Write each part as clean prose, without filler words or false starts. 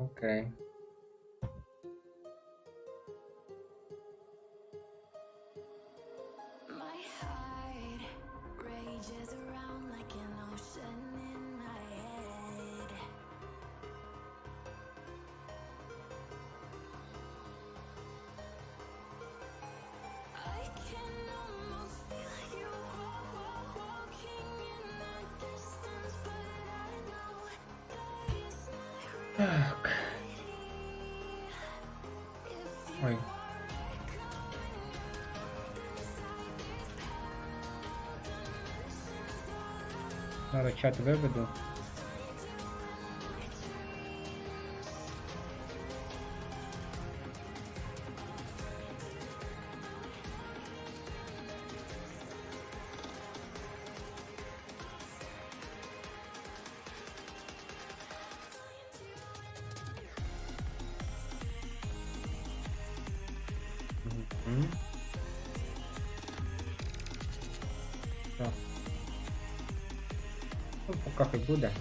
Окей. Так. Ой. Зараз чат виведу. Так. Ну, поки хай буде.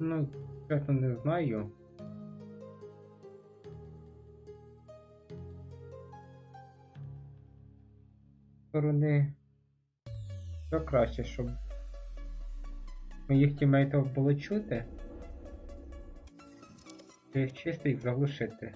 Ну, чесно не знаю. Сторони, що краще, щоб моїх тімейтів було чути, чи чисто їх заглушити.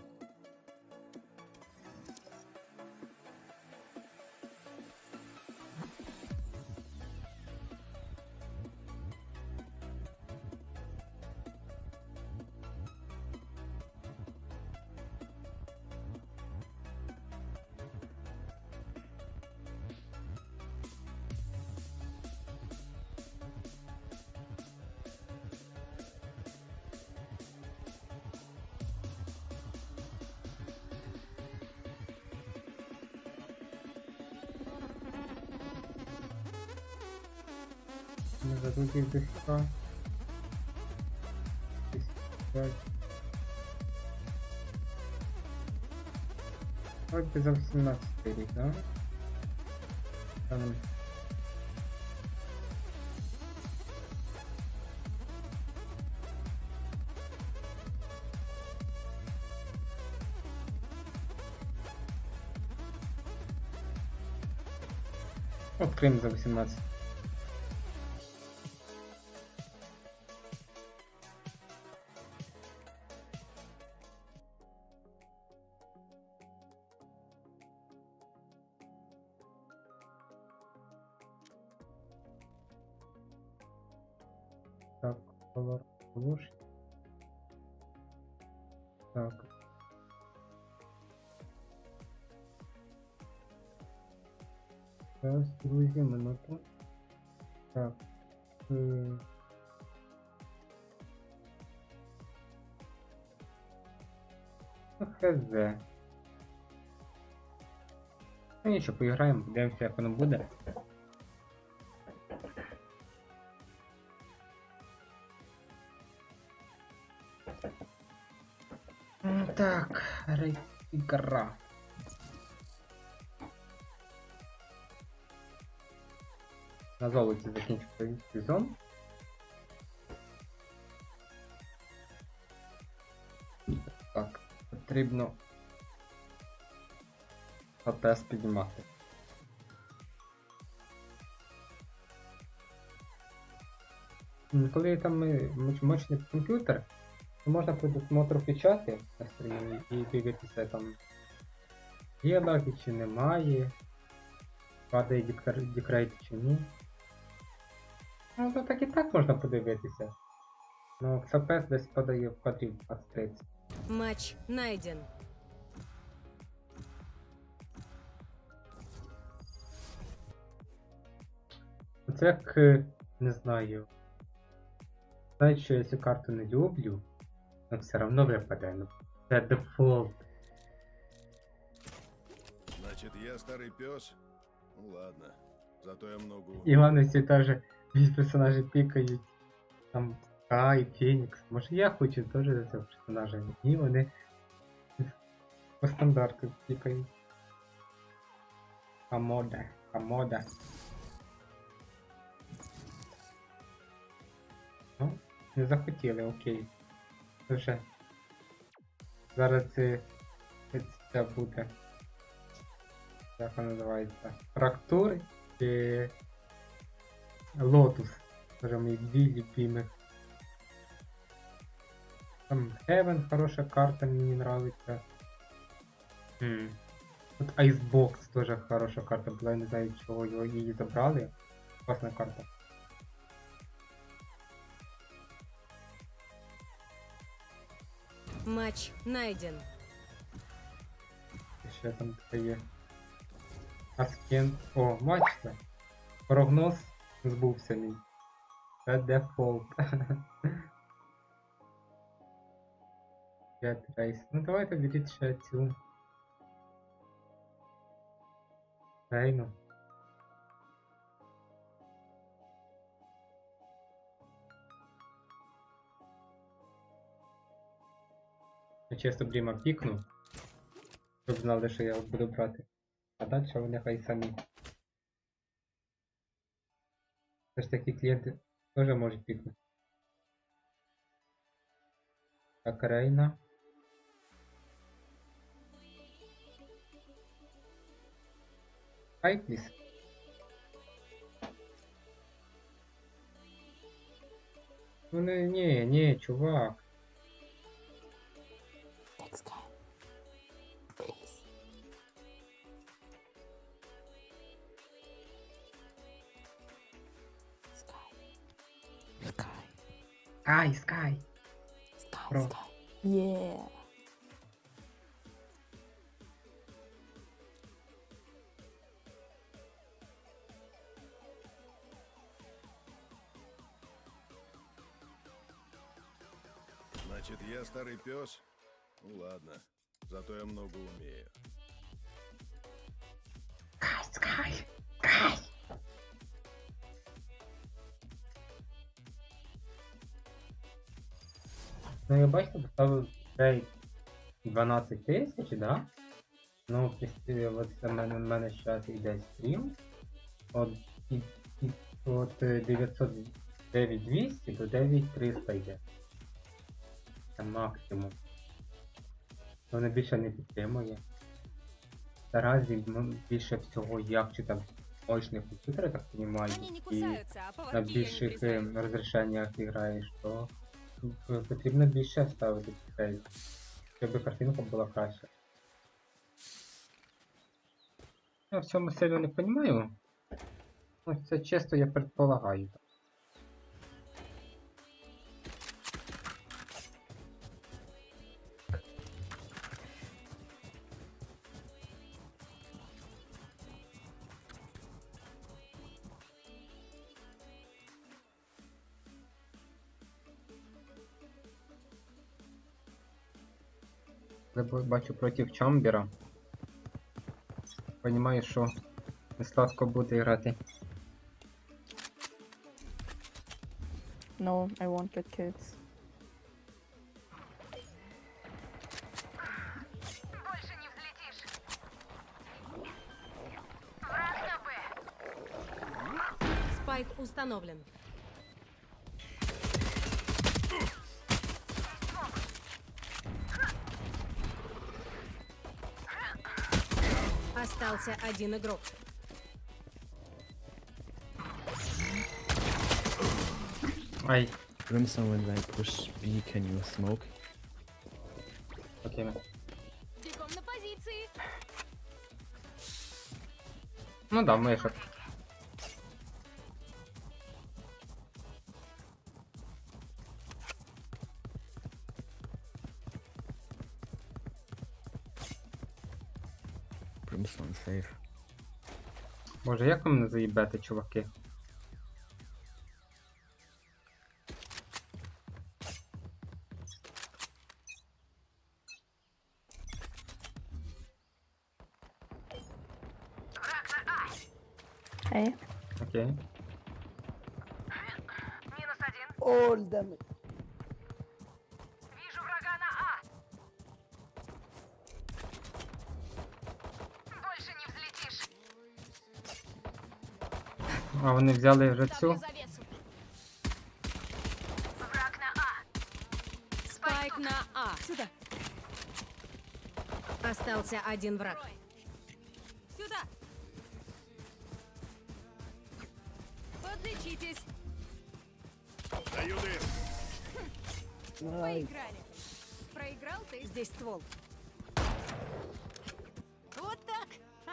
Не задумав до сюди. 5. Вроде за 18 рік, да? Там... От Крим за 18. Так, Valorant. Так. Зараз, друзі, минуту. Так. ХЗ. Ну нічого, поіграємо, подивимося, як воно буде. Так, ігра. На золоті закінчив сезон. Так, потрібно АТС піднімати. Коли там мощний комп'ютер, то можна по досмотру включати на стрімі і дивитися там є лаги чи немає, падає дікрейт чи ні. Ну то так і так можна подивитися. Ну ХПС десь падає в кадрів 20-30. Матч найден. Це як, не знаю, Знають, що я цю карту не люблю, але все одно випаде. Ну, це дефолт. Значит, я старый пес? Ну ладно. Зато я много умею. І вони всі теж від персонажі пікають. Там Кай, Фенікс. Може я хочу теж за цього персонажа. Ні, вони по стандарту пікають. Комода, комода. Ну, не захотіли, окей. Це вже. Зараз це буде. Як воно називається? Фрактури чи Лотус. Це мої дві любимих. Там Heaven хороша карта, мені нравиться. Тут Icebox теж хороша карта була, я не знаю чого її забрали. Класна карта. Матч найден. Ще там таке є. Аскент. О, бачите? Прогноз збувся мій. Це дефолт. Рейс. Ну давайте беріть ще цю. Рейну. Я чисто Бріма пікну, щоб знали, що я буду брати. А далі вони хай самі. Все ж таки клієнти теж можуть пікнути. Так, Рейна. Хай, пліс. Ну не, чувак. Скай. Про. Yeah. Значит, я старый пес? Ну ладно. Зато я много умею. Скай. Ну, я бачите, поставив трейд 12 тисяч, да? Ну, от це в мене зараз йде стрім. От 9200 до 9300 йде. Це максимум. Воно більше не підтримує. Наразі більше всього як чи там мощний комп'ютер, я так розумію, Они не і кусаются, а на поводки більших пристают. розрішеннях граєш, то потрібно більше ставити дітей, щоб картинка була краща. Я в цьому сильно не розумію. Ну, це чисто я предполагаю. Я бачу проти Чамбера. Понімаю, що не сладко буде грати. No, I won't get kids. Спайк установлен. Остался один игрок. Ай, Brimstone, when I push B, can you smoke? окей. Бегом на позиции. Ну да, мишок. Brimstone safe. Боже, як ви мене заїбете, чуваки? A. Окей. All damage. А вони взяли вже цю? Спайк на А. Сюда. Остался один враг. Сюда. Подлечитесь. Даю дым. Nice. Поиграли. Проиграл ты? Здесь ствол. Вот так.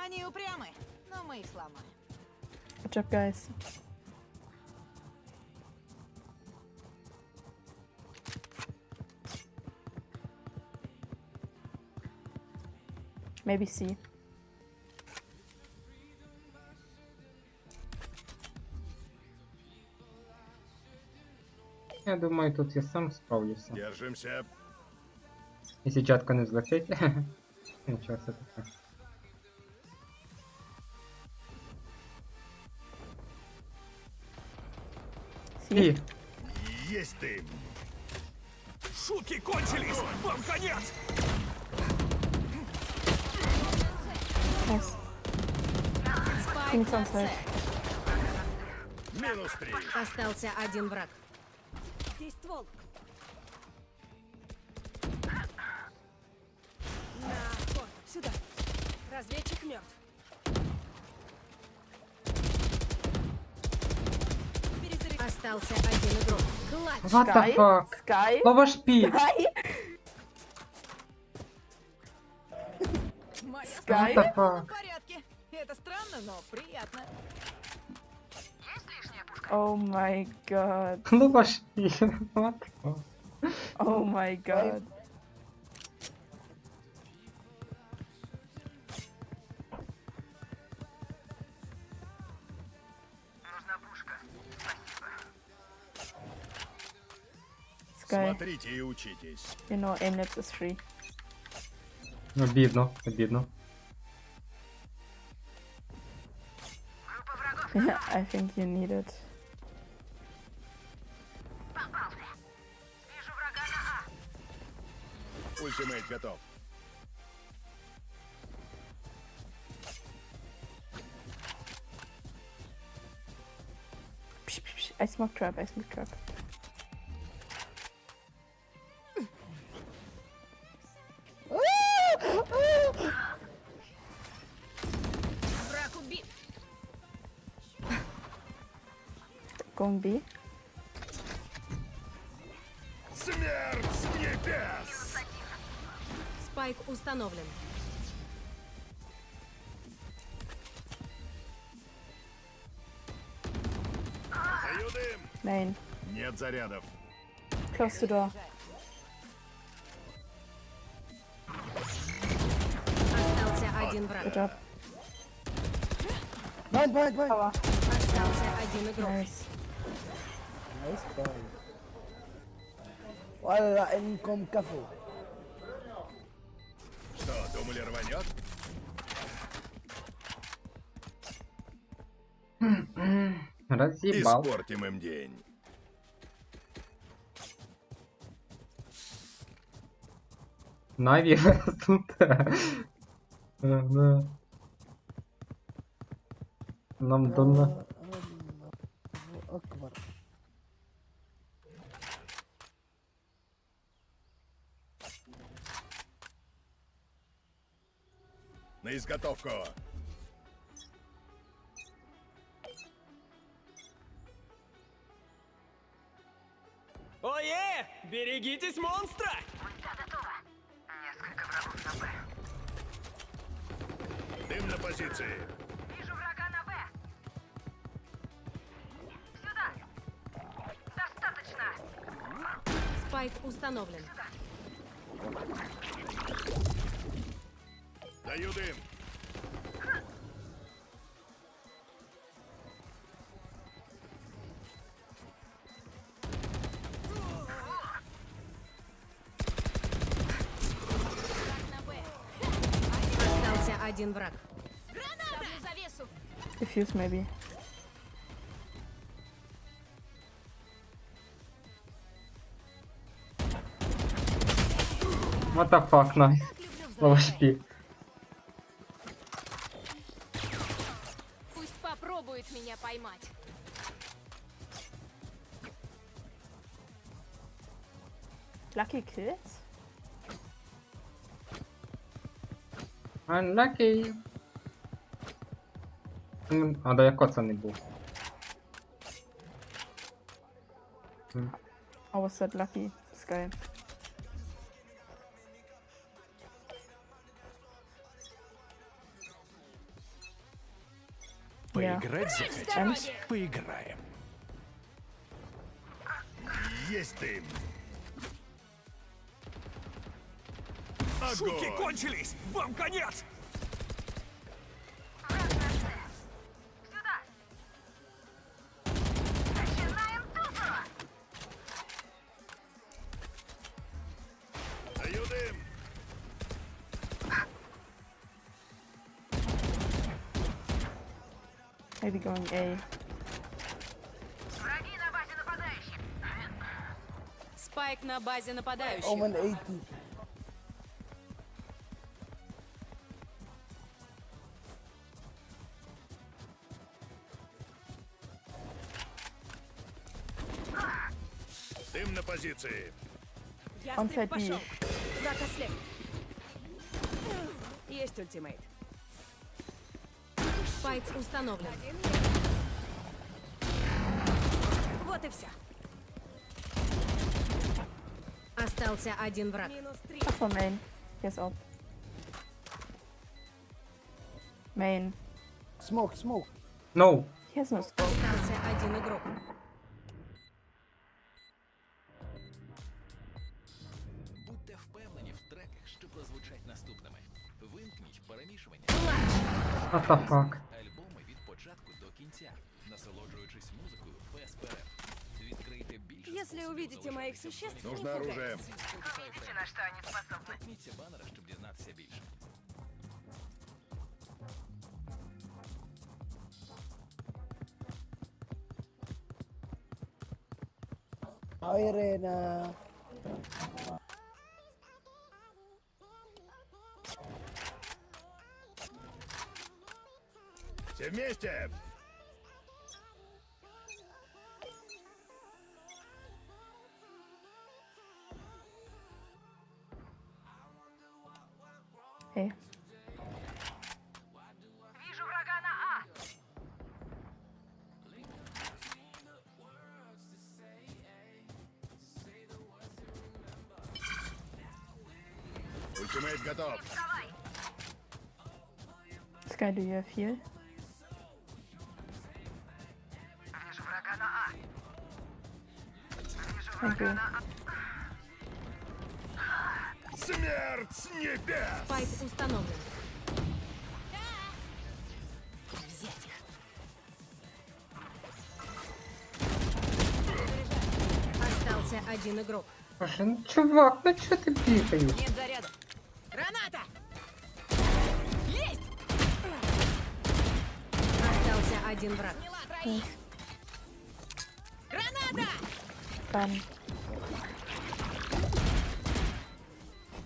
Они упрямы, но мы их сломаем. Good job, guys. Maybe C. Я думаю, тут я сам справлюся. Держимся. Якщо чатка не злетить. Нічого це таке. C. І. Есть дым. Шутки кончились! Вам конец! Nice. Спайк Phoenix на on С. side. Минус 3. Остался один враг. Здесь ствол. На ход. Сюда. Разведчик мертв. Остался один игрок. Клатч. What the Sky? fuck? Sky? Лава шпіль! Sky? Моя What Sky? the в fuck? порядке. Это странно, но приятно. Oh my god. Лава шпіль! What the fuck? Oh my god. Sky, Смотрите и учитесь. you know aimlets is free. Обідно, обідно. Yeah, I think you need it. Ультимейт готов. Psh, psh, psh. I smoke trap, I smoke trap. Враг убит. Going B. Смерть с небес! Спайк установлен. Даю дым. Main. Нет зарядов. Close the door. Остался один враг. Good job. Bind. Power. Остался один игрок. Nice. Nice bind. والله انكم كفو. Что, думали рванет? Разъебал. Испортим им день. Наві тут. Да. Нам дано. اكبر. На изготовку. Ое! Берегитесь монстра! Дым на позиции. Спайк установлен. Даю дым. Остался один враг. Diffuse maybe. What the fuck, nice. Так люблю Low взрывать. HP. Пусть попробует меня поймать. Lucky kills? Unlucky. А далеко це не був. How was that lucky, this guy? Yeah. Поиграть захотелось? Поиграем. Есть ты! Шутки Огонь! кончились! Вам конец! Даю дым! Maybe going A. Спайк на базе нападающих. Omen 80. Дым на позиции! Он Ястреб садись. пошел. Враг ослеп. Есть ультимейт. Спайк установлен. Вот и все. Остался один враг. Минус 3. That's for main. Yes, up. Main. Smoke, smoke. No. He has no scope. Остался один игрок. Будьте впевнені в треках, що прозвучать наступними. Вимкніть перемішування. What the fuck. Альбоми від початку до кінця, насолоджуючись музикою без перерв. Відкрийте більше. Если увидите моих существ, Нужно не оружие! пугайтесь. Торкніться банера, щоб дізнатися більше. Hi, Rena. Все вместе! Hey. Ультимейт готов! This guy, do you have heal? Thank you. Смерть с небес! Спайк установлен. Взять их. Остался один игрок. Боже, ну чувак, ну чо ти бігаєш? Нет заряда. Граната! Есть! Остался один враг. Граната! Done.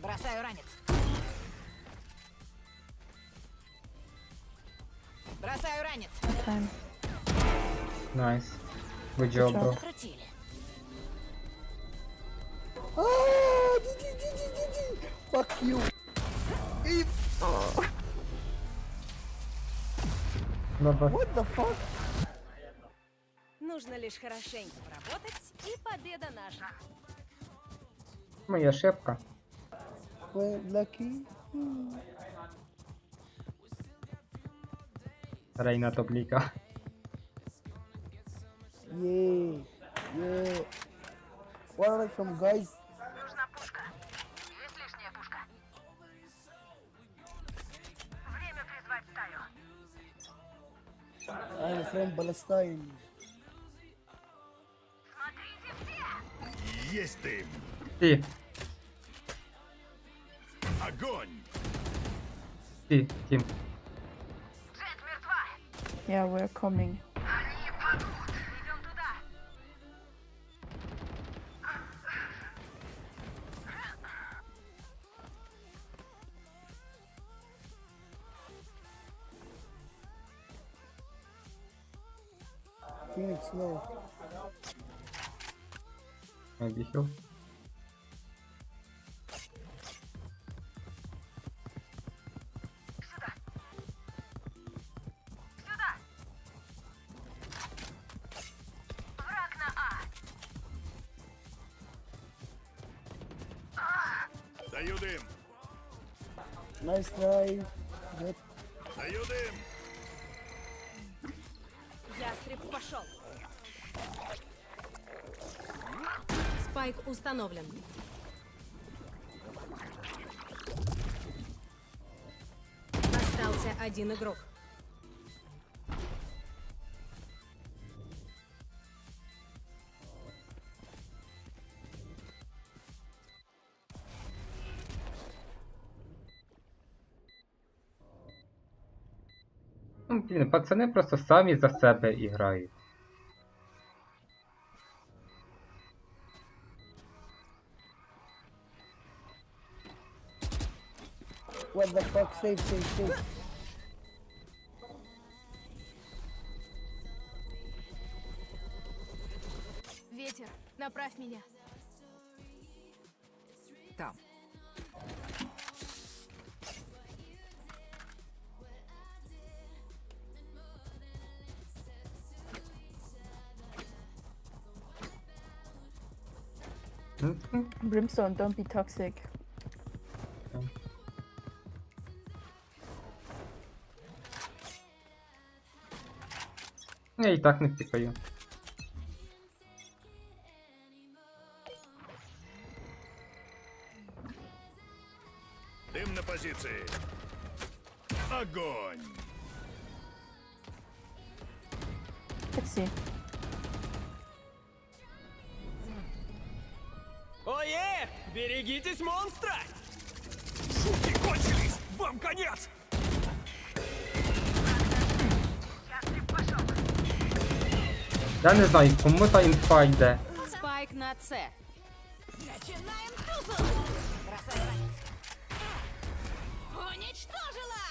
Бросаю ранец. Бросаю ранец. Time. Найс. Good job, bro. Крутили. Ah, GG. Fuck you. Добре. What the fuck? Нужно лишь хорошенько поработать, и победа наша. Моя шепка. Well, lucky. Рейна топ-ліка. Yeah. Yeah. Where are they from, guys? I'm from Palestine. Есть ты! Ти, Огонь! ти, Тім. Yeah, we're coming. Phoenix low. Maybe heal. Даю дим. Nice try. Good. Даю дим. Ястреб пошел. Спайк установлен. Остался один игрок. Ну, блін, пацани просто самі за себе і грають. What the fuck? Save, save, save. Ветер, направь меня. Там. Brimstone, don't be toxic. Я і так не пікаю. Дым на позиции. Огонь. Let's see. Ое! Берегитесь монстра! Шутки кончились! Вам конец! Я не знаю, кому та інфа йде. Спайк на С. Начинаем тузу! Бросай ранец. Уничтожила!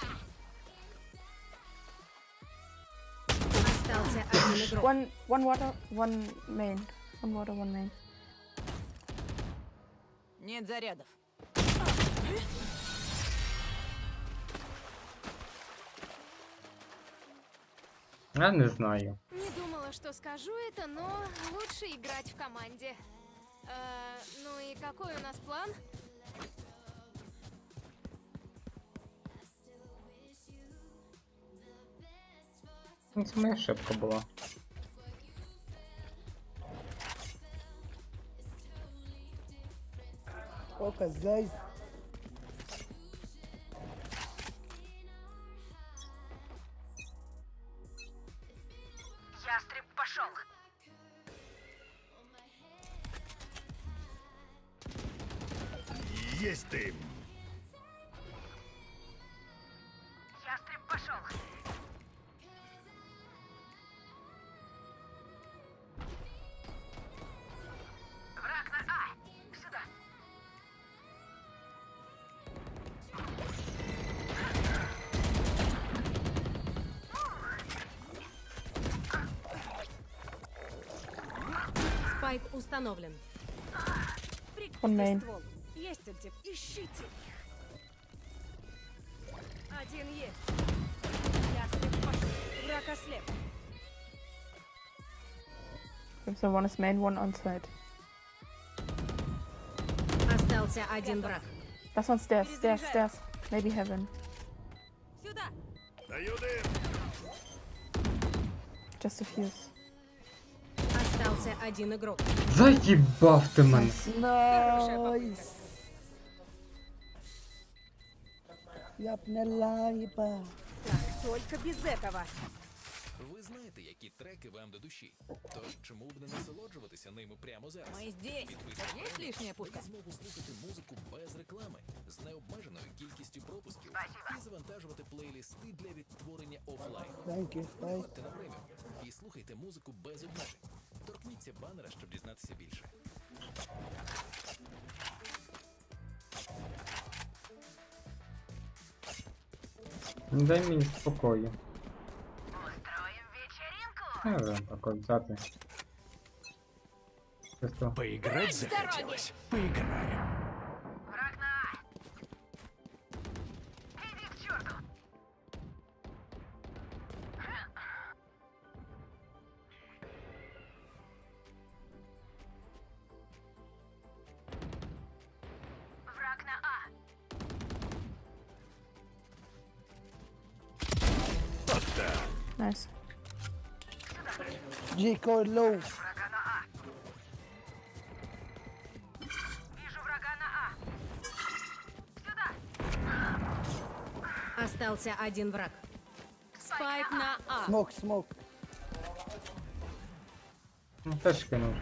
Остался один игрок. One water, one main. One water, one main. Нет зарядов. Я не знаю. Не думала, что скажу это, но лучше играть в команде. Ну и какой у нас план? Ну, це моя ошибка була. Focus, guys. Ястреб пошел. Есть дым. Ястреб пошел. Враг на А. Сюда. Спайк установлен. One main. Ствол. Есть антип. Ищите их. Один есть. Ястреб пошел. Враг ослеп. Brimstone, one is main, one on side. Остался один враг. Last one stairs, stairs, stairs. Maybe heaven. Сюда. Даю дым. Just a fuse. Остался один игрок. Заїбав ти мене. Nice. Япне лайба. Так, только без этого. Ви знаєте, які треки вам до душі. Тож чому б не насолоджуватися ними прямо зараз? Мы здесь. Підписка Есть лишняя пушка? дає змогу слухати музику без реклами, з необмеженою кількістю пропусків і завантажувати плейлісти для відтворення офлайн. Thank you. Bye. Переходьте на преміум і слухайте музику без обмежень. Торкніться банера, щоб дізнатися більше. Не дай мені спокою. Устроим вечеринку. Так, от взяти. Чисто. Поиграть захотелось? Поиграем. Nice. Deiker low. Остался один враг. Спайк на А. Smoke, smoke. Ну, теж кинув.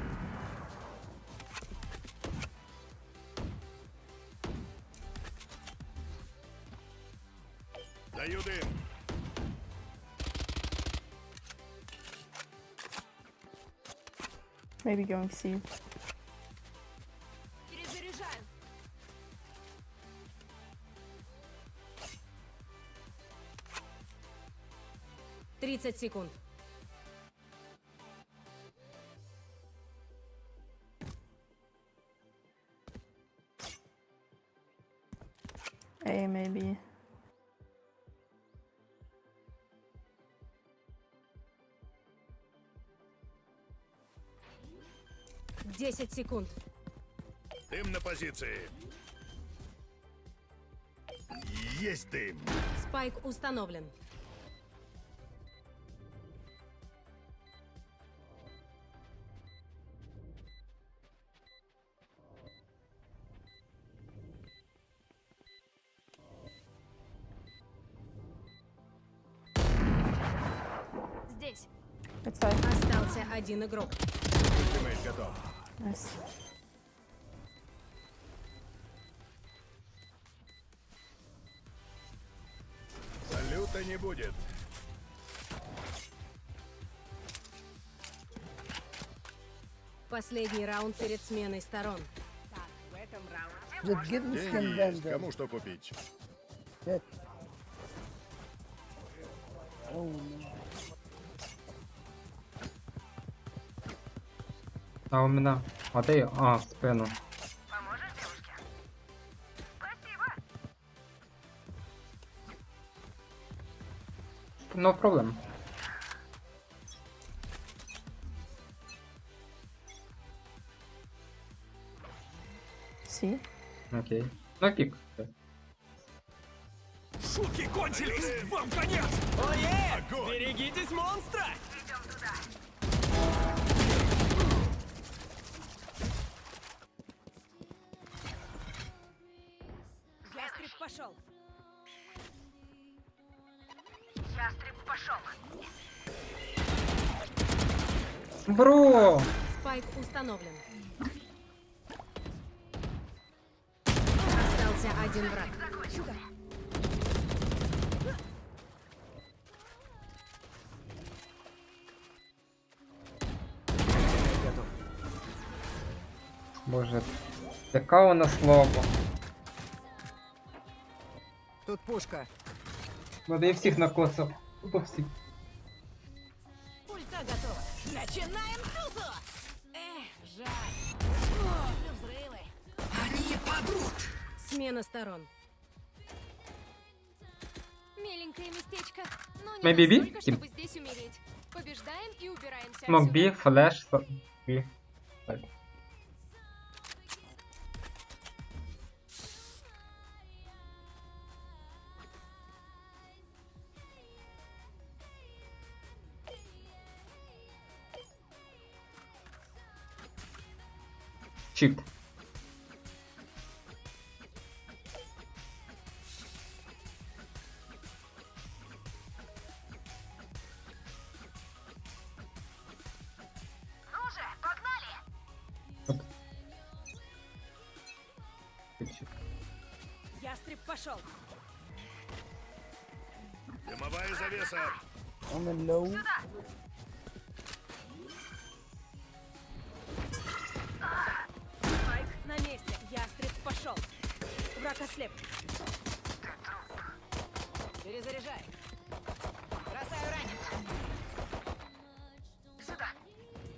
Даю дым. Maybe going C. Перезаряжаю. Тридцать секунд. A maybe. Десять секунд. Дым на позиции. Есть дым. Спайк установлен. Здесь. It's side. Остался один игрок. Тиммейт готов. Nice. Салюта не будет. Последний раунд перед сменой сторон. Just give me skin Деньги есть. vendor. Кому что купить? Shit. Oh no. А у мене. А де я? А, в спину. No problem. C. Окей. Ну, пік. Шутки кончились! Вам конец! Ое! Берегитесь монстра! Ястреб пошел. Бро! Спайк установлен. Остался один враг. Боже, яка вона слабо. Тут пушка. Надо я всіх накоцав. Тупо всіх. Ульта готова. Начинаем тусу! Эх, жаль. Люблю взрывы. Они падут! Смена сторон. Миленькое местечко, но не Maybe B? настолько, чтобы здесь умереть. Побеждаем и убираемся Смок отсюда. бі, флеш, бі. Так. Shift. Оп. Shift. Ястреб пошел. Дымовая завеса. I'm in low. Спайк на месте. Ястреб пошел. Враг ослеп. Перезаряжай. Бросаю ранен.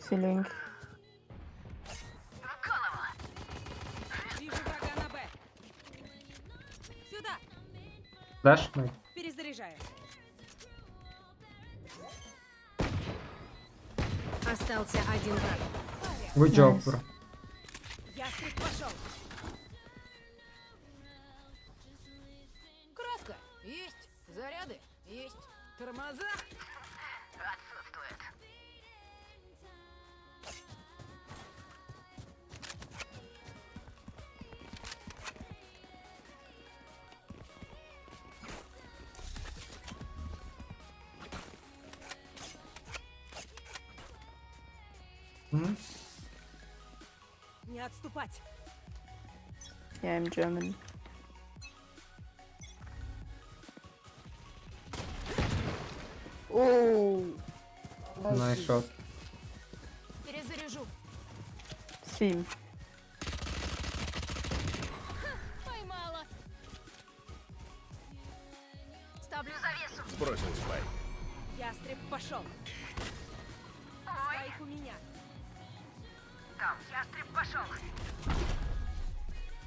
Ceiling. Вижу врага на Б. Сюда. Флеш? Мейн. Перезаряжаю. Остался один враг. Good job, Nice. bro. Ястреб пошел. Краска. Есть. Заряды. Есть. Тормоза. Мгм. Не отступать. Yeah, I'm German. Oh! Nice shot. Перезаряжу. Steam. Поймала. Ставлю завесу. Сбросил спай. Ястреб пошел. Спайк у меня. Там, ястреб пошел.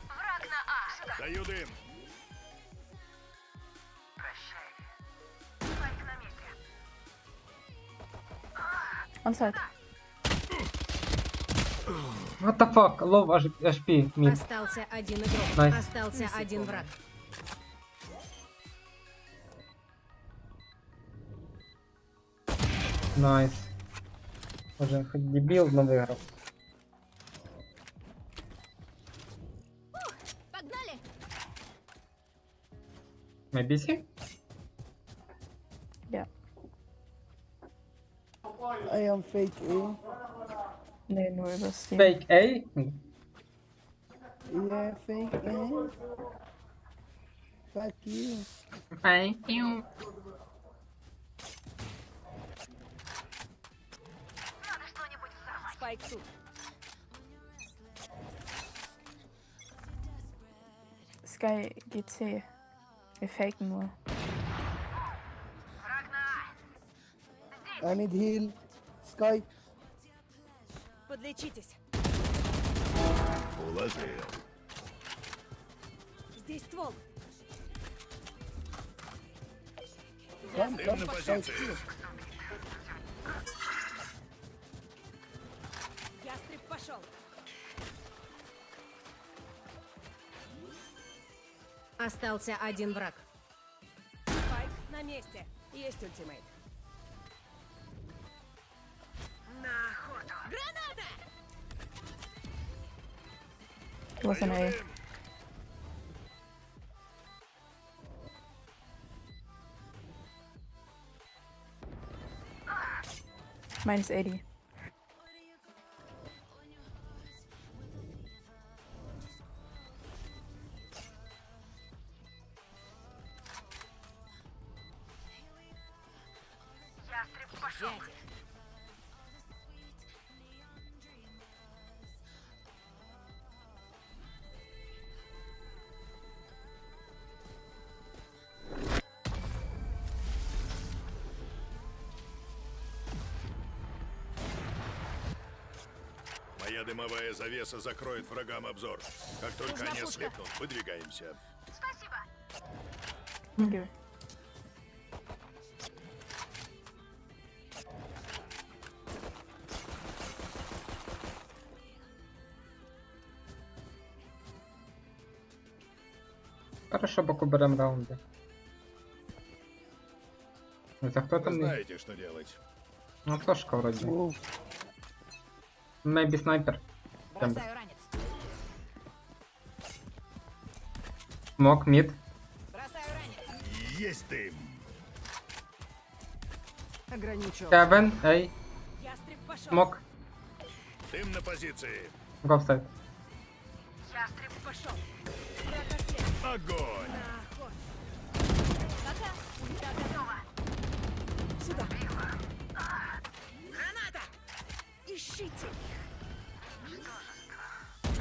Враг на А. Даю дым. Прощай. Спайк на месте. On side. What the fuck? Low HP. Mid. Остался один игрок. Nice. Остался один враг. Найс. Боже, хоть дебил, но выиграл. Погнали. Maybe see? Yeah. I am fake A. Nee, nur über Steam. Fake A? Yeah, fake A. Fuck you. Thank you. Спайк тут. Sky GC. Wir faken nur. I need heal. Sky. Подлечитесь. Уложил. Здесь ствол. Come, Дым come, на Sky. позиции. Ястреб пошел. Остался один враг. Спайк на месте. Есть ультимейт. На охоту. Граната! It was an A. Minus 80. Взять их. Моя дымовая завеса закроет врагам обзор. Как только Нужна они пушка. ослепнут, выдвигаемся. Спасибо. Thank you. Хорошо, пока берем раунды. Это кто Вы там? знаете, что делать. Ну, флешка вроде. Move. Maybe снайпер. Бросаю ранец. Смок, мид. Бросаю ранец. Есть дым. Ограничил. Кевин, эй, Ястреб пошел. смок. Дым на позиции. Go сайт. Ястреб пошел. Враг ослеп. Огонь. На охоту. Пока. Ульта готова. Сюда. Граната! Ищите.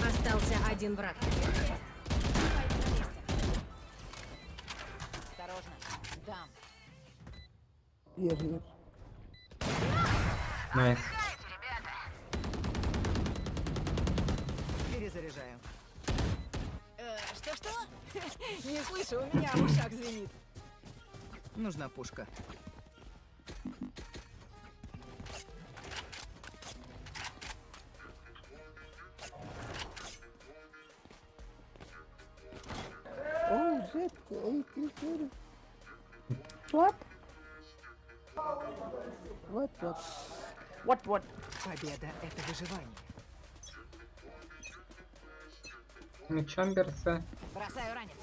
Остался один враг. Спайк на месте. Осторожно. Дам. Here, here. Найс. Заряжаю. Что-что? Не слышу, у меня в ушах звенит. Нужна пушка. Oh shit, 80. What? What? What? Победа — это выживание. Чамбер це. Бросаю ранец.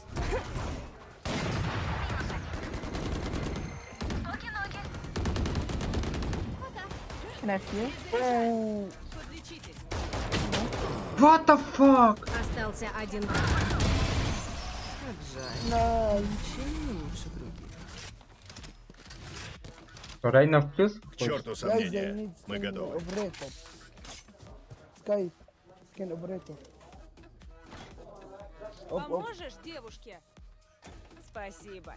Can I feel? Oh, Подлечитесь. What the fuck? Остался один. Как жаль. nice. Ничем не лучше других. Рейна в плюс? К черту Guys, I сомнения. need Мы skin готовы. operator. Sky, skin operator. Оп. Поможешь девушке? Спасибо.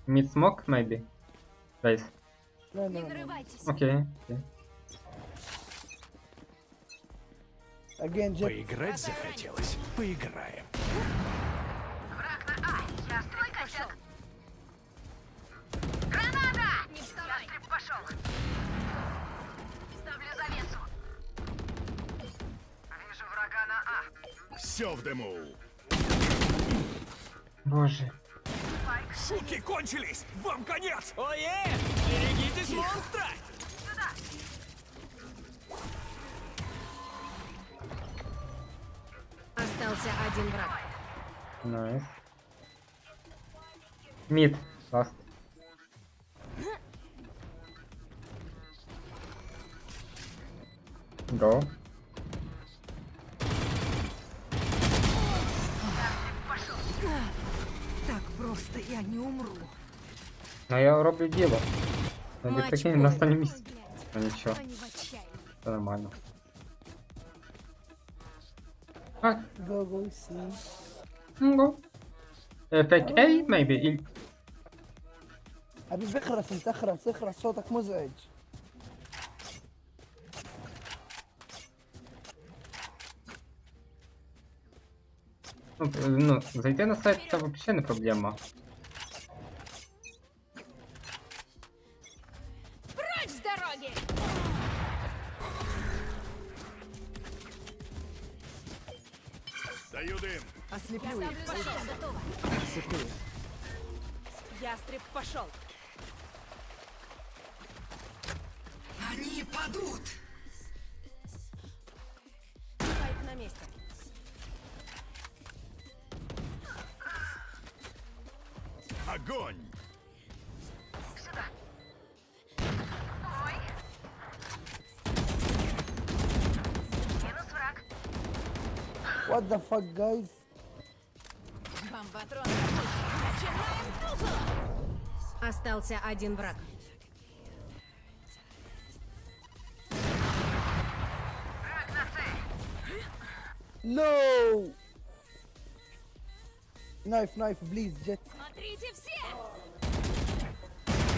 Mid smoke, maybe? Guys. No. Нарывайтесь. Окей. Again, jet. Поиграть захотелось. Поиграем. Не вставай. Все в дыму. Боже. Шутки кончились! Вам конец! Ое! Берегитесь монстра! Остался один враг. Найс. Мид. Ласт. Го. Так просто я не умру. Ну я роблю діло. Ну не прикинь, на останньому місці. Ну нічого, Они в отчаянии. це нормально. А, Go, see. го. Фейк A, maybe. حبيبي اخرس صوتك مزعج. Ну, зайти на сайт це взагалі не проблема. Прочь с дороги! Даю дым. Ослеплю их. Пошел, готово. Ослеплю их. Ястреб пошел. Они падут! Спайк на месте. Огонь. What the fuck, guys? Бомбатрон. Остался один враг. No! Knife, please, jet. Смотрите все!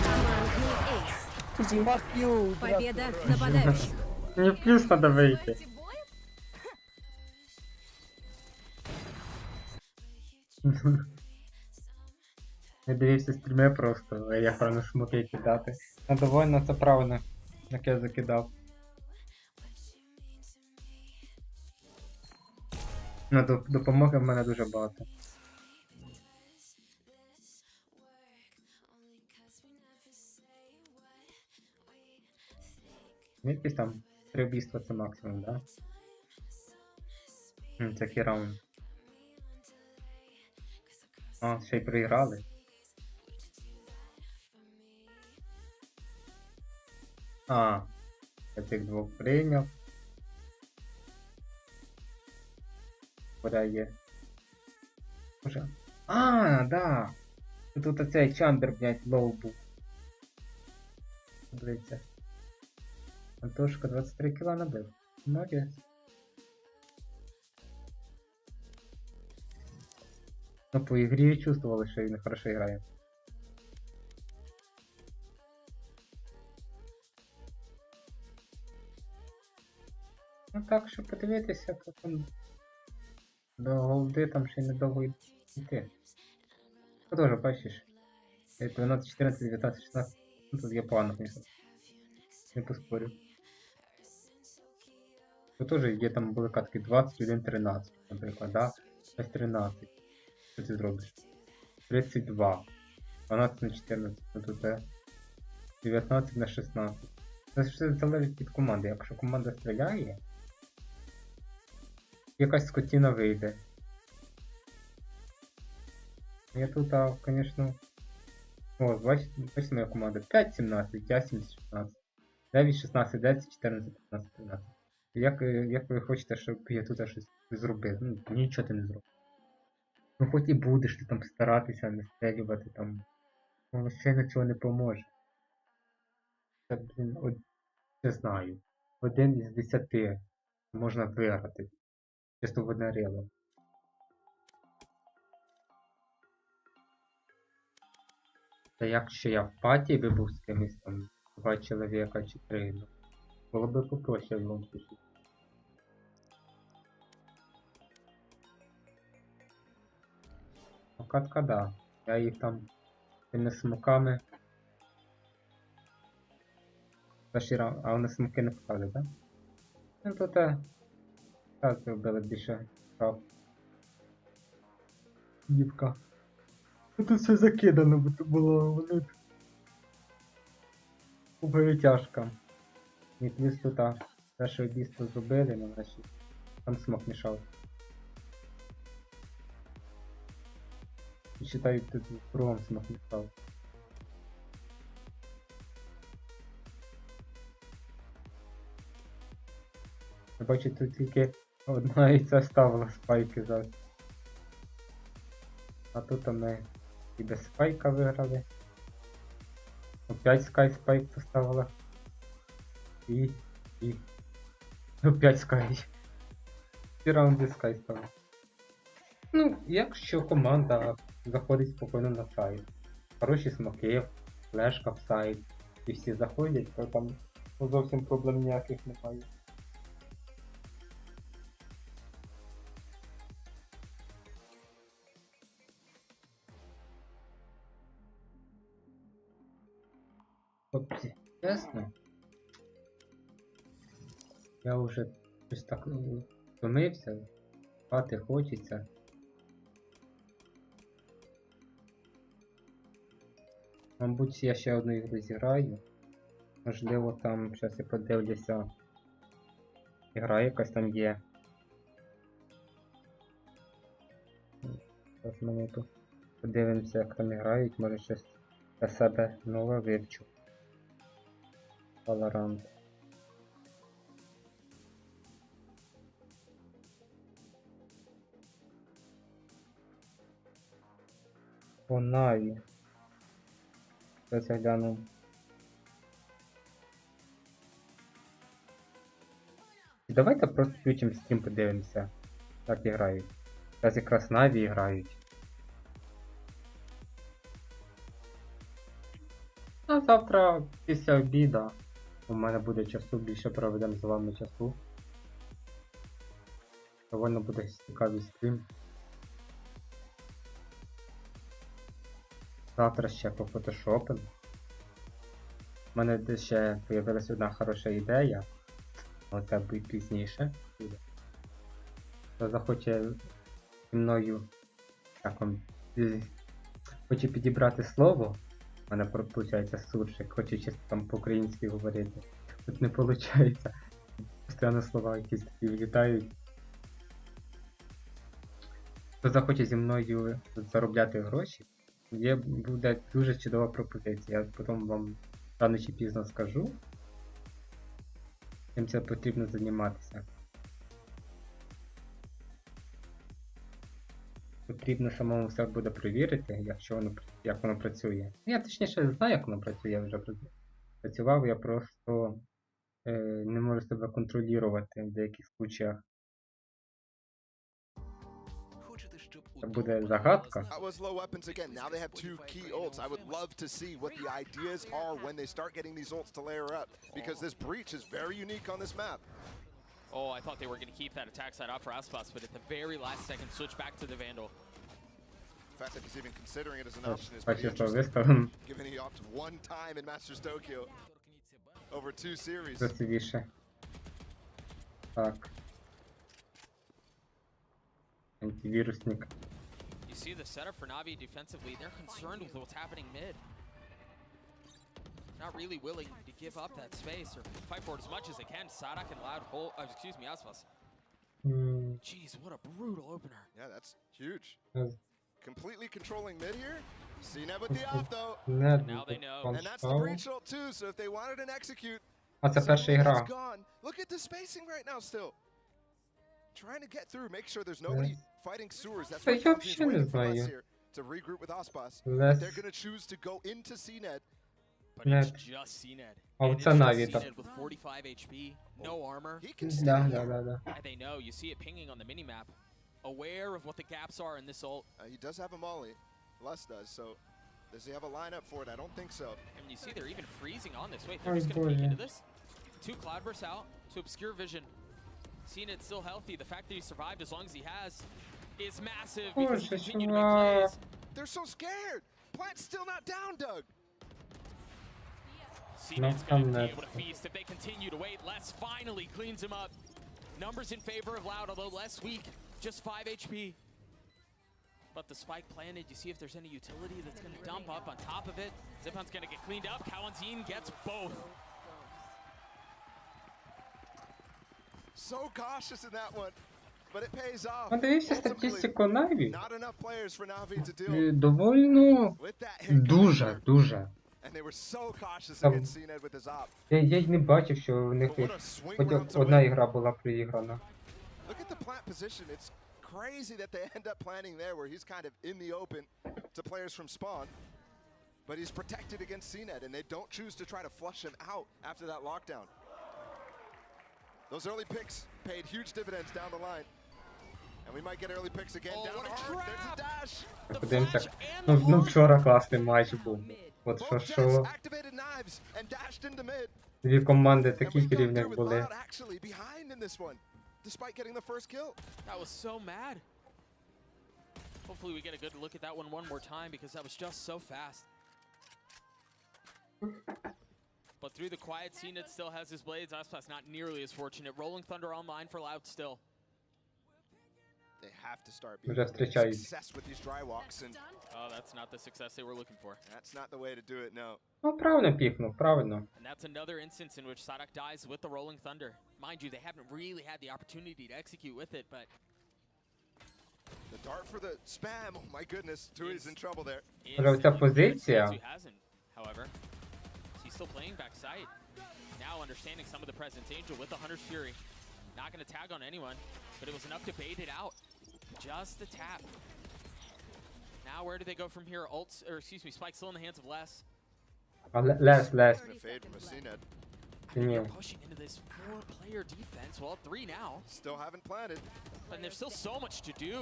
Командный эйс. Fuck you, Победа нападающих. Не в плюс надо вийти. Давайте боем? Я дивився стріми просто, а я правильно шмоки кидати. А довольно це правильно, як я закидав. Ну, допомоги в мене дуже багато. Якісь там 3 вбійства це максимум, да? Це який раунд. А, ще й проіграли. А, я цих двох прийняв. Куда є? Може. А, да! Тут оцей чамбер, блядь, лоу був. Дивіться. Антошка 23 кіла набив. Молодець. Ну, по ігрі чувствували, що він хорошо грає. Ну так, що подивитися, то там до голди там ще й недовго йти. Ти теж бачиш. 12, 14, 19, 16. Ну тут я погано, звісно. Не поспорю. Тут теж є там були катки 21, 13, наприклад, да? Ось 13. Що ти зробиш? 32. 12 на 14. Ну тут 19 на 16. Це все залежить від команди. Якщо команда стріляє, якась скотіна вийде. Я тут, звісно... О, бачите моя команда. 5-17, я 7-16. 9-16, 10-14, 15-13. Як ви хочете, щоб я тут щось зробив? Ну, нічого ти не зробив. Ну хоч і будеш ти там старатися не стрілювати там. Ну, ще нічого не поможе. Це, блін, не знаю. 1 із 10 можна виграти. Чисто в одне ріло. Та якщо я в паті би був з кимось там 2 чоловіка чи 3, ну, було би попроще в любому случае. Ну, катка, да. Я їх там тими смоками. А вони смоки не впали, так? Ну то так зробили більше прав. Дівка. Тут все закидано, бо то було вони перетяжка. І плюс тут перше обійство зробили, але значить там смок мішав. І считаю, тут кругом смок мішав. Я бачу, тут тільки одна і ця ставила спайки зараз. А тут ми і без спайка виграли. Опять спайк поставила. І... Опять скай. Всі раунди скай ставила. Ну, якщо команда заходить спокійно на сайт. Хороші смоки, флешка в сайт. І всі заходять, то там зовсім проблем ніяких немає. Тобто, чесно, я вже щось так втомився, спати хочеться. Мабуть, я ще одну ігру зіграю. Можливо, там, зараз я подивлюся, ігра якась там є. Зараз минуту. Подивимося, як там грають, може щось для себе нове вивчу. Valorant. По Наві. Зараз я гляну. Давайте просто включимо стрім, подивимося, як грають. Зараз якраз Наві грають. А завтра після обіду у мене буде часу, більше проведемо з вами часу. Довольно буде цікавий стрім. Завтра ще по фотошопу. У мене ще з'явилася одна хороша ідея. Але це буде пізніше. Хто захоче зі мною хоче підібрати слово. У мене виходить суржик, хочу чисто там по-українськи говорити. Тут не виходить. Постійно слова якісь такі влітають. Хто захоче зі мною заробляти гроші, буде дуже чудова пропозиція. Я потім вам рано чи пізно скажу. Чим це потрібно займатися. Потрібно самому все буде перевірити, як воно працює. Я точніше знаю, як воно працює, я вже працював, я просто не можу себе контролювати в деяких случаях. Хочете, щоб у Це буде загадка. That was low weapons again. Now they have two key ults. I would love to see what the ideas are when they start getting these ults to layer up, because this breach is very unique on this map. Oh, I thought they were going to keep that attack side up for Aspas, but at the very last second, switch back to the Vandal. The fact that he's even considering it as an option is pretty Бачиш, що interesting, виставимо given he opted one time in Masters Tokyo over 2 series. красивіше. Так. Антивірусник. You see the setup for Navi defensively, they're concerned with what's happening mid. Not really willing to give up that space or fight for it as much as they can. Sadak and Loud hold, excuse me, Aspas. Jeez, what a brutal opener. Yeah, that's huge. Yes. Completely controlling mid here. CNET with the off though. Now they know. And that's the breach ult too, so if they wanted an execute, А це перша ігра. it's gone. Look at the spacing right now still. Trying to get through, make sure there's nobody fighting sewers. That's Та why я Cubs is взагалі не waiting for us знаю. here to regroup with Aspas. Лес. They're gonna choose to go into CNET. But it's Нет. just CNET. А And оце it's just Наві так. CNET with 45 HP, no armor. He can stay Да, here. да. And they know, you see it pinging on the minimap. Aware of what the gaps are in this ult. He does have a molly. Les does, so does he have a lineup for it? I don't think so. And you see they're even freezing on this. Wait, they're Oh, just gonna peek boy. into this? 2 cloudbursts out to obscure vision. CNET's still healthy. The fact that he survived as long as he has is massive because he Боже, continued to make чувак. plays. They're so scared. Plant's still not down, Doug. CNET's там gonna be нет. able to feast if they continue to wait. Les finally cleans him up. Numbers in favor of Loud, although less weak, just 5 HP. But the spike planted, you see if there's any utility that's gonna dump up on top of it. Zipon's gonna get cleaned up. Kawanzin gets both. So cautious in that one, but it pays off. Подивіться Ultimately, статистику Наві. not enough players for Navi to deal Доволі with that hit. дуже. And they were so cautious Там- against CNET with his op. Я й не бачив, що в них But what a swing хоч round to одна win. ігра була проіграна. Look at the plant position. It's crazy that they end up planting there where he's kind of in the open to players from spawn. But he's protected against CNET, and they don't choose to try to flush him out after that lockdown. Those early picks paid huge dividends down the line. And we might get early picks again Oh, down what a hard. There's a trap! dash. The Подивимося. flash and the Ну horn. вчора класний матч був. От Both що, Jets що activated knives and dashed into mid. дві команди And такі we've gone рівних through with були. Loud actually behind in this one, despite getting the first kill. That was so mad. Hopefully we get a good look at that one more time because that was just so fast. But through the quiet, CNET still has his blades. Aspas not nearly as fortunate. Rolling Thunder online for Loud still. They have to start being Вже зустрічають. success with these dry walks, and Oh, that's not the success they were looking for. that's not the way to do it, no. Ну правильно пікнув, правильно. And that's another instance in which Sadak dies with the Rolling Thunder. Mind you, they haven't really had the opportunity to execute with it, but The dart for the spam, oh my goodness, Tui's in trouble there. Але ця позиція, Who hasn't, however. He's still playing backside. Now understanding some of the presence. Angel with the Hunter's Fury. Not going to tag on anyone, but it was enough to bait it out. Just the tap. Now where do they go from here? Ults, or excuse me, Spike still in the hands of Les. а Лес. And a fade from a CNET. I mean, they're pushing into this 4-player defense. Well, 3 now. Still haven't planted. And there's still so much to do.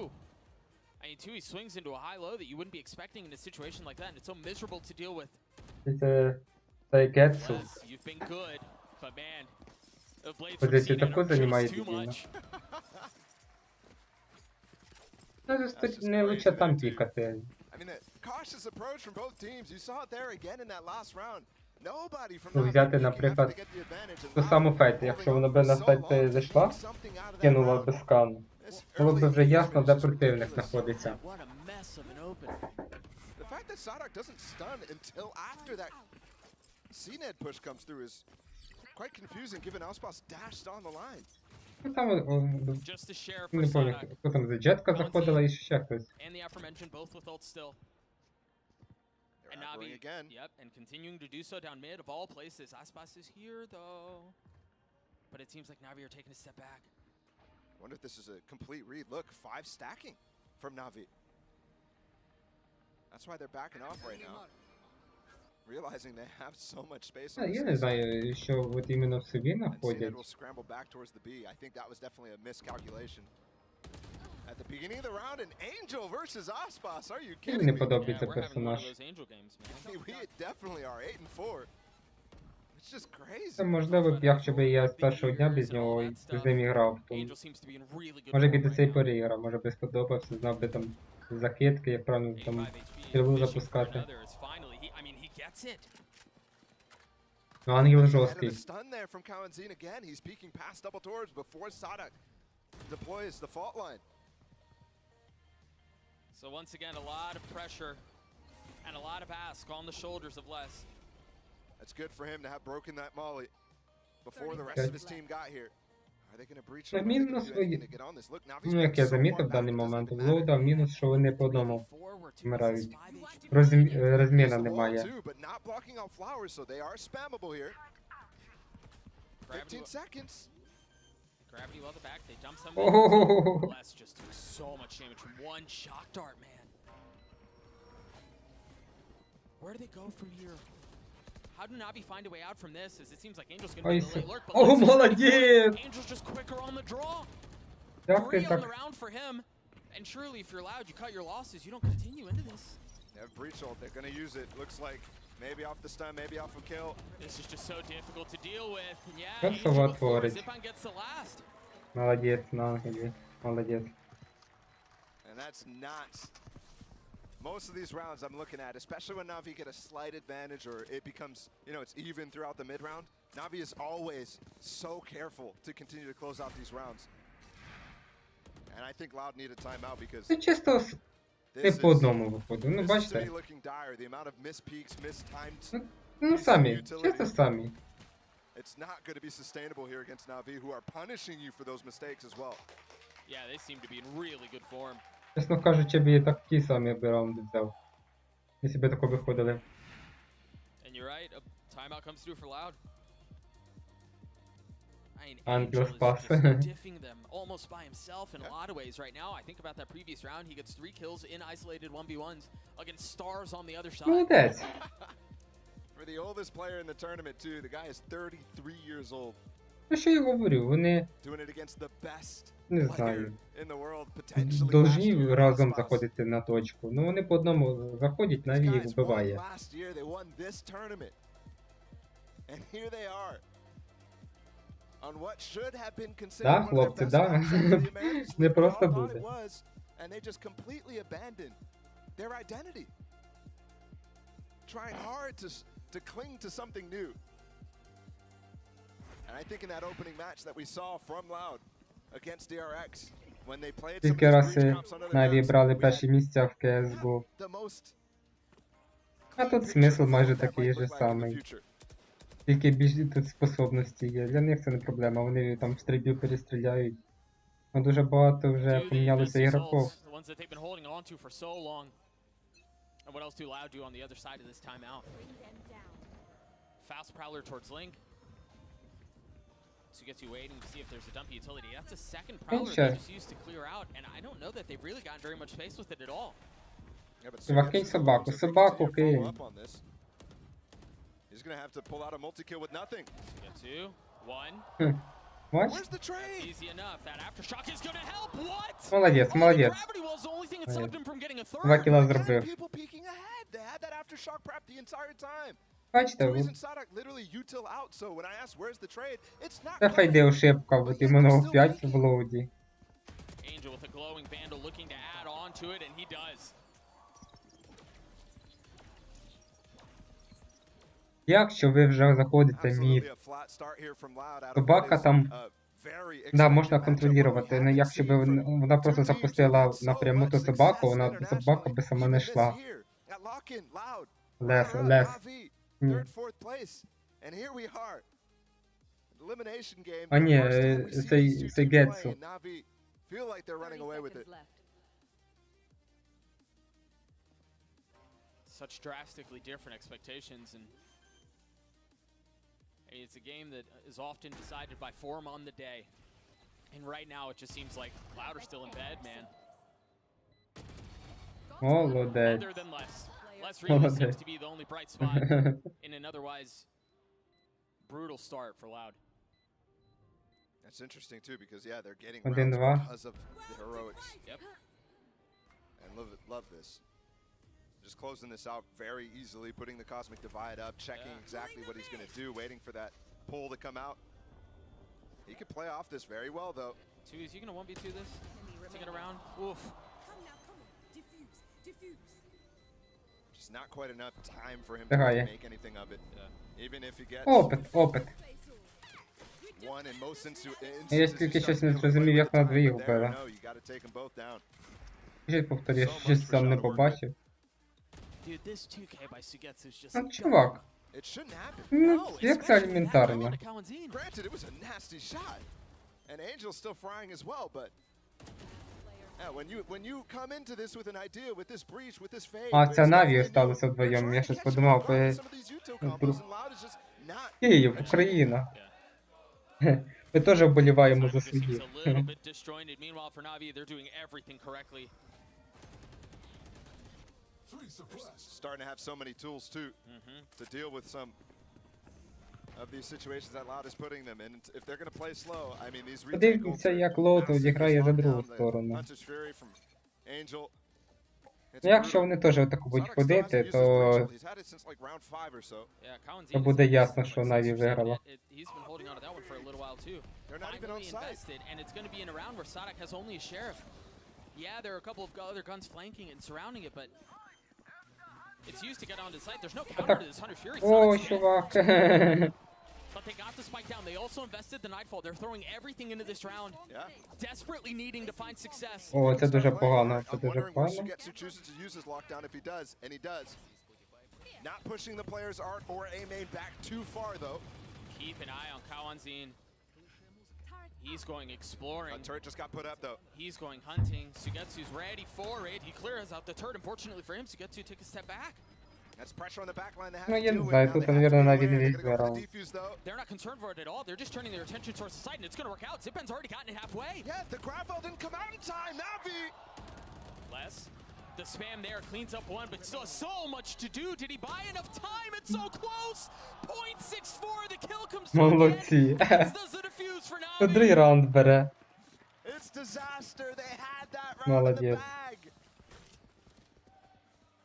I mean, Tui swings into a high low that you wouldn't be expecting in a situation like that, and it's so miserable to deal with. Це Гетсу. Les, you've been good, but man, the blades from Позицію CNET таку are займає just too дебільно. much. Тут не лучше там пікати. I mean, a cautious approach from both teams. You saw it there again in that last round. Nobody from Ну, Navi взяти, peeking наприклад, after they get the advantage, and ту Loud саму фейт, holding якщо on вона for би на so сайт long, зайшла, getting something out of that кинула round. без скану. This Було early б вже ясно, engagement де is just противник ridiculous. знаходиться. What a mess of an open. The fact that Sadak doesn't stun until after that CNED push comes through is quite confusing, given Auspas dashed on the line. Ну там, Just to share for не пам'ятаю, Sadak хто там за Джетка заходила і ще хтось. and the aforementioned both with ult still. They're And aggroing Navi, again. yep, and continuing to do so down mid of all places. Aspas is here though. But it seems like Navi are taking a step back. Wonder if this is a complete read. Look, 5 stacking from Navi. That's why they're backing off right now. Realizing they have so much space on Я this не side. знаю, що от іменно в собі And CNET знаходять. will scramble back towards the B. I think that was definitely a miscalculation at the Beginning of the round, and Angel versus Aspas. Are you Мені kidding не me? подобається we're having one of персонаж. those angel games, man. We definitely are 8-4. It's just Це crazy. можливо б, якщо б я з першого дня без нього і з ним грав, то Angel seems to be in really good може б і form до right цієї now. пори грав, може б сподобався, знав би там закидки, як правильно там 85 HP, стрілу fishing for запускати. another is finally, I mean, he gets it. Ну, ангел Ahead of жорсткий. the stun there from Kawanzin again. He's peeking past double doors before Sadak deploys the fault line. So once again, a lot of pressure and a lot of ask on the shoulders of Les. That's good for him to have broken that molly before the rest of his team got here. Are they going to breach? Ну, Are they gonna мінус do свої. anything to get on this? Look, Navi's Ну, як я so far замітив в back, даний it doesn't момент, even в matter. лоуда мінус, що вони по одному вмирають. 5 HP. Розміна There's the wall немає. too, but not blocking out flowers, so they are spammable here. Gravity 15 seconds. Gravity well the back, they dump some. Oh. Les just doing so much damage from one shock dart, man. Where do they go from here? How do Navi find a way out from this? As it seems like Angel's gonna Ой, be the late lurk, but О, Les is ready for it. молодець! Angel's just quicker on the draw. Як 3 ти on the так? round for him. And surely if you're loud, you cut your losses. You don't continue into this. They have breach ult. They're going to use it. Looks like maybe off the stun, maybe off a kill. This is just so difficult to deal with. And yeah, Как Angel Сова with 4, творить. Zipan gets the last. Молодець на ангелі. Молодець. And that's not most of these rounds I'm looking at, especially when Navi get a slight advantage or it becomes, you know, it's even throughout the mid round. Navi is always so careful to continue to close out these rounds. And I think Loud need a timeout because Це чисто ти this по is, одному виходив. Ну, this is to me бачите? looking dire. The amount of missed peaks, missed timed. Ну, самі. Чисто самі. It's not going to be sustainable here against Navi, who are punishing you for those mistakes as well. Yeah, they seem to be in really good form. Чесно кажучи, б я такі самі б раунди взяв. Якщо б тако виходили. And you're right, a timeout comes through for Loud. I mean, Angel Angel is pass. just diffing them almost by himself in a lot of ways right now. I think about that previous round, he gets 3 kills in isolated 1v1s against stars on the other side. Молодець. For the oldest player in the tournament, too, the guy is 33 years old, Ну, що я говорю, вони, doing it against the best не player знаю, in the world, potentially last должні year разом last заходити на точку. Ну, вони по одному заходять, Наві їх Guys won вбиває. last year, they won this tournament. And here they are. On what should have been considered Да, one of their хлопці, best да. maps after the Americans. Не We просто all thought буде. it was, and they just completely abandoned their identity. Trying hard to cling to something new. And I think in that opening match that we saw from Loud against DRX, when they played some of Скільки these рази breach comps on other Наві maps, брали we had перші місця в CSGO. the most А clean тут picture смисл of майже what that такий might же look like in the самий. future. Тільки більш тут способності є. Для них це не проблема. Вони там стрільбів перестріляють. Ну, дуже багато вже Do the помінялося best ігроків. results, the ones that they've been holding on to for so long. And what else do Loud do on the other side of this timeout? Fast prowler towards Link. So he gets you waiting to see if there's a dumpy utility. That's the second prowler Sure. they just used to clear out, and I don't know that they've really gotten very much space with it at all. Yeah, but Чувак, Sergio кинь still собаку, looks like they собаку continue to follow кинь. up on this. He's gonna have to pull out a multi-kill with nothing. So get 2, 1. Бач? Where's the trade? Easy enough. That aftershock is gonna help. What? Молодець, Oh, the молодець. gravity was the only thing that stopped him from getting a 2 third. кіла Again, зробив. people peeking ahead. They had that aftershock prep the entire time. Бачите, The от reason Sadak literally util out. So when I asked where's the trade, it's not. це coming. файде ошибка, от іменно в 5 в лоуді. Angel with a glowing vandal looking to add on to it, and he does. Якщо ви вже заходите Absolutely мід, a flat start here from Loud out of собака what is там, a very да, expected можна matchup. What we контролювати, але haven't якщо б seen from вона просто two teams запустила who've had so напряму ту much собаку, success вона собака internationally, би сама even не this йшла. year, at lock-in, Loud, Лес, runner-up, лес. Navi, Ні. third, fourth place. And here we are. Elimination game. А the ні, first time we see цей these two teams play, Гетсу. and Navi feel like they're running away with it. Such drastically different expectations, and it's a game that is often decided by form on the day. And right now, it just seems like Loud are still in bed, man. Молодець. Other than Les. Les really seems Молодець. to be the only bright spot in an otherwise brutal start for Loud. That's interesting too because yeah, they're getting 1-2. rounds because of the heroics. Yep. And love this. Just closing this out very easily, putting the cosmic divide up, checking exactly what he's going to do, waiting for that pull to come out. He could play off this very well though. Two, is he gonna 1v2 this? Take it around. Oof. Just not quite enough time for him Іграє. to make anything of it. Even if he gets Опит. one in most instances. Я тільки щось не зрозумів, як на двоїх There, вбили. no, you gotta take them both down. Скажіть, повторі, щось там не побачив. Dude, this 2K by Sugetsu is just Ну, чувак, It shouldn't happen. ну, як це елементарно. Granted, it was a nasty shot, and Angel's still frying as well. But yeah, when you come into this with an idea, with this breach, with this fade, А, це Наві осталося вдвоєм. Я щось подумав, Київ, Україна. Ми теж вболіваємо за своїх. Starting to have so many tools too to deal with some of these situations that Loud is putting them in. If they're going to play slow, I mean these Подивіться, як Лоуд відіграє за другу сторону. Ну, якщо вони теж отаку будуть ходити, то буде ясно, що Наві виграла. О, чувак. But they got the spike down. They also invested the Nightfall. They're throwing everything into this round. Desperately needing to find success. О, це дуже погано, це дуже погано. Not pushing the player's art or A main back too far though. Keep an eye on Kawanzin. He's going exploring. A turret just got put up though. He's going hunting. Sugetsu's ready for it. He clears out the turret. Unfortunately for him, Sugetsu took a step back. That's pressure on the back line. Ну, я не знаю, тут, наверное, Наві не весь виграв. They're not concerned for it at all. They're just turning their attention towards the side, and it's going to work out. Zippen's already gotten it halfway. Yeah, the Gravel didn't come out in time. Navi! Les, the spam there cleans up one, but still so much to do. Did he buy enough time? It's so close. 0.64. The kill comes through Молодці. again. This does the defuse for Це Navi. другий раунд бере. It's disaster. They had that round in the Молодець. bag.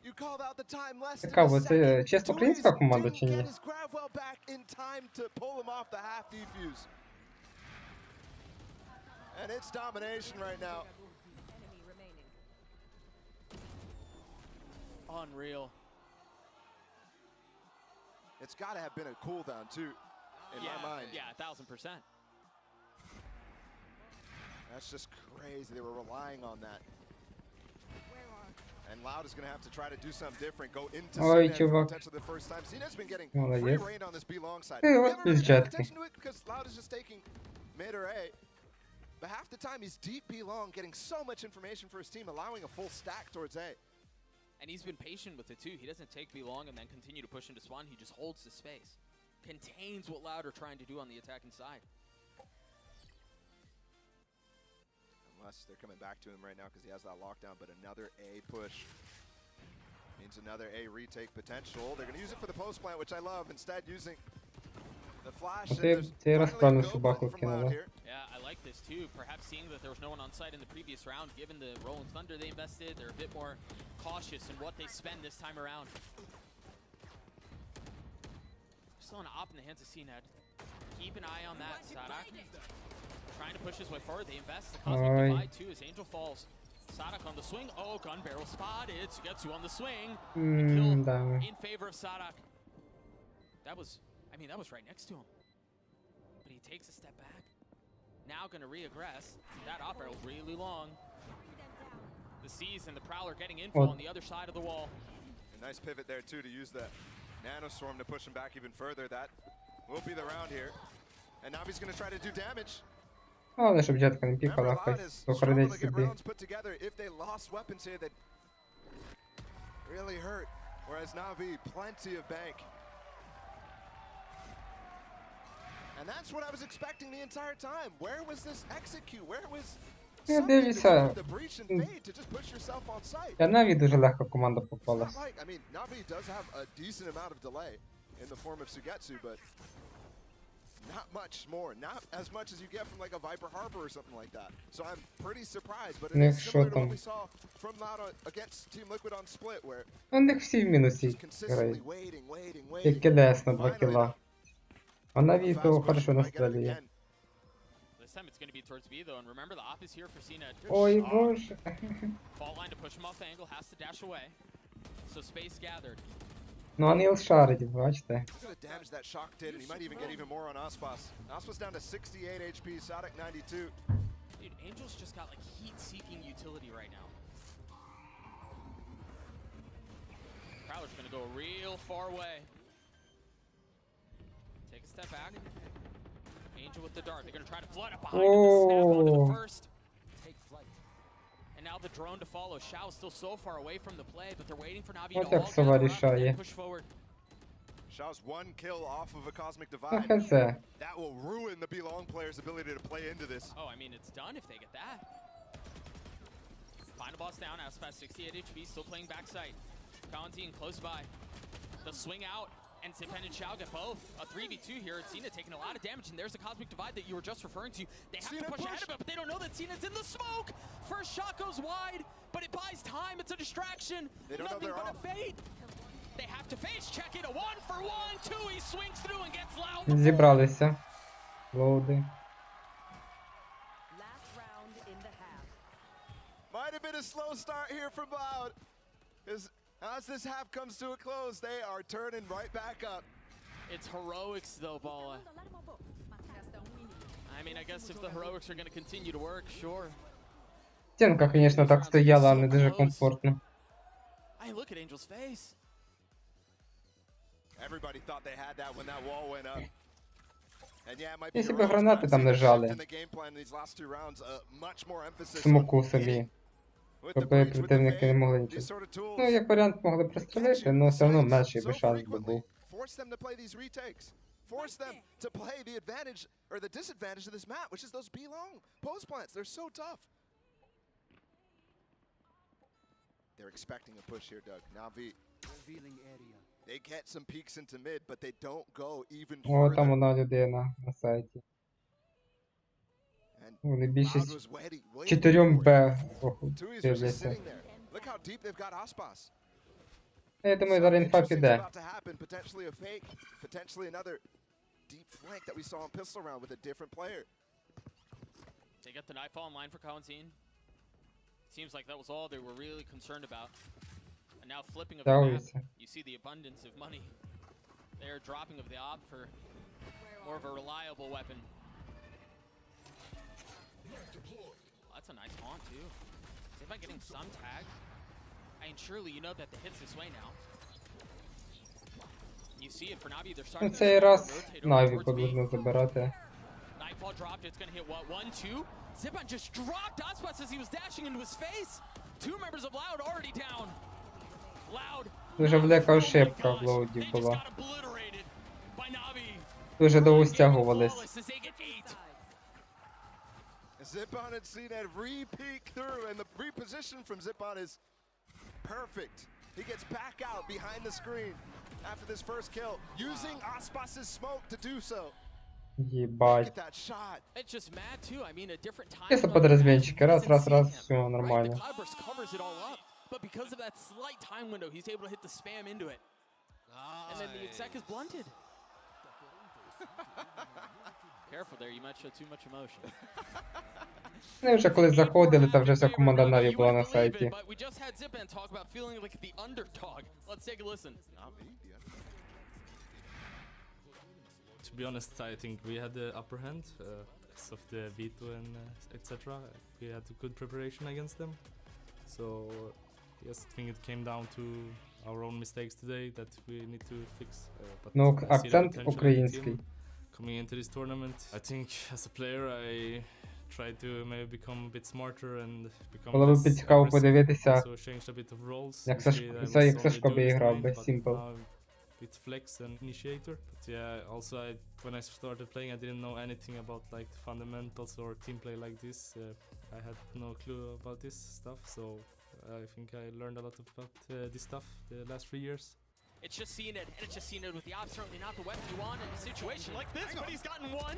You called out the time less than a Цікаво, це second. чесно українська команда чи Didn't ні? get his Gravwell back in time to pull him off the half defuse. And it's domination right now. Unreal. It's got to have been a cooldown too, in my mind. Yeah, 1000%. That's just crazy. They were relying on that. And Loud is going to have to try to do something different. Go into Ой, Cnet for чувак. potentially the first time. Cnet's been getting Молодець. free reign on this B long side. Ти Never от really із paid джетки. attention to it because Loud is just taking mid or A. But half the time he's deep B long, getting so much information for his team, allowing a full stack towards A. And he's been patient with it too. He doesn't take B long and then continue to push into spawn. He just holds the space. Contains what Loud are trying to do on the attacking side. Unless they're coming back to him right now because he has that lockdown, but another A push means another A retake potential. They're going to use it for the post plant, which I love. Instead, using the flash. And there's finally a go button from Loud here. Yeah, I like this too. Perhaps seeing that there was no one on site in the previous round, given the Rolling Thunder they invested, they're a bit more cautious in what they spend this time around. Still an op in the hands of CNED. Keep an eye on that, Sadak. Trying to push his way forward. They invest the Cosmic Divide too as Angel falls. Sadak on the swing. Oh, gun barrel spotted. Sugetsu on the swing. The kill in favor of Sadak. That was, I mean, that was right next to him. But he takes a step back. Now gonna re-aggress. That op barrel really long. The Seas and the Prowler getting info on the other side of the wall. A nice pivot there too to use the Nanostorm to push him back even further. That will be the round here. And Navi's gonna try to do damage. Але щоб джетка не пікала, хай охоронить собі. If they lost weapons here, that really hurt. Whereas Navi, plenty of bank. And that's what I was expecting the entire time. Where was this execute? Where was Я something to дивлюся. go with the breach and fade to just push yourself on site? Я Наві дуже легко команда It's попалась. not like, I mean, Navi does have a decent amount of delay in the form of Sugetsu, but not much more, not as much as you get from like a Viper Harbor or something like that. So I'm pretty surprised, but it Ну, is що similar to what там? we saw from Loud against Team Liquid on Split, where У них всі в мінусі just consistently грають. waiting. Тільки ДС на 2 Finally, кіла. А Наві то хорошо настрілює. This time it's going to be towards B though, and remember the op is here for CNET. Ой, боже. Fall line to push him off the angle, has to dash away. So space gathered. Ну, Анил шарить, бачите. Look at the damage that shock did, and he might even get even more on Aspas. Aspas down to 68 HP, Sodic 92. Dude, Angel's just got like heat-seeking utility right now. Prowler's gonna go real far away. Take a step back. Angel with the dart. They're gonna try to flood up behind him to snap onto the first. Take flight. And now the drone to follow. Shao still so far away from the play, but they're waiting for Navi to Вот так all сова gather up and рішає. then push forward. Shao's one kill off of a Cosmic А Divide. хз. That will ruin the Belong player's ability to play into this. Oh, I mean, it's done if they get that. Final boss down, Aspas 68 HP, still playing backside. Valentine close by. The swing out, and Zipen and Xiao get both. A 3v2 here. Cena taking a lot of damage, and there's the Cosmic Divide that you were just referring to. They have to push ahead of it, but they don't know that Cena's in the smoke! First shot goes wide, but it buys time. It's a distraction. They don't know Nothing they're but a off. fade. They have to face check it. A 1-for-1, 2. He swings through and gets loud. Зібралися. Лоуди. Might have been a slow start here from Loud. As this half comes to a close, they are turning right back up. It's heroics though, Bala. I mean, I guess if the heroics are going to continue to work, sure. Стінка, звісно, так стояла, не дуже комфортно. I look at Angel's face. Everybody thought they had that when that wall went up. And yeah, it might be Якщо б heroics, гранати but там не I'd say the shift жали. in the game plan in these last two rounds, much more emphasis on Смоку hitting собі. with the Щоб breach, with the противники не fade, могли these нічого. sort of tools. Ну, як варіант, могли пристрелити, але все одно менший би шанс би був. Force them to play these retakes. Force them to play the advantage or the disadvantage of this map, which is those B-long pose plants. They're so tough. They're expecting a push here, Doug. Navi. Revealing area. They get some peeks into mid, but they don't go even О, там further. вона людина на сайті. And Вони Loud більшість was waiting 4 for it. Б Tui's was just дивляться. sitting there. Look how deep they've got Aspas. Я думаю, Something зараз інфа interesting's піде. about to happen. Potentially a fake, potentially another deep flank that we saw in pistol round with a different player. They get the nightfall in line for Valentine. Seems like that was all they were really concerned about. And now flipping of the map, Дивиться. you see the abundance of money. They're dropping of the op for more of a reliable weapon. That's a nice haunt too. See if I'm getting some tag. I mean, surely you know that the hit's this way now. You see it for Navi, they're На starting to цей раз rotate over Наві towards B. потрібно забирати. Nightfall dropped, it's gonna hit what, 1-2? Zipan just dropped Aspas as he was dashing into his face! Two members of Loud already down! Loud! Дуже велика Oh my ошибка в gosh, лоуді they just була. got obliterated by Navi. Дуже довго Flawless стягувались. as they get 8. Zipon and CNET re-peek through, and the reposition from Zipon is perfect. He gets back out behind the screen after this first kill, using Aspas's smoke to do so. Єбать. Get that shot. It's just mad too, I mean, a different time Чисто zone подразменчики. doesn't Раз, раз, see раз, him, все right? нормально. The Cloudburst covers it all up, but because of that slight time window, he's able to hit the spam into it. And then the exec is blunted. Careful there, you might show too much emotion. Вони вже коли заходили, та вже вся команда Наві була на сайті. But we just had Zipan talk about feeling like the underdog. Let's take a listen. To be honest, I think we had the upper hand because of the veto and etc. We had a good preparation against them. So yes, I think it came down to our own mistakes today that we need to fix. But Ну, I see the акцент potential in the український. team coming into this tournament. I think as a player, I try to maybe become a bit smarter and become Було б less цікаво aggressive. подивитися, So changed a bit of roles. як Usually I was як only Сашко би duelist грав main, без but Simple. now with flex and initiator. But yeah, also when I started playing, I didn't know anything about like the fundamentals or team play like this. I had no clue about this stuff, so I think I learned a lot about this stuff the last 3 years. It's just seen it, and it's just seen it with the op. Certainly not the weapon you want in a situation like this, but he's gotten one.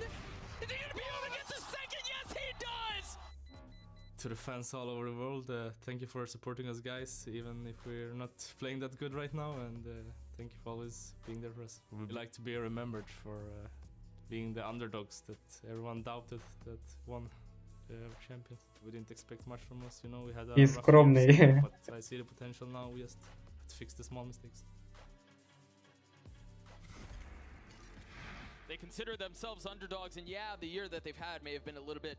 Is he gonna be able to get the second? Yes, he does! To the fans all over the world, thank you for supporting us, guys, even if we're not playing that good right now, and thank you for always being there for us. We'd like to be remembered for being the underdogs that everyone doubted that won the champions. We didn't expect much from us, you know, we had a He's rough скромный. year, but I see the potential now. We just have to fix the small mistakes. They consider themselves underdogs, and yeah, the year that they've had may have been a little bit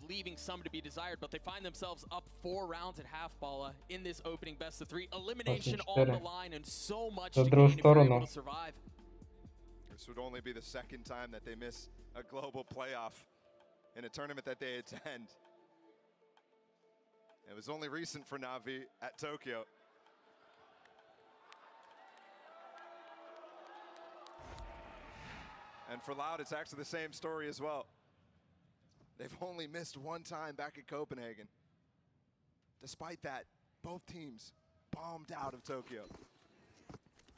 leaving some to be desired, but they find themselves up 4 rounds at half balla in this opening best of 3. Elimination on the line and so much to gain if you're able to survive. This would only be the second time that they miss a global playoff in a tournament that they attend. It was only recent for Na'Vi at Tokyo. And for Loud, it's actually the same story as well. They've only missed 1 time back at Copenhagen. Despite that, both teams bombed out of Tokyo.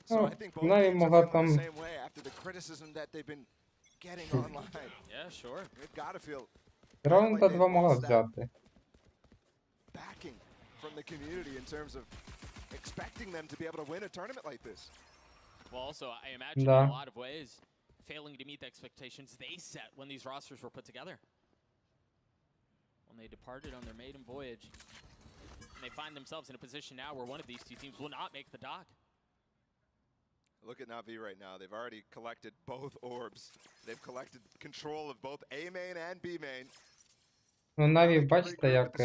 So I think both teams are feeling the same way after the criticism that they've been getting online. Yeah, sure. They've got to feel Раунда 2 могла взяти. backing from the community in terms of expecting them to be able to win a tournament like this. Well, also, I imagine in a lot of ways, failing to meet the expectations they set when these rosters were put together. When they departed on their maiden voyage, and they find themselves in a position now where one of these 2 teams will not make the dock. Look at Na'Vi right now. They've already collected both orbs. They've collected control of both A main and B main. Ну, Na'Vi, бачите, як...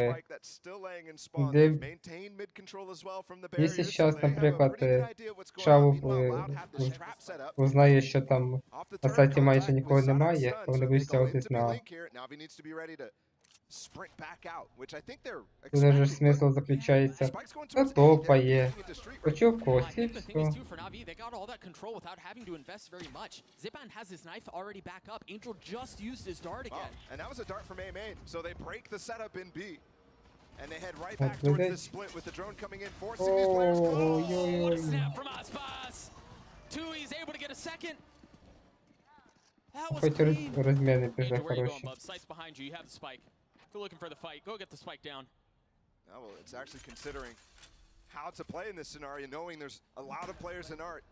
Якщо зараз, наприклад, Шаву узнає, що там на сайті майже нікого немає, то вони будуть стягуватись на А. Тут же смисл заключається, на топа є, почув когось і все. And they head right back towards the split with the drone coming in, forcing these players close. Oh, what a snap from Aspas! Tui's able to get a second. That was clean. Розміни вже Angel, where you хороші. going, bub? Sight's behind you. You have the spike. Go looking for the fight. Go get the spike down. Oh, well, it's actually considering how to play in this scenario, knowing there's a lot of players in art.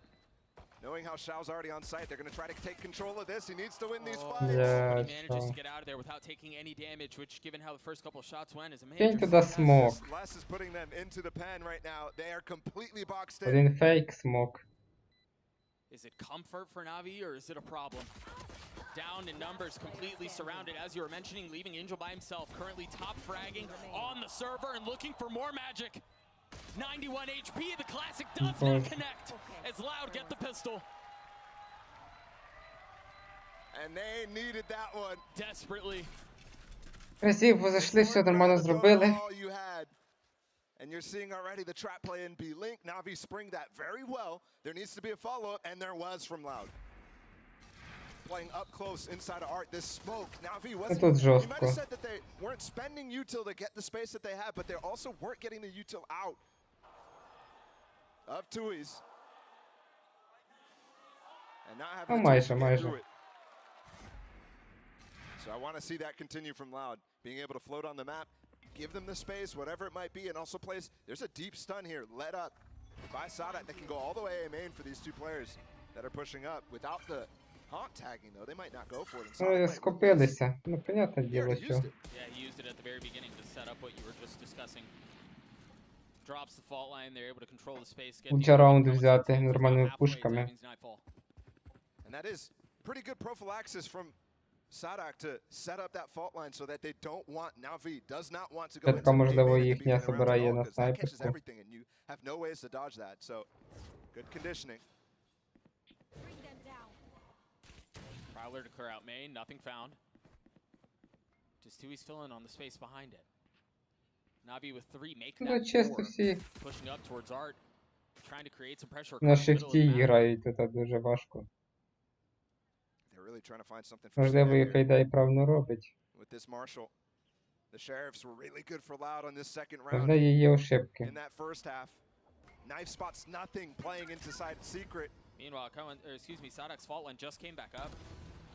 Knowing how Shao's already on site, they're going to try to take control of this. He needs to win these fights. Yeah, he manages to get out of there without taking any damage, which, given how the first couple of shots went, is a Кинь major. туди смок. Les is putting them into the pen right now. They are completely boxed in. Один фейк смок. Is it comfort for Na'Vi, or is it a problem? Down in numbers, completely surrounded, as you were mentioning, leaving Angel by himself, currently top fragging on the server and looking for more magic. 91 HP, the classic does not connect as Loud get the pistol. And they needed that one. Desperately. Красиво зайшли, все нормально зробили. All you had. And you're seeing already the trap play in B Link. Na'Vi spring that very well. There needs to be a follow-up, and there was from Loud. Playing up close inside of Art. This smoke. Na'Vi wasn't. You might have said that they weren't spending util to get the space that they had, but they also weren't getting the util out of Tui's. And not having to get through it. So I want to see that continue from Loud. Being able to float on the map, give them the space, whatever it might be, and also place. There's a deep stun here, led up by Sadat that can go all the way A main for these 2 players that are pushing up. Without the haunt tagging, though, they might not go for it. Скупилися. Ну, понятне діло, що. Yeah, he used it at the very beginning to set up what you were just discussing. Drops the fault line, they're able to control the space. Куча раунди взяти нормальними пушками. And that is pretty good prophylaxis from Sadak to set up that fault line so that they don't want Na'Vi does not want to go into Така, можливо, їхня собирає на снайперку. everything and you have no ways to dodge that. So good conditioning. Prowler to clear out main, nothing found. Just Tui's filling on the space behind it. Na'Vi with 3, making Ну, that чисто 4. всі Pushing up towards Art, trying to create some pressure на across the middle of the шифті map. грають, тут дуже важко. They're really trying to find something for Можливо, їх Sinet Айда і правильно робить. with this Marshall. The Sheriffs were really good for Loud on this second round. Можливо, є ошибки. In that first half. Knife spots nothing, playing into side secret. Meanwhile, Sadak's fault line just came back up.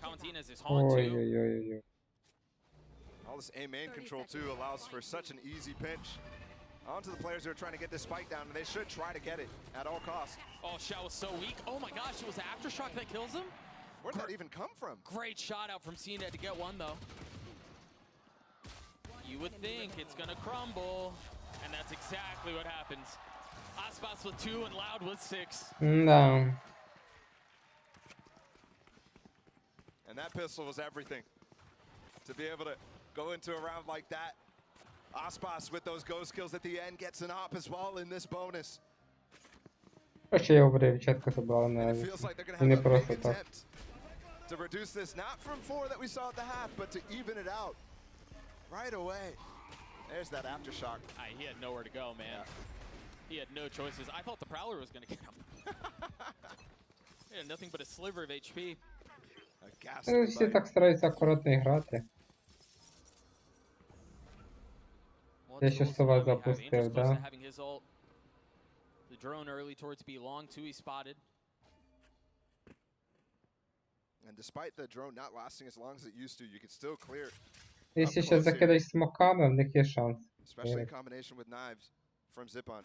Kawantinez is hauling too. Ой-ой-ой-ой. All this A main control too allows for such an easy pinch onto the players who are trying to get this spike down, and they should try to get it at all costs. Oh, Xiao was so weak. Oh my gosh, it was the aftershock that kills him? Where did that even come from? Great shot out from CNET to get one though. You would think it's gonna crumble, and that's exactly what happens. Aspas with 2 and Loud with 6. Да. And that pistol was everything. To be able to go into a round like that. Aspas with those ghost kills at the end gets an op as well in this bonus. Короче, я говорив, чітко забрали And на it feels like they're going to і не have a big просто так. attempt to reduce this, not from 4 that we saw at the half, but to even it out right away. There's that aftershock. He had nowhere to go, man. He had no choices. I thought the Prowler was going to get him. He had nothing but a sliver of HP. A ghastly Всі bite. так стараються акуратно грати. Я ще сова запустив, да? Having his ult. The drone early towards B long, 2 he spotted. And despite the drone not lasting as long as it used to, you can still clear, Якщо ще закидають смоками, в них є шанс. especially in combination with knives from Zipon.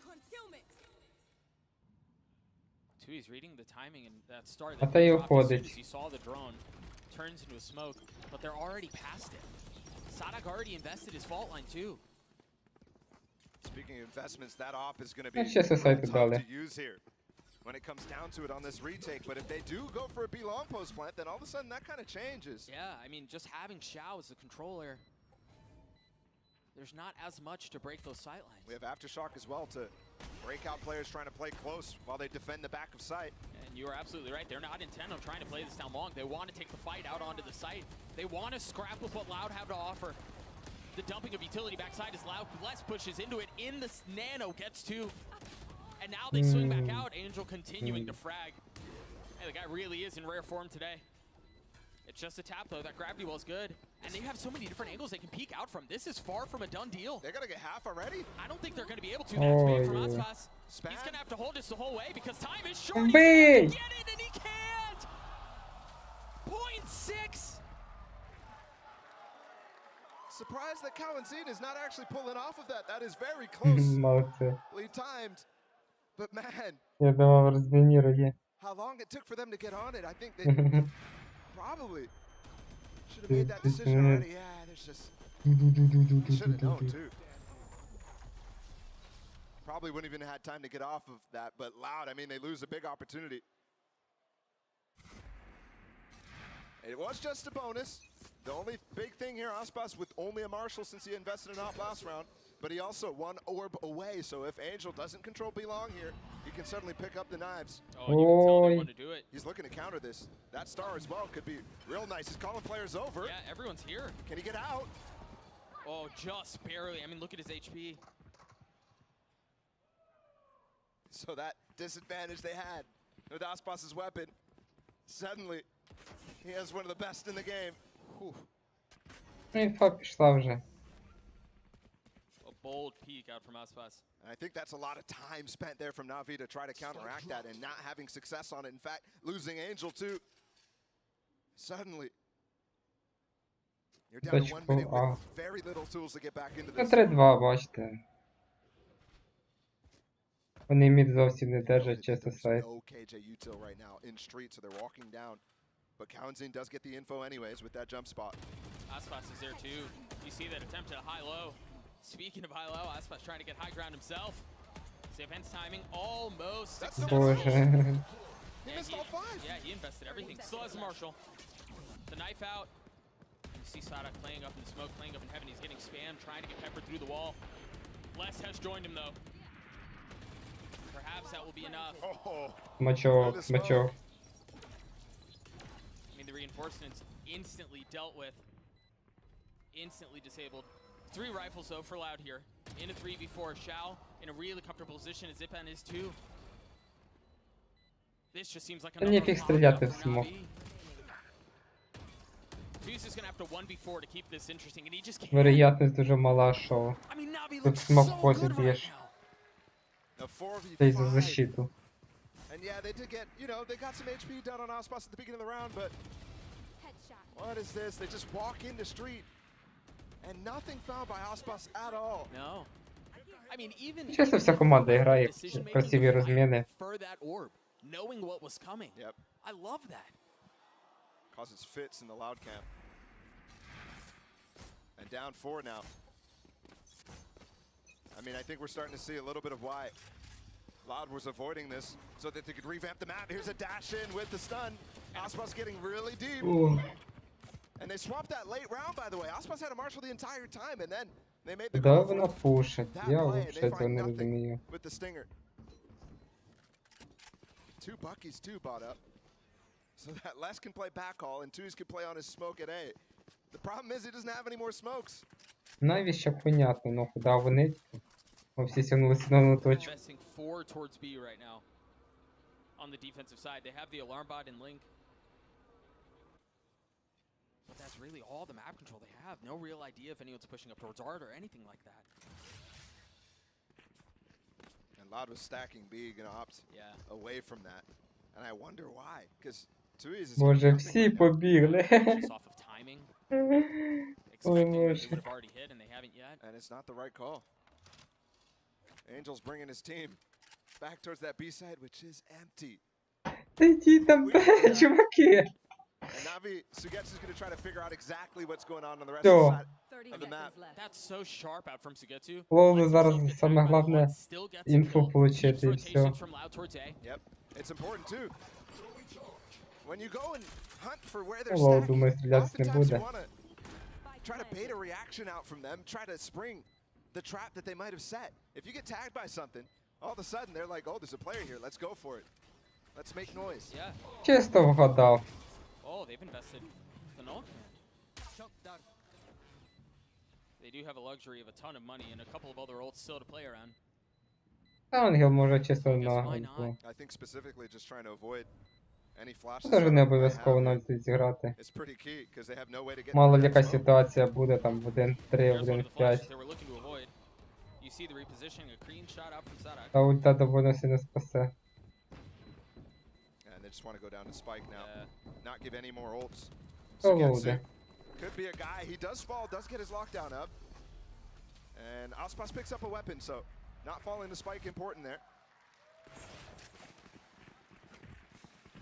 2 he's reading the timing and that start. А та й уходить. He saw the drone, turns into a smoke, but they're already past it. Sadak already invested his fault line too. Speaking of investments, that op is going to Ну, be ще сосайте tough дали. to use here when it comes down to it on this retake. But if they do go for a B long post plant, then all of a sudden that kind of changes. Yeah, I mean, just having Xiao as a controller, there's not as much to break those sight lines. We have Aftershock as well to break out players trying to play close while they defend the back of sight. And you are absolutely right. They're not intent on trying to play this down long. They want to take the fight out onto the site. They want to scrap with what Loud have to offer. The dumping of utility backside is Loud. Bless pushes into it. In the nano gets 2. And now they swing back out. Angel continuing to frag. Hey, the guy really is in rare form today. It's just a tap though. That gravity wall's good. And they have so many different angles they can peek out from. This is far from a done deal. They're going to get half already? I don't think they're going to be able to. That's big from yeah. Aspas. Span. He's going to have to hold this the whole way because time is short. He's Big! gonna get it and he can't. 0.6. Surprised that Kawanzin is not actually pulling off of that. That is very closely Молодці. timed. But man, Я думав, розмінірує. how long it took for them to get on it. I think they probably should have made that decision already. Yeah, there's just... They should have known too. Probably wouldn't even had time to get off of that, but Loud, I mean, they lose a big opportunity. It was just a bonus. The only big thing here, Aspas with only a Marshall since he invested in op last round, but he also won orb away, so if Angel doesn't control B long here, he can certainly pick up the knives. Oh, and you can tell they Oi. want to do it. He's looking to counter this. That star as well could be real nice. He's calling players over. Yeah, everyone's here. Can he get out? Oh, just barely. I mean, look at his HP. So that disadvantage they had with Aspas's weapon, suddenly he has one of the best in the game. Whew. Ну, інфа пішла вже. A bold peek out from Aspas. And I think that's a lot of time spent there from Na'Vi to try to counteract that and not having success on it. In fact, losing Angel too. Suddenly, you're down to 1 minute with very little tools to get back into Ну, this. 3-2, бачите. Вони мід зовсім не держать, чисто There's сайт. no KJ util right now in street, so they're walking down. But Kawanzin does get the info anyways with that jump spot. Aspas is there too. You see that attempt at a high-low. Speaking of high-low, Aspas trying to get high ground himself. Savant's timing almost That's the successful. Боже. He missed all 5. Yeah, he invested everything. Still has a Marshall. The knife out. You see Sadak playing up in the smoke, playing up in heaven. He's getting spammed, trying to get peppered through the wall. Les has joined him though. Perhaps that will be enough. Oh, Смачок, смачок. I mean, the reinforcements instantly dealt with. Instantly disabled. 3 rifles though for Loud here. In a 3v4. Xiao in a really comfortable position as Zipan is too. This just seems like Та another ніфіг lockdown стріляти for в смок. Na'Vi. Fuse is gonna have to 1v4 to keep this interesting, and he just can't. Вероятність дуже мала, що I mean, Na'Vi тут looks смок so ході good right б'єш. now. A Та й за 4v5. защиту. And yeah, they did get, you know, they got some HP done on Aspas at the beginning of the round, but Headshot. what is this? They just walk into street and nothing found by Aspas at all. No. I mean, even Чесно, вся команда грає в decision-making красиві to fight розміни. for that orb, knowing what was coming. Yep. I love that. Causes fits in the loud camp. And down 4 now. I mean, I think we're starting to see a little bit of why Loud was avoiding this so that they could revamp the map. Here's a dash in with the stun. Aspas getting really deep. О, And they swapped that late round, by the way. Aspas had a marshal the entire time, and then they made the да call вона for пушить. that Я play, and взагалі they цього find не nothing розумію. with the stinger. 2 Buckies, 2 bought up. So that Les can play backhaul, and Twos can play on his smoke at A. The problem is he doesn't have any more smokes. Навіщо понятно, ну куди вони? Ми всі сягнулися на одну точку. Investing 4 towards B right now. On the defensive side, they have the alarm bot and Link. But that's really all the map control they have. No real idea if anyone's pushing up towards Art or anything like that. And Loud was stacking B, gonna opt Yeah. away from that. And I wonder why, because Twos is Боже, всі побігли. Just off of timing. Expecting that they Боже. would have already hit and they haven't yet. and it's not the right call. Angel's bringing his team back towards that B side, which is empty. Та йди там, чуваки. And Navi Sugetsu's gonna try to figure out exactly what's going on the rest Всё. of the side. 30 Of the map. seconds left. That's so sharp out from Sugetsu. Лоулу Lets зараз himself get саме tagged by головне one, still gets a інфу kill, получити keeps і все. rotations from Loud towards A. Yep, it's important too. When you go and hunt for where they're Лоу stacked, думає, стрілятися не oftentimes you буде. wanna try to bait a reaction out from them, try to spring the trap that they might have set. If you get tagged by something, all of a sudden they're like, oh, there's a player here, let's go for it. Let's make noise. Yeah. Чисто вгадав. Oh, they've invested the null command. They do have a luxury of a ton of money and a couple of other ults still to play around. Ангел може чисто Guess на why гонку. not? I think specifically just trying to avoid any flashes. Теж that не they обов'язково have. на альті зіграти. It's pretty key because they have no way to get Мало through ли that яка smoke. ситуація буде там в 1-3, Here's в one of the flashes 1-5. they were looking to avoid. You see the repositioning, a clean shot out from Sadak. Та ульта довольно сильно спасе. And they just want to go down to Spike now. Yeah. Not give any more ults. Та Sugetsu лоуде. could be a guy. He does fall, does get his lockdown up. And Aspas picks up a weapon, so not falling to Spike important there.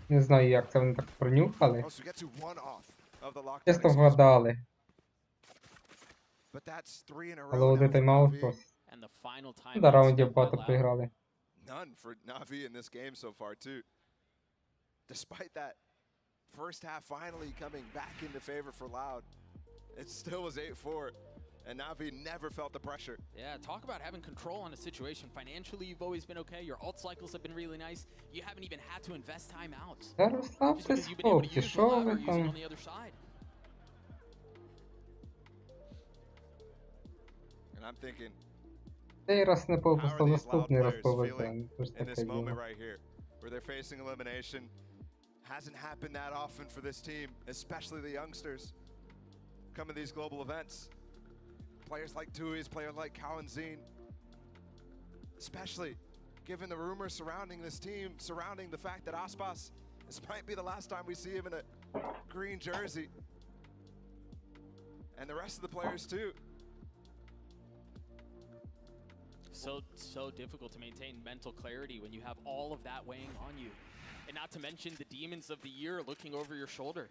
Не знаю, як це вони так пронюхали. Oh, Sugetsu one off of the lockdown. Чисто excuse me. вгадали. But that's 3 in a row. Але один now for тайм-аут Navi. просто. And the final time. Ну, до раундів багато проіграли. None for Navi in this game so far, too. Despite that first half finally coming back into favor for Loud, it still was 8-4, and Navi never felt the pressure. Yeah, talk about having control on a situation. Financially, you've always been okay. Your ult cycles have been really nice. You haven't even had to invest timeouts. Та Just розслабтесь, because you've been able to хлопці, use що Loud or ви use it там? on the other side. And I'm thinking, Цей раз не how повезло, are these Loud наступний раз players повезе. feeling Ну, то ж in таке this moment діло. right here, where they're facing elimination? Hasn't happened that often for this team, especially the youngsters coming to these global events. Players like Tui's, players like Cowan Zine, especially given the rumors surrounding this team, surrounding the fact that Aspas, this might be the last time we see him in a green jersey. And the rest of the players too. So difficult to maintain mental clarity when you have all of that weighing on you. And not to mention the demons of the year looking over your shoulder.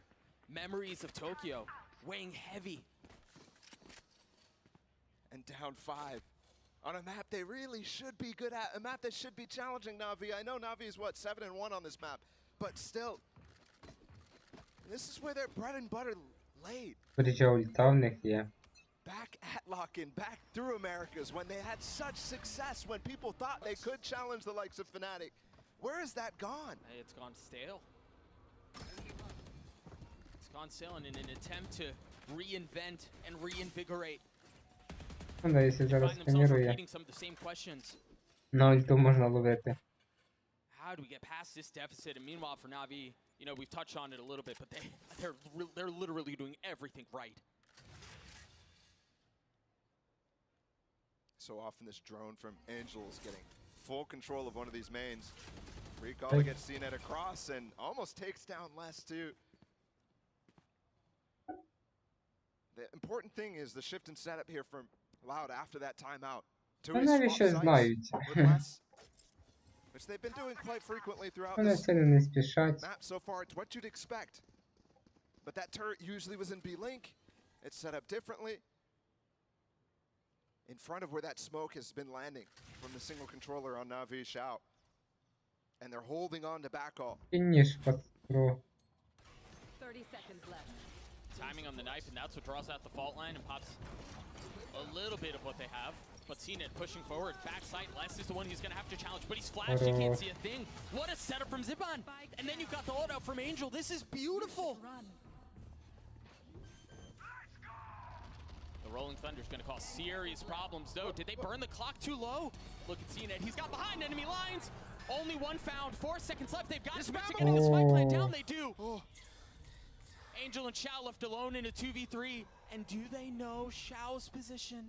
Memories of Tokyo weighing heavy. And down 5 on a map they really should be good at, a map that should be challenging Navi. I know Navi is what, 7-1 on this map, but still, this is where their bread and butter laid. Хоча ульта в них є. Back at lock-in, back through Americas, when they had such success, when people thought they could challenge the likes of Fnatic. Where is that gone? Hey, it's gone stale. It's gone stale in an attempt to reinvent and reinvigorate. Ну, якщо They зараз find themselves сканірує, repeating some of the same questions. на ульту можна ловити. How do we get past this deficit? And meanwhile, for Navi, you know, we've touched on it a little bit, but they're literally doing everything right. So often this drone from Angel is getting full control of one of these mains. Recall gets CNET across and almost takes down less too. The important thing is the shift in setup here from Loud after that timeout. Та навіщо знають? Which they've been doing quite frequently throughout Вони this сильно не спішать. map so far. It's what you'd expect. But that turret usually was in B-Link. It's set up differently. In front of where that smoke has been landing from the single controller on Na'Vi Xiao. And they're holding on to back all. Фініш про. 30 seconds left. Timing on the knife, and that's what draws out the fault line and pops a little bit of what they have. But CNET pushing forward, backside, Les is the one who's going to have to challenge, but he's flashed, you can't see a thing. What a setup from Ziban! And then you've got the ult out from Angel, this is beautiful! The Rolling Thunder's going to cause serious problems, though. Did they burn the clock too low? Look at CNET, he's got behind enemy lines! Only one found, 4 seconds left, they've got to commit to getting the spike plan down, they do! Angel and Xiao left alone in a 2v3, and do they know Xiao's position?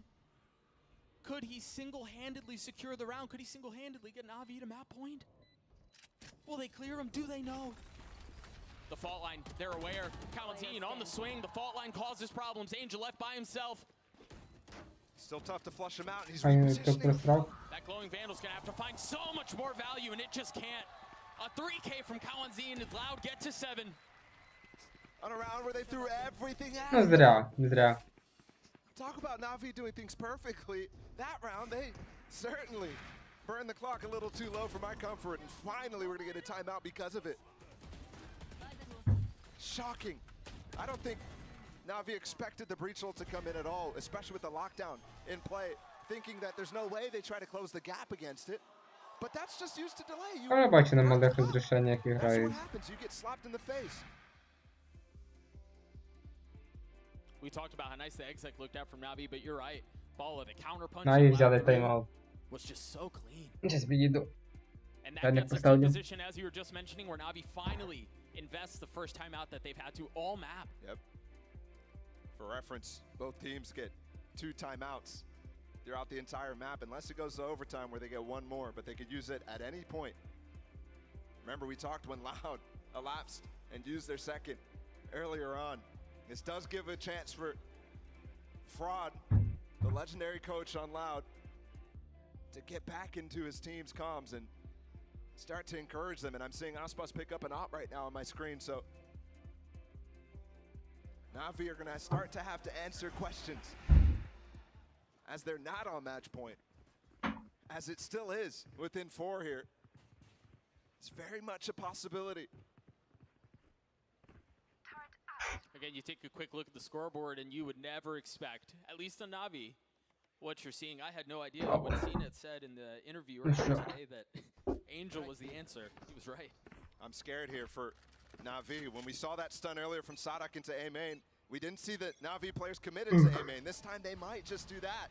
Could he single-handedly secure the round? Could he single-handedly get Na'Vi to map point? Will they clear him? Do they know? The fault line, they're aware. Calentine on the swing, the fault line causes problems. Angel left by himself. Still tough to flush him out, and he's Хто repositioning. просрав? That glowing vandal's gonna have to find so much more value, and it just can't. A 3K from Calentine and Loud get to 7. On a round where they threw everything at Ну him. зря. Talk about Na'Vi doing things perfectly. That round, they certainly burned the clock a little too low for my comfort, and finally we're gonna get a timeout because of it. Shocking. I don't think Na'Vi expected the breach ult to come in at all, especially with the lockdown in play, thinking that there's no way they try to close the gap against it. But that's just used to delay. Я бачу на малих розрішеннях That's what грають. happens. You get slapped in the face. We talked about how nice the exec looked out from Na'Vi, but you're right. Ball of the counter punch Наві взяли тайм-аут. was just so clean. Зараз підійду. And Я that не gets us to a поставлю. position, as you were just mentioning, where Na'Vi finally invests the first time out that they've had to all map. Yep. For reference, both teams get 2 timeouts throughout the entire map, unless it goes to overtime where they get 1 more, but they could use it at any point. Remember, we talked when Loud elapsed and used their second earlier on. This does give a chance for Fraud, the legendary coach on Loud, to get back into his team's comms and start to encourage them. And I'm seeing Aspas pick up an op right now on my screen, so Na'Vi are gonna start to have to answer questions as they're not on match point, as it still is within 4 here. It's very much a possibility. Again, you take a quick look at the scoreboard and you would never expect, at least on Na'Vi, what you're seeing. I had no idea when CNET said in the interview earlier today that Angel was the answer. He was right. I'm scared here for Na'Vi. When we saw that stun earlier from Sadak into A main, we didn't see the Na'Vi players committed to A main. This time they might just do that.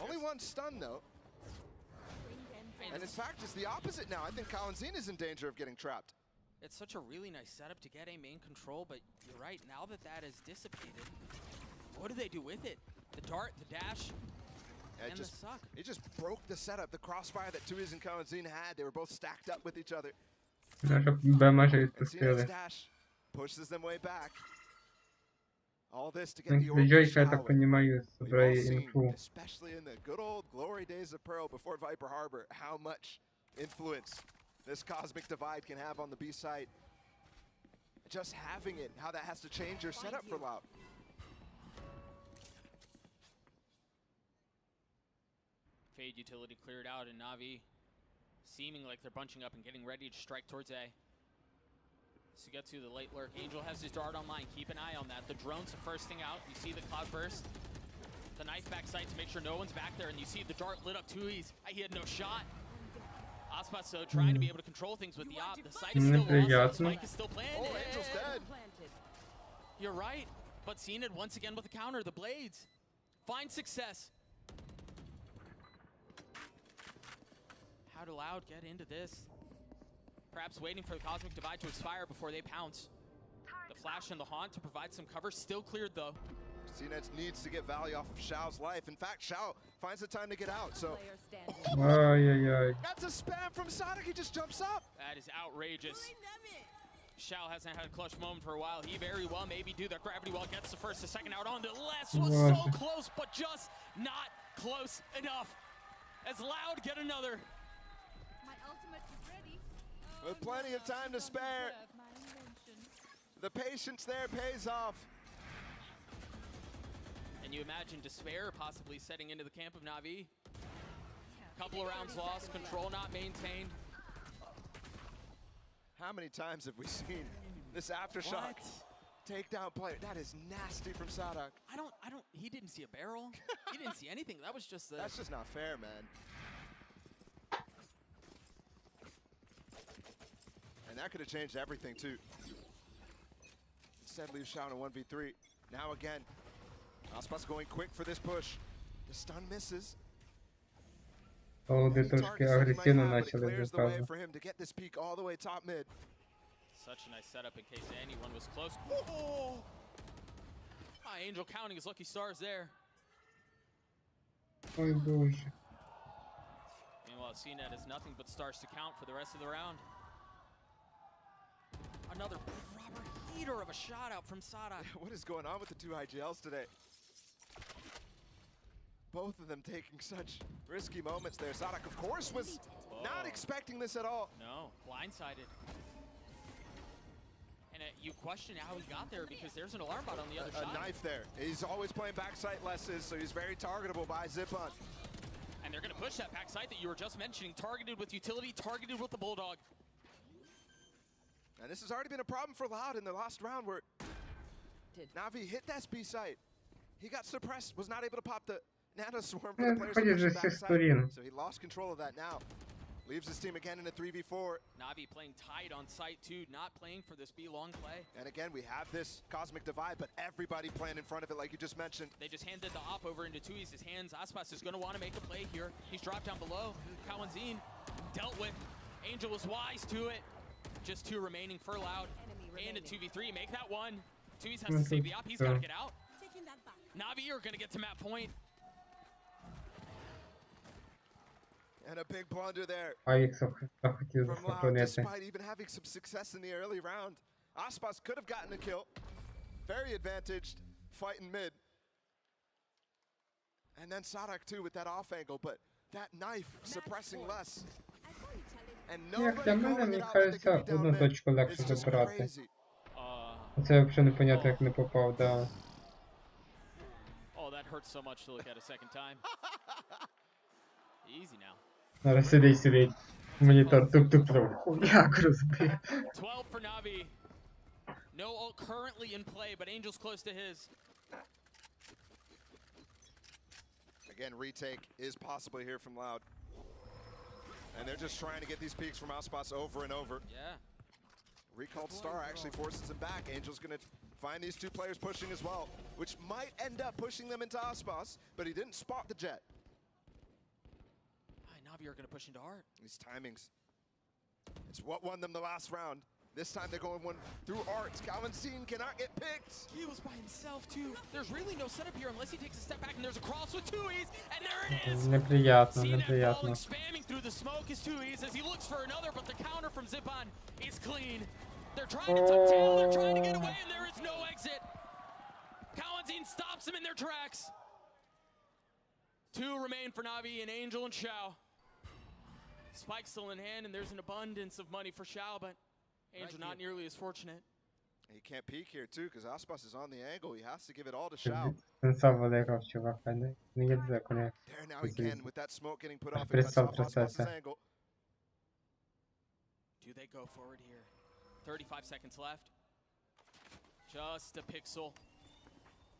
Only 1 stun though. And in fact, it's the opposite now. I think Kalanzine is in danger of getting trapped. It's such a really nice setup to get a main control, but you're right, now that that is dissipated, what do they do with it? The dart, the dash, and the suck. It just broke the setup, the crossfire that Tuiz and Kalanzine had. They were both stacked up with each other. Б майже And відпустили. Cena's dash pushes them way back. All this to get the orb Дойка, я shower. так понимаю, We've all збирає seen, інфу. especially in the good old glory days of Pearl before Viper Harbor, how much influence this cosmic divide can have on the B site. Just having it, how that has to change your setup for Loud. Fade utility cleared out, and Na'Vi seeming like they're bunching up and getting ready to strike towards A. So get to the late lurk. Angel has his dart online. Keep an eye on that. The drone's the first thing out. You see the cloud burst. The knife backside to make sure no one's back there, and you see the dart lit up too easy. He had no shot. Aspas so trying to be able to control things with the op. The site is still lost. The spike is still planted. Oh, Angel's dead. You're right. But CNET once again with the counter. The blades find success. How did Loud get into this? Perhaps waiting for the cosmic divide to expire before they pounce. The flash and the haunt to provide some cover. Still cleared though. CNET needs to get value off of Xiao's life. In fact, Xiao finds the time to get out, so... Ой-ой-ой. That's a spam from Sonic, he just jumps up! That is outrageous. Xiao hasn't had a clutch moment for a while. He very well maybe do the gravity well, gets the first, the second out on the last. Was so close, but just not close enough. As Loud get another. My ultimate is ready. With plenty of time to spare. The patience there pays off. And you imagine despair possibly setting into the camp of Na'Vi. Couple of rounds lost, control not maintained. How many times have we seen this aftershock takedown play? That is nasty from Sadak. He didn't see a barrel. He didn't see anything. That was just the... That's just not fair, man. And that could have changed everything, too. Instead, leaves Xiao in a 1v3. Now again, Aspas going quick for this push. The stun misses. Голди трошки агресивно почали Clears the way зразу. for him to get this peak all the way top mid. Such a nice setup in case anyone was close. Oh! Angel counting his lucky stars there. Ой, боже. Meanwhile, CNET has nothing but stars to count for the rest of the round. Another proper heater of a shot out from Sada. What is going on with the two IGLs today? Both of them taking such risky moments there. Sadak, of course, was not expecting this at all. No, blindsided. And you question how he got there because there's an alarm bot on the other side. A knife there. He's always playing backside lesses, so he's very targetable by Zipon. And they're going to push that backside that you were just mentioning. Targeted with utility, targeted with the Bulldog. And this has already been a problem for Loud in the last round where Na'Vi hit that B site. He got suppressed, was not able to pop the Nano Swarm for the players to push the backside. So he lost control of that now. Leaves his team again in a 3v4. Na'Vi playing tight on site too, not playing for this B long play. And again, we have this cosmic divide, but everybody playing in front of it like you just mentioned. They just handed the op over into Tui's hands. Aspas is going to want to make a play here. He's dropped down below. Kawanzin dealt with. Angel was wise to it. Just two remaining for Loud. And a 2v3. Make that one. Tui's has to save the op. He's got to get out. Na'Vi are going to get to map point. And a big blunder there хотів from Loud, зупинити. despite even having some success in the early round. Aspas could have gotten a kill. Very advantaged, fighting mid. And then Sadak too with that off angle, but that knife suppressing less. And Як для nobody мене, calling мені it out that they кажеться, could be down одну mid. точку легше It's just забирати. crazy. Це взагалі непонятно, як не попав, да. Oh, that hurts so much to look at a second time. Easy now. Зараз сидить. Монітор туп-туп-туп. Хуяк розбив. 12 for Na'Vi. No ult currently in play, but Angel's close to his. Again, retake is possible here from Loud. And they're just trying to get these peaks from Aspas over and over. Yeah. Recalled Star actually forces him back. Angel's going to find these two players pushing as well, which might end up pushing them into Aspas, but he didn't spot the jet. Na'Vi are going to push into Art. These timings. It's what won them the last round. This time they're going one through Art. Calvin cannot get picked. He was by himself too. There's really no setup here unless he takes a step back and there's a cross with Tui's, and there it is. Неприятно, CNET неприятно. falling, spamming through the smoke is Tui's as he looks for another, but the counter from Zipon is clean. They're trying to tuck tail, they're trying to get away, and there is no exit. Kawanzin stops him in their tracks. Two remain for Na'Vi and Angel and Xiao. Spike still in hand, and there's an abundance of money for Xiao, but Angel not nearly as fortunate. He can't peek here too because Aspas is on the angle. He has to give it all to Xiao. Сенсав великав, чувак, не їдзе, коли. There now he can with that smoke getting put off. It cuts Представ, off Aspas' представся. angle. Do they go forward here? 35 seconds left. Just a pixel.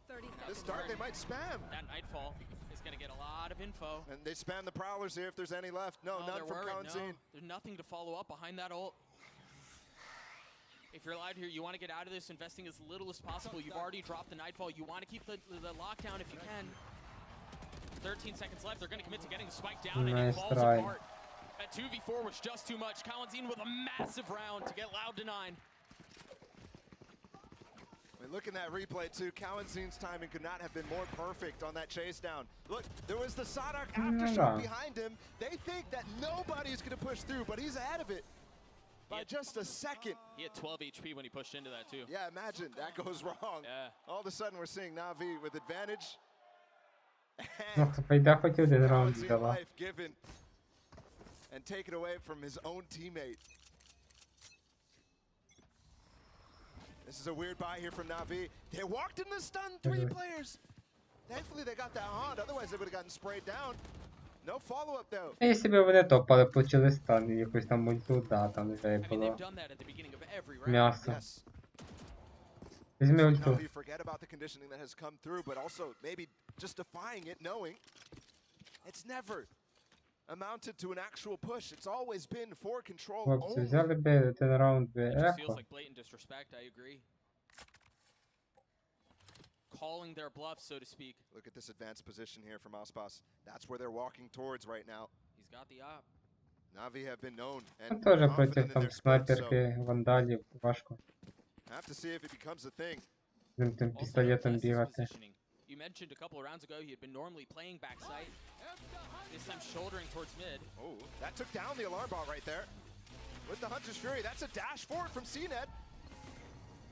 30 This seconds. start they might spam. That Nightfall is going to get a lot of info. And they spam the prowlers here if there's any left. No, none there from weren't, Kawanzin. no. There's nothing to follow up behind that ult. If you're allowed here, you want to get out of this investing as little as possible. You've already dropped the Nightfall. You want to keep the lockdown if you can. 13 seconds left. They're going to commit to getting the spike down, and it falls apart. That 2v4 was just too much. Kawanzin with a massive round to get Loud to 9. And And look at that replay too. Kawenzin's timing could not have been more perfect on that chase down. Look, there was the Sadak aftershock behind him. They think that nobody's going to push through, but he's ahead of it by just a second. He had 12 HP when he pushed into that too. Yeah, imagine that goes wrong. Yeah. All of a sudden we're seeing Na'Vi with advantage. Ну, Фейда хоч один раунд Kawenzi взяла. life given and taken away from his own teammate. This is a weird buy here from Na'Vi. They walked in the stun 3 players. Thankfully they got that haunt, otherwise they would have gotten sprayed down. No follow-up though. А якщо б вони топали, получили стан і якусь там ульту, да, там вже I mean, було they've done that at the beginning of every round. м'ясо. Yes. Візьми ульту. Na'Vi forget about the conditioning that has come through, but also maybe just defying it, knowing it's never amounted to an actual push. It's always been for control Хлопці, only. взяли би один раунд би It just feels ехо. like blatant disrespect, I agree. Calling their bluff, so to speak. Look at this advanced position here from Aspas. That's where they're walking towards right now. He's got the op. Na'Vi have been known Ну, and теж confident проти in там their split, so снайперки, вандалів, важко have to see if it becomes a thing. з тим Also, пістолетом note Bless's бігати. positioning. You mentioned a couple of rounds ago he had been normally playing backside. This time shouldering towards mid. Oh, that took down the alarm bot right there. With the Hunter's Fury, that's a dash forward from CNED.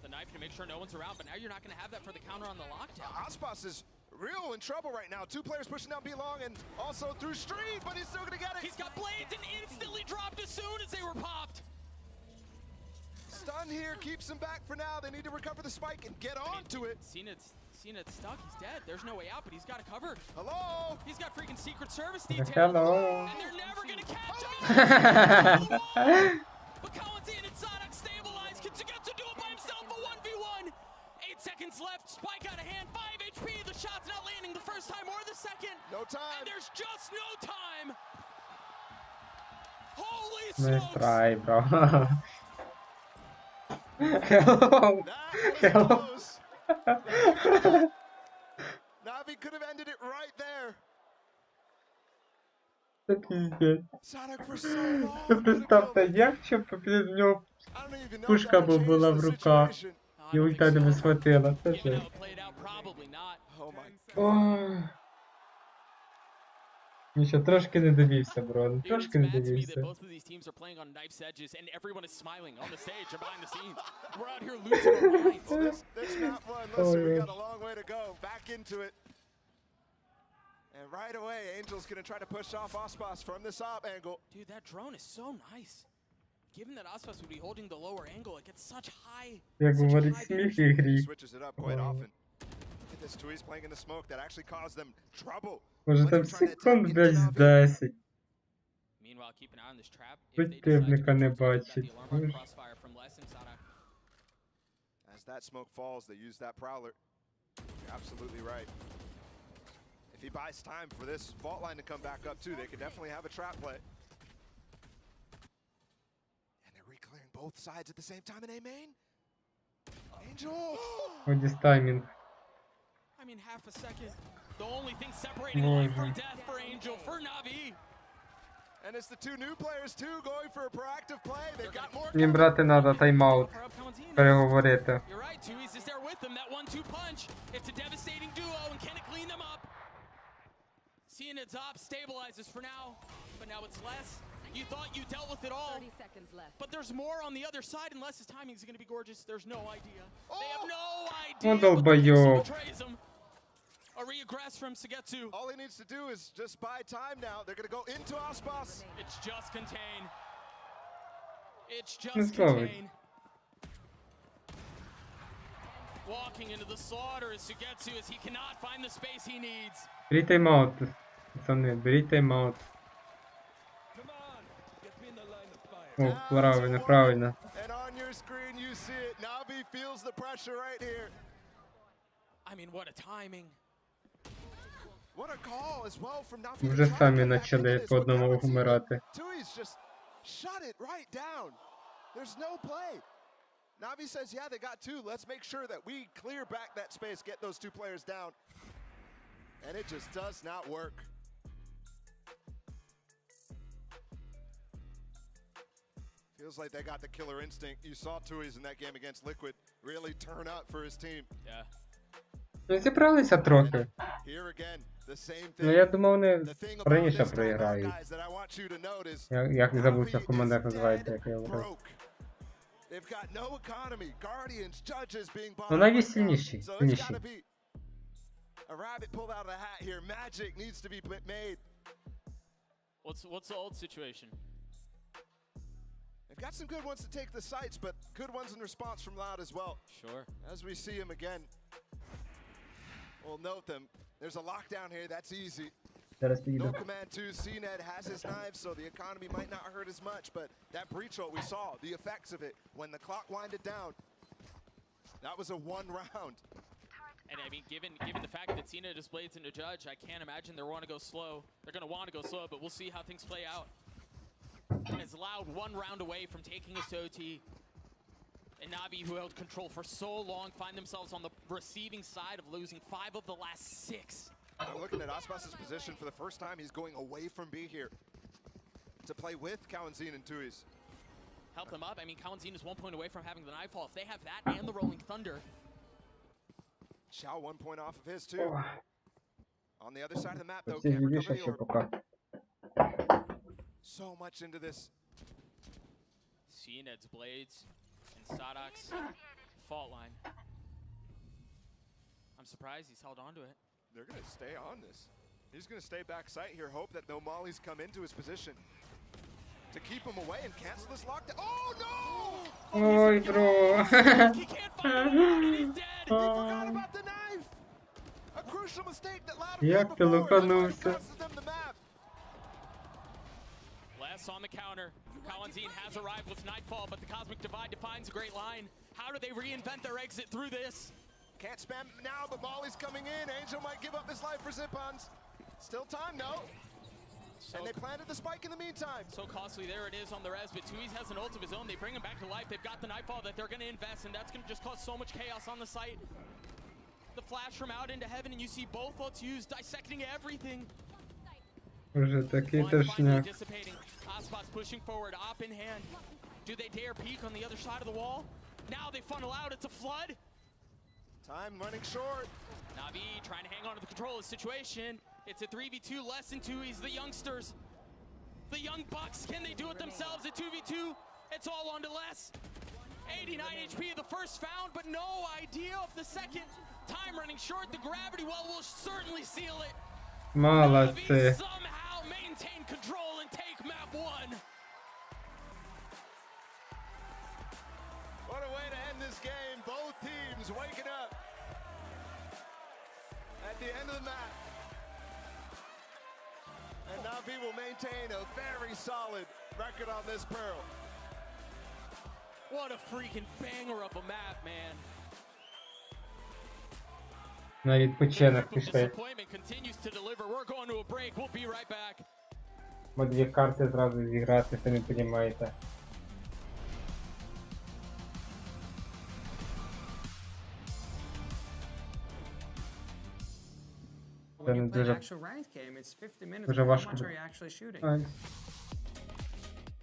The knife to make sure no one's around, but now you're not going to have that for the counter on the lockdown. Aspas is real in trouble right now. 2 players pushing down B-Long and also through Street, but he's still gonna get it. He's got blades and instantly dropped as soon as they were popped. Stun here keeps him back for now. They need to recover the spike and get onto it. CNED's stuck. He's dead. There's no way out, but he's got it covered. Hello? He's got freaking Secret Service detail. Hello. And they're never going to catch him. But Kawenzi and Sadak stabilize. Can Sugetsu do it by himself? A 1v1. 8 seconds left. Spike out of hand. 5 HP. The shot's not landing the first time or the second. No time. And there's just no time. Holy Nice smokes. try, bro. Hello. That was close. Na'Vi could have ended it right there. Це піздець. Sadak for so long. Ви could have представте, killed it. як щоб в нього I don't even know пушка if that would була change в the руках. situation. І ульта не схватила. Це Given ж. how it played out, probably not. Oh my Ой. Нічого, трошки не довівся, бро. Dude, it's Трошки не mad to me that довівся. both of these teams are playing on knife's edges and everyone is smiling on the stage and behind the scenes. We're out here losing our minds. Well, this map one, listen, we got a long way to go. Back into it. And right away, Angel's gonna try to push off Aspas from this op angle. Dude, that drone is so nice. Given that Aspas would be holding the lower angle, it gets such high. Як such говорить high сміх vision. в ігрі. Switches it up quite often. Look at this, Tui's playing in the smoke. That actually caused them trouble. Може When там they're trying to секунд attack десь into Na'Vi. 10. Meanwhile, keep an eye on this trap. If they decide to Противника go не towards it, they've got бачить. the alarm on crossfire from Les and Sadak. As that smoke falls, they use that prowler. You're absolutely right. If he buys time for this fault line to come back up too, they could definitely have a trap play. And they're reclearing both sides at the same time in A main. Angel! Одіс таймінг. I mean, half a second. The only thing separating life from death for Angel, for Na'Vi. And it's the 2 new players too going for a proactive play. They've got more. Їм брати треба тайм-аут. For up Kawenzi. Переговорити. You're right, Tui's is there with them. That 1-2 punch. It's a devastating duo, and can it clean them up? CNED's op stabilizes for now, but now it's less. You thought you dealt with it all. 30 seconds left. But there's more on the other side, and Les's timing is going to be gorgeous. There's no idea. They have no idea. Ну, but the долбойоб. pixel betrays him. A reaggress from Sugetsu. All he needs to do is just buy time now. They're going to go into Aspas. It's just contain. It's Ну, just слава. contain. Walking into the slaughter is Sugetsu as he cannot find the space he needs. Беріть тайм-аут, пацани, беріть тайм-аут. О, правильно, правильно. And on your screen you see it. Na'Vi feels the pressure right here. I mean, what a timing. What a call as well from Na'Vi. Вже самі почали по одному вмирати. Tui's just shut it right down. There's no play. Na'Vi says, yeah, they got 2. Let's make sure that we clear back that space, get those 2 players down. And it just does not work. Feels like they got the killer instinct. You saw Tui's in that game against Liquid really turn up for his team. Yeah. Ну, зібралися трохи. Here again, the same Ну, я thing. думав, вони The thing about раніше this time, проіграють. guys, that I want you to notice. Як не забувся, Navi команда is називається, dead як я говорив. broke. They've got no economy. Guardians, judges being bought Ну, up навіть right now. сильніші, So it's сильніші. gotta be a rabbit pulled out of the hat here. Magic needs to be made. What's the old situation? They've got some good ones to take the sites, but good ones in response from Loud as well. Sure. As we see him again, we'll note them. There's a lockdown here. That's easy. Зараз No підійду. command 2. CNED has his knives, so the economy might not hurt as much, but that breach ult, we saw the effects of it when the clock winded down. That was a 1 round. And I mean, given the fact that Cena displays into Judge, I can't imagine they want to go slow. They're going to want to go slow, but we'll see how things play out. As Loud 1 round away from taking us to OT. And Navi, who held control for so long, find themselves on the receiving side of losing 5 of the last 6. I'm looking at Aspas' position for the first time. He's going away from B here to play with Kawanzin and Tui's. Help them up. I mean, Kawanzin is 1 point away from having the Nightfall. If they have that and the Rolling Thunder. Xiao 1 point off of his too. On the other side of the map though, Це can't recover більше the ще orb. поки. So much into this. CNED's Blades and Sadok's fault line. I'm surprised he's held on to it. They're going to stay on this. He's going to stay back sight here, hope that no mollies come into his position to keep him away and cancel this lockdown. Oh no! Ой, бро. He can't find him and he's dead. He forgot about the knife! A crucial mistake that Loud Як made ти before. That's why it лоханувся? costed them the map. Less on the counter. Kawanzin has arrived with Nightfall, but the Cosmic Divide defines a great line. How do they reinvent their exit through this? Can't spam it now, but Molly's coming in. Angel might give up his life for Zip-Ons. Still time, no? And they planted the spike in the meantime. So costly, there it is on the res, but Tui's has an ult of his own. They bring him back to life. They've got the Nightfall that they're going to invest, and that's going to just cause so much chaos on the site. The flash from out into heaven, and you see both ults used, dissecting everything. Уже такий One finally тошняк. dissipating. Aspas pushing forward, op in hand. Do they dare peek on the other side of the wall? Now they funnel out. It's a flood. Time running short. Navi trying to hang on to the control of the situation. It's a 3v2, less than 2. The youngsters. The young bucks, can they do it themselves at 2v2? It's all on to less. 89 HP of the first found, but no idea of the second. Time running short. The gravity well will certainly seal it. Navi Молодці. somehow maintain control and take map 1. What a way to end this game. Both teams waking up at the end of the map. And Navi will maintain a very solid record on this Pearl. What a freaking banger of a map, man. На The відпочинок grip of пішли. disappointment continues to deliver. We're going to a break. We'll be right back. Бо 2 карти зразу зіграти, самі розумієте. Це не дуже, дуже важко. Ай.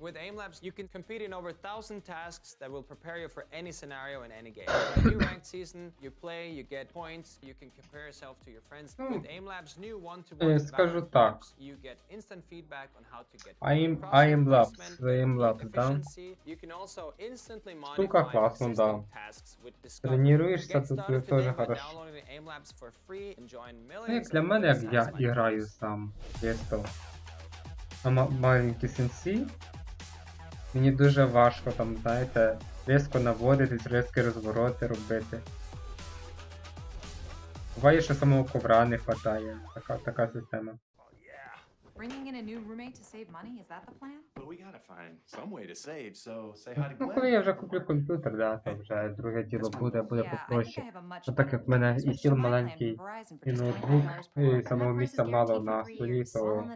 With aim labs, you can compete in over 1,000 tasks that will prepare you for any scenario in any game. In the new ranked season, you play, you get points, you can compare yourself to your friends. With aim labs new one-to-one скажу development так. groups, you get instant feedback on how to get Aim labs, aim labs, да. efficiency. You can also instantly Штука modify классно, да. existing tasks with Discover. Тренуєшся, Get тут started теж today by хорошо. downloading the aim labs for free and join Ну, як millions для of мене, як я satisfied граю сам, чисто. А маленький сенсі. Мені дуже важко там, знаєте, різко наводитись, різкі розвороти робити. Буває, що самого ковра не хватає. Така система. Bringing in a new roommate to save money, is that the plan? But we gotta find some way to save, so say hi to Ну, Glenn. коли я вже куплю комп'ютер, да, то вже друге діло буде Yeah, I think попроще. I have a much А так як в мене і стіл маленький, і ноутбук, і самого місця мало на столі, то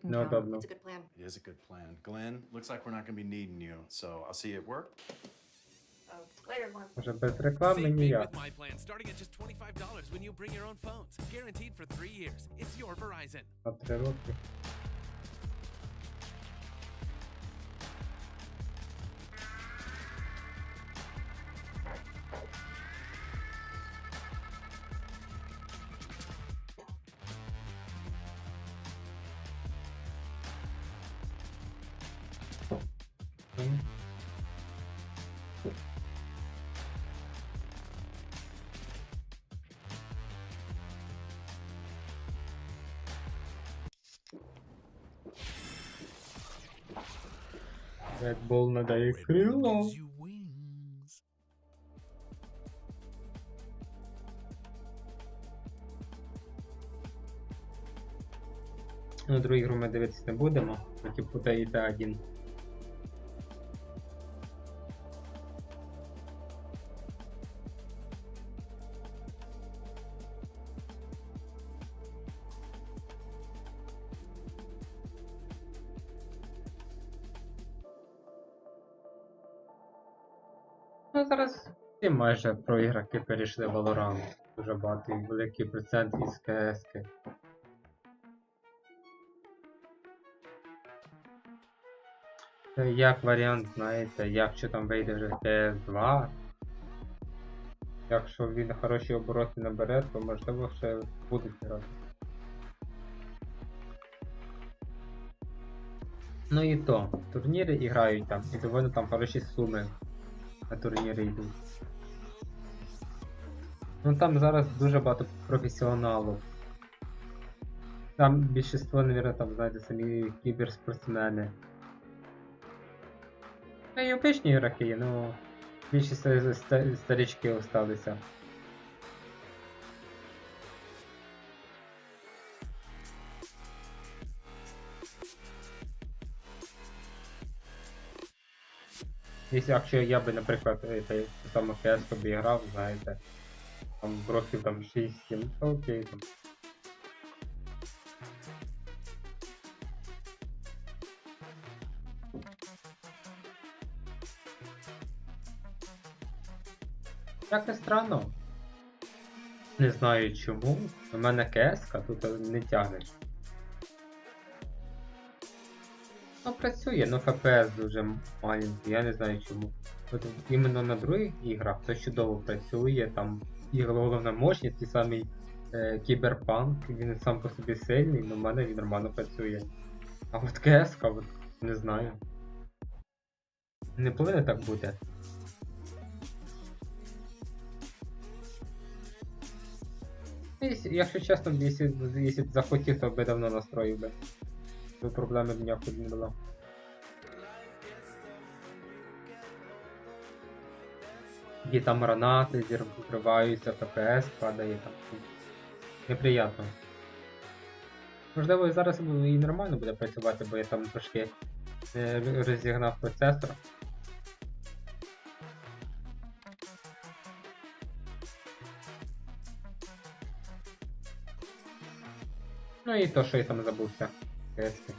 неудобно. It is a good plan. Glenn, looks like we're not gonna be needing you, so I'll see you at work. Вже без реклами ніяк. my plan, starting at just $25 when you bring your own phones. Guaranteed for 3 years. It's your Verizon. На 3 роки. Red Bull надає крило. Ну, другу ігру ми дивитися не будемо, поки буде йде один. Ну, зараз всі майже про ігроки перейшли в Valorant. Дуже багато і великий процент із КС-ки. Це як варіант, знаєте, якщо там вийде вже CS2, якщо він хороші обороти набере, то можливо ще будуть грати. Ну і то, турніри і грають там, і доволі там хороші суми на турніри йдуть. Ну там зараз дуже багато професіоналів. Там більшість, мабуть, там, знаєте, самі кіберспортсмени. Ну і обичні ігроки є, ну більшість старички осталися. Якщо я би, наприклад, саме КС би грав, знаєте, там років там 6-7, то окей там. Як не странно. Не знаю чому, у мене КС-ка тут не тягне. Ну працює, но ФПС дуже маленький, я не знаю чому. От іменно на других іграх то чудово працює, там і головна мощність, і самий кіберпанк, він сам по собі сильний, но в мене він нормально працює. А от КС-ка, от, не знаю. Не повинно так бути. Якщо чесно, якщо б захотів, то би давно настроїв би. Тут проблеми б ніякої не було. І там гранати зриваються, ФПС падає там. Неприємно. Можливо, і зараз і нормально буде працювати, бо я там трошки розігнав процесор. Ну і то, що я там забувся. КС-ки.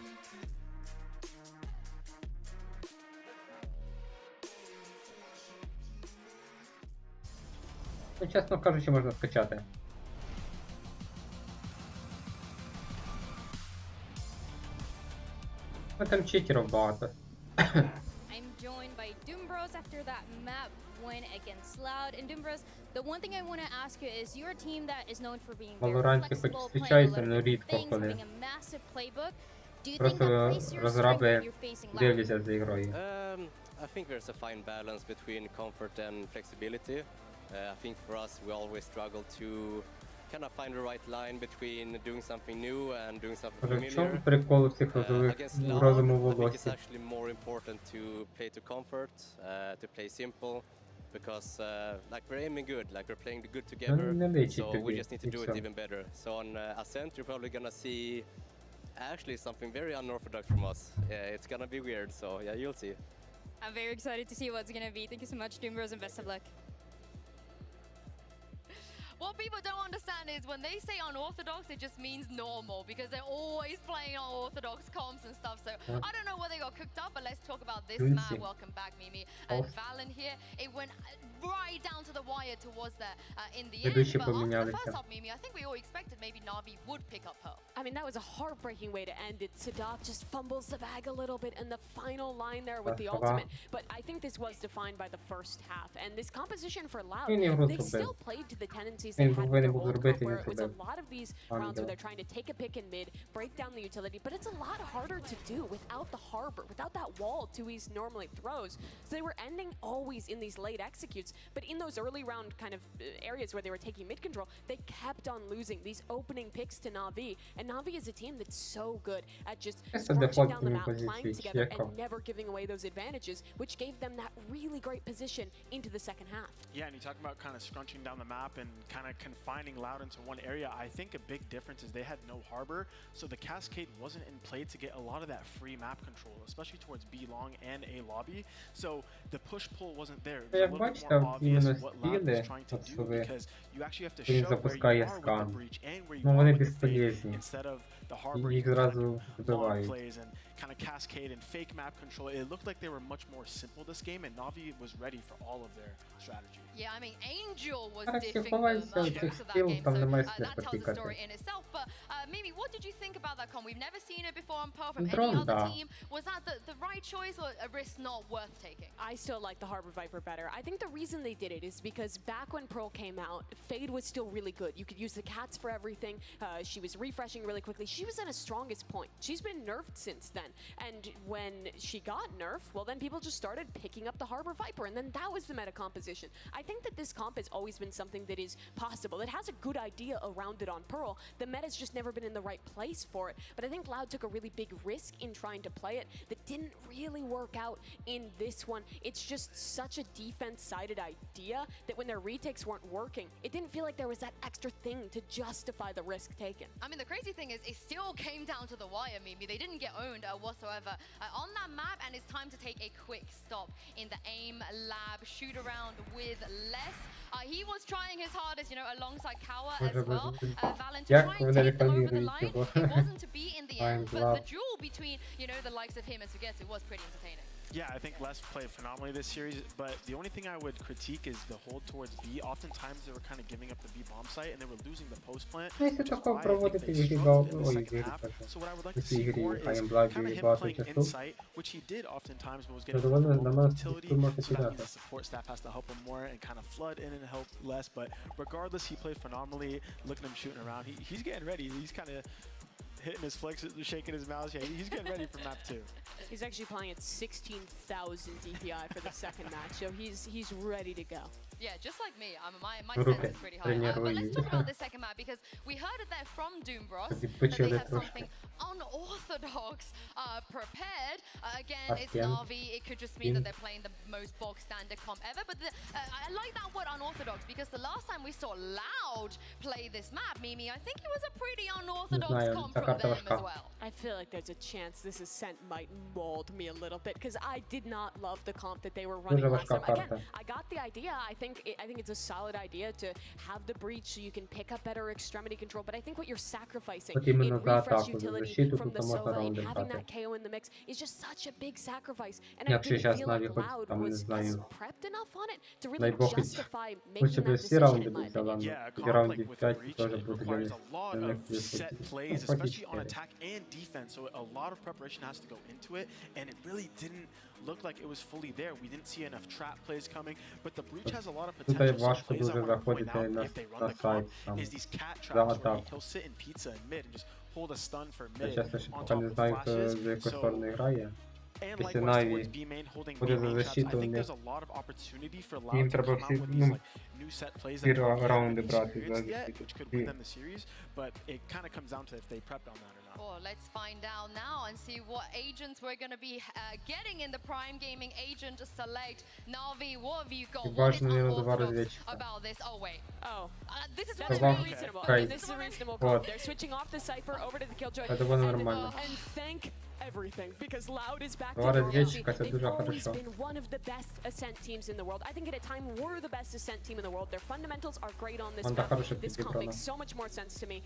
Ну, чесно кажучи, можна скачати. Ну там читерів багато. I'm joined by Doombros after that map win against Loud. And Doombros, the one thing I want to ask you is you're a team that is known for being very Valorant хоч flexible, playing a зустрічається, lot но of рідко things, коли. having a massive playbook. Do you think Просто that plays your strength when розраби you're facing Loud? дивляться за ігрою. I think there's a fine balance between comfort and flexibility. I think for us, we always struggle to kind of find the right line between doing something new and doing something В чому familiar. прикол у цих Against Loud, розуму I think it's волосся? actually more important to play to comfort, to play simple, because like we're aiming good, like we're playing good together, Не личить so we тобі, just need і to do все. it even better. So on Ascent, you're probably gonna see actually something very unorthodox from us. It's gonna be weird, so yeah, you'll see. I'm very excited to see what's gonna be. Thank you so much, Doombros, and best of luck. What people don't understand is when they say unorthodox, it just means normal because they're always playing unorthodox comps and stuff. So I don't know where they got cooked up, but let's talk about this map. Welcome back, Mimi. And Valen here, it went right down to the wire towards the in the end. But after the first half, Mimi, I think we all expected maybe Na'Vi would pick up her. I mean, that was a heartbreaking way to end it. Sadat just fumbles the bag a little bit in the final line there with the ultimate. But I think this was defined by the first half. And this composition for Loud, they still played to the tendency strategies Він they had with повинен their був old зробити, comp, він where it was a зробив. lot of these rounds where they're trying to take a pick in mid, break down the utility, but it's a lot harder to do without the harbor, without that wall 2E's normally throws. So they were ending always in these late executes, but in those early round kind of areas where they were taking mid control, they kept on losing these opening picks to Na'Vi, and Na'Vi is a team that's so good at just scratching down the map, playing together, and never giving away those advantages, which gave them that really great position into the second half. Yeah, and you talk about kind of scrunching down the map and kind of confining Loud into one area. I think a big difference is they had no harbor, so the cascade wasn't in play to get a lot of that free map control, especially towards B long and A lobby. So the push-pull wasn't there. It was a Як little bit бачите, more obvious іменно what Loud was стіли, trying to do, коли because you actually have to він show where you запускає are with the скан. breach and where you Ну are вони with the fake, безполезні. instead of the harbor. Їх You can kind of зразу do long вбивають. plays and kind of cascade and fake map control. It looked like they were much more simple this game, and Na'Vi was ready for all of their strategy. Yeah, I mean, Angel was Так, diffing them ховайся, most цих of that скіл, game, там so немає that слів tells a потікати. story in itself. But Mimi, what did you think about that comp? We've never seen it before on Pearl from any Дрон, other да. team. Was that the right choice or a risk not worth taking? I still like the Harbor Viper better. I think the reason they did it is because back when Pearl came out, Fade was still really good. You could use the cats for everything. She was refreshing really quickly. She was at her strongest point. She's been nerfed since then. And when she got nerfed, well, then people just started picking up the Harbor Viper, and then that was the meta composition. I think that this comp has always been something that is possible. It has a good idea around it on Pearl. The meta's just never been in the right place for it. But I think Loud took a really big risk in trying to play it that didn't really work out in this one. It's just such a defense-sided idea that when their retakes weren't working, it didn't feel like there was that extra thing to justify the risk taken. I mean, the crazy thing is it still came down to the wire, Mimi. They didn't get owned whatsoever on that map, and it's time to take a quick stop in the AIM lab shoot around with Les. He was trying his hardest, you know, alongside Kawa as well. Valen to try and take them over the line. It wasn't to be in the end, but the duel between, you know, the likes of him and Sugetsu was pretty entertaining. Yeah, I think Les played phenomenally this series, but the only thing I would critique is the hold towards B. Oftentimes they were kind of giving up the B bomb site and they were losing the post plant. Ну, якщо тако проводити в ігрі, So what I would like to see more is kind of him playing insight, which he did oftentimes, but was getting utility. So that means the support staff has to help him more and kind of flood in and help less. But regardless, he played phenomenally. Look at him shooting around. He's getting ready. He's kind of hitting his flicks, shaking his mouth. Yeah, he's getting ready for map 2. He's actually playing at 16,000 DPI for the second match, so he's ready to go. Yeah, just like me. My sense is pretty high. But let's talk about this second map because we heard it there from Doombros that they have something unorthodox prepared. Again, it's Na'Vi. It could just mean that they're playing the most bog standard comp ever. But I like that word unorthodox because the last time we saw Loud play this map, Mimi, I think it was a pretty unorthodox comp from them as well. I feel like there's a chance this ascent might mold me a little bit because I did not love the comp that they were running last time. Again, I got the idea. I think it's a solid idea to have the breach so you can pick up better extremity control, but I think what you're sacrificing in refresh utility from the solo lane, having that KO in the mix is just such a big sacrifice, and I didn't feel like Loud was prepped enough on it to really justify making that decision in my opinion. Yeah, a conflict with a breach requires a lot of set plays, especially on attack and defense, so a lot of preparation has to go into it, and it really didn't look like it was fully there. We didn't see enough trap plays coming, but the breach has a lot of potential. Some plays I want to point out if they run the comp is these cat traps where he'll sit in pizza in mid and just hold a stun for mid on top of flashes. And likewise towards B main holding B main traps. I think there's a lot of opportunity for Loud to come out with these like new set plays that they haven't experienced yet, which could win them the series, but it kind of comes down to if they prepped on that or not. Well, let's find out now and see what agents we're going to be getting in the Prime Gaming Agent Select. Na'Vi, what have you got? What is unorthodox about this? Oh, wait. This is That's really reasonable. I mean, this is a reasonable call. They're switching off the Cypher over to the Killjoy. And thank everything because Loud is back to normalcy. They've always been one of the best Ascent teams in the world. I think at a time we're the best Ascent team in the world. Their fundamentals are great on this map. This comp makes so much more sense to me.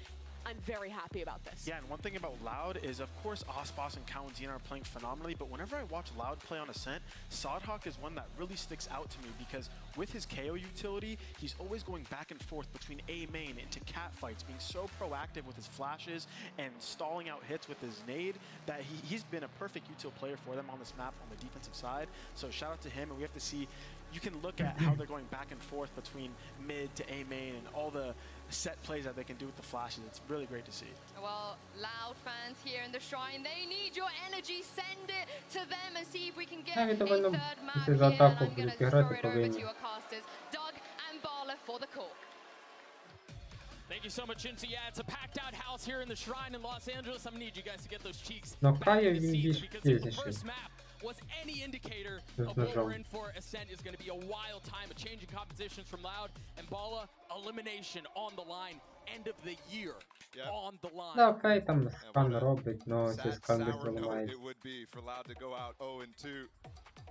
I'm very happy about this. Yeah, and one thing about Loud is, of course, Osboss and Kawanzina are playing phenomenally, but whenever I watch Loud play on Ascent, Sodhawk is one that really sticks out to me because with his KO utility, he's always going back and forth between A main into cat fights, being so proactive with his flashes and stalling out hits with his nade that he's been a perfect util player for them on this map on the defensive side. So shout out to him, and we have to see you can look at how they're going back and forth between mid to A main and all the set plays that they can do with the flashes. It's really great to see. Well, Loud fans here in the Shrine, they need your energy. Send it to them and see if we can get a third map here. And I'm going to throw it over to your casters, Doug and Bala for the call. Thank you so much, Shinsu. Yeah, it's a packed out house here in the Shrine in Los Angeles. I'm gonna need you guys to get those cheeks Но back Кая in the він seats більш because if the пізніший. first map was any indicator Без of what ножом. we're in for, Ascent is going to be a wild time, a change in compositions from Loud and Bala, elimination on the line, end of the year on the line. Да, Кай там скан робить, но цей скан десь заламається. It would be for Loud to go out 0-2.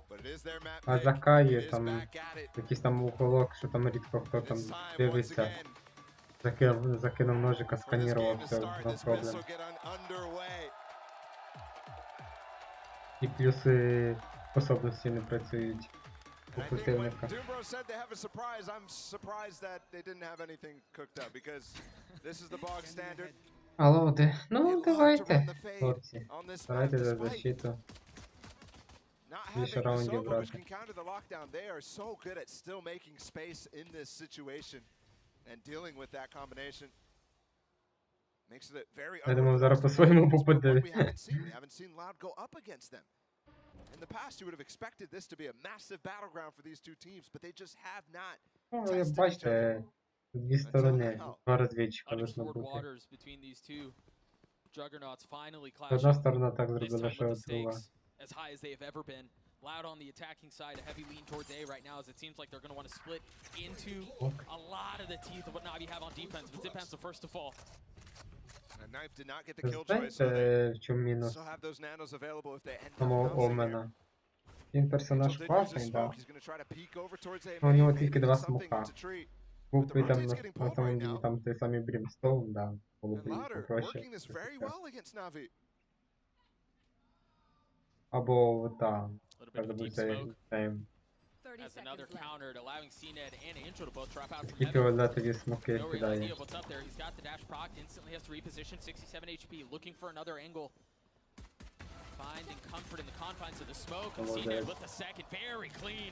But it is their map А pick. за It Каєю is там back at it. якийсь там уголок, що там рідко хто там This time, once дивиться. again, Закинув ножика, for this сканірував, game to все, start, no this problem. missile get underway. І плюси способності не працюють у And I think when противника. Doombro said they have a surprise, I'm surprised that they didn't have anything cooked up because this is the bog standard. Алло, де? Ну, They love to давайте, run the fade хлопці. on this map Давайте за despite защиту. not Більше having раундів Sova, which брати. can counter the lockdown. They are so good at still making space in this situation and dealing with that combination. Makes it a very Я думав, зараз unorthodox по-своєму approach, but попаде. we haven't seen. We haven't seen Loud go up against them. In the past, you would have expected this to be a massive battleground for these two teams, but they just have not. Ну, як бачите, дві сторони, два розвідчика вийшло Unexplored бути. waters between these two juggernauts finally Одна clashing. сторона так This зробила, time що with the друга. stakes as high as they have ever been. Loud on the attacking side, a heavy lean towards A right now as it seems like they're going to want to split into a lot of the teeth of what Navi have on defense, but Zipam's the first to fall. And Knife did not get the Ви kill choice, so знаєте, they в чому мінус still have those nanos available if they end up самого bouncing here. Омена? Він персонаж Angel did use his класний, smoke. да. He's going to try to peek over towards A У нього main, тільки maybe два get something смока. into tree. Був But би the там rotate's getting на pulled самом right деле now. там той самий Брімстоун, да, було And б Louder попроще. working this very well against Navi. Або там, A little bit як of a deep буде smoke цей, as another counter to allowing CNED and Angel to both drop out from тільки heaven. однакові смоки No real idea кидає. of what's up there. He's got the dash proc, instantly has to reposition, 67 HP, looking for another angle. Finding comfort in the confines of the smoke. And Hello CNED there. with the second, very clean.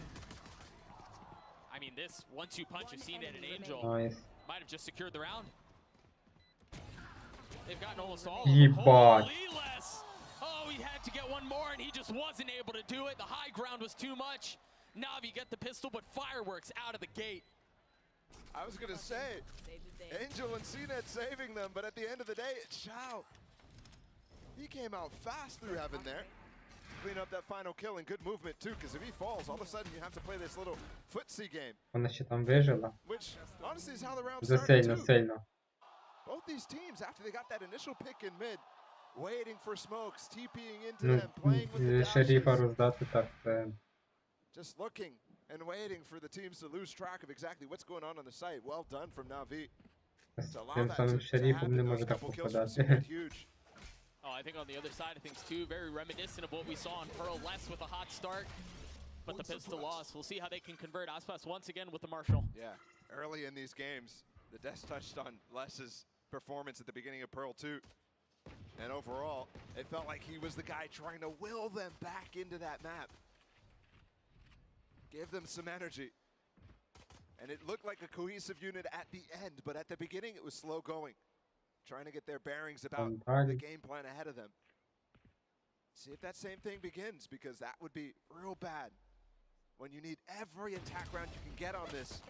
I mean, this one-two punch of CNED and Angel Найс. might have just secured the round. They've gotten almost all of them. Ебать. Holy less. Oh, he had to get one more, and he just wasn't able to do it. The high ground was too much. Navi get the pistol, but fireworks out of the gate. I was going to say, Angel and CNED saving them, but at the end of the day, it's Xiao. He came out fast through heaven there. Clean up that final kill and good movement too, because if he falls, all of a sudden you have to play this little footsie game, Вона ще там вижила. which honestly is how the round За started сильно, too. сильно. Both these teams, after they got that initial pick in mid, waiting for smokes, TPing into Ну, them, playing with the шерифа dashes, роздати так, це... just looking and waiting for the teams to lose track of exactly what's going on the site. Well done from Navi. To allow Тим that самим to шерифом не happen, може those так couple kills from попадати. CNED, huge. Oh, I think on the other side of things too, very reminiscent of what we saw on Pearl. Less with a hot start, but the pistol loss. We'll see how they can convert. Aspas once again with the Marshall. Yeah, early in these games, the Death touched on Les's performance at the beginning of Pearl 2. And overall, it felt like he was the guy trying to will them back into that map. Give them some energy. And it looked like a cohesive unit at the end, but at the beginning it was slow going. Trying to get their bearings about the game plan ahead of them. See if that same thing begins, because that would be real bad when you need every attack round you can get on this.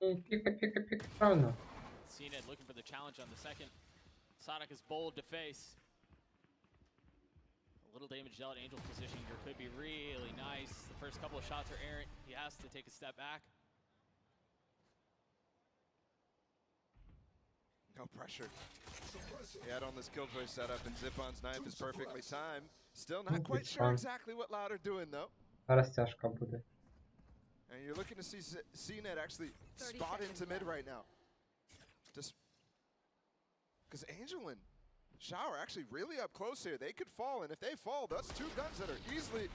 Піка, правильно. CNED looking for the challenge on the second. Sonic is bold to face. A little damage dealt. Angel's position here could be really nice. The first couple of shots are errant. He has to take a step back. No pressure. He had on this killjoy setup, and Zipon's knife is perfectly timed. Still not quite sure exactly what Loud are doing, though. Зараз тяжко буде. And you're looking to see CNED actually spot into mid right now. Just because Angel and Xiao are actually really up close here. They could fall, and if they fall, that's two guns that are easily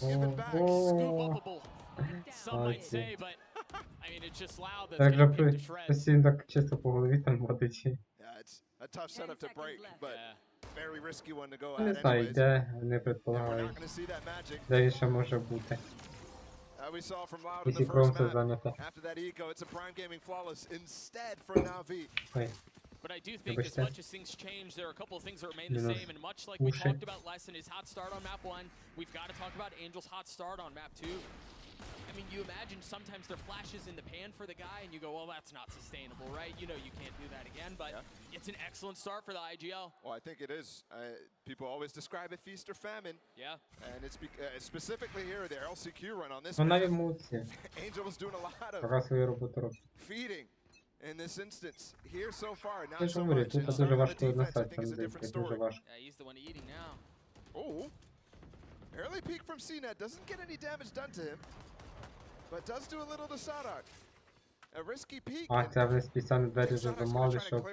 given back. Scoop-upable, some might say, but I mean, it's just loud that's Так же gonna pick to shreds. постійно так чисто по голові там водить. Yeah, it's a tough setup to break, but very risky one to go Не at знаю, anyways. де вони And we're предполагають. not going to see that magic. Де він ще може бути. We saw from Loud in Якщо the first кромце map. зайнято. After that eco, it's a prime gaming flawless instead for Navi. Ой. But I do think as much as things change, there are a couple of things that remain the Minus same. And much like we уши. talked about Les and his hot start on map 1, we've got to talk about Angel's hot start on map 2. I mean, you imagine sometimes there flashes in the pan for the guy, and you go, well, that's not sustainable, right? You know you can't do that again, but it's an excellent start for the IGL. Well, I think it is. People always describe it feast or famine. Yeah. And it's specifically here, the LCQ run on this Ну map. навіть молодці. Angel was doing a lot of Пока свою роботу робить. feeding in this instance. Here so far, Я not ж so говорю, much. тут And дуже starting on the важко defense, I настати, think там is a different зайти, дуже story. важко. Yeah, he's the one eating now. Oh, early peek from CNET doesn't get any damage done to him, but does do a little to Sadak. A risky peek. А, це вони спеціально двері вже замали, щоб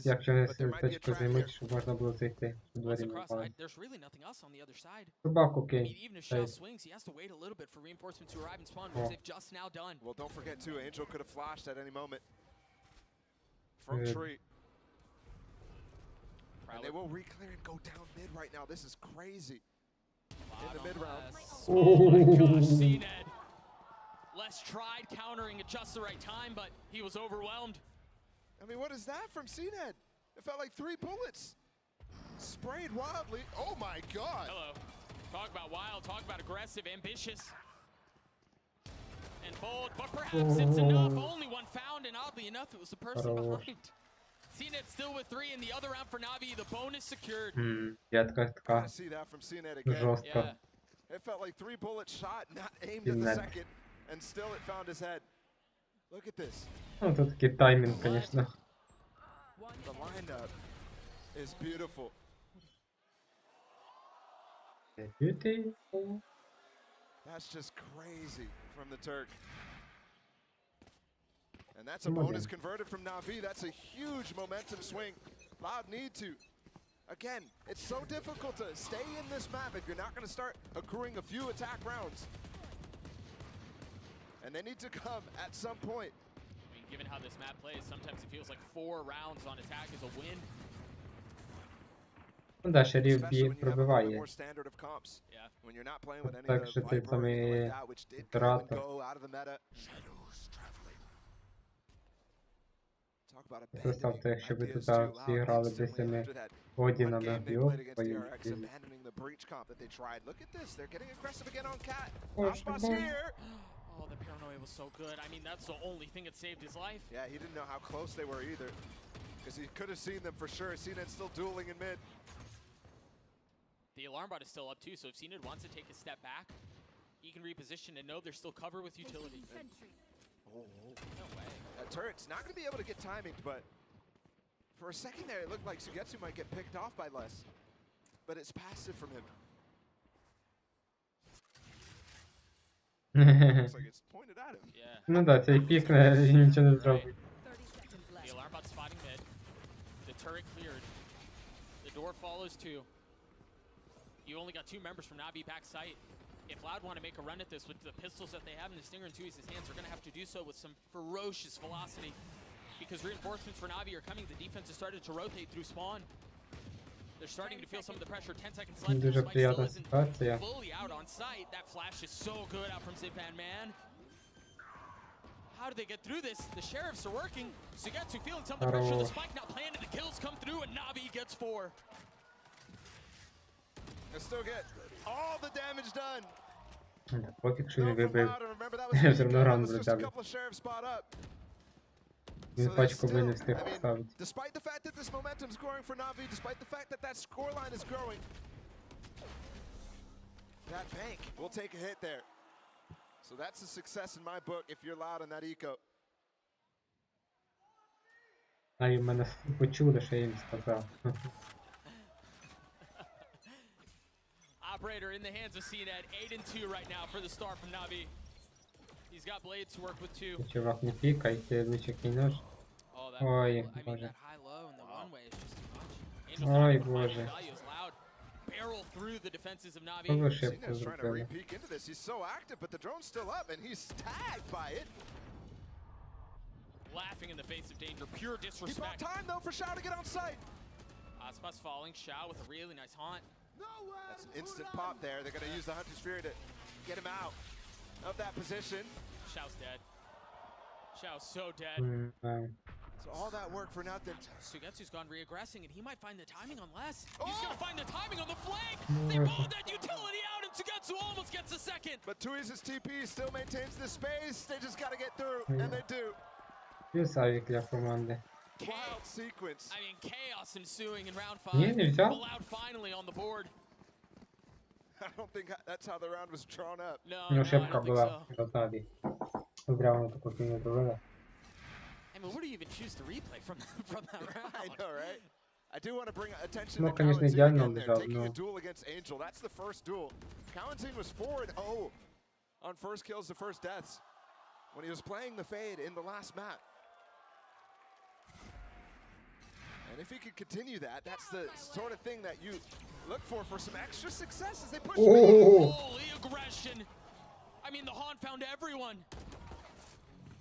якщо вони точку займуть, щоб можна було зайти. Щоб двері не Across, впали. there's really nothing else on the other side. Собаку I кинь. mean, even if Shell swings, he has to wait a little bit for reinforcements to arrive and spawn, which they've just now done. Well, don't forget too, Angel could have flashed at any moment from tree. And they will re-clear and go down mid right now. This is crazy. In the mid round. Oh my gosh, CNED. Les tried countering at just the right time, but he was overwhelmed. I mean, what is that from CNED? It felt like 3 bullets. Sprayed wildly. Oh my god. Hello. Talk about wild, talk about aggressive, ambitious. And bold, but perhaps it's enough. Only one found, and oddly enough, it was the person behind. CNED still with 3 in the other round for Navi. The bonus secured. Я така I see that from CNED again. жорстка. It felt like 3 bullet shot, not aimed at the second, and still it found his head. Look at this. Ну, тут такий таймінг, звісно. The lineup is beautiful. Beautiful. That's just crazy from the Turk. And that's a bonus converted from Navi. That's a huge momentum swing. Loud need to. Again, it's so difficult to stay in this map if you're not going to start accruing a few attack rounds. And they need to come at some point. I mean, given how this map plays, sometimes it feels like 4 rounds on attack is a win. Ну да, шериф Especially when you have a little пробиває. more standard of comps. Yeah. When you're not playing with any Так of the що ти Viper or там anything і like that, which did come and оператор. go out of the meta. Talk about abandoning Представте, якщо ви ideas тут too всі loud грали instantly десями after that Одіна one на game they біо, played against DRX, abandoning the breach comp that they tried. Look at this, they're getting aggressive again on Cat. Ashbas here. Oh, the paranoia was so good. I mean, that's the only thing that saved his life. Yeah, he didn't know how close they were either, because he could have seen them for sure. CNED still dueling in mid. The alarm bot is still up too, so if CNED wants to take a step back, he can reposition and know there's still cover with utility. Oh, No way. that turret's not going to be able to get timing, but for a second there, it looked like Sugetsu might get picked off by Les, but it's passive from him. Looks like it's pointed at him. Yeah. Ну да, цей пікне і нічого не зробить. The alarm bot spotting mid. The turret cleared. The door follows too. You only got 2 members from Navi back site. If Loud want to make a run at this with the pistols that they have in the Stinger and 2's hands, they're going to have to do so with some ferocious velocity. Because reinforcements for Navi are coming. The defense has started to rotate through spawn. They're starting to feel some of the pressure. 10 seconds left. Дуже Spike приємна still isn't ситуація. fully out on site. That flash is so good out from Zipan, man. How do they get through this? The sheriffs are working. Sugetsu feeling some of the pressure. The spike not planted. The kills come through, and Navi gets 4. They still get all the damage done. Поки що не No from вибив. Loud, and remember that was Все одно that ран was just a влетяли. couple of sheriffs spot up. Він So пачку there's би не still- встиг I mean, поставити. despite the fact that this momentum's growing for Navi, despite the fact that that scoreline is growing, that bank will take a hit there. So that's a success in my book if you're Loud on that eco. Навіть мене почули, що я їм сказав. Operator in the hands of CNED. 8-2 right now for the start from Navi. He's got blades to work with too. Чувак, не пікай, ти лучше кинеш. Oh, that Ой, I mean, Боже. that high low and the one way is just too much. Angel's Ой, not gonna find Боже. any value as Loud. Bear barrel through the defenses of Navi. CNET's trying to re-peek into this. He's so active, but the drone's still up, and he's tagged by it. Laughing in the face of danger, pure He disrespect. bought time, though, for Shao to get on site. Aspas falling, Shao with a really nice haunt. That's an instant pop there. They're going to use the Hunter's Fury to get him out of that position. Shao's dead. Shao's so dead. So all that work for nothing. Sugetsu's gone re-aggressing, and he might find the timing on less. He's going to find the timing on the flank. They rolled that utility out, and Sugetsu almost gets a second. But Tui's TP still maintains this space. They just got to get through, and they do. Красавик для команды. Wild sequence. I mean, chaos ensuing in round 5. Не, нельзя. Allowed finally on the board. I don't think that's how the round was drawn up. Ну, ошибка была от Нави. Зря он такой фигню провела. I mean, what do you even choose to replay from that round? I know, right? I do want to bring attention Ну, to конечно, Kalentin идеально again он there, лежал, taking a но... duel against Angel. That's the first duel. Kalentin was 4-0 on first kills to first deaths when he was playing the Fade in the last map. And if he could continue that, that's the sort of thing that you look for some extra success as they push. Holy aggression! I mean, the Haunt found everyone.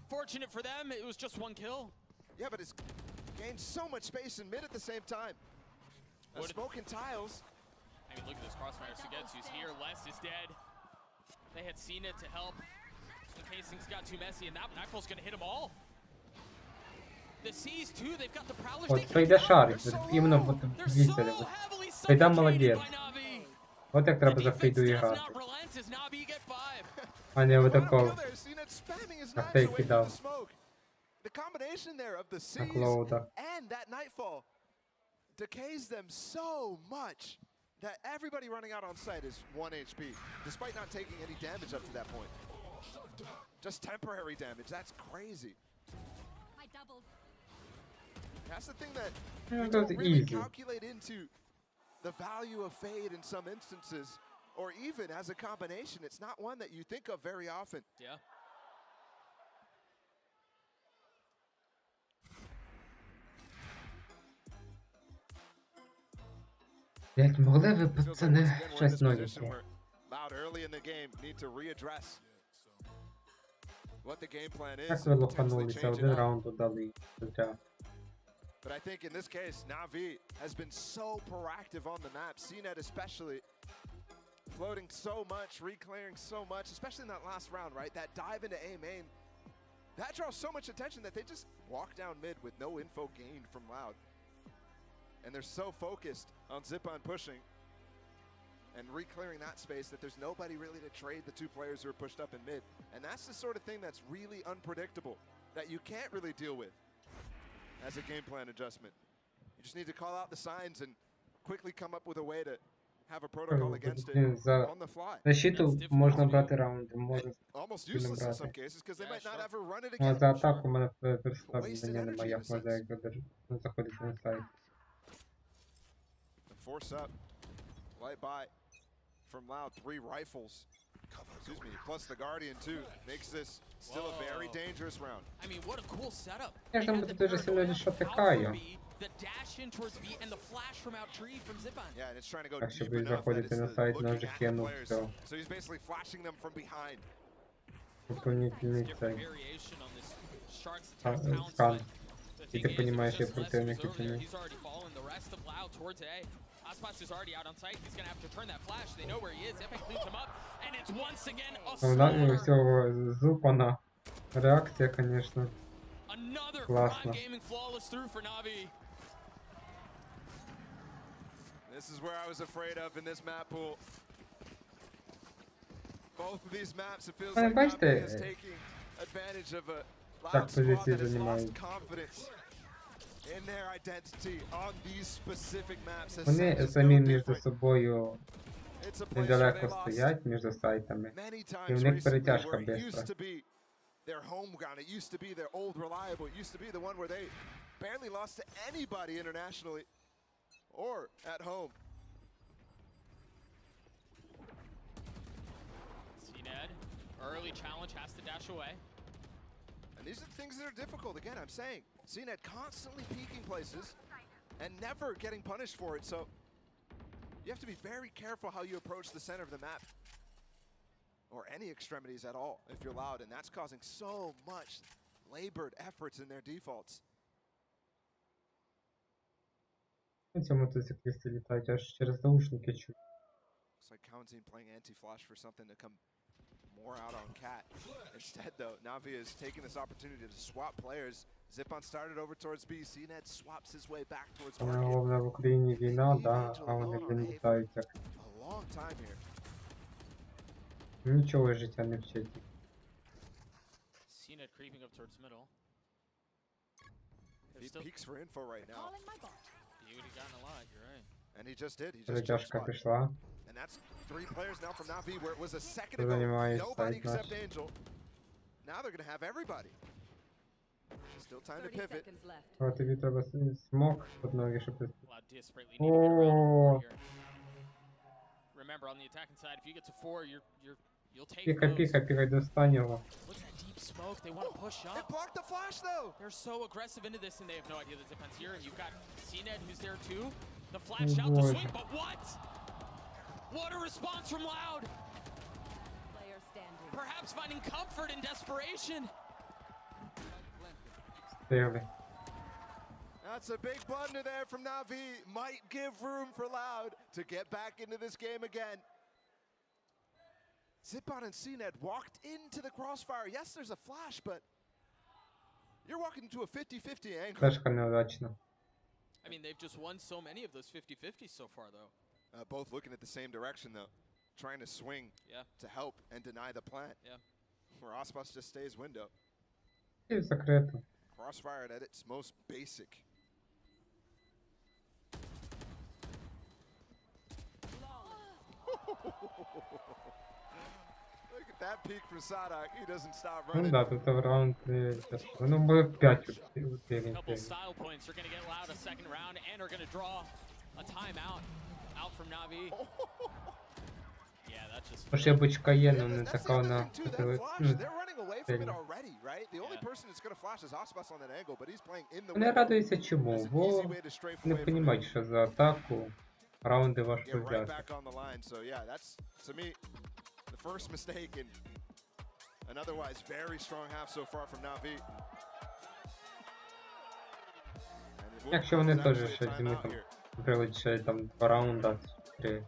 Fortunate for them, it was just one kill. Yeah, but it's gained so much space in mid at the same time. Smoke and tiles. I mean, look at this crossfire. Sugetsu's here. Les is dead. They had seen it to help in case things got too messy, and that Nightfall's gonna hit them all. The Seas too, they've got the Prowlers. Вот Фейда шарит, вот именно вот видели. Вот. Фейда молодец. Вот так треба за Фейду играть. А не вот такого. Как Фейд кидал. The combination there of the Seas and that Nightfall decays them so much that everybody running out on site is 1 HP, despite not taking any damage up to that point. Just temporary damage, that's crazy. That's the thing that you don't really calculate into the value of Fade in some instances, or even as a combination, it's not one that you think of very often. Yeah. Як могли ви, пацани, щось новеньке? Loud early in the game, need to readdress what the game plan is. Як ви лоханулися, один раунд додали. But I think in this case, Navi has been so proactive on the map, CNET especially, floating so much, reclearing so much, especially in that last round, right? That dive into A main, that draws so much attention that they just walk down mid with no info gained from Loud. And they're so focused on Zip-On pushing and reclearing that space that there's nobody really to trade the two players who are pushed up in mid. And that's the sort of thing that's really unpredictable, that you can't really deal with as a game plan adjustment. You just need to call out the signs and quickly come up with a way to have a protocol against it on the fly. Защиту можна брати раунди, можна Almost useless in some cases because they might not ever run it Ну, again. за атаку у мене переставлення немає, як можна як заходити на сайт. Force up, light by from Loud, 3 rifles. Excuse me, plus the Guardian too, makes this still a very dangerous round. I mean, what a cool setup. Я ж там дуже сильно шотикаю. The dash in towards B and the flash from out tree from Zip-On. Yeah, and it's trying to go Так, deep щоб ви enough that заходите it's на сайт, на looking вже at кинув, players. все. So he's basically flashing them from behind. Дополнительний Different цей. variation on this Shark's attack pounce, Скан. but І ти розумієш, як противники чи ні. he's already fallen. The rest of Loud towards A. Aspas is already out on site. He's gonna have to turn that flash. They know where he is. Epic cleans him up, and it's once again a У всього зупана. Реакція, конечно. Another Классно. prime gaming flawless through for Navi. This is where I was afraid of in this map pool. Both of these maps, it feels like Navi is taking advantage of a Loud squad that has lost confidence in their identity on these specific maps. Вони самі між собою недалеко стоять, між сайтами. І в них перетяжка бистра. Their home ground, it used to be their old reliable, it used to be the one where they barely lost to anybody internationally or at home. CNED, early challenge, has to dash away. And these are things that are difficult. Again, I'm saying, CNED constantly peeking places and never getting punished for it. So You have to be very careful how you approach the center of the map. Or any extremities at all, if you're loud, and that's causing so much labored efforts in their defaults. Ці мотоциклісти літають аж через наушники чуть. Looks like Counting playing anti-flash for something to come more out on Cat. Instead, though, Navi is taking this opportunity to swap players. Zipon started over towards B. CNED swaps his way back towards market. Головне в Україні війна, да, а вони не літають як. A long time here. Нічого життя не вчить. CNED creeping up towards middle. He peeks for info right now. He would have gotten a lot, you're right. And he just did. He just Перетяжка пішла. And that's 3 players now from Navi, where it was a second ago. Nobody except Angel. Now they're going to have everybody. Still time to pivot. А тобі треба смок під ноги, щоб... Loud desperately need to get around the board here. Remember, on the attacking side, if you get to 4, you'll take Піка, піка, піка до останнього. Look at that deep smoke. They want to push up. It blocked the flash, though. They're so aggressive into this, and they have no idea the defense here. And you've got CNED, who's there too. The flash out the swing, but what? What a response from Loud. Perhaps finding comfort in desperation. Стріли. That's a big blunder there from Navi. Might give room for Loud to get back into this game again. Zipon and CNED walked into the crossfire. Yes, there's a flash, but you're walking into a 50-50 angle. Флешка неудачна. I mean, they've just won so many of those 50-50s so far, though. Both looking at the same direction, though. Trying to swing to help and deny the plant. Yeah. Where Ospas just stays window. І закрито. Crossfire at its most basic. Look at that peek from Sadak. He doesn't stop Ну running. да, тут в раунд воно буде 5 Couple style points are going to get Loud a second round and are going to draw a timeout out from Navi. Yeah, that's just... Ошибочка є, але не така вона... They're running away from it already, right? The only person that's going to flash is Ospas on that angle, but he's playing in the Вони радуються чому, бо не розуміють, що за атаку раунди важко right взяти. back on the line. So yeah, that's to me the first mistake in an otherwise very strong half so far from Navi. Якщо вони теж ще зими там виграють ще там 2 раунда, 3.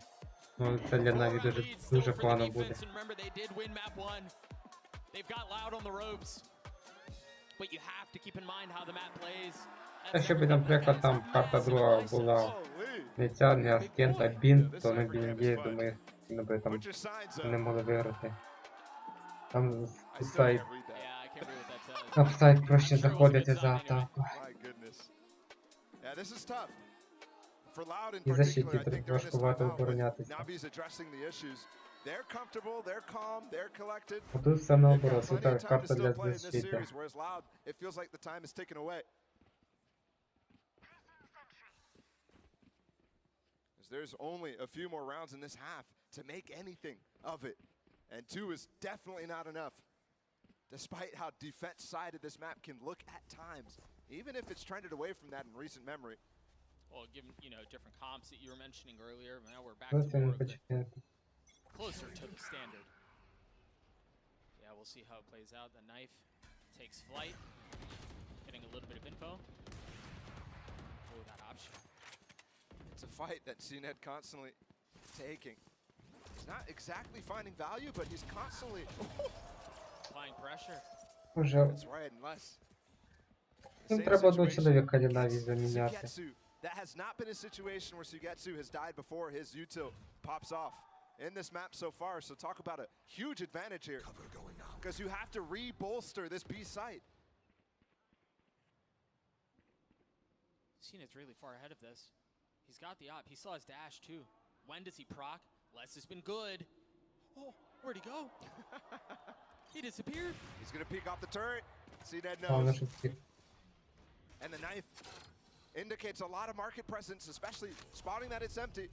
Ну це для Наві дуже погано буде. А щоб, наприклад, там карта друга була не ця, не Аскент, а Бінт, то на Бінді, думаю, би там не могли виграти. Там сайт. На сайт проще заходити за атаку. І защиті важкувато оборонятися. А тут все наоборот, тут карта для защити. There's only a few more rounds in this half to make anything of it. And 2 is definitely not enough. Despite how defense-sided this map can look at times. Even if it's trended away from that in recent memory. Well, given, you know, different comps that you were mentioning earlier, now we're back to more of the closer to the standard. Yeah, we'll see how it plays out. The knife takes flight. Getting a little bit of info. Oh, that option. It's a fight that CNED constantly taking. He's not exactly finding value, but he's constantly applying pressure. That's right, unless треба одного чоловіка для Наві заміняти. That has not been a situation where Sugetsu has died before his util pops off in this map so far. So talk about a huge advantage here. Because you have to re-bolster this B site. CNED's really far ahead of this. He's got the op. He saw his dash too. When does he proc? Les has been good. Oh, where'd he go? He disappeared. He's going to peek off the turret. CNED knows. And the knife indicates a lot of market presence, especially spotting that it's empty.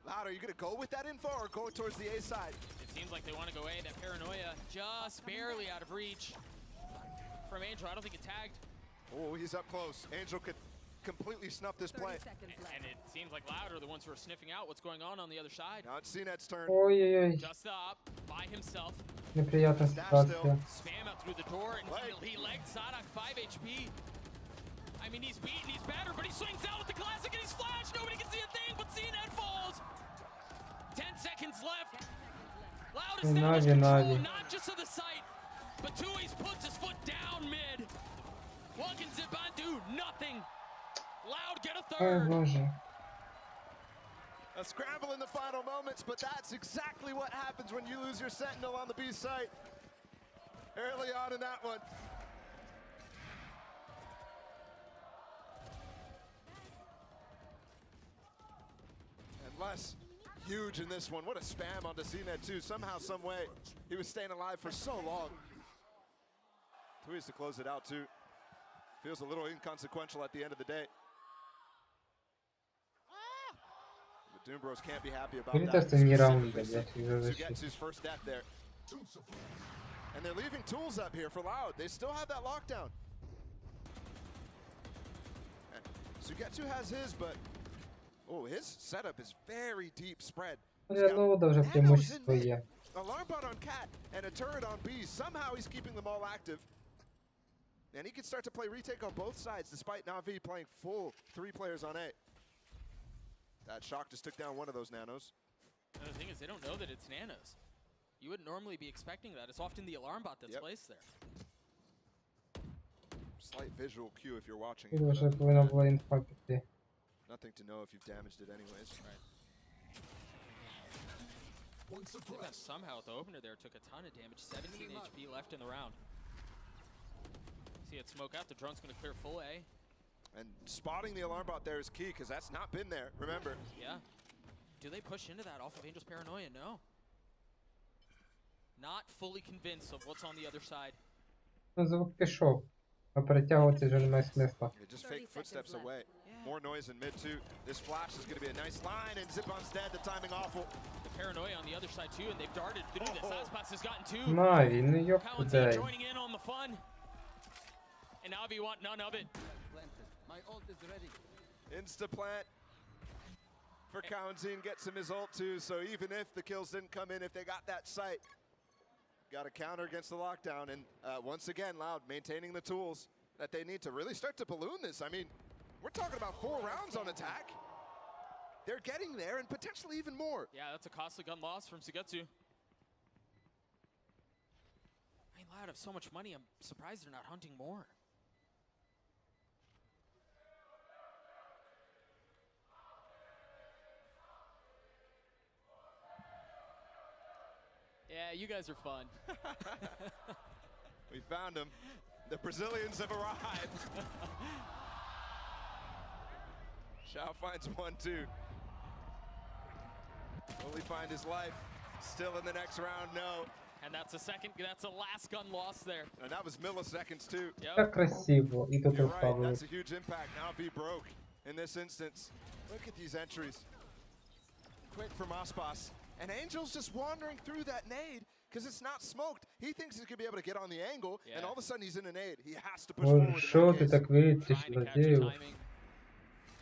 Loud, are you going to go with that info or go towards the A side? It seems like they want to go A. That paranoia just barely out of reach from Angel. I don't think it tagged. Oh, he's up close. Angel could completely snuff this play. And it seems like Loud are the ones who are sniffing out what's going on the other side. Now it's CNET's turn. Ой-ой-ой, Just up by himself. неприятна ситуація. Spam out through the door and he legged Sadak 5 HP. I mean, he's beaten, he's battered, but he swings out with the classic and he's flashed. Nobody can see a thing, but CNET falls. 10 seconds left. Loud established control, not just of the site, but Tui's puts his foot down mid. One can zip on, do nothing. Loud get a Ой, third. боже. A scramble in the final moments, but that's exactly what happens when you lose your sentinel on the B site. Early on in that one. And Les, huge in this one. What a spam onto CNET too. Somehow, some way, he was staying alive for so long. Tui's to close it out too. Feels a little inconsequential at the end of the day. The Doom Bros can't be happy about that. Sugetsu's first death there. And they're leaving tools up here for Loud. They still have that lockdown. And Sugetsu has his, but oh, his setup is very deep spread. Alarm bot on Cat and a turret on B. Somehow he's keeping them all active. And he can start to play retake on both sides despite Na'Vi playing full 3 players on A. That shock just took down one of those nanos. And the thing is, they don't know that it's nanos. You wouldn't normally be expecting that. It's often the alarm bot that's placed there. Slight visual cue if you're watching Тут it. вже повинна була інфа піти. Nothing to know if you've damaged it anyways. Right. That somehow at the opener there took a ton of damage. 17 HP left in the round. See it smoke out. The drone's going to clear full A. And spotting the alarm bot there is key because that's not been there. Remember. Yeah. Do they push into that off of Angel's paranoia? No. Not fully convinced of what's on the other side. Звук пішов. А перетягувати вже немає смисла. Just fake footsteps away. More noise in mid too. This flash is going to be a nice line, and Zipon's dead. The timing awful. The paranoia on the other side too, and they've darted through this. Aspas has gotten 2. Navi, ну ёп дай. Joining in on the fun. And Navi want none of it. My ult is ready. Insta plant for Kaunzin, gets him his ult too. So even if the kills didn't come in, if they got that sight, got a counter against the lockdown. And once again, Loud maintaining the tools that they need to really start to balloon this. I mean, we're talking about 4 rounds on attack. They're getting there and potentially even more. Yeah, that's a costly gun loss from Sugetsu. I mean, Loud have so much money, I'm surprised they're not hunting more. Yeah, you guys are fun. We found him. The Brazilians have arrived. Xiao finds 1-2. Will he find his life? Still in the next round, no. And that's a last gun loss there. And that was milliseconds too. Так красиво. І тут You're right, розставили. that's a huge impact. Now V broke in this instance. Look at these entries. Quick from Aspas. And Angel's just wandering through that nade because it's not smoked. He thinks he's going to be able to get on the angle, and all of a sudden he's in a nade. He has to push forward. Що ти так вилітиш, злодію?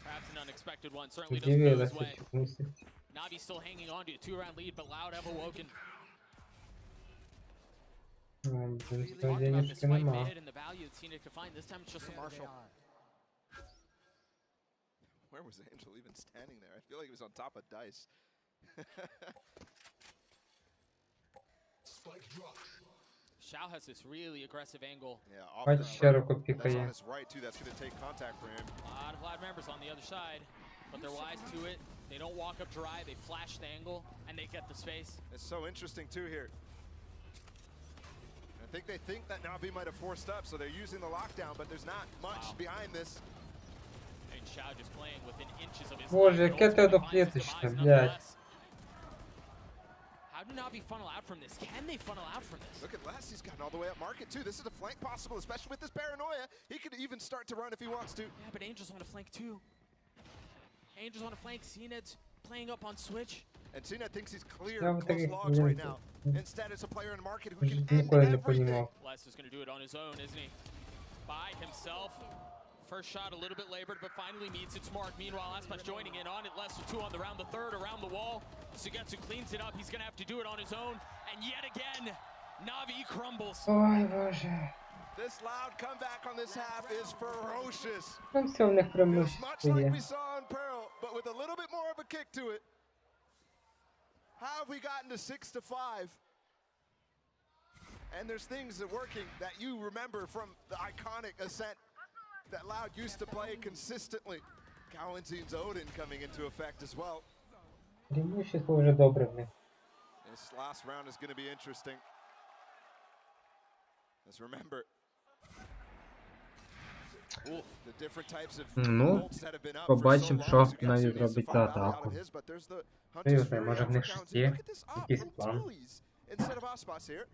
Perhaps an unexpected one. Certainly doesn't go his way. Navi still hanging on to a 2-round lead, but Loud have awoken. Денежки нема. And the value that Cena could find. This time it's just a Marshall. Where was Angel even standing there? I feel like he was on top of dice. Xiao has this really aggressive angle. Yeah, off Бач, the ще руку that's пікає. on his right too. That's going to take contact for him. A lot of Loud members on the other side, but they're wise to it. They don't walk up dry. They flash the angle, and they get the space. It's so interesting too here. I think they think that Na'Vi might have forced up, so they're using the lockdown, but there's not much behind this. And Xiao just playing within inches of his Боже, life, яке but ти ultimately finds his допліточне, demise блядь. nonetheless. How do Na'Vi funnel out from this? Can they funnel out from this? Look at Les, he's gotten all the way up market too. This is a flank possible, especially with this paranoia. He could even start to run if he wants to. Yeah, but Angel's on a flank too. Angel's on a flank. CNED's playing up on switch. And Cena thinks he's clear Я of вот close таких logs right now. Instead, it's a player in the market who can end ніколи не everything. понімав. Les is going to do it on his own, isn't he? By himself. First shot a little bit labored, but finally meets its mark. Meanwhile, Aspas joining in on it. Less than 2 on the round. The third around the wall. Sugetsu cleans it up. He's going to have to do it on his own. And yet again, Navi crumbles. Ой, боже. This loud comeback on this half is ferocious. Там все в них It's much like преимущество. we saw on Pearl, but with a little bit more of a kick to it. How have we gotten to 6-5? And there's things that are working that you remember from the iconic Ascent that Loud used to play consistently. Kalenzin's Odin coming into effect as well. Преимущество вже добре в них. This last round is going to be interesting. Let's remember the different types of Ну, bolts that have been up for so побачимо, long. що Sugetsu навіть needs to зробить find за out out атаку. of his, but there's the Хто Hunter's його знає, Fury може в out них for щось Kalenzi. є, Look at this up якийсь from план. Tully's instead of Aspas here.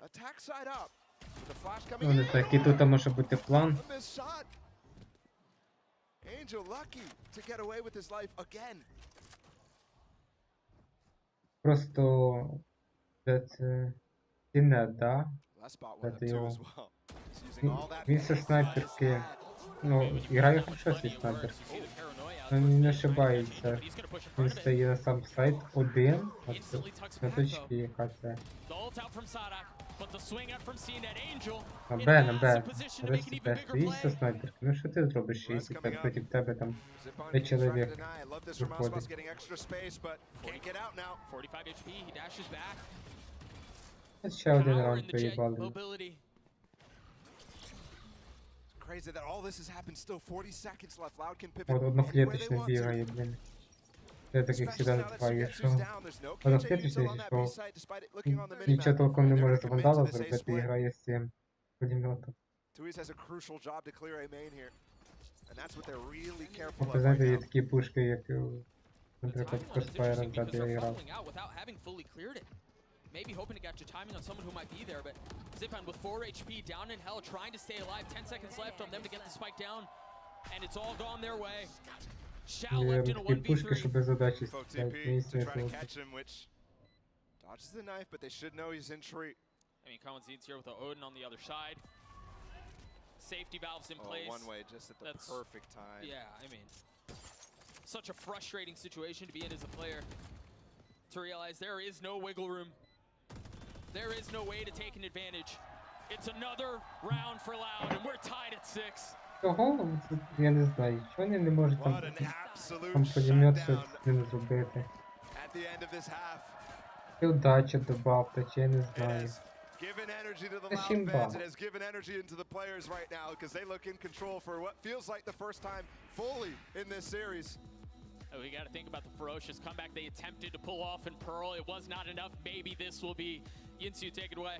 Attack side up. With the flash coming Ну, не in. так, і тут може бути план. A missed shot. Angel lucky to get away with his life again. Просто це Сінет, да? Last spot went up Це too його. as well. He's using all that Він зі снайперки. Ну, грає хорошо зі снайперки. Ну, не ошибається. Він стає на сам сайт один. На точці, яка це. На Б, на Б. Зараз Б стоїть зі снайперки. Ну що ти зробиш, якщо так проти тебе там 5 чоловік виходить? Ще один раунд поїбали. Crazy that all this has happened still 40 seconds left. Loud can pivot От anywhere they одноклеточно want to. бігає, блін. Я таких Smashes завжди out as називаю, Sugetsu's якщо down. There's no одноклеточний KJs on that зійшов, B-side despite it looking on the minimap. нічого толком не They're може gonna з commit вандала to this A зробити і split. грає з цим пулеметом. Tui's has a crucial job to clear A main here. And that's what they're really careful От of ви right знаєте, є now. такі пушки, як, наприклад, Crossfire, де я грав. Maybe hoping to catch a timing on someone who might be there, but Zipan with 4 HP down in hell, trying to stay alive. 10 seconds left on them to get the spike down, and it's all gone their way. Shao Є left in a такі пушки, що 1v3. без задачі Folk стріляють, TP мені to try to смисл. catch him, which dodges the knife, but they should know he's in tree. I mean, Kalenzin's here with the Odin on the other side. Safety valves in place. One way just at the That's- perfect time. Yeah, I mean, such a frustrating situation to be in as a player. To realize there is no wiggle room. There is no way to take an advantage. It's another round for Loud, and we're tied at 6. Того, я не знаю, чого вони не можуть там, What an absolute там пулемет shutdown щось з ним зробити. at the end of this half. І удача добавте, чи я не It знаю. has given energy to the It's Loud fans. Shimba. It has given energy into the players right now because they look in control for what feels like the first time fully in this series. We got to think about the ferocious comeback they attempted to pull off in Pearl. It was not enough. Maybe this will be. Yinsu, take it away.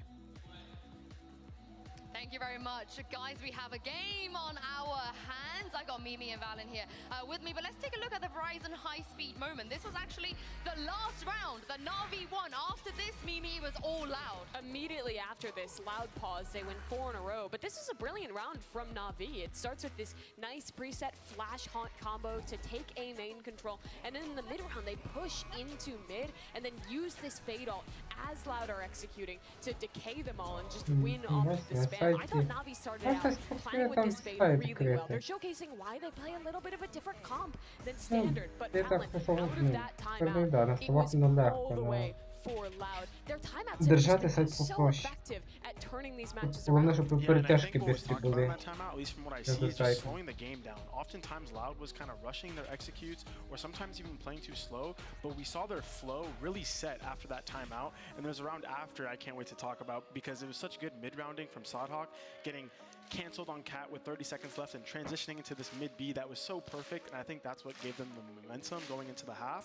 Thank you very much. Guys, we have a game on our hands. I got Mimi and Valen here with me, but let's take a look at the Verizon high-speed moment. This was actually the last round that Na'Vi won. After this, Mimi, it was all Loud. Immediately after this Loud pause, they win 4 in a row. But this is a brilliant round from Na'Vi. It starts with this nice preset flash haunt combo to take A main control. And then in the mid round, they push into mid and then use this fade ult as Loud are executing to decay them all and just win off of the spam. I thought Na'Vi started out playing with this fade really well. They're showcasing why they play a little bit of a different comp than standard. But Valen, out of that timeout, it was all the way for Loud. Their timeouts have just been so effective at turning these matches Головне, around. щоб Yeah, and I перетяжки think what was бистрі talked about in були. that timeout, at least from what I Yeah, see, the is just cycle. slowing the game down. Oftentimes, Loud was kind of rushing their executes, or sometimes even playing too slow. But we saw their flow really set after that timeout. And there's a round after I can't wait to talk about because it was such good mid-rounding from Sodhawk, getting canceled on Cat with 30 seconds left and transitioning into this mid B that was so perfect, and I think that's what gave them the momentum going into the half.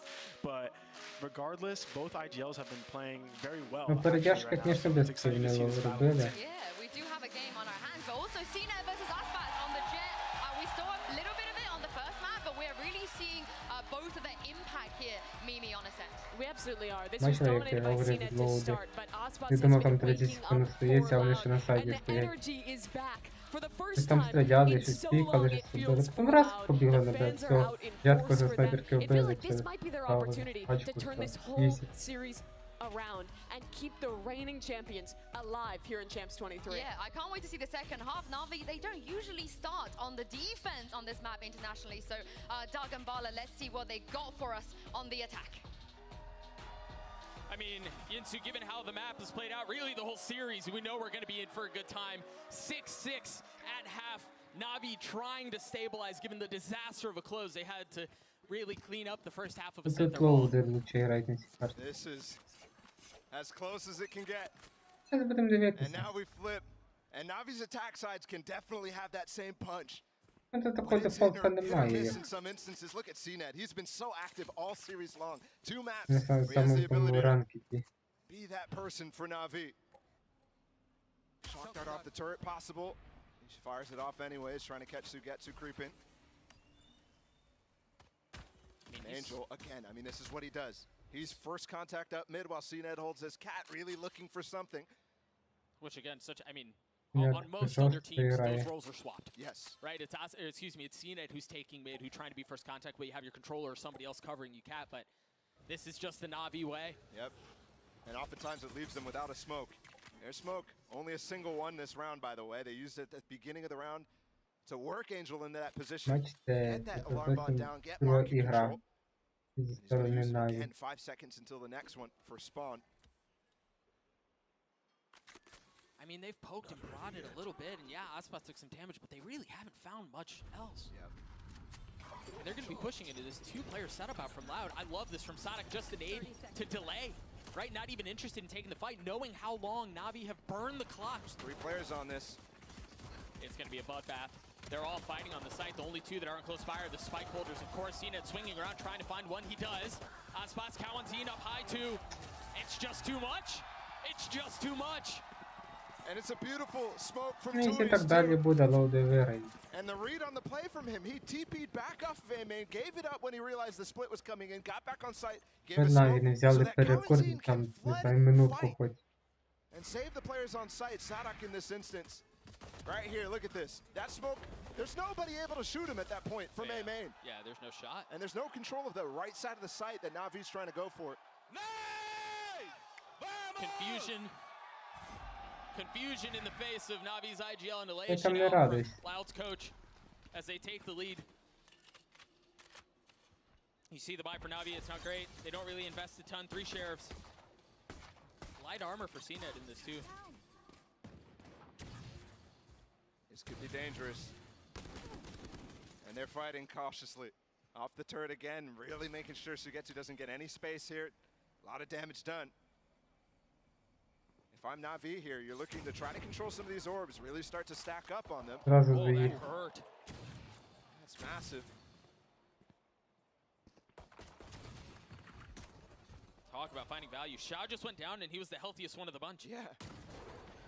But regardless, both IGLs have been playing very well. Ну, actually, перетяжка, right now, звісно, so без it's exciting to see this battle. робили. Yeah, we do have a game on our hands, but also CNET versus Aspas on the Jet. We saw a little bit of it on the first map, but we're really seeing both of the impact here, Mimi, on Ascent. We absolutely are. This was Бачила, як dominated я by говорив CNET від to лоуди. start, but Aspas Я has думав, been там 30 waking секунд up стоїть, а вони for ще на Loud, сайді and the стоять. energy is back. For the І first там time стріляли, in щось so пікали, long, it щось feels робили. for Потім раз Loud. побігли The на Б, fans are все. out in Ядко force за for them. снайперки It feels вбили, like this це might be their стало opportunity to пачку turn this стало. whole Вісім. series around and keep the reigning champions alive here in Champs 23. Yeah, I can't wait to see the second half. Navi, they don't usually start on the defense on this map internationally. So, Doug and Bala, let's see what they got for us on the attack. I mean, Yinsu, given how the map has played out, really the whole series, we know we're going to be in for a good time. 6-6 at half. Navi trying to stabilize, given the disaster of a close. They had to really clean up the first half of a set. Тут лоу де лучше грають на цій карті. This is as close as it can get. Зараз будемо And дивитися. now we flip. And Navi's attack sides can definitely have that same punch. Ну, тут But такого it's hit зафолка or немає. miss in some instances. Look at CNET. He's been so active all series long. 2 maps. На He has the самому ability to ранкеті. be that person for Navi. Shock dart off the turret possible. He fires it off anyways, trying to catch Sugetsu creeping. And Angel, again, I mean, this is what he does. He's first contact up mid while CNET holds his cat, really looking for something. Which again, I mean, Yeah, on most for other sure, teams, those Іграєм. roles are swapped. Yes. Right? It's us, or excuse me, it's CNET who's taking mid, who's trying to be first contact, where you have your controller or somebody else covering you, cat. But this is just the Navi way. Yep. And oftentimes it leaves them without a smoke. There's smoke. Only a single one this round, by the way. They used it at the beginning of the round to work Angel into that position. Бачите, Get that це alarm bot зовсім down, get друга marking ігра control. зі He's going to сторони use it Наві. again. 5 seconds until the next one for spawn. I mean, they've poked and prodded a little bit, and yeah, Aspas took some damage, but they really haven't found much else. Yep. And they're going to be pushing into this 2-player setup out from Loud. I love this from Sonic, just an aid to delay, right? Not even interested in taking the fight, knowing how long Navi have burned the clock. There's 3 players on this. It's going to be a bloodbath. They're all fighting on the site. The only 2 that aren't close by are the spike holders. Of course, CNET swinging around, trying to find one. He does. Aspas Kawanzine up high, too. It's just too much. It's just too much. And it's a beautiful smoke from Ну, якщо Tui's так далі too. буде, лоуди виграють. And the read on the play from him, he TP'd back off of A main, gave it up when he realized the split was coming in, got back on site, gave a Наві smoke не so взяли that перекур, Kawanzine там, can не flood знаю, минутку fight хоч. and save the players on site. Sadak in this instance. Right here, look at this. That smoke, there's nobody able to shoot him at that point from A main. Yeah, there's no shot. And there's no control of the right side of the site that Navi's trying to go for. Confusion. Confusion in the face of Navi's IGL and Я elation там не out from радуюсь. Loud's coach as they take the lead. You see the buy for Navi, it's not great. They don't really invest a ton. 3 sheriffs. Light armor for CNET in this too. This could be dangerous. And they're fighting cautiously. Off the turret again, really making sure Sugetsu doesn't get any space here. A lot of damage done. If I'm Navi here, you're looking to try to control some of these orbs, really start to stack up on them. Зразу Oh, звоїть. that hurt. That's massive. Talk about finding value. Shao just went down and he was the healthiest one of the bunch. Yeah.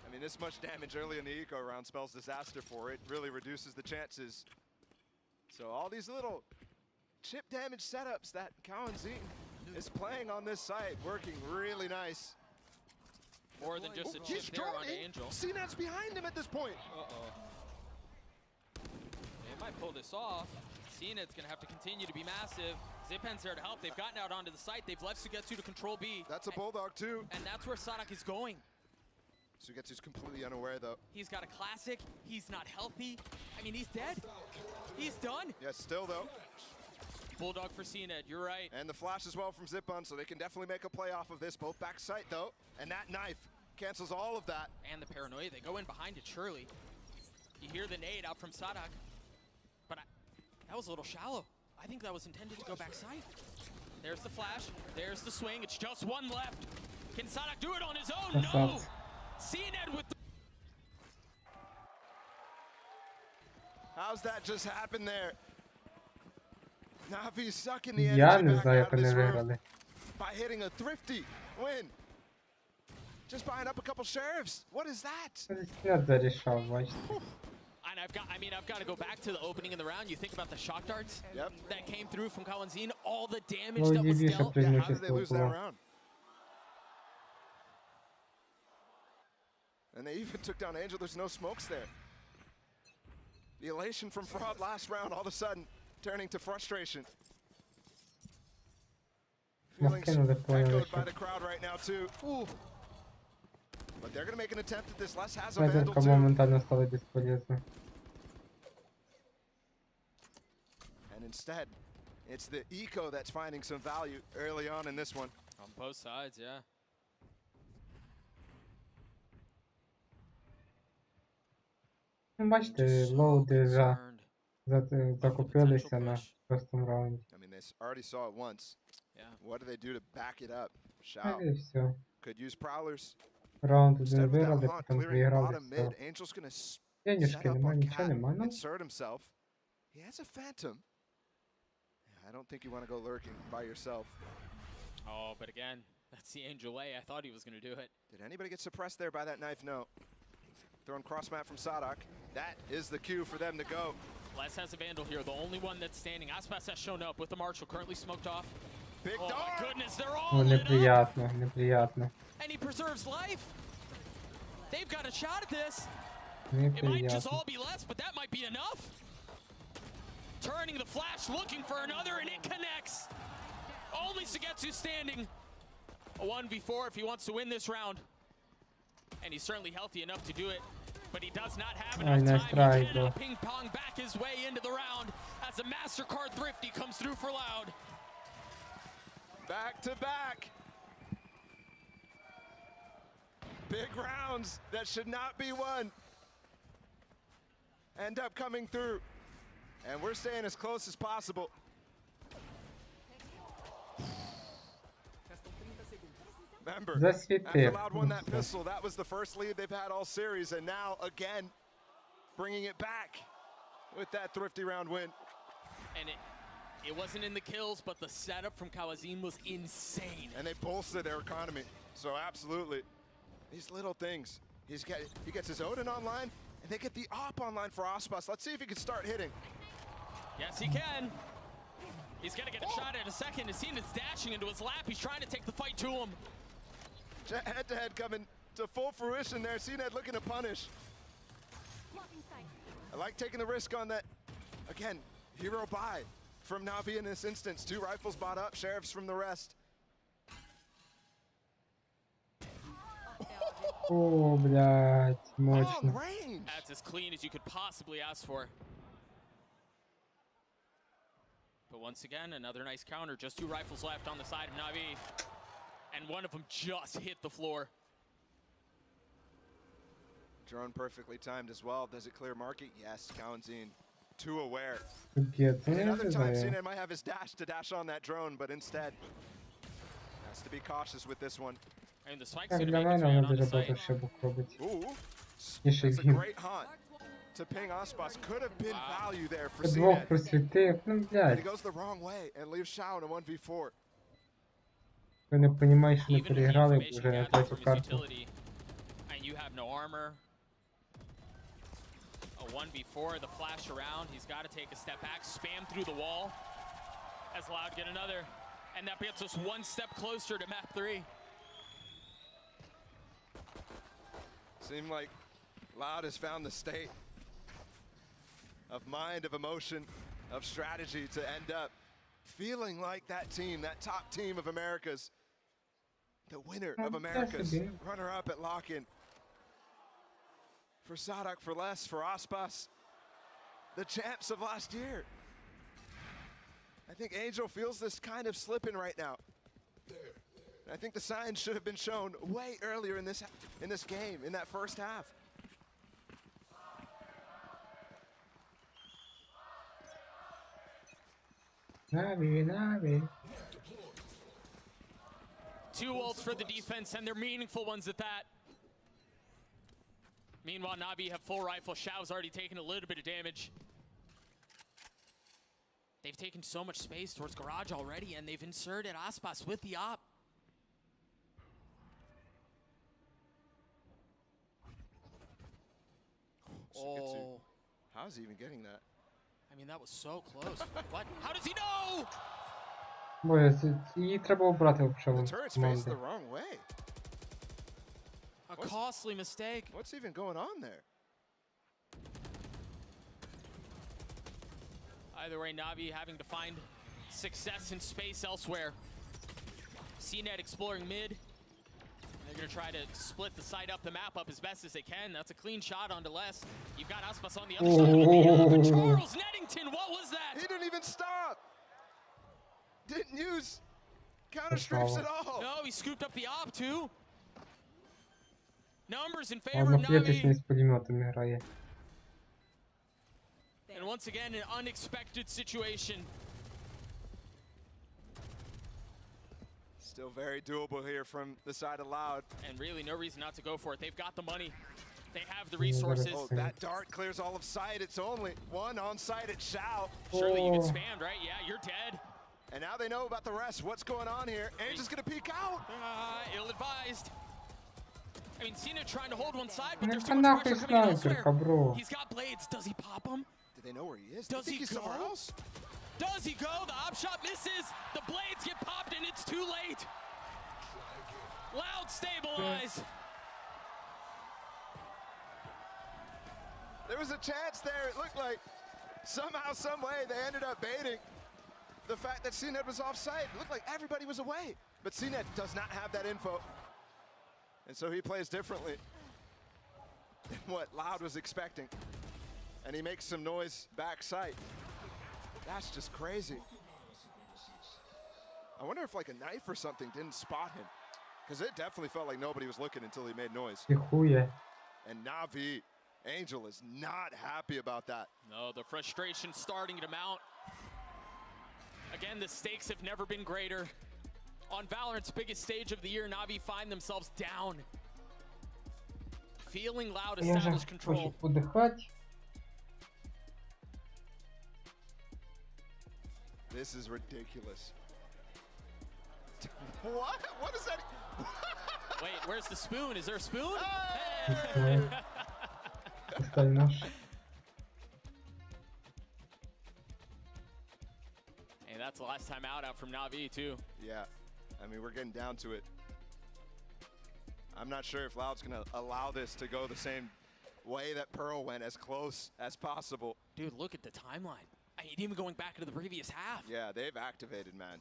I mean, this much damage early in the eco round spells disaster for it. Really reduces the chances. So all these little chip damage setups that Kawanzine is playing on this site, working really nice. More than just a chip He's there on droning. Angel. CNET's behind him at this point. Uh-oh. They might pull this off. CNET's going to have to continue to be massive. Zipan's there to help. They've gotten out onto the site. They've left Sugetsu to control B. That's a Bulldog too. And that's where Sadak is going. Sugetsu's completely unaware though. He's got a classic. He's not healthy. I mean, he's dead. He's done. Yes, still though. Bulldog for CNET, you're right. And the flash as well from Zipun, so they can definitely make a play off of this. Both back sight though. And that knife cancels all of that. And the paranoia. They go in behind it, surely. You hear the nade out from Sadak. But that was a little shallow. I think that was intended to go backside. There's the flash. There's the swing. It's just one left. Can Sadak do it on his own? No! CNET with the... How's that just happen there? Navi sucking the Я energy не back знаю, out як of вони this round виграли. by hitting a thrifty win. Just buying up a couple sheriffs. What is that? CNET зарішав, бачите. And I've got to go back to the opening of the round. You think about the shock darts that came through from Kawanzine, all the damage that was dealt. Yeah, how did they lose that round? And they even took down Angel. There's no smokes there. The elation from Fraud last round, all of a sudden, turning to frustration. Feelings Накинули, поняли, echoed by що the crowd right now too. Ooh. But they're gonna make an attempt at this. Les has a vandal снайперка too. моментально стала безполезна. And instead, it's the eco that's finding some value early on in this one. On both sides, yeah. Ну, бачите, лоуди закупилися на шостому раунді. I mean, they already saw it once. Yeah. What do they do to back it up? Shao І все. could use prowlers. Раунд Instead один with that виграли, haunt потім clearing проіграли, bottom все. mid, Angel's gonna set Денежки up нема, on нічого Cat, нема, ну. insert himself. He has a phantom. I don't think you want to go lurking by yourself. Oh, but again, that's the Angel way. I thought he was going to do it. Did anybody get suppressed there by that knife? No. Throwing cross mat from Sadak. That is the cue for them to go. Les has a Vandal here, the only one that's standing. Aspas has shown up with the Marshall currently smoked off. Big Oh dog. my goodness, they're all О, lit up, неприятно, неприятно. and he preserves life. They've got a shot at this. It might just Неприятно. all be Les, but that might be enough. Turning the flash, looking for another, and it connects. Only Sugetsu standing. A 1v4 if he wants to win this round. And he's certainly healthy enough to do it. But he does not have enough nice time. try, He cannot bro. ping-pong back his way into the round as a MasterCard Thrifty comes through for Loud. Back to back. Big rounds that should not be won end up coming through. And we're staying as close as possible. Remember, after Засвітив. Loud won that pistol, that was the first lead they've had all series, and now again, bringing it back with that thrifty round win. And it wasn't in the kills, but the setup from Kawazim was insane. And they bolster their economy, so absolutely. These little things. He gets his Odin online, and they get the op online for Aspas. Let's see if he can start hitting. Yes, he can. He's gonna get a shot at a second. Asina's dashing into his lap. He's trying to take the fight to him. Head-to-head coming to full fruition there. CNED looking to punish. I like taking the risk on that. Again, hero buy from Navi in this instance. 2 rifles bought up, sheriffs from the rest. О, блядь, Long мощно. range. That's as clean as you could possibly ask for. But once again, another nice counter. Just 2 rifles left on the side of Navi. And one of them just hit the floor. Drone perfectly timed as well. Does it clear market? Yes, Kalanzine too aware. Капець, And не another time, знаю. CNED might have his dash to dash on that drone, but instead has to be cautious with this one. And the spike's Так, gonna для make its мене way out воно on дуже the багато site. ще був робить. Ooh, І ще that's a він great hunt to ping Aspas. Could have been value there for двох CNED. просвітив. Ну, But he блядь, goes the wrong way and leaves Shao in a 1v4. ви не розумієте, що не Even with the переграли information вже на gathered третю from his карту. utility, and you have no armor. A 1v4, the flash around. He's got to take a step back, spam through the wall. As Loud get another, and that gets us 1 step closer to map 3. Seemed like Loud has found the state of mind, of emotion, of strategy to end up feeling like that team, that top team of America's, the winner of America's, runner-up at lock-in. For Sadak, for Les, for Aspas, the champs of last year. I think Angel feels this kind of slipping right now. I think the signs should have been shown way earlier in this game, in that first half. Наві. 2 ults for the defense, and they're meaningful ones at that. Meanwhile, Navi have full rifle. Shao's already taken a little bit of damage. They've taken so much space towards garage already, and they've inserted Aspas with the op. Oh. How's he even getting that? I mean, that was so close. What? How does he know? Боже, її треба обрати взагалі The з turret's faced the команди. wrong way. A costly mistake. What's even going on there? Either way, Navi having to find success in space elsewhere. CNET exploring mid. They're going to try to split the side up, the map up as best as they can. That's a clean shot onto Les. You've got Aspas on the other side with the but Charles Neddington, what was that? He didn't even stop. Didn't use counter stripes at all. No, he scooped up the op too. Numbers in favor of Одноклеточний Navi. з пулеметом грає. And once again, an unexpected situation. Still very doable here from the side of Loud. And really no reason not to go for it. They've got the money. They have the resources. Oh, that dart clears all of sight. It's only one on site at Shao. Surely you get spammed, right? Yeah, you're dead. And now they know about the rest. What's going on here? Angel's gonna peek out. Ill-advised. I mean, Cena trying to hold one side, but Ну, there's too much pressure coming in снайперка, elsewhere. бро. He's got blades. Does he pop them? Do they know where he is? Does he He's somewhere go? else? Does he go? The op shot misses. The blades get popped, and it's too late. Loud stabilize. There was a chance there. It looked like somehow, some way, they ended up baiting the fact that CNET was offside. It looked like everybody was away. But CNET does not have that info. And so he plays differently than what Loud was expecting. And he makes some noise backside. That's just crazy. I wonder if like a knife or something didn't spot him. Because it definitely felt like nobody was looking until he made noise. Ніхуя. And Navi, Angel is not happy about that. No, the frustration starting to mount. Again, the stakes have never been greater. On Valorant's biggest stage of the year, Navi find themselves down. Feeling Loud Я же establish control. хочу подихати. This is ridiculous. What? What is that? Wait, where's the spoon? Is there a spoon? Остальное. Hey, that's the last time out from Navi too. Yeah, I mean, we're getting down to it. I'm not sure if Loud's gonna allow this to go the same way that Pearl went, as close as possible. Dude, look at the timeline. I mean, even going back into the previous half. Yeah, they've activated, man.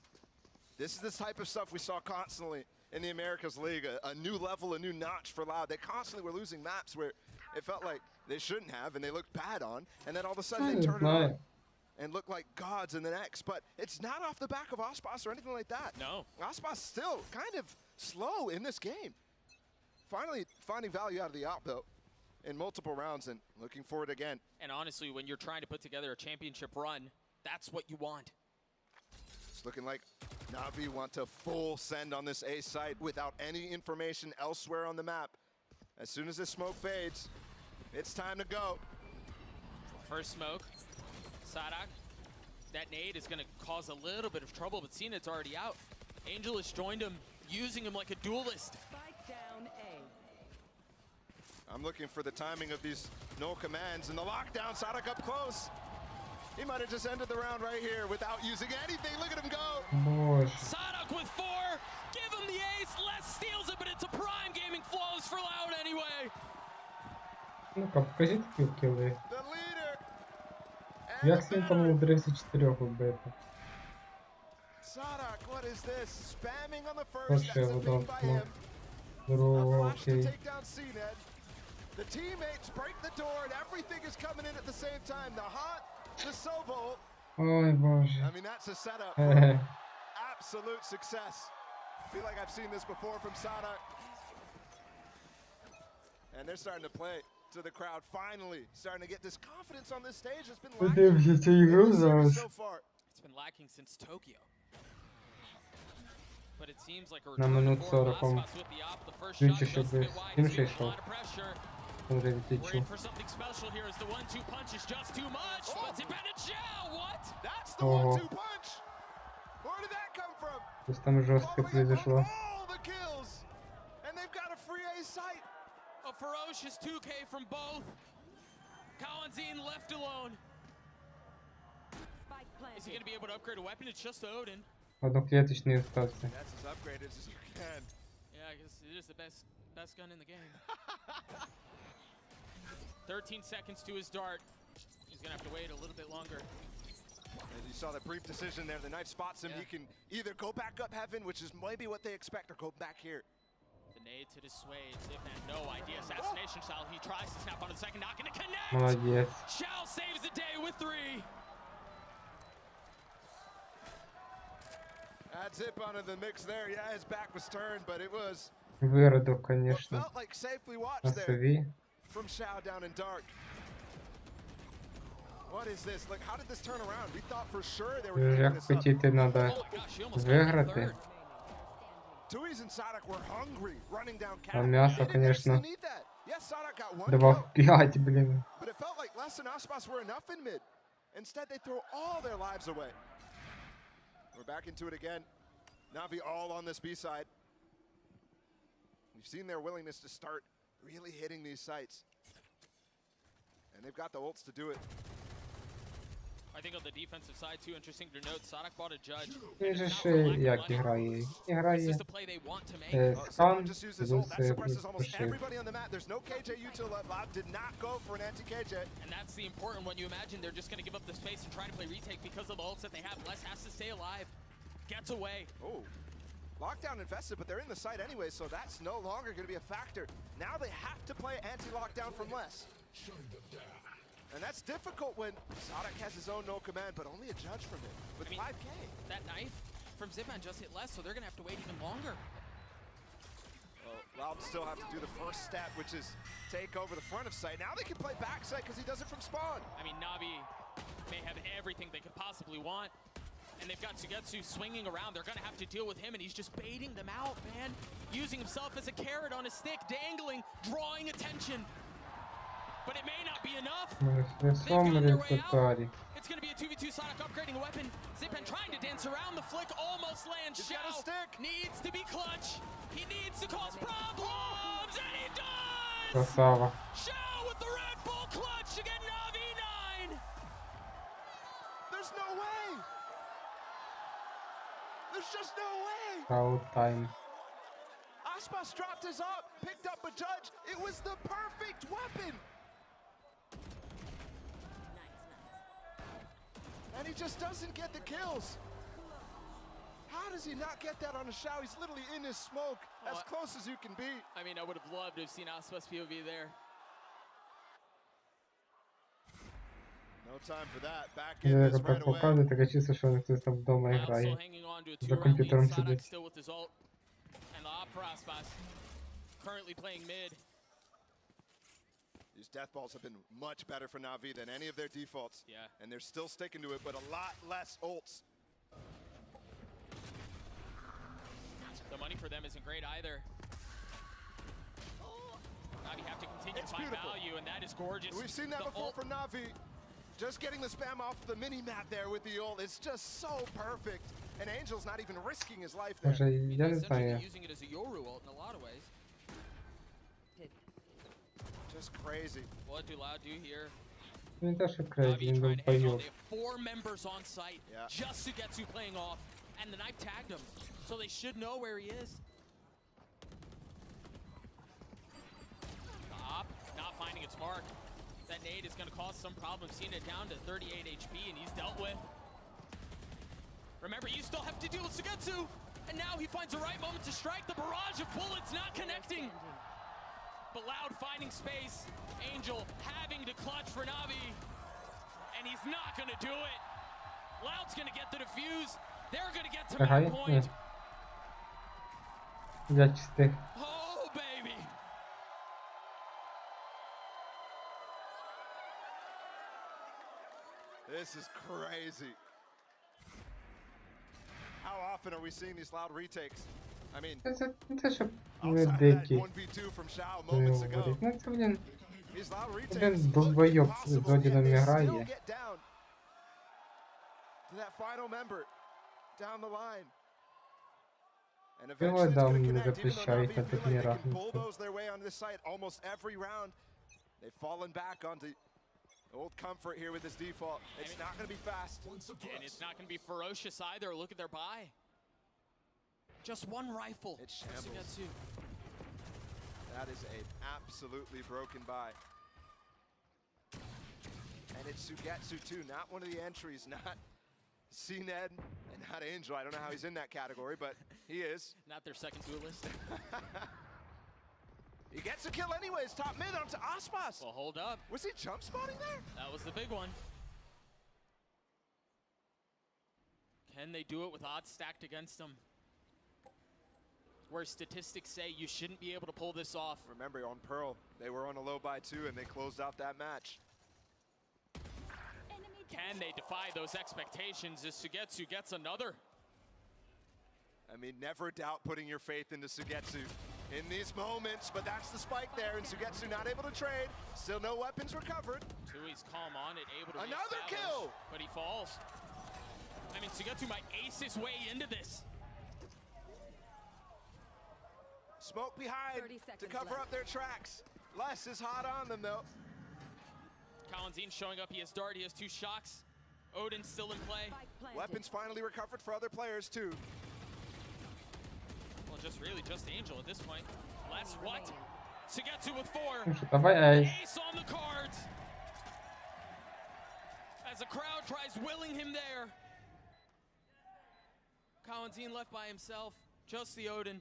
This is the type of stuff we saw constantly in the Americas League. A new level, a new notch for Loud. They constantly were losing maps where it felt like they shouldn't have and they looked bad on. And then all of a sudden they turn it on and look like gods in the next. But it's not off the back of Aspas or anything like that. No. Aspas still kind of slow in this game. Finally finding value out of the op, though, in multiple rounds and looking for it again. And honestly, when you're trying to put together a championship run, that's what you want. It's looking like Navi want to full send on this A site without any information elsewhere on the map. As soon as this smoke fades, it's time to go. First smoke. Sadak. That nade is going to cause a little bit of trouble, but CNET's already out. Angel has joined him, using him like a duelist. I'm looking for the timing of these no commands and the lockdown. Sadak up close. He might have just ended the round right here without using anything. Look at him go. Боже. Sadak with 4. Give him the ace. Les steals it, but it's a prime gaming flows for Loud anyway. Ну-ка, покажіть кіли. The leader. Як він там умудрився 4 вбити? Sadak, what is this? Spamming on the first. Перше That's a його ping дав. by him. Другого, A flash to окей. take down CNET. The teammates break the door and everything is coming in at the same time. The hot, the Sovo. Ой, Боже. I mean, that's a setup for Хе-хе. absolute success. I feel like I've seen this before from Sadak. And they're starting to play to the crowd. Finally, starting to get this confidence on this stage. It's been lacking Подивіться цю ігру in the series зараз. so far. It's been lacking since Tokyo. But it seems like a На return минут to form. 40 Aspas with the op. The first Двічі shot ще goes a bit десь. wide. Інший He's йшов. a lot of pressure. Вже We're відтічу. in for something special here as the 1-2 punch is just too much. But Zibanejad, what? That's the Ого. 1-2 punch. Where did that come from? Щось там жорстке произошло. All the kills. And they've got a free A site. A ferocious 2K from both. Kalanzine left alone. Is he going to be able to upgrade a weapon? It's just Odin. Одноклеточний остався. That's as upgraded as you can. Yeah, I guess it is the best gun in the game. 13 seconds to his dart. He's going to have to wait a little bit longer. And you saw that brief decision there. The knife spots him. He can either go back up heaven, which is maybe what they expect, or go back here. The nade to dissuade. Zipman, no idea. Assassination style. He tries to snap on the second, not going to connect. Молодець. Shao saves the day with 3. Add Zip onto the mix there. Yeah, his back was turned, but it was Виродок, what конечно. felt like safely watched На there собі. from Shao down in dark. What is this? Like, how did this turn around? We thought for sure they were going to Як this up. хотіти треба виграти. Tui's and Sadak were hungry, running down А cat. м'ясо, They didn't конечно, actually need that. Yes, Sadak got 1 давав kill, 5, блін. but it felt like Les and Aspas were enough in mid. Instead, they throw all their lives away. We're back into it again. Na'Vi all on this B side. We've seen their willingness to start really hitting these sites. And they've got the ults to do it. I think on the defensive side too, interesting to note, Sadak bought a judge. Він же ще як іграє? This Іграє is the play they want to make. стан, Someone just used his ult. That плюс suppresses almost пошив. everybody on the map. There's no KJ util left. Lab did not go for an anti-KJ. And that's the important one. You imagine they're just going to give up the space and try to play retake because of the ults that they have. Les has to stay alive. Gets away. Oh. Lockdown infested, but they're in the site anyway, so that's no longer going to be a factor. Now they have to play anti-lockdown from Les. And that's difficult when Sadak has his own no command, but only a judge from him with 5K. That knife from Zipman just hit Les, so they're going to have to wait even longer. Well, Loud still have to do the first step, which is take over the front of site. Now they can play backside because he does it from spawn. I mean, Na'Vi may have everything they could possibly want. And they've got Sugetsu swinging around. They're going to have to deal with him, and he's just baiting them out, man. Using himself as a carrot on a stick, dangling, drawing attention. But it may not be enough. It's going to be a 2v2. Sonic upgrading a weapon. Zipman trying to dance around the flick, almost lands. Shao needs to be clutch. He needs to cause problems, and he does! Красава. Shao with the Red Bull clutch to get Na'Vi 9! There's no way! There's just no way! Crowd time. Aspas dropped his up, picked up a judge. It was the perfect weapon! And he just doesn't get the kills. How does he not get that on a Shao? He's literally in his smoke, as close as you can be. I mean, I would have loved to have seen Aspas POV there. No time for that. Back in this Так right away. показує, таке чувство, що хтось там вдома Also грає. hanging on to a За 2-round lead. комп'ютером Sadak сидить. still with his ult. And the op for Aspas. Currently playing mid. These death balls have been much better for Na'Vi than any of their defaults. Yeah. And they're still sticking to it, but a lot less ults. The money for them isn't great either. Na'Vi have to continue It's to find beautiful. value, and that is gorgeous. We've seen that The before ult- from Na'Vi. Just getting the spam off the mini-map there with the ult. It's just so perfect. And Angel's not even risking his life there. Може, я не Essentially знаю. using it as a Yoru ult in a lot of ways. Just crazy. What do Loud do here? Він теж крейзі, Na'Vi він trying був to hang on. пайок. They have 4 members on site. Yeah. Just Sugetsu playing off. And the knife tagged him. So they should know where he is. The op not finding its mark. That nade is going to cause some problems. Seeing it down to 38 HP, and he's dealt with. Remember, you still have to deal with Sugetsu. And now he finds the right moment to strike. The barrage of bullets not connecting. But Loud finding space. Angel having to clutch for Na'Vi. And he's not going to do it. Loud's going to get the defuse. They're going to get to Грає? that point. Я чистих. Oh, baby. This is crazy. How often are we seeing these Loud retakes? I mean, Це щоб не outside of that дикі 1v2 from Shao moments ago. говорить. Ну це, блін, These Loud один retakes look долбойоб з impossible, yet Одіном не they still грає. get down to that final member down the line. And Його eventually it's дам going to не connect, even though запрещають Na'Vi на feel like турнірах. they can bulldoze their way onto this site almost every round. They've fallen back onto old comfort here with this default. It's not going to be fast. And it's not going to be ferocious either. Look at their buy. Just one rifle. It's for shambles. Sugetsu. That is a absolutely broken buy. And it's Sugetsu too, not one of the entries, not CNED and not Angel. I don't know how he's in that category, but he is. Not their second duelist. He gets a kill anyways, top mid onto Aspas. Well, hold up. Was he jump spotting there? That was the big one. Can they do it with odds stacked against them? Where statistics say you shouldn't be able to pull this off. Remember, on Pearl, they were on a low by 2 and they closed out that match. Can they defy those expectations as Sugetsu gets another? I mean, never doubt putting your faith into Sugetsu in these moments, but that's the spike there, and Sugetsu not able to trade. Still no weapons recovered. Tui's calm on it, able to another reestablish, kill, but he falls. I mean, Sugetsu might ace his way into this. Smoke behind to cover up their tracks. Les is hot on them though. Kalanzine showing up, he has dart, he has 2 shocks. Odin's still in play. Weapons finally recovered for other players too. Well, just Angel at this point. Les, what? Sugetsu with 4. Давай, Ace on the cards. As the crowd tries willing him there. Kalanzine left by himself, just the Odin.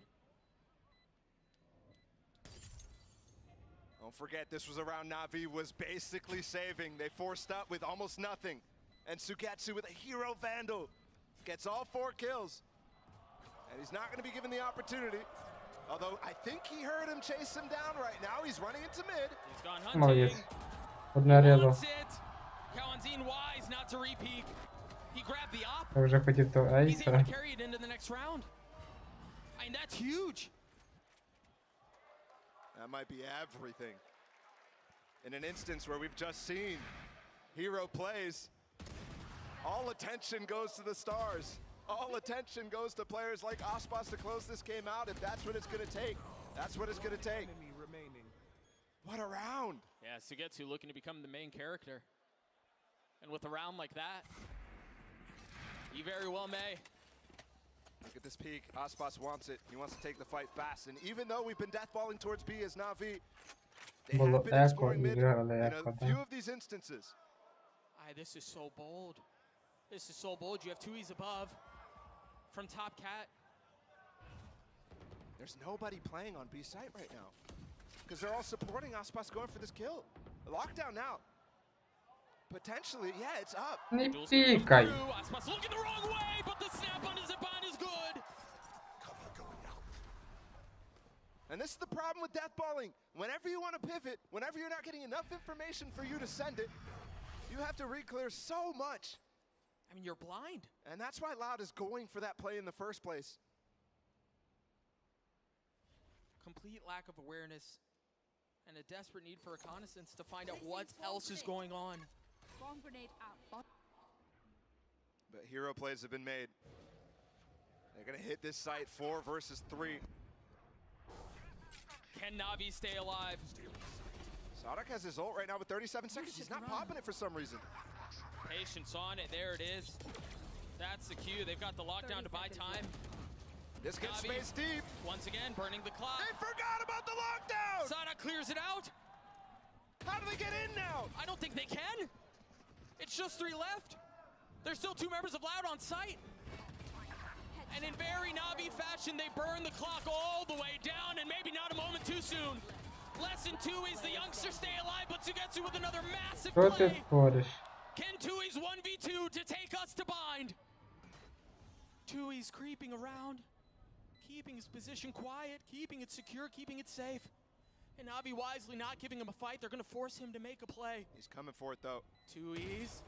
Don't forget, this was a round Na'Vi was basically saving. They forced up with almost nothing. And Sugetsu with a hero Vandal gets all 4 kills. And he's not going to be given the opportunity. Although I think he heard him chase him down right now. He's running into mid. He's gone hunting. Молодец. Одна рядом. Wants it. Kalanzine wise not to repeat. He grabbed the op. Я вже хотів до He's able to Айса. carry it into the next round. I mean, that's huge. That might be everything. In an instance where we've just seen hero plays, all attention goes to the stars. All attention goes to players like Aspas to close this game out. If that's what it's going to take, that's what it's going to take. What a round. Yeah, Sugetsu looking to become the main character. And with a round like that, he very well may. Look at this peak. Aspas wants it. He wants to take the fight fast. And even though we've been deathballing towards B as Na'Vi, they have been exploring mid in a few of these instances. This is so bold. This is so bold. You have 2Es above from top cat. There's nobody playing on B site right now because they're all supporting Aspas going for this kill. Lockdown now. Potentially, yeah, it's up. Не пікай. Aspas looking the wrong way, but the snap on his Zipon is good. And this is the problem with deathballing. Whenever you want to pivot, whenever you're not getting enough information for you to send it, you have to re-clear so much. I mean, you're blind. And that's why Loud is going for that play in the first place. Complete lack of awareness and a desperate need for reconnaissance to find out what else is going on. But hero plays have been made. They're going to hit this site 4 versus 3. Can Na'Vi stay alive? Sadak has his ult right now with 37 seconds. He's not popping it for some reason. Patience on it. There it is. That's the cue. They've got the lockdown to buy time. This gets space deep. Once again, burning the clock. They forgot about the lockdown! Sadak clears it out. How do they get in now? I don't think they can. It's just 3 left. There's still 2 members of Loud on site. And in very Na'Vi fashion, they burn the clock all the way down, and maybe not a moment too soon. Less than 2 is the youngster stay alive, but Sugetsu with another massive Що ти play. твориш? Can 2's 1v2 to take us to bind? 2's creeping around, keeping his position quiet, keeping it secure, keeping it safe. And Na'Vi wisely not giving him a fight. They're going to force him to make a play. He's coming for it, though. 2's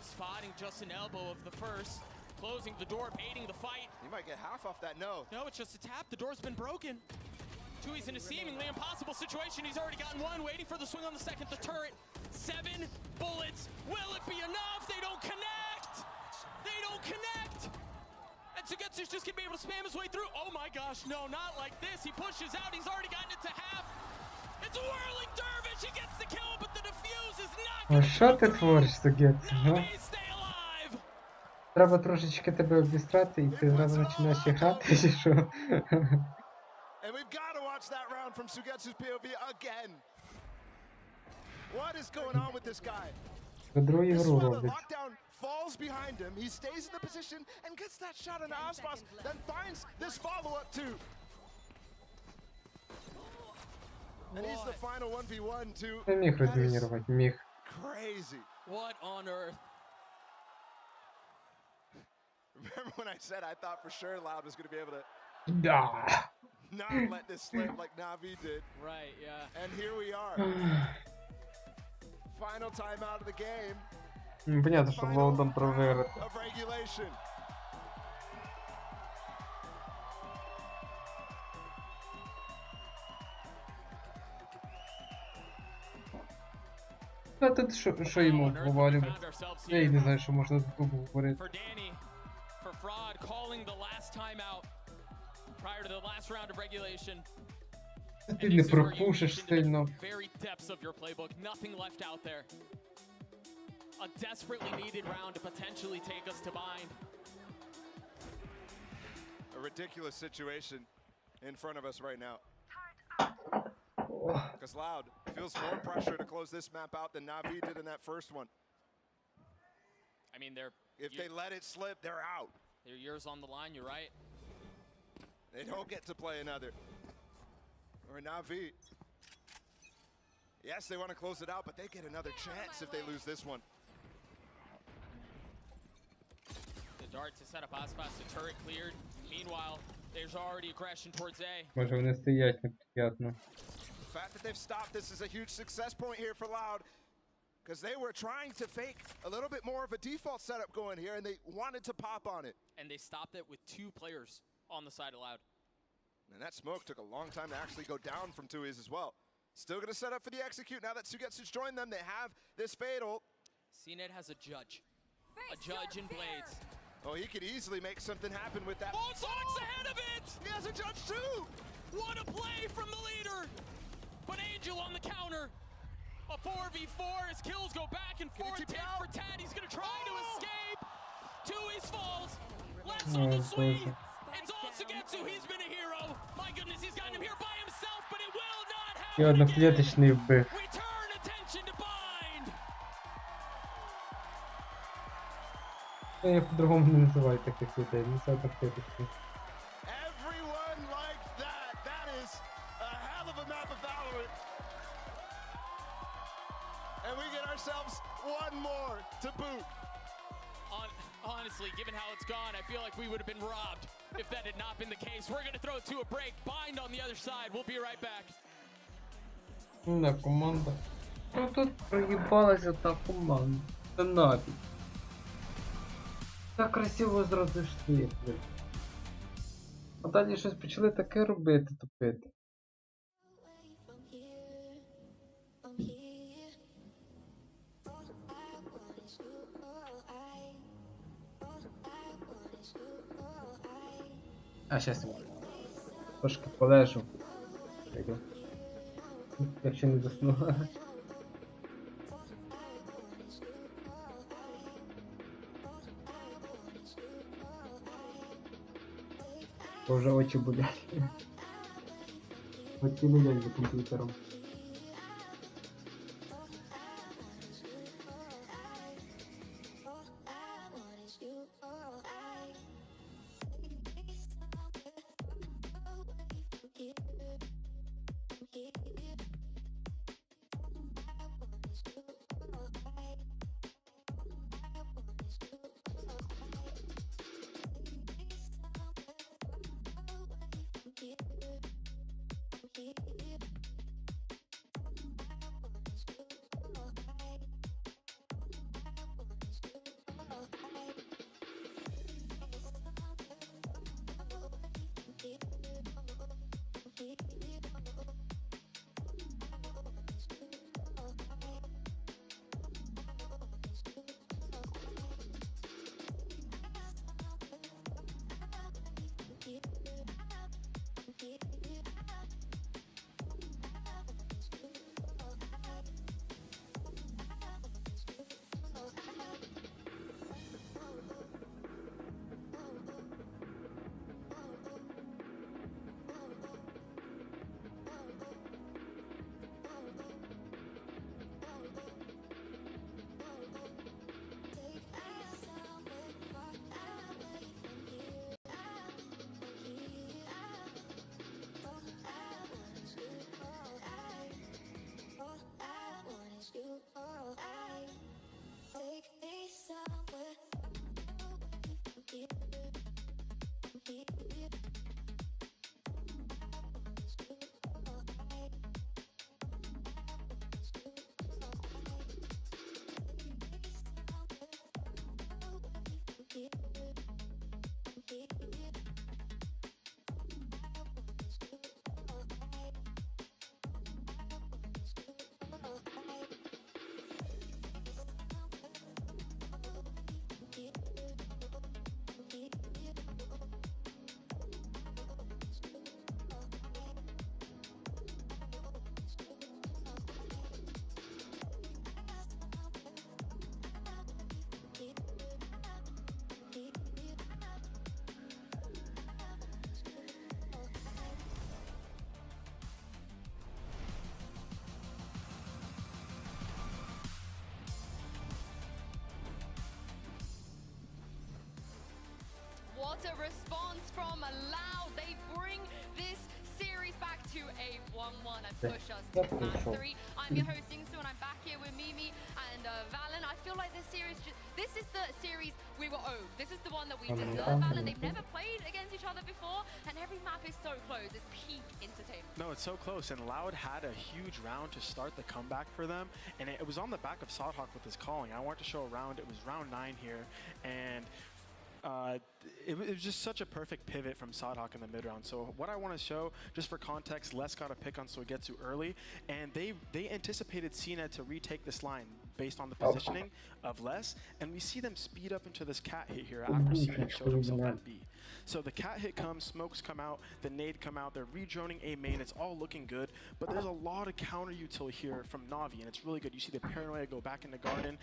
spotting just an elbow of the first. Closing the door, baiting the fight. He might get half off that no. No, it's just a tap. The door's been broken. 2's in a seemingly impossible situation. He's already gotten 1, waiting for the swing on the second. The turret, 7 bullets. Will it be enough? They don't connect. They don't connect. And Sugetsu's just gonna be able to spam his way through. Oh my gosh, no, not like this. He pushes out. He's already gotten it to half. It's a whirling dervish. He gets the kill, but the defuse is not Ну що ти твориш, Сугетсу? Ну? Na'Vi stay alive. Треба трошечки тебе обістрати і ти зразу починаєш грати, чи що? And we've got to watch that round from Sugetsu's POV again. What is going on with this guy? Другу This ігру one, the роблять. lockdown falls behind him. He stays in the position and gets that shot on Aspas, then finds this follow-up too. And he's the final 1v1 too. Не міг That is розмінірувати, міг. crazy. What on earth? Remember when I said I thought for sure Loud was going to be able to Да. not let this slip like Na'Vi did. Right, yeah. And here we are. Final timeout of the game. Понятно, що Володом провиграти. Of regulation. А тут що йому обговорювати? Я і не знаю, що можна тут обговорити. For Danny, for fraud, calling the last timeout prior to the last round of regulation. Ти не пропушиш сильно. Very depths of your playbook, nothing left out there. A desperately needed round to potentially take us to bind. A ridiculous situation in front of us right now. Because Loud feels more pressure to close this map out than Na'Vi did in that first one. I mean, If they let it slip, they're out. their years on the line, you're right. They don't get to play another. Or Na'Vi. Yes, they want to close it out, but they get another chance if they lose this one. The dart to set up Aspas, the turret cleared. Meanwhile, there's already aggression towards A. Може вони стоять неприятно. The fact that they've stopped this is a huge success point here for Loud. Because they were trying to fake a little bit more of a default setup going here, and they wanted to pop on it. And they stopped it with 2 players on the side of Loud. And that smoke took a long time to actually go down from Tui's as well. Still going to set up for the execute. Now that Sugetsu's joined them, they have this fatal. CNET has a judge. A judge in Blades. Oh, he could easily make something happen with that. Oh, Sonic's ahead of it! He has a judge too! What a play from the leader! But Angel on the counter. A 4v4 as kills go back and forth. Tit for tat. He's going to try to escape. Tui's falls. Let's on the sweep. It's all Sugetsu. He's been a hero. My goodness, he's gotten him here by himself, but it will not happen. І одноклеточний вбив. We turn attention to bind. Я по-другому не називаю таких людей, не це одноклеточний. Everyone liked that. That is a hell of a map of Valorant. And we get ourselves one more to boot. Honestly, given how it's gone, I feel like we would have been robbed if that had not been the case. We're going to throw it to a break. Bind on the other side. We'll be right back. На команда. Ну тут проїбалася та команда. Це нафіг. Так красиво зразу йшли, блядь. А далі щось почали таке робити, тупити. А, щас трошки полежу. Якщо не засну. Бо вже очі болять. Очі болять за комп'ютером. what a response from Loud. They bring this series back to a 1-1 and push us to map 3. I'm your host Yingsu and I'm back here with Mimi and Valen. I feel like this series, this is the series we were owed. This is the one that we deserve. Valen, they've never played against each other before and every map is so close. It's peak entertainment. No, it's so close, and Loud had a huge round to start the comeback for them, and it was on the back of Sodhawk with his calling. I wanted to show a round. It was round 9 here, and it was just such a perfect pivot from Sodhawk in the mid round. So what I want to show, just for context, Les got a pick on Sogetsu early, and they anticipated CNED to retake this line based on the positioning of Les, and we see them speed up into this cat hit here after CNED showed himself at B. So the cat hit comes, smokes come out, the nade come out, they're redroning A main, it's all looking good, but there's a lot of counter util here from Na'Vi, and it's really good. You see the paranoia go back into garden,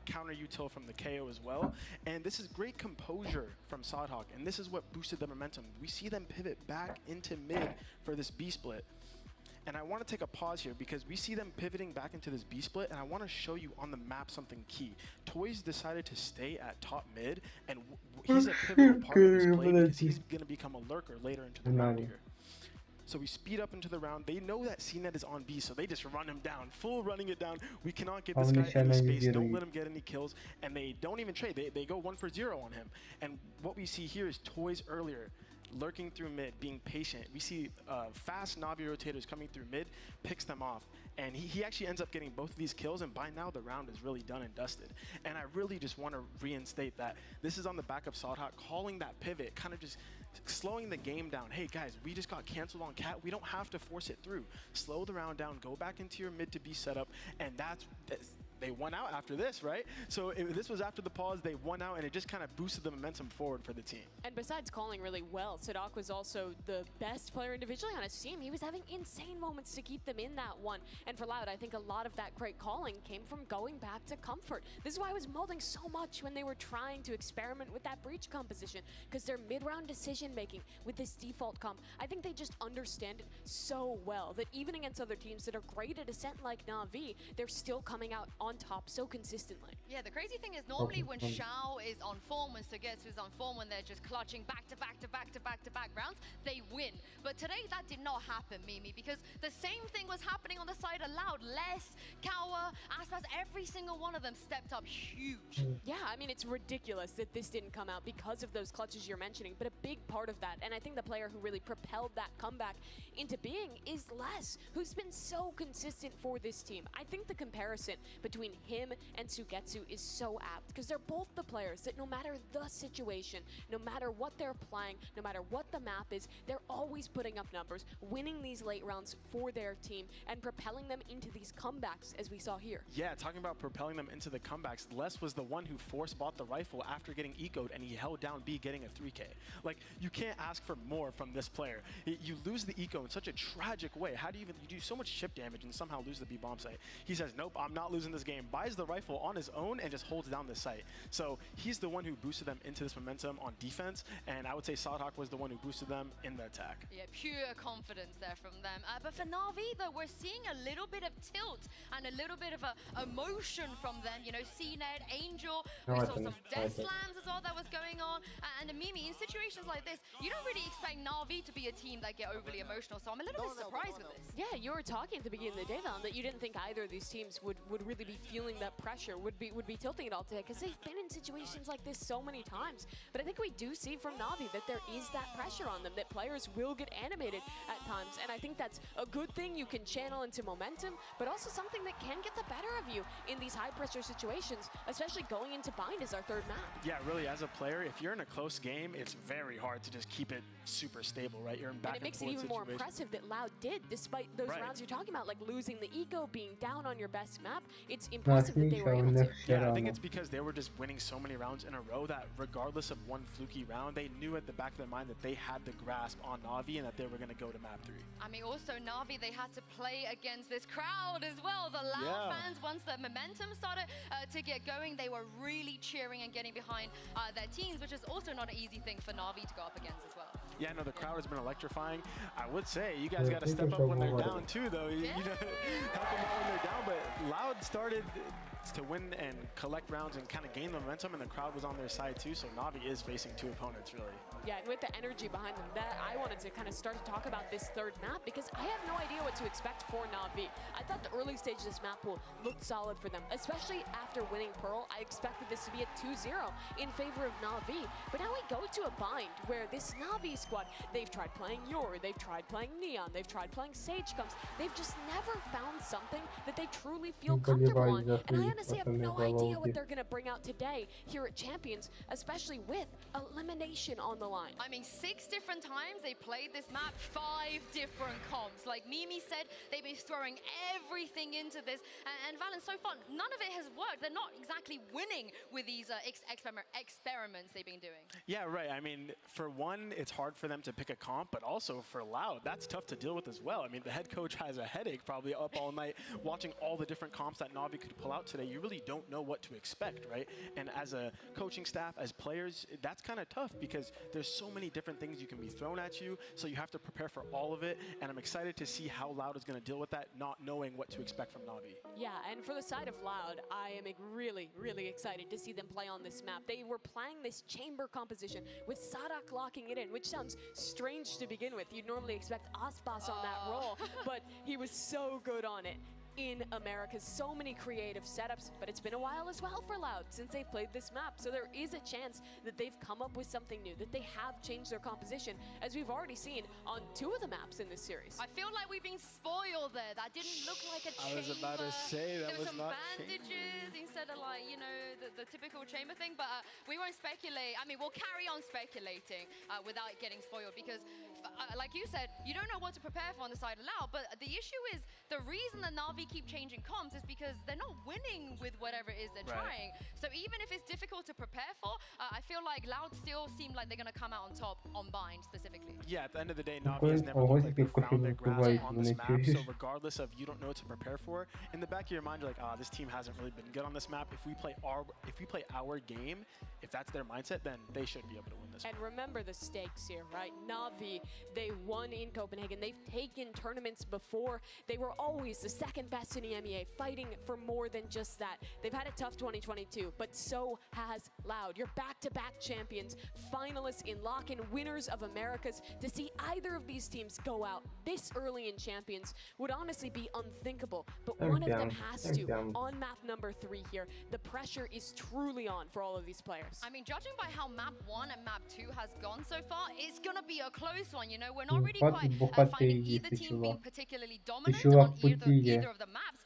counter util from the KO as well, and this is great composure from Sodhawk, and this is what boosted the momentum. We see them pivot back into mid for this B split. And I want to take a pause here because we see them pivoting back into this B split, and I want to show you on the map something key. Toys decided to stay at top mid, and he's a pivotal part of this play because he's going to become a lurker later into the round here. So we speed up into the round. They know that CNED is on B, so they just run him down, full running it down. We cannot get this guy any space. Don't let him get any kills, and they don't even trade. They go 1 for 0 on him. And what we see here is Toys earlier, lurking through mid, being patient. We see fast Na'Vi rotators coming through mid, picks them off, and he actually ends up getting both of these kills, and by now the round is really done and dusted. And I really just want to reinstate that this is on the back of Sodhawk calling that pivot, kind of just slowing the game down. Hey guys, we just got canceled on cat. We don't have to force it through. Slow the round down, go back into your mid to B setup, and they won out after this, right? So this was after the pause, they won out, and it just kind of boosted the momentum forward for the team. And besides calling really well, Sodhawk was also the best player individually on his team. He was having insane moments to keep them in that one. And for Loud, I think a lot of that great calling came from going back to comfort. This is why I was molding so much when they were trying to experiment with that breach composition, because their mid-round decision-making with this default comp, I think they just understand it so well that even against other teams that are great at Ascent like Na'Vi, they're still coming out on top so consistently. Yeah, the crazy thing is normally when Xiao is on form, when Sogetsu is on form, when they're just clutching back to back to back to back to back rounds, they win. But today that did not happen, Mimi, because the same thing was happening on the side of Loud. Les, Kawa, Aspas, every single one of them stepped up huge. Yeah, I mean, it's ridiculous that this didn't come out because of those clutches you're mentioning, but a big part of that, and I think the player who really propelled that comeback into being is Les, who's been so consistent for this team. I think the comparison between him and Sugetsu is so apt because they're both the players that no matter the situation, no matter what they're playing, no matter what the map is, they're always putting up numbers, winning these late rounds for their team and propelling them into these comebacks as we saw here. Yeah, talking about propelling them into the comebacks, Les was the one who force bought the rifle after getting eco'd, and he held down B getting a 3K. Like, you can't ask for more from this player. You lose the eco in such a tragic way. How do you do so much chip damage and somehow lose the B bomb site? He says, nope, I'm not losing this game. Buys the rifle on his own and just holds down the site. So he's the one who boosted them into this momentum on defense, and I would say Sodhawk was the one who boosted them in the attack. Yeah, pure confidence there from them. But for Na'Vi, though, we're seeing a little bit of tilt and a little bit of a emotion from them. You know, CNED, Angel, we saw some death slams as well that was going on. And Mimi, in situations like this, you don't really expect Na'Vi to be a team that get overly emotional, so I'm a little bit surprised with this. Yeah, you were talking at the beginning of the day, Val, that you didn't think either of these teams would really be feeling that pressure, would be tilting it all today, because they've been in situations like this so many times. But I think we do see from Na'Vi that there is that pressure on them, that players will get animated at times, and I think that's a good thing you can channel into momentum, but also something that can get the better of you in these high-pressure situations, especially going into bind as our third map. Yeah, really, as a player, if you're in a close game, it's very hard to just keep it super stable, right? You're in back and it makes it even more impressive that Loud did, despite those rounds you're talking about, like losing the eco, being down on your best map. It's impressive that they were able to. Yeah, I think it's because they were just winning so many rounds in a row that regardless of one fluky round, they knew at the back of their mind that they had the grasp on Na'Vi and that they were going to go to map 3. I mean, also Na'Vi, they had to play against this crowd as well. The Loud fans, once the momentum started to get going, they were really cheering and getting behind their teams, which is also not an easy thing for Na'Vi to go up against as well. Yeah, no, the crowd has been electrifying. I would say you guys got to step up when they're down too, though. You know, help them out when they're down. But Loud started to win and collect rounds and kind of gain momentum, and the crowd was on their side too, so Na'Vi is facing two opponents, really. Yeah, and with the energy behind them, that I wanted to kind of start to talk about this third map because I have no idea what to expect for Na'Vi. I thought the early stage of this map will look solid for them, especially after winning Pearl. I expected this to be a 2-0 in favor of Na'Vi, but now we go to a bind where this Na'Vi squad, they've tried playing Yori, they've tried playing Neon, they've tried playing Sage Comes, they've just never found something that they truly feel comfortable on, and I honestly have no idea what they're going to bring out today here at Champions, especially with elimination on the line. I mean, 6 different times they played this map, 5 different comps. Like Mimi said, they've been throwing everything into this, and Valorant, so far, none of it has worked. They're not exactly winning with these experiments they've been doing. Yeah, right. I mean, for one, it's hard for them to pick a comp, but also for Loud, that's tough to deal with as well. I mean, the head coach has a headache probably up all night watching all the different comps that Na'Vi could pull out today. You really don't know what to expect, right? And as a coaching staff, as players, that's kind of tough because there's so many different things you can be thrown at you, so you have to prepare for all of it, and I'm excited to see how Loud is going to deal with that, not knowing what to expect from Na'Vi. Yeah, and for the side of Loud, I am really, really excited to see them play on this map. They were playing this chamber composition with Sadak locking it in, which sounds strange to begin with. You'd normally expect Aspas on that role, but he was so good on it. In America, so many creative setups, but it's been a while as well for Loud since they've played this map, so there is a chance that they've come up with something new, that they have changed their composition, as we've already seen on 2 of the maps in this series. I feel like we've been spoiled there. That didn't look like a chamber. I was about to say that was not bandages instead of like, you know, the typical chamber thing, but we won't speculate. I mean, we'll carry on speculating without getting spoiled because, like you said, you don't know what to prepare for on the side of Loud, but the issue is the reason that Na'Vi keep changing comps is because they're not winning with whatever it is they're trying. So even if it's difficult to prepare for, I feel like Loud still seem like they're going to come out on top on Bind specifically. Yeah, at the end of the day, Na'Vi has never looked like they found their grasp on this map, so regardless of you don't know what to prepare for, in the back of your mind you're like, this team hasn't really been good on this map. If we play our game, if that's their mindset, then they should be able to win this. And remember the stakes here, right? Na'Vi, they won in Copenhagen. They've taken tournaments before. They were always the second best in EMEA, fighting for more than just that. They've had a tough 2022, but so has Loud. You're back-to-back champions, finalists in lock-in, winners of Americas. To see either of these teams go out this early in Champions would honestly be unthinkable, but one of them has to. On map number 3 here, the pressure is truly on for all of these players. I mean, judging by how map 1 and map 2 has gone so far, it's going to be a close one. You know, we're not really quite finding either team being particularly dominant on either of the maps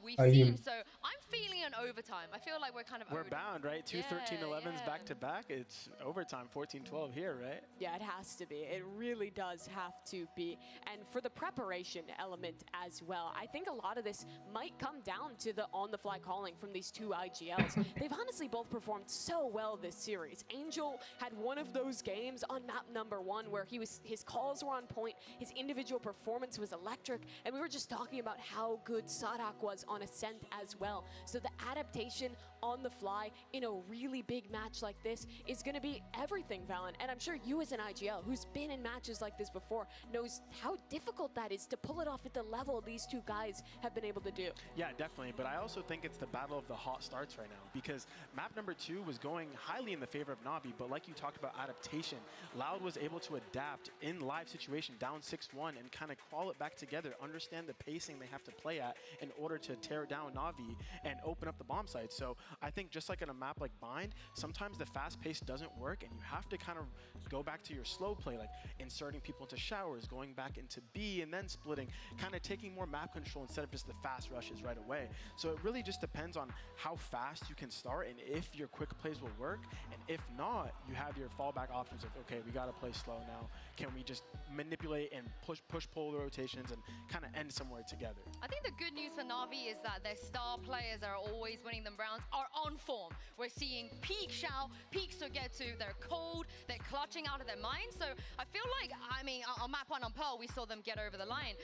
we've seen. So I'm feeling an overtime. I feel like we're kind of We're bound, right? 2 13-11s back-to-back. It's overtime, 14-12 here, right? Yeah, it has to be. It really does have to be. And for the preparation element as well, I think a lot of this might come down to the on-the-fly calling from these 2 IGLs. They've honestly both performed so well this series. Angel had one of those games on map number 1 where his calls were on point, his individual performance was electric, and we were just talking about how good Sadak was on Ascent as well. So the adaptation on the fly in a really big match like this is going to be everything, Valen. And I'm sure you as an IGL who's been in matches like this before knows how difficult that is to pull it off at the level these 2 guys have been able to do. Yeah, definitely. But I also think it's the battle of the hot starts right now because map number 2 was going highly in the favor of Na'Vi, but like you talked about adaptation, Loud was able to adapt in live situation down 6-1 and kind of crawl it back together, understand the pacing they have to play at in order to tear down Na'Vi and open up the bomb site. So I think just like in a map like Bind, sometimes the fast pace doesn't work and you have to kind of go back to your slow play, like inserting people into showers, going back into B and then splitting, kind of taking more map control instead of just the fast rushes right away. So it really just depends on how fast you can start and if your quick plays will work, and if not, you have your fallback options of, okay, we got to play slow now. Can we just manipulate and push-pull the rotations and kind of end somewhere together? I think the good news for Na'Vi is that their star players that are always winning them rounds are on form. We're seeing peak Xiao, peak Sugetsu, they're cold, they're clutching out of their minds. So I feel like, I mean, on map 1 on Pearl, we saw them get over the line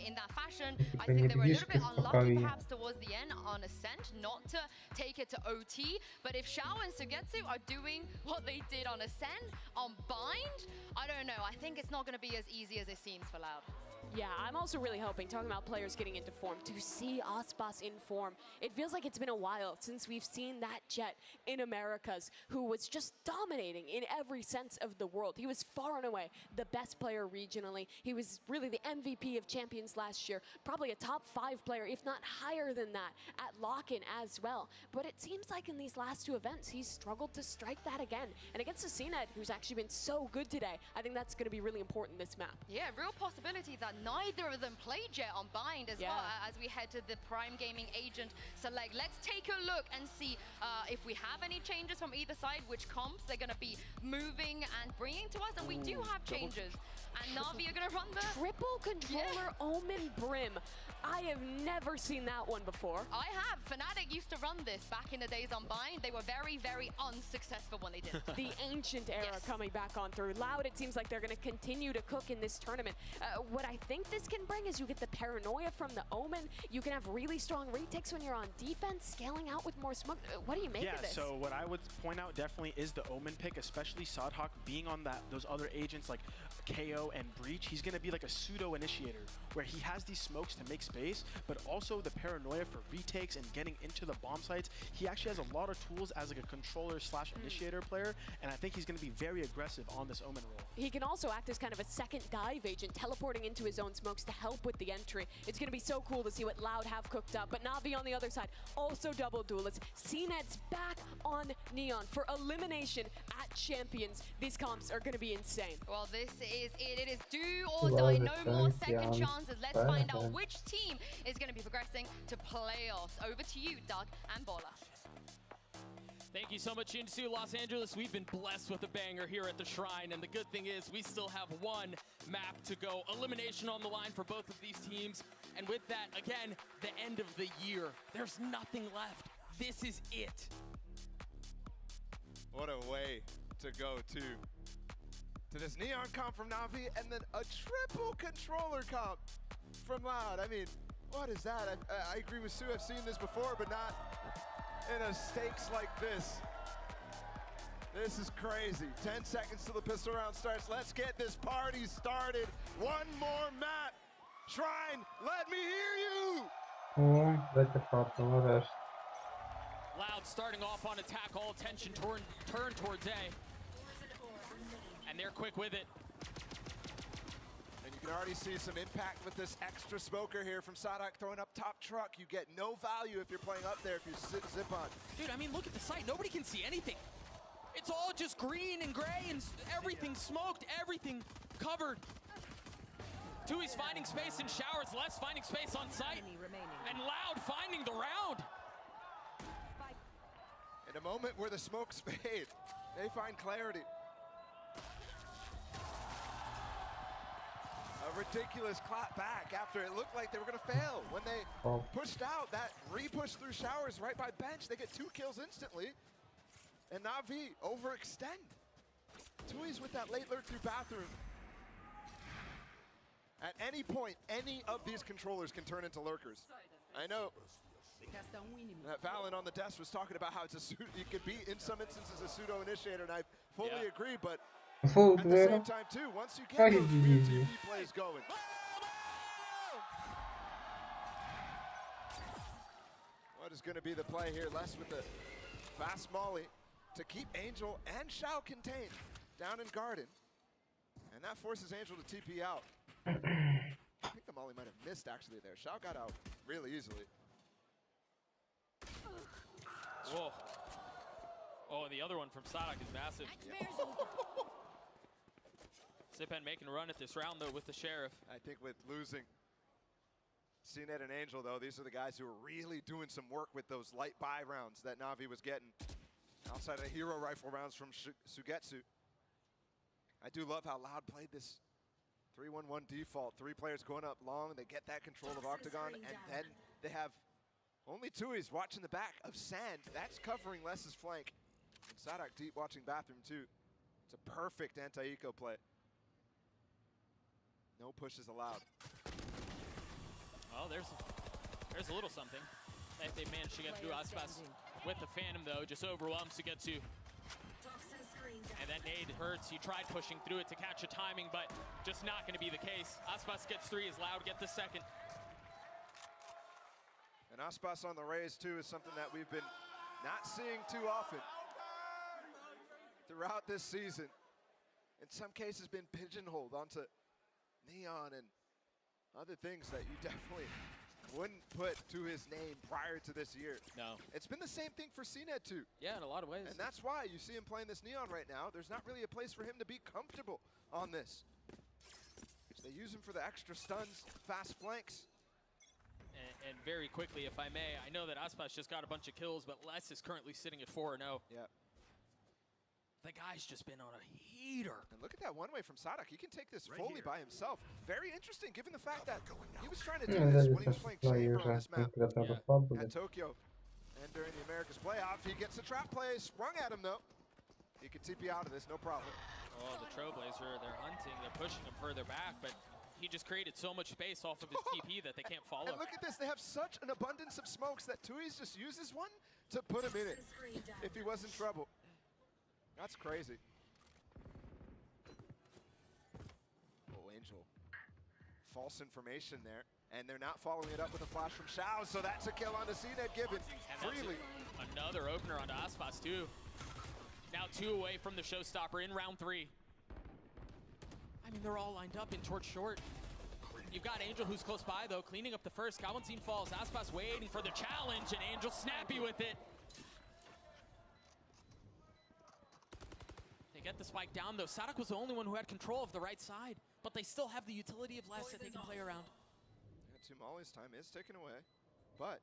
in that fashion. I think they were a little bit unlucky perhaps towards the end on Ascent, not to take it to OT. But if Xiao and Sugetsu are doing what they did on Ascent, on Bind, I don't know. I think it's not going to be as easy as it seems for Loud. Yeah, I'm also really hoping, talking about players getting into form, to see Aspas in form. It feels like it's been a while since we've seen that Jet in Americas who was just dominating in every sense of the world. He was far and away the best player regionally. He was really the MVP of Champions last year, probably a top 5 player, if not higher than that, at lock-in as well. But it seems like in these last 2 events, he's struggled to strike that again. And against a CNET who's actually been so good today, I think that's going to be really important this map. Yeah, real possibility that neither of them played yet on Bind as well, as we head to the Prime Gaming Agent Select. Let's take a look and see if we have any changes from either side, which comps they're going to be moving and bringing to us. And we do have changes. And Na'Vi are going to run the... Triple controller Omen Brim. I have never seen that one before. I have. Fnatic used to run this back in the days on Bind. They were very, very unsuccessful when they did it. The ancient era coming back on through. Loud, it seems like they're going to continue to cook in this tournament. What I think this can bring is you get the paranoia from the Omen. You can have really strong retakes when you're on defense, scaling out with more smoke. What do you make of this? Yeah, so what I would point out definitely is the Omen pick, especially Sadhawk being on those other agents like KO and Breach. He's going to be like a pseudo-initiator where he has these smokes to make space, but also the paranoia for retakes and getting into the bomb sites. He actually has a lot of tools as like a controller slash initiator player, and I think he's going to be very aggressive on this Omen role. He can also act as kind of a second dive agent, teleporting into his own smokes to help with the entry. It's going to be so cool to see what Loud have cooked up, but Na'Vi on the other side, also double duelists. CNET's back on Neon for elimination at Champions. These comps are going to be insane. Well, this is it. It is do or die. No more second chances. Let's find out which team is going to be progressing to playoffs. Over to you, Doug and Bola. Thank you so much, into Los Angeles. We've been blessed with a banger here at the Shrine, and the good thing is we still have one map to go. Elimination on the line for both of these teams, and with that, again, the end of the year. There's nothing left. This is it. What a way to go to this Neon comp from Na'Vi, and then a triple controller comp from Loud. I mean, what is that? I agree with Sue. I've seen this before, but not in a stakes like this. This is crazy. 10 seconds till the pistol round starts. Let's get this party started. One more map. Shrine, let me hear you. Loud starting off on attack, all attention turn towards A. And they're quick with it. And you can already see some impact with this extra smoker here from Sadhawk throwing up top truck. You get no value if you're playing up there if you zip on. Dude, I mean, look at the site. Nobody can see anything. It's all just green and gray and everything smoked, everything covered. Tui's finding space in showers, Les finding space on site, and Loud finding the round. In a moment where the smokes fade, they find clarity. A ridiculous clap back after it looked like they were going to fail. When they pushed out, that re-push through showers right by bench, they get 2 kills instantly. And Na'Vi overextend. Tui's with that late lurk through bathroom. At any point, any of these controllers can turn into lurkers. I know that Valen on the desk was talking about how it could be, in some instances, a pseudo-initiator, and I fully agree, but at the same time, too, once you get those real TP plays going. What is going to be the play here? Les with the fast molly to keep Angel and Shao contained down in Garden. And that forces Angel to TP out. I think the molly might have missed, actually, there. Shao got out really easily. Whoa. Oh, and the other one from Sadhawk is massive. Zipan making a run at this round, though, with the Sheriff. I think with losing CNET and Angel, though, these are the guys who are really doing some work with those light buy rounds that Na'Vi was getting outside of the hero rifle rounds from Sugetsu. I do love how Loud played this 3-1-1 default. 3 players going up long, they get that control of Octagon, and then they have only Tui's watching the back of Sand. That's covering Les's flank. And Sadhawk deep watching bathroom, too. It's a perfect anti-eco play. No pushes allowed. Oh, there's a little something. They managed to get through Aspas with the Phantom, though. Just overwhelms Sugetsu. And that nade hurts. He tried pushing through it to catch a timing, but just not going to be the case. Aspas gets 3 as Loud get the second. And Aspas on the raise, too, is something that we've been not seeing too often throughout this season. In some cases, been pigeonholed onto Neon and other things that you definitely wouldn't put to his name prior to this year. No. It's been the same thing for CNED too. Yeah, in a lot of ways. And that's why you see him playing this Neon right now. There's not really a place for him to be comfortable on this. So they use him for the extra stuns, fast flanks. And very quickly, if I may, I know that Aspas just got a bunch of kills, but Les is currently sitting at 4-0. Yeah. The guy's just been on a heater. And look at that one way from Sadak. He can take this fully by himself. Very interesting, given the fact that he was trying to do this when he was playing Chamber on this map at Tokyo. And during the Americas playoff, he gets a trap play sprung at him, though. He can TP out of this, no problem. Oh, the Trailblazer, they're hunting, they're pushing him further back, but he just created so much space off of his TP that they can't follow. And look at this, they have such an abundance of smokes that Tui's just uses one to put him in it if he was in trouble. That's crazy. Oh, Angel. False information there. And they're not following it up with a flash from Shao, so that's a kill on the CNED given freely. Another opener onto Aspas too. Now 2 away from the showstopper in round 3. I mean, they're all lined up in towards short. You've got Angel who's close by though, cleaning up the first. Galvantine falls, Aspas waiting for the challenge, and Angel snappy with it. They get the spike down though. Sadak was the only one who had control of the right side, but they still have the utility of Les that they can play around. Yeah, Tumali's time is taken away, but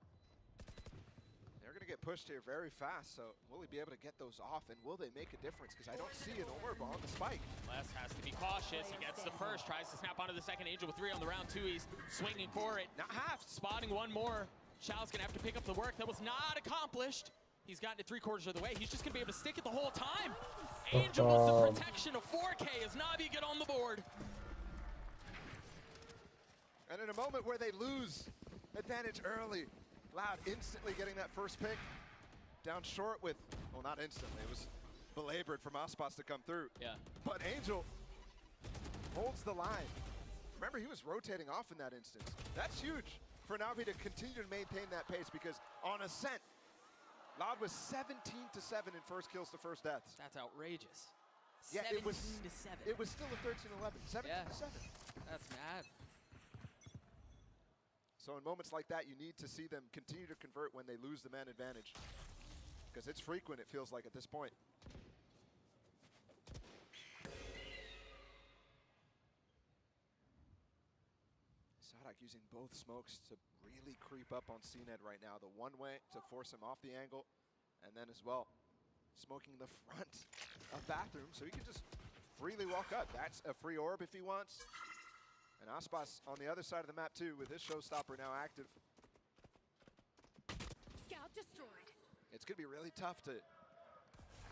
they're going to get pushed here very fast, so will he be able to get those off, and will they make a difference? Because I don't see an orb on the spike. Les has to be cautious. He gets the first, tries to snap onto the second. Angel with 3 on the round 2. He's swinging for it. Not half. Spotting one more. Shao's going to have to pick up the work that was not accomplished. He's gotten it 3/4 of the way. He's just going to be able to stick it the whole time. Angel with the protection of 4K as Navi get on the board. And in a moment where they lose advantage early, Loud instantly getting that first pick down short with, well, not instantly, it was belabored from Aspas to come through. Yeah. But Angel holds the line. Remember, he was rotating off in that instance. That's huge for Navi to continue to maintain that pace, because on Ascent, Loud was 17-7 in first kills to first deaths. That's outrageous. Yeah, 17-7. It was still a 13-11, 17-7. That's mad. So in moments like that, you need to see them continue to convert when they lose the man advantage, because it's frequent, it feels like, at this point. Sadak using both smokes to really creep up on CNED right now. The one way to force him off the angle, and then as well, smoking the front of bathroom so he can just freely walk up. That's a free orb if he wants. And Aspas on the other side of the map too, with his showstopper now active. Scout destroyed. It's going to be really tough to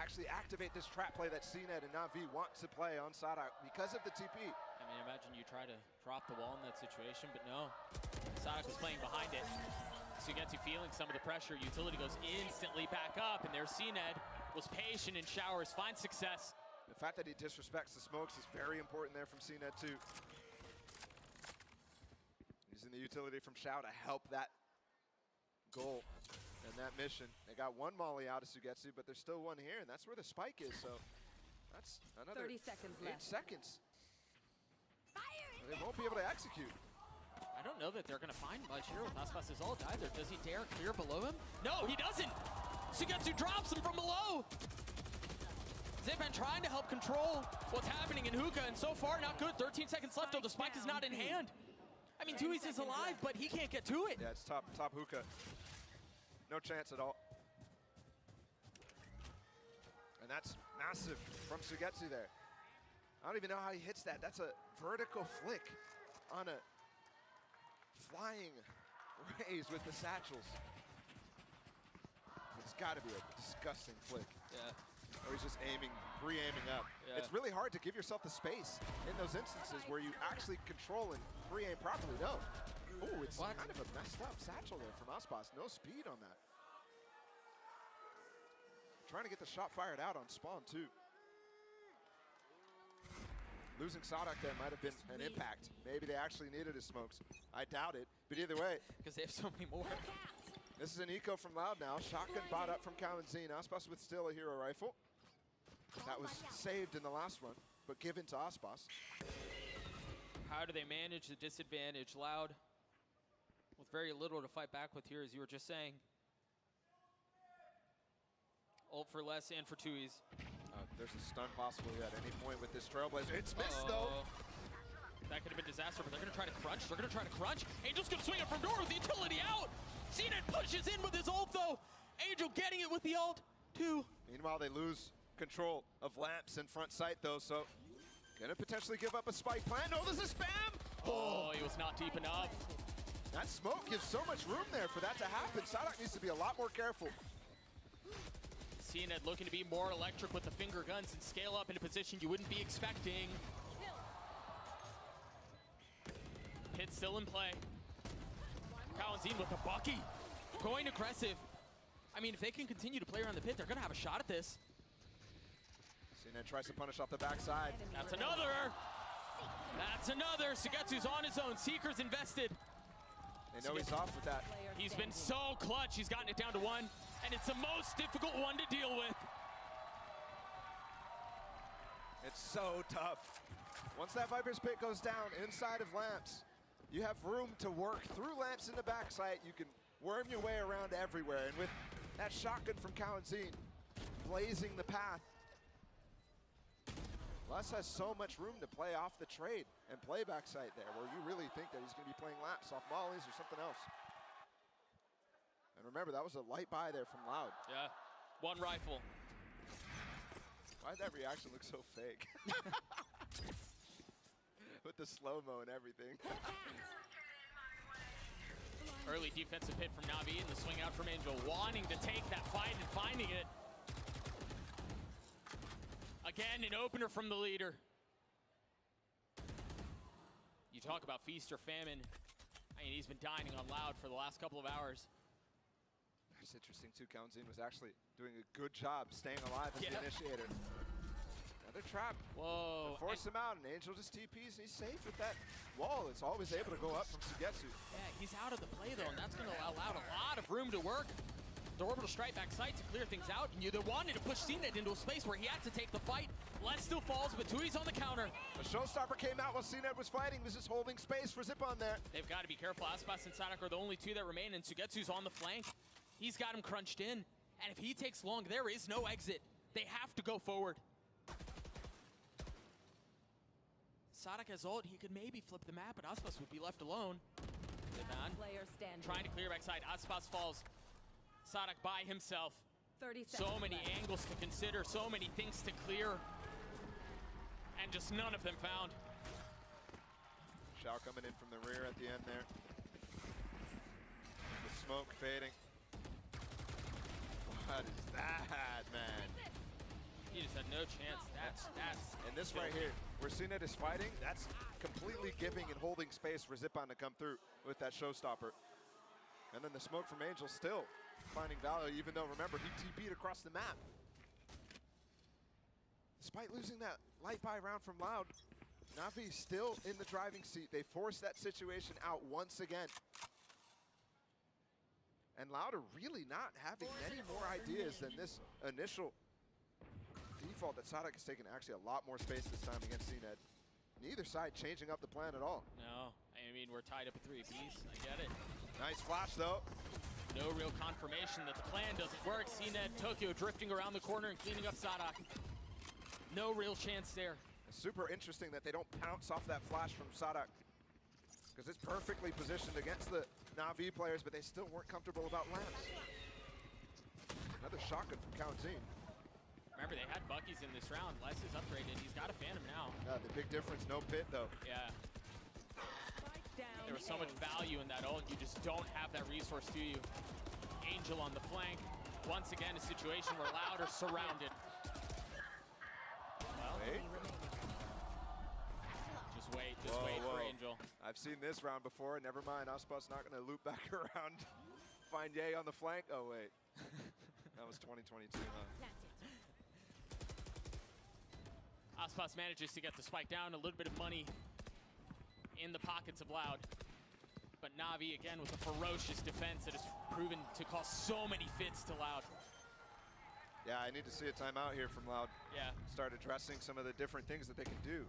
actually activate this trap play that CNED and Navi want to play on Sadak because of the TP. I mean, imagine you try to drop the wall in that situation, but no. Sadak was playing behind it. So you get to feeling some of the pressure. Utility goes instantly back up, and there's CNED. Was patient in showers, finds success. The fact that he disrespects the smokes is very important there from CNED too. Using the utility from Shao to help that goal and that mission. They got one molly out of Sugetsu, but there's still one here, and that's where the spike is, so that's another 30 seconds 8 left. seconds. They won't be able to execute. I don't know that they're going to find much here with Aspas' ult either. Does he dare clear below him? No, he doesn't! Sugetsu drops him from below! They've been trying to help control what's happening in Hookah, and so far, not good. 13 seconds left, though the spike is not in hand. I mean, Tui's is alive, but he can't get to it. Yeah, it's top Hookah. No chance at all. And that's massive from Sugetsu there. I don't even know how he hits that. That's a vertical flick on a flying raise with the satchels. It's got to be a disgusting flick. Yeah. Or he's just aiming, pre-aiming up. Yeah. It's really hard to give yourself the space in those instances where you actually control and pre-aim properly. No. Ooh, it's kind of a messed up satchel there from Aspas. No speed on that. Trying to get the shot fired out on spawn too. Losing Sadak there might have been an impact. Maybe they actually needed his smokes. I doubt it, but either way. Because they have so many more. This is an eco from Loud now. Shotgun bought up from Kalanzine. Aspas with still a hero rifle. That was saved in the last one, but given to Aspas. How do they manage the disadvantage? Loud with very little to fight back with here, as you were just saying. Ult for less and for Tui's. There's a stun possibly at any point with this Trailblazer. It's missed though. That could have been disaster, but they're going to try to crunch. They're going to try to crunch. Angel's going to swing it from door with the utility out. CNET pushes in with his ult though. Angel getting it with the ult too. Meanwhile, they lose control of Lamps in front sight though, so gonna potentially give up a spike plant. No, there's a spam! Oh, he was not deep enough. That smoke gives so much room there for that to happen. Sadak needs to be a lot more careful. CNET looking to be more electric with the finger guns and scale up in a position you wouldn't be expecting. Pit still in play. Kalanzine with a Bucky. Going aggressive. I mean, if they can continue to play around the pit, they're going to have a shot at this. CNET tries to punish off the backside. That's another. That's another. Sugetsu's on his own. Seeker's invested. They know he's off with that. He's been so clutch. He's gotten it down to one. And it's the most difficult one to deal with. It's so tough. Once that Viper's Pit goes down inside of Lamps, you have room to work through Lamps in the backside. You can worm your way around everywhere. And with that shotgun from Kalanzine blazing the path, Les has so much room to play off the trade and play backside there, where you really think that he's going to be playing laps off mollies or something else. And remember, that was a light buy there from Loud. Yeah, one rifle. Why'd that reaction look so fake? With the slow-mo and everything. Early defensive hit from Na'Vi and the swing out from Angel, wanting to take that fight and finding it. Again, an opener from the leader. You talk about feast or famine. I mean, he's been dining on Loud for the last couple of hours. It's interesting too, Kalanzine was actually doing a good job staying alive as the initiator. Another trap. Whoa. To force him out, and Angel just TPs, and he's safe with that wall. It's always able to go up from Sugetsu. Yeah, he's out of the play though, and that's going to allow Loud a lot of room to work. The orbital strike back sight to clear things out, and you wanted to push CNET into a space where he had to take the fight. Les still falls, but Tui's on the counter. A showstopper came out while CNET was fighting. This is holding space for Zip on there. They've got to be careful. Aspas and Sadak are the only two that remain, and Sugetsu's on the flank. He's got him crunched in, and if he takes long, there is no exit. They have to go forward. Sadak has ult. He could maybe flip the map, but Aspas would be left alone. Trying to clear backside. Aspas falls. Sadak by himself. 30 so seconds many left. angles to consider, so many things to clear, and just none of them found. Shao coming in from the rear at the end there. The smoke fading. What is that, man? He just had no chance. That's and this right here, where CNET is fighting, that's completely giving and holding space for Zipon to come through with that showstopper. And then the smoke from Angel still finding value, even though, remember, he TP'd across the map. Despite losing that light buy round from Loud, Na'Vi still in the driving seat. They forced that situation out once again. And Loud are really not having many more ideas than this initial default that Sadak has taken actually a lot more space this time against CNET. Neither side changing up the plan at all. No, I mean, we're tied up at 3 apiece. I get it. Nice flash, though. No real confirmation that the plan doesn't work. CNET, Tokyo drifting around the corner and cleaning up Sadak. No real chance there. It's super interesting that they don't pounce off that flash from Sadak, because it's perfectly positioned against the Na'Vi players, but they still weren't comfortable about Lamps. Another shotgun from Kalanzine. Remember, they had Buckies in this round. Les is upgraded. He's got a Phantom now. Yeah, the big difference, no pit, though. Yeah. There was so much value in that ult. You just don't have that resource to you. Angel on the flank. Once again, a situation where Loud are surrounded. Well, just wait for Angel. I've seen this round before. Never mind, Aspas not going to loop back around. Find Ye on the flank. Oh, wait. That was 2022, huh? Aspas manages to get the spike down, a little bit of money in the pockets of Loud. But Navi again with a ferocious defense that has proven to cause so many fits to Loud. Yeah, I need to see a timeout here from Loud. Yeah. Start addressing some of the different things that they can do.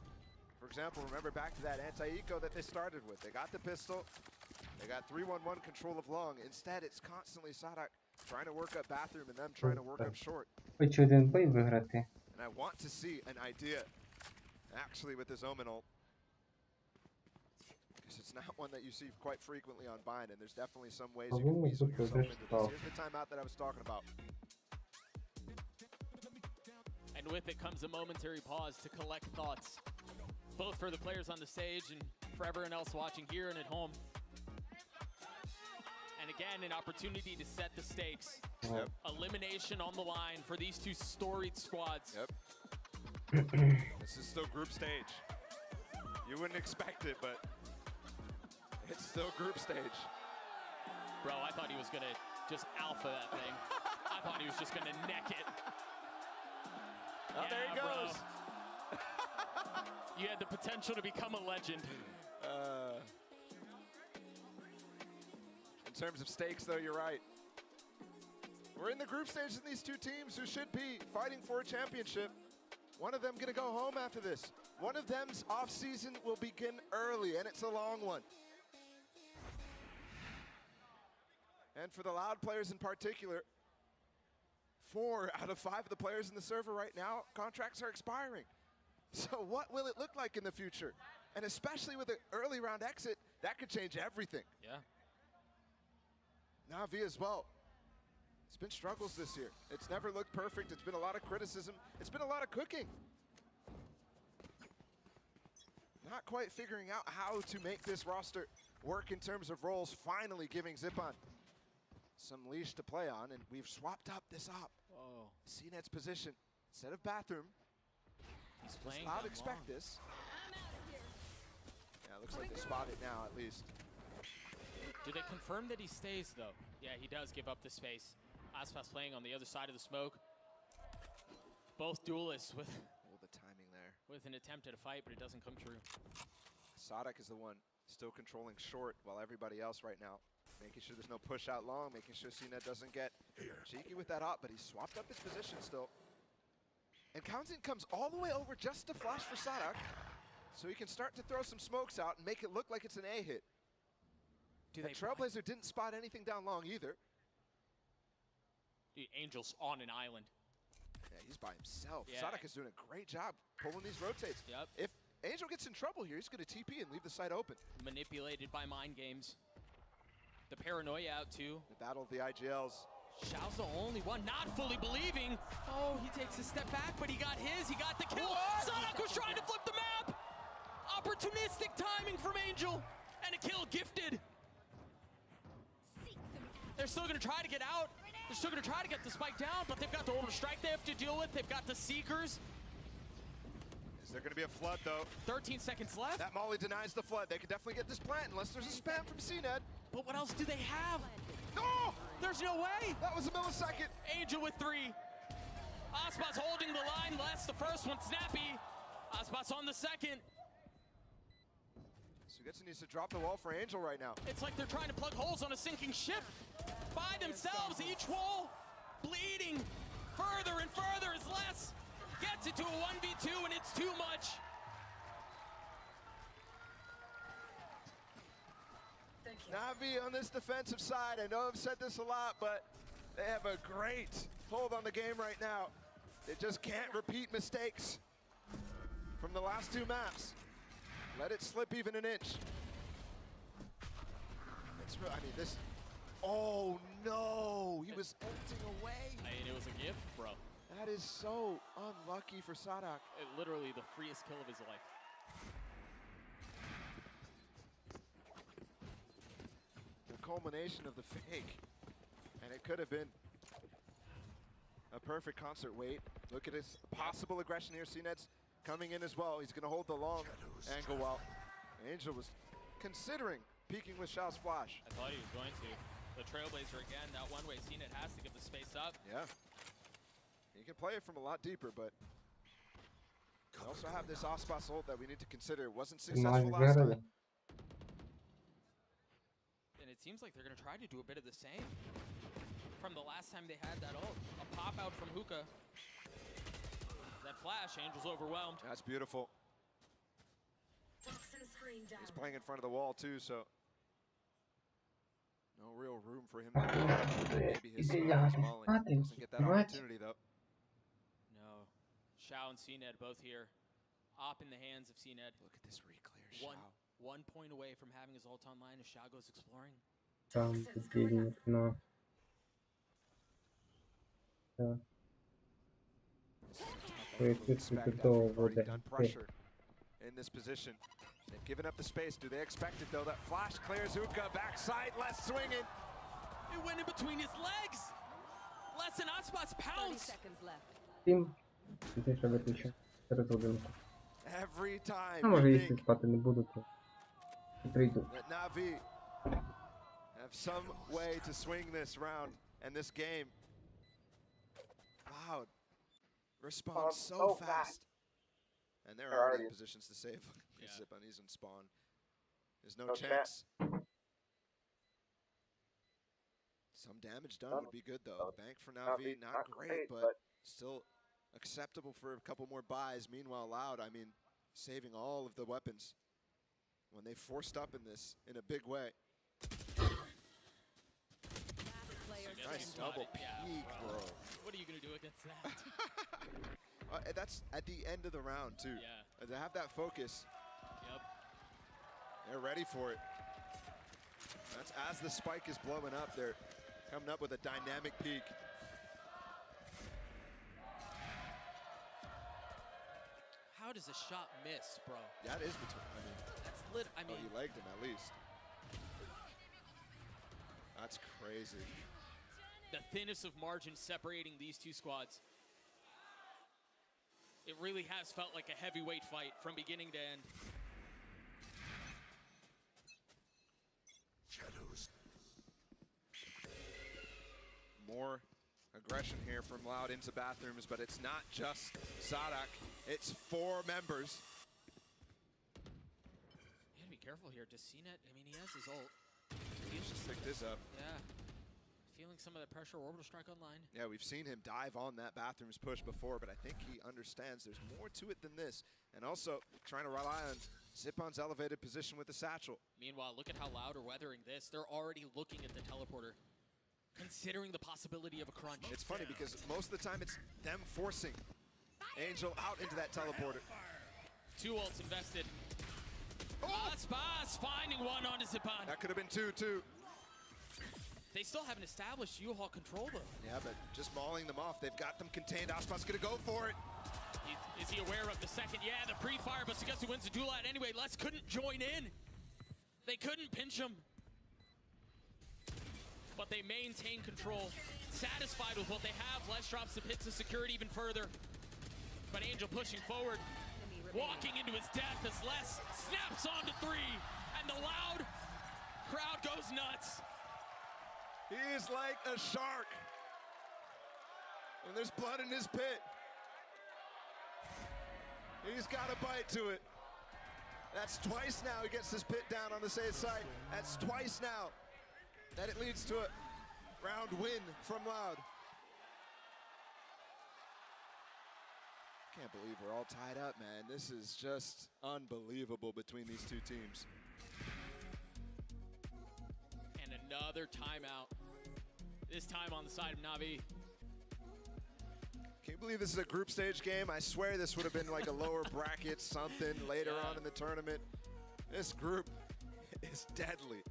For example, remember back to that anti-eco that they started with. They got the pistol, they got 3-1-1 control of long. Instead, it's constantly Sadak trying to work up bathroom and them trying to work up short. Хочу один бой виграти. And I want to see an idea, actually, with this Omen ult. Because it's not one that you see quite frequently on Bind, and there's definitely some ways you can weasel yourself into this. Here's the timeout that I was talking about. And with it comes a momentary pause to collect thoughts, both for the players on the stage and for everyone else watching here and at home. And again, an opportunity to set the stakes. Yep. Elimination on the line for these two storied squads. Yep. This is still group stage. You wouldn't expect it, but it's still group stage. Bro, I thought he was gonna just alpha that thing. I thought he was just gonna neck it. Oh, yeah, there he goes. You had the potential to become a legend. In terms of stakes, though, you're right. We're in the group stage in these two teams who should be fighting for a championship. One of them going to go home after this. One of them's off-season will begin early, and it's a long one. And for the Loud players in particular, 4 out of 5 of the players in the server right now, contracts are expiring. So what will it look like in the future? And especially with an early round exit, that could change everything. Yeah. Navi as well. It's been struggles this year. It's never looked perfect. It's been a lot of criticism. It's been a lot of cooking. Not quite figuring out how to make this roster work in terms of roles, finally giving Zipan some leash to play on, and we've swapped up this op. Whoa. CNET's position, instead of bathroom, He's playing Loud down expect long. this. Yeah, looks like they spot it now at least. Do they confirm that he stays though? Yeah, he does give up the space. Aspas playing on the other side of the smoke. Both duelists with The timing there. with an attempt at a fight, but it doesn't come true. Sadak is the one still controlling short while everybody else right now making sure there's no push out long, making sure CNET doesn't get cheeky with that op, but he swapped up his position still. And Counting comes all the way over just to flash for Sadak, so he can start to throw some smokes out and make it look like it's an A hit. Trailblazer didn't spot anything down long either. The Angel's on an island. Yeah, he's by himself. Yeah. Sadak is doing a great job pulling these rotates. Yep. If Angel gets in trouble here, he's going to TP and leave the site open. Manipulated by mind games. The paranoia out too. The battle of the IGLs. Xiao's the only one not fully believing. Oh, he takes a step back, but he got his. He got the kill. Sadak was trying to flip the map. Opportunistic timing from Angel. And a kill gifted. They're still going to try to get out. They're still going to try to get the spike down, but they've got the order strike they have to deal with. They've got the Seekers. Is there going to be a flood, though? 13 seconds left. That Molly denies the flood. They could definitely get this plant unless there's a spam from CNET. But what else do they have? No! There's no way. That was a millisecond. Angel with 3. Aspas holding the line less. The first one snappy. Aspas on the second. Sugetsu needs to drop the wall for Angel right now. It's like they're trying to plug holes on a sinking ship. By themselves, each wall bleeding further and further as less gets it to a 1v2, and it's too much. Navi on this defensive side, I know I've said this a lot, but they have a great hold on the game right now. They just can't repeat mistakes from the last 2 maps. Let it slip even an inch. It's real, I mean, this, oh no, he was ulting away. I mean, it was a gift, bro. That is so unlucky for Sadak. Literally the freest kill of his life. The culmination of the fake. And it could have been a perfect concert wait. Look at his possible aggression here. CNET's coming in as well. He's going to hold the long angle while Angel was considering peeking with Xiao's flash. I thought he was going to. The Trailblazer again, that one way CNET has to give the space up. Yeah. You can play it from a lot deeper, but We also have this Ospas ult that we need to consider. It wasn't successful last time. And it seems like they're going to try to do a bit of the same from the last time they had that ult. A pop out from Hookah. That flash, Angel's overwhelmed. That's beautiful. He's playing in front of the wall too, so no real room for him to maybe his smalling. Doesn't get that opportunity though. No. Xiao and CNED both here. Op in the hands of CNED. Look at this reclear, Xiao. One point away from having his ult online as Xiao goes exploring. Там підбігне, но... Так. Expect that they've already done pressure in this position. They've given up the space. Do they expect it though? That flash clears Hookah, backside, less swinging. It went in between his legs. Less than Ospas pounds. Тим, ти що виключив через годинку. Every time Ну, може, you якщо think спати не буду, то прийду. that Na'Vi have some way to swing this round and this game. Loud responds so fast. And they're already in positions to save. Zip on he's in spawn. There's no chance. Some damage done would be good though. Bank for Na'Vi, not great, but still acceptable for a couple more buys. Meanwhile, Loud, I mean, saving all of the weapons when they forced up in this in a big way. Nice double peek, bro. What are you going to do against that? That's at the end of the round too. Yeah. To have that focus. Yep. They're ready for it. That's as the spike is blowing up. They're coming up with a dynamic peak. How does a shot miss, bro? That is between. I mean, That's lit. I mean, he legged him at least. That's crazy. the thinnest of margins separating these two squads. It really has felt like a heavyweight fight from beginning to end. Shadows. More aggression here from Loud into bathrooms, but it's not just Sadak, it's 4 members. You gotta be careful here. Does CNET, I mean, he has his ult. He's just picked this up. Yeah. Feeling some of that pressure, orbital strike online. Yeah, we've seen him dive on that bathrooms push before, but I think he understands there's more to it than this. And also trying to rely on Zipon's elevated position with the satchel. Meanwhile, look at how Loud are weathering this. They're already looking at the teleporter, considering the possibility of a crunch. It's funny because most of the time it's them forcing Angel out into that teleporter. 2 ults invested. Spas finding one onto Zipon. That could have been 2 too. They still haven't established U-Haul control though. Yeah, but just mauling them off. They've got them contained. Ospas gonna go for it. Is he aware of the second? Yeah, the pre-fire, but Sugetsu wins the duel out anyway. Les couldn't join in. They couldn't pinch him. But they maintain control. Satisfied with what they have, Les drops the pit to secure it even further. But Angel pushing forward, walking into his death as Les snaps onto 3. And the Loud crowd goes nuts. He is like a shark. When there's blood in his pit, he's got a bite to it. That's twice now he gets his pit down on the safe side. That's twice now that it leads to a round win from Loud. Can't believe we're all tied up, man. This is just unbelievable between these two teams. And another timeout. This time on the side of Na'Vi. Can you believe this is a group stage game? I swear this would have been like a lower bracket something later on in the tournament. This group is deadly.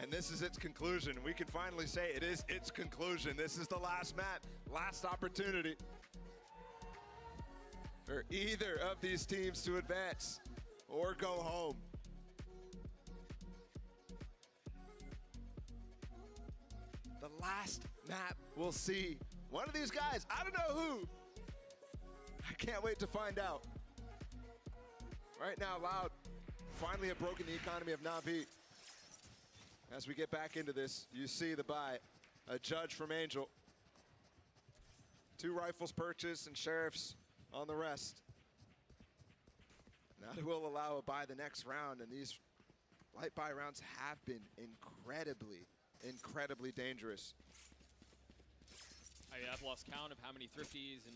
And this is its conclusion. We can finally say it is its conclusion. This is the last map, last opportunity for either of these teams to advance or go home. The last map we'll see one of these guys, I don't know who. I can't wait to find out. Right now, Loud finally have broken the economy of Na'Vi. As we get back into this, you see the buy, a judge from Angel. 2 rifles purchased and sheriffs on the rest. That will allow a buy the next round, and these light buy rounds have been incredibly dangerous. I've lost count of how many thrifties and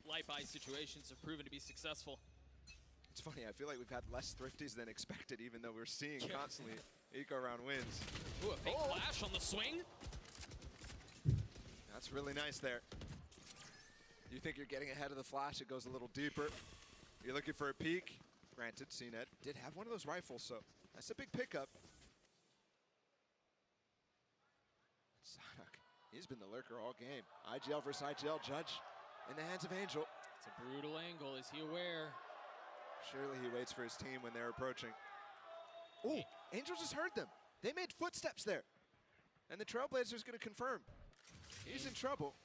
light buy situations have proven to be successful. It's funny, I feel like we've had less thrifties than expected, even though we're seeing constantly eco round wins. Ooh, a fake flash on the swing. That's really nice there. You think you're getting ahead of the flash, it goes a little deeper. You're looking for a peek. Granted, CNET did have one of those rifles, so that's a big pickup. Sadak, he's been the lurker all game. IGL versus IGL, judge in the hands of Angel. It's a brutal angle, is he aware? Surely he waits for his team when they're approaching. Oh, Angel just heard them. They made footsteps there. And the Trailblazer's gonna confirm. He's in trouble.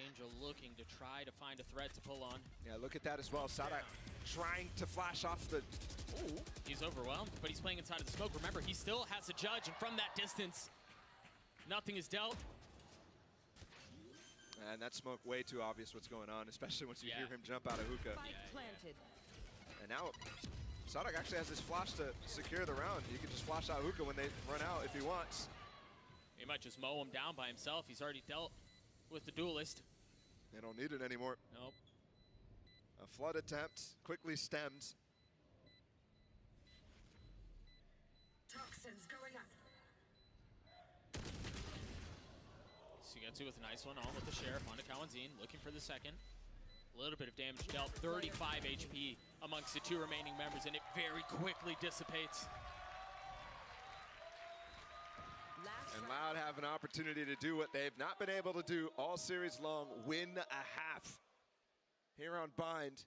Angel looking to try to find a threat to pull on. Yeah, look at that as well. Sadak trying to flash off the... Ooh, he's overwhelmed, but he's playing inside of the smoke. Remember, he still has a judge, and from that distance, nothing is dealt. And that smoke way too obvious what's going on, especially once you hear him jump out of hookah. Planted. And now Sadak actually has his flash to secure the round. He can just flash out hookah when they run out if he wants. He might just mow him down by himself. He's already dealt with the duelist. They don't need it anymore. Nope. A flood attempt, quickly stemmed. Toxins going up. Sugetsu with a nice one, on with the Sheriff onto Kawanzin, looking for the second. A little bit of damage dealt, 35 HP amongst the 2 remaining members, and it very quickly dissipates. And Loud have an opportunity to do what they've not been able to do all series long, win a half. Here on Bind,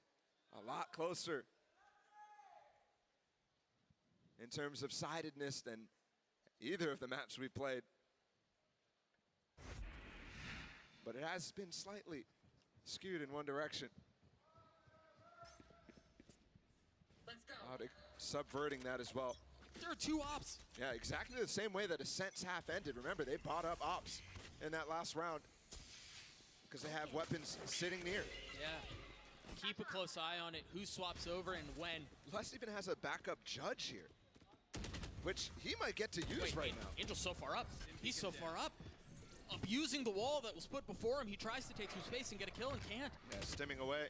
a lot closer in terms of sidedness than either of the maps we played. But it has been slightly skewed in one direction. Let's go. Loud subverting that as well. There are 2 ops. Yeah, exactly the same way that Ascent's half ended. Remember, they bought up ops in that last round because they have weapons sitting near. Yeah. Keep a close eye on it. Who swaps over and when? Les even has a backup judge here, which he might get to use right now. Angel's so far up. He's so far up. Abusing the wall that was put before him. He tries to take some space and get a kill and can't. Yeah, stimming away.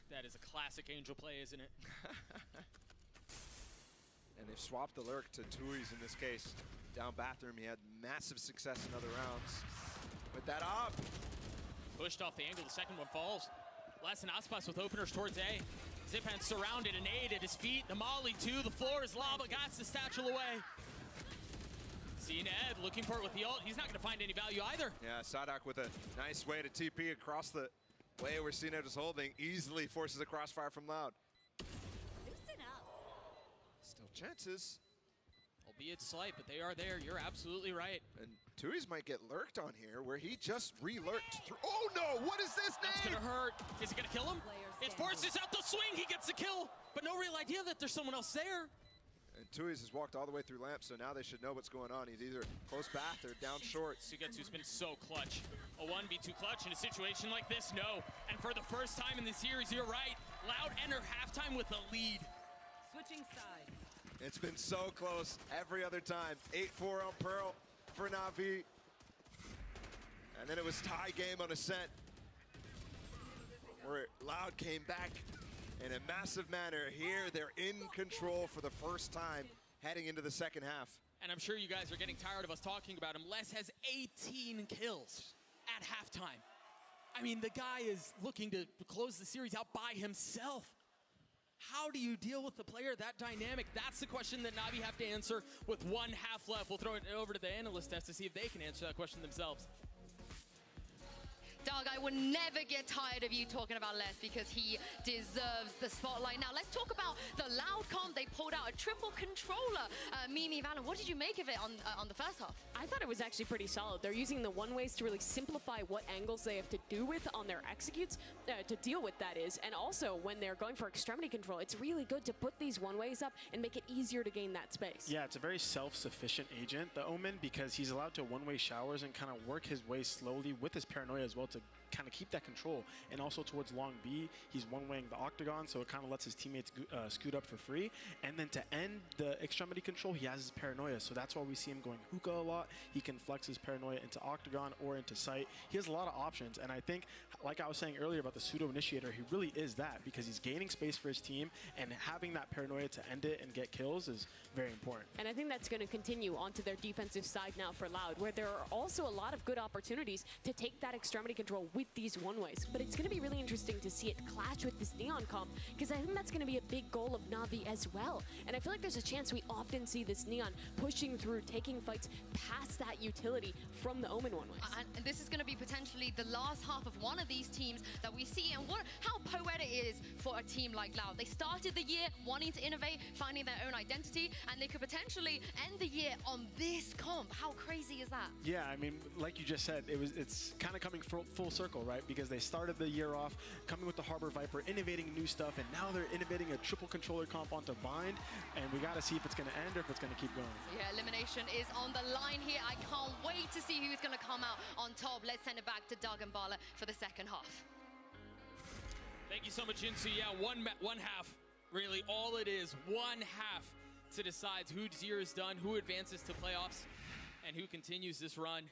That is a classic Angel play, isn't it? And they've swapped the lurk to Tui's in this case. Down bathroom, he had massive success in other rounds. With that op. Pushed off the angle, the second one falls. Les and Aspas with openers towards A. Zipan surrounded, an aid at his feet. The molly too, the floor is lava, got the satchel away. Seeing Ed looking for it with the ult. He's not gonna find any value either. Yeah, Sadak with a nice way to TP across the way where CNET is holding. Easily forces a crossfire from Loud. Loosen up. Still chances. Albeit slight, but they are there. You're absolutely right. And Tui's might get lurked on here where he just re-lurked through. Oh no, what is this name? That's gonna hurt. Is he gonna kill him? It forces out the swing, he gets the kill, but no real idea that there's someone else there. And Tui's has walked all the way through lamp, so now they should know what's going on. He's either close bath or down short. Sugetsu's been so clutch. A 1v2 clutch in a situation like this, no. And for the first time in the series, you're right. Loud enter halftime with a lead. Switching sides. It's been so close every other time. 8-4 on Pearl for Na'Vi. And then it was tie game on Ascent, where Loud came back in a massive manner. Here, they're in control for the first time heading into the second half. And I'm sure you guys are getting tired of us talking about him. Les has 18 kills at halftime. I mean, the guy is looking to close the series out by himself. How do you deal with the player that dynamic? That's the question that Na'Vi have to answer with 1 half left. We'll throw it over to the analyst desk to see if they can answer that question themselves. Doug, I will never get tired of you talking about Les because he deserves the spotlight. Now, let's talk about the Loud comp. They pulled out a triple controller. Mimi, Valorant, what did you make of it on the first half? I thought it was actually pretty solid. They're using the one-ways to really simplify what angles they have to do with on their executes, to deal with that is. And also, when they're going for extremity control, it's really good to put these one-ways up and make it easier to gain that space. Yeah, it's a very self-sufficient agent, the Omen, because he's allowed to one-way showers and kind of work his way slowly with his paranoia as well to kind of keep that control. And also towards long B, he's one-waying the octagon, so it kind of lets his teammates scoot up for free. And then to end the extremity control, he has his paranoia, so that's why we see him going hookah a lot. He can flex his paranoia into octagon or into sight. He has a lot of options, and I think, like I was saying earlier about the pseudo-initiator, he really is that, because he's gaining space for his team, and having that paranoia to end it and get kills is very important. And I think that's going to continue onto their defensive side now for Loud, where there are also a lot of good opportunities to take that extremity control with these one-ways. But it's going to be really interesting to see it clash with this Neon comp, because I think that's going to be a big goal of Na'Vi as well. And I feel like there's a chance we often see this Neon pushing through, taking fights past that utility from the Omen one-ways. And this is going to be potentially the last half of one of these teams that we see, and how poetic it is for a team like Loud. They started the year wanting to innovate, finding their own identity, and they could potentially end the year on this comp. How crazy is that? Yeah, I mean, like you just said, it's kind of coming full circle, right? Because they started the year off coming with the Harbor Viper, innovating new stuff, and now they're innovating a triple controller comp onto Bind, and we got to see if it's going to end or if it's going to keep going. Yeah, elimination is on the line here. I can't wait to see who's going to come out on top. Let's send it back to Doug and Bala for the second half. Thank you so much, Insu. Yeah, one half, really all it is, one half to decide who year is done, who advances to playoffs, and who continues this run.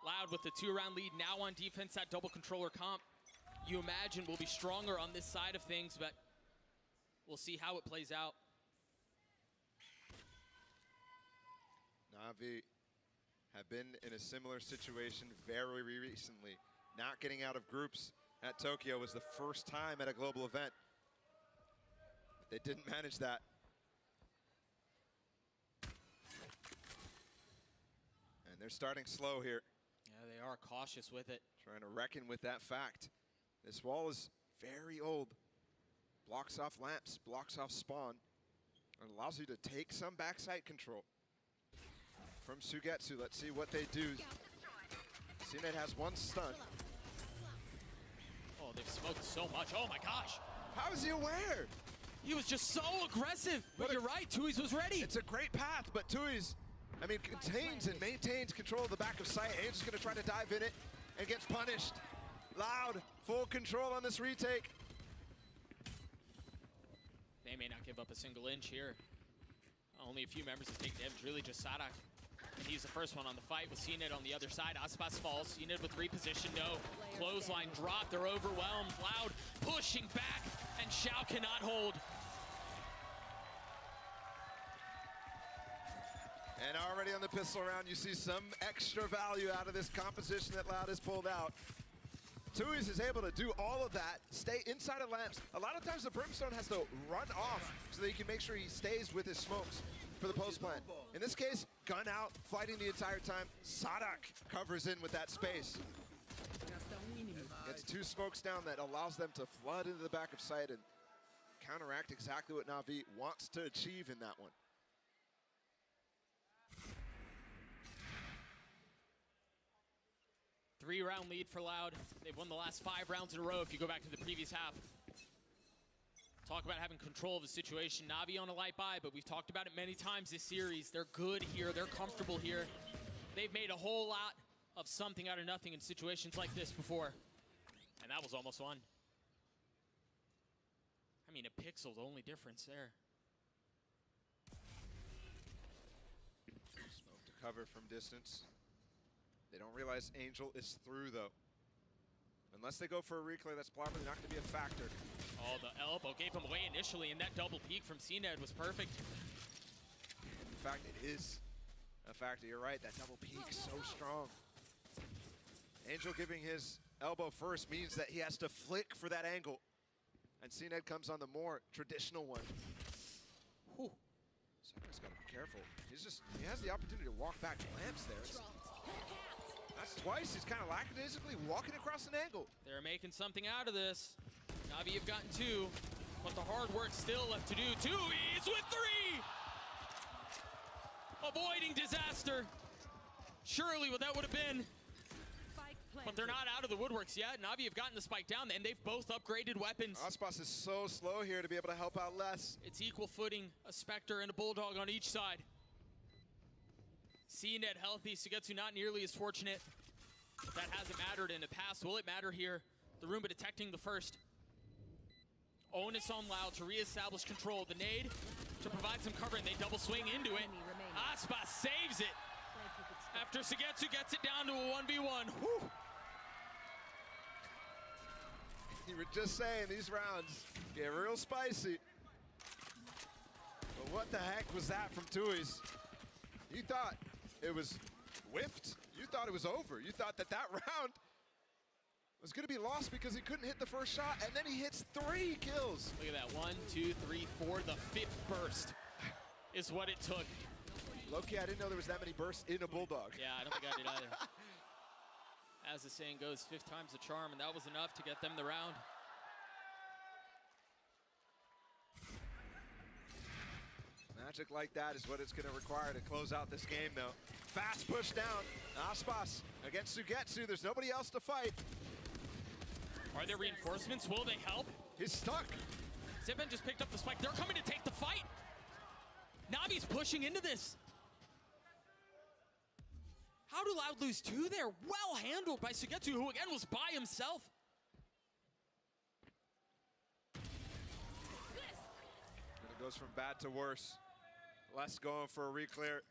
Loud with the 2-round lead, now on defense, that double controller comp. You imagine we'll be stronger on this side of things, but we'll see how it plays out. Na'Vi have been in a similar situation very recently. Not getting out of groups at Tokyo was the first time at a global event. But they didn't manage that. And they're starting slow here. Yeah, they are cautious with it. Trying to reckon with that fact. This wall is very old. Blocks off lamps, blocks off spawn, and allows you to take some backside control. From Sugetsu, let's see what they do. CNET has one stun. Oh, they've smoked so much. Oh my gosh. How is he aware? He was just so aggressive. But you're right, Tui's was ready. It's a great path, but Tui's, I mean, contains and maintains control of the back of sight. Angel's gonna try to dive in it and gets punished. Loud, full control on this retake. They may not give up a single inch here. Only a few members have taken damage, really just Sadak. And he's the first one on the fight with CNET on the other side. Aspas falls, CNET with reposition, no. Clothesline drop, they're overwhelmed. Loud pushing back, and Xiao cannot hold. And already on the pistol round, you see some extra value out of this composition that Loud has pulled out. Tui's is able to do all of that, stay inside of lamps. A lot of times the Brimstone has to run off so that he can make sure he stays with his smokes for the post plant. In this case, gun out, fighting the entire time. Sadak covers in with that space. Gets 2 smokes down that allows them to flood into the back of sight and counteract exactly what Na'Vi wants to achieve in that one. Three-round lead for Loud. They've won the last 5 rounds in a row if you go back to the previous half. Talk about having control of the situation. Na'Vi on a light buy, but we've talked about it many times this series. They're good here. They're comfortable here. They've made a whole lot of something out of nothing in situations like this before. And that was almost one. I mean, a pixel, the only difference there. Smoke to cover from distance. They don't realize Angel is through, though. Unless they go for a reclay, that's probably not going to be a factor. Oh, the elbow gave him away initially, and that double peek from CNET was perfect. In fact, it is a factor. You're right, that double peek so strong. Angel giving his elbow first means that he has to flick for that angle. And CNET comes on the more traditional one. Whew. Saka's got to be careful. He has the opportunity to walk back lamps there. That's twice. He's kind of lackadaisically walking across an angle. They're making something out of this. Navi have gotten 2, but the hard work still left to do. 2, he's with 3! Avoiding disaster. Surely what that would have been. But they're not out of the woodworks yet. Navi have gotten the spike down, and they've both upgraded weapons. Aspas is so slow here to be able to help out less. It's equal footing, a Spectre and a Bulldog on each side. CNET healthy, Sugetsu not nearly as fortunate. But that hasn't mattered in the past. Will it matter here? The Roomba detecting the first. Onus on Loud to reestablish control. The nade to provide some cover, and they double swing into it. Aspas saves it after Sugetsu gets it down to a 1v1. Whew. You were just saying these rounds get real spicy. But what the heck was that from Tui's? You thought it was whiffed. You thought it was over. You thought that that round was going to be lost because he couldn't hit the first shot, and then he hits 3 kills. Look at that. 1, 2, 3, 4. The 5th burst is what it took. Low-key, I didn't know there was that many bursts in a Bulldog. Yeah, I don't think I did either. As the saying goes, 5th time's the charm, and that was enough to get them the round. Magic like that is what it's going to require to close out this game, though. Fast push down. Aspas against Sugetsu. There's nobody else to fight. Are there reinforcements? Will they help? He's stuck. Zippen just picked up the spike. They're coming to take the fight. Navi's pushing into this. How do Loud lose 2 there? Well handled by Sugetsu, who again was by himself. And it goes from bad to worse. Les going for a re-clear.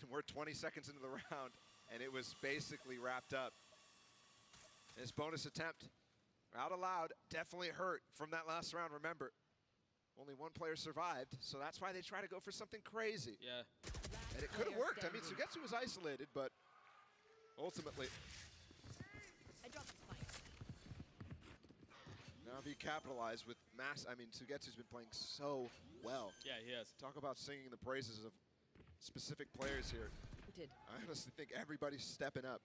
And we're 20 seconds into the round, and it was basically wrapped up. This bonus attempt, out of Loud, definitely hurt from that last round, remember. Only 1 player survived, so that's why they try to go for something crazy. Yeah. And it could have worked. I mean, Sugetsu was isolated, but ultimately, Navi capitalized with mass. I mean, Sugetsu's been playing so well. Yeah, he has. Talk about singing the praises of specific players here. I honestly think everybody's stepping up.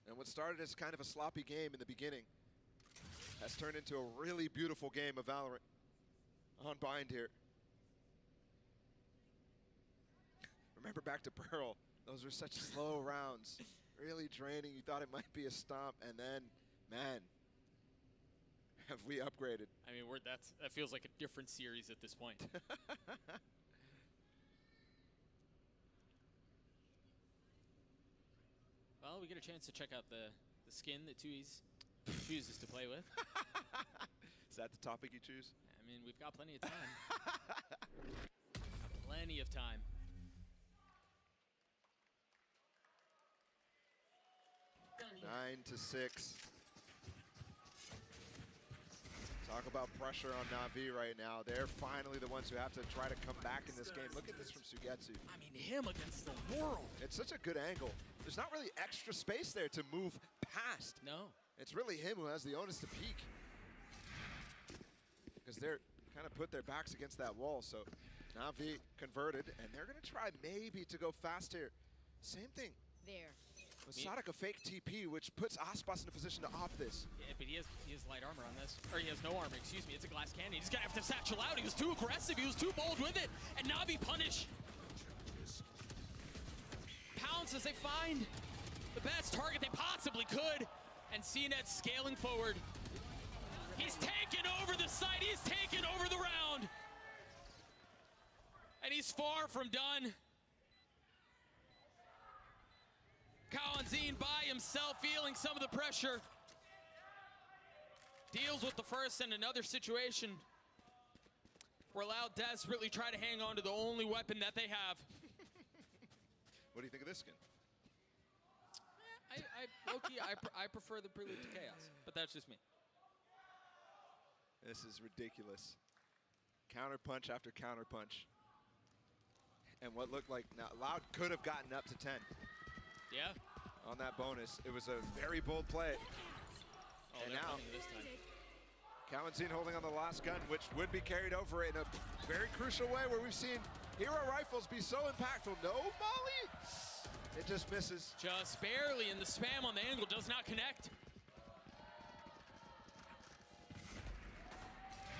And what started as kind of a sloppy game in the beginning has turned into a really beautiful game of Valorant on Bind here. Remember back to Pearl, those were such slow rounds, really draining. You thought it might be a stomp, and then, man, have we upgraded. I mean, that feels like a different series at this point. Well, we get a chance to check out the skin that Tui's chooses to play with. Is that the topic you choose? I mean, we've got plenty of time. Plenty of time. Nine to 6. Talk about pressure on Navi right now. They're finally the ones who have to try to come back in this game. Look at this from Sugetsu. I mean, him against the world. It's such a good angle. There's not really extra space there to move past. No. It's really him who has the onus to peek. Because they're kind of put their backs against that wall. So Navi converted, and they're going to try maybe to go fast here. Same thing. There. With Sonic a fake TP, which puts Aspas in a position to off this. Yeah, but he has light armor on this. Or he has no armor, excuse me. It's a glass cannon. He's going to have to satchel out. He was too aggressive. He was too bold with it. And Navi punish. Pounce as they find the best target they possibly could. And CNET scaling forward. He's taken over the site. He's taken over the round. And he's far from done. Kawanzine by himself, feeling some of the pressure. Deals with the first in another situation where Loud desperately try to hang on to the only weapon that they have. What do you think of this skin? I prefer the Prelude to Chaos, but that's just me. This is ridiculous. Counterpunch after counterpunch. And what looked like, now Loud could have gotten up to 10. Yeah. On that bonus. It was a very bold play. Oh, and they're now, running this time. Kawanzine holding on the last gun, which would be carried over in a very crucial way where we've seen hero rifles be so impactful. No, Molly! It just misses. Just barely, and the spam on the angle does not connect.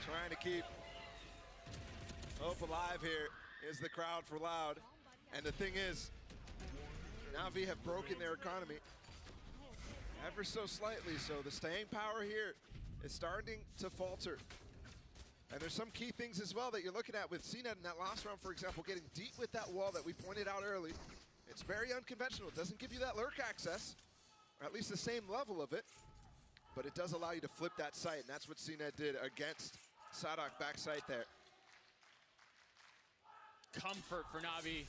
Trying to keep hope alive here is the crowd for Loud. And the thing is, Na'Vi have broken their economy ever so slightly, so the staying power here is starting to falter. And there's some key things as well that you're looking at with CNET in that last round, for example, getting deep with that wall that we pointed out early. It's very unconventional. It doesn't give you that lurk access, or at least the same level of it, but it does allow you to flip that site, and that's what CNET did against Sadak backside there. Comfort for Na'Vi,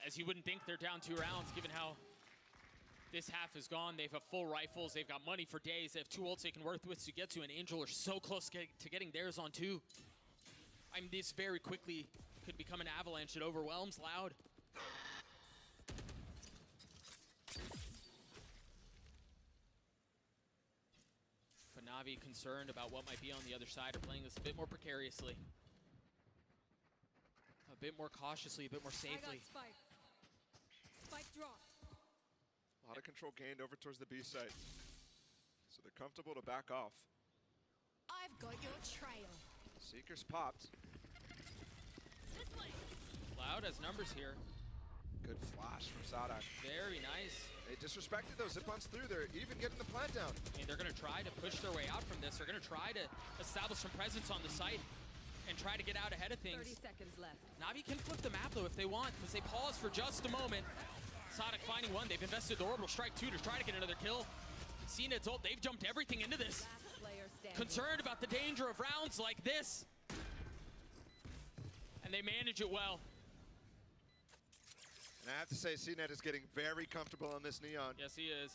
as you wouldn't think they're down 2 rounds, given how this half is gone. They've got full rifles, they've got money for days, they have 2 ults they can work with to get to, and Angel are so close to getting theirs on 2. I mean, this very quickly could become an avalanche that overwhelms Loud. But Na'Vi, concerned about what might be on the other side, are playing this a bit more precariously. A bit more cautiously, a bit more safely. Spike. Spike dropped. A lot of control gained over towards the B side. So they're comfortable to back off. I've got your trail. Seekers popped. This way. Loud has numbers here. Good flash from Sadak. Very nice. They disrespected those zip-ons through there, even getting the plant down. I mean, they're going to try to push their way out from this. They're going to try to establish some presence on the site and try to get out ahead of things. 30 seconds left. Na'Vi can flip the map, though, if they want, because they pause for just a moment. Sadak finding one. They've invested the orbital strike 2 to try to get another kill. CNET's ult, they've jumped everything into this. Last player standing. Concerned about the danger of rounds like this. And they manage it well. And I have to say, CNET is getting very comfortable on this Neon. Yes, he is.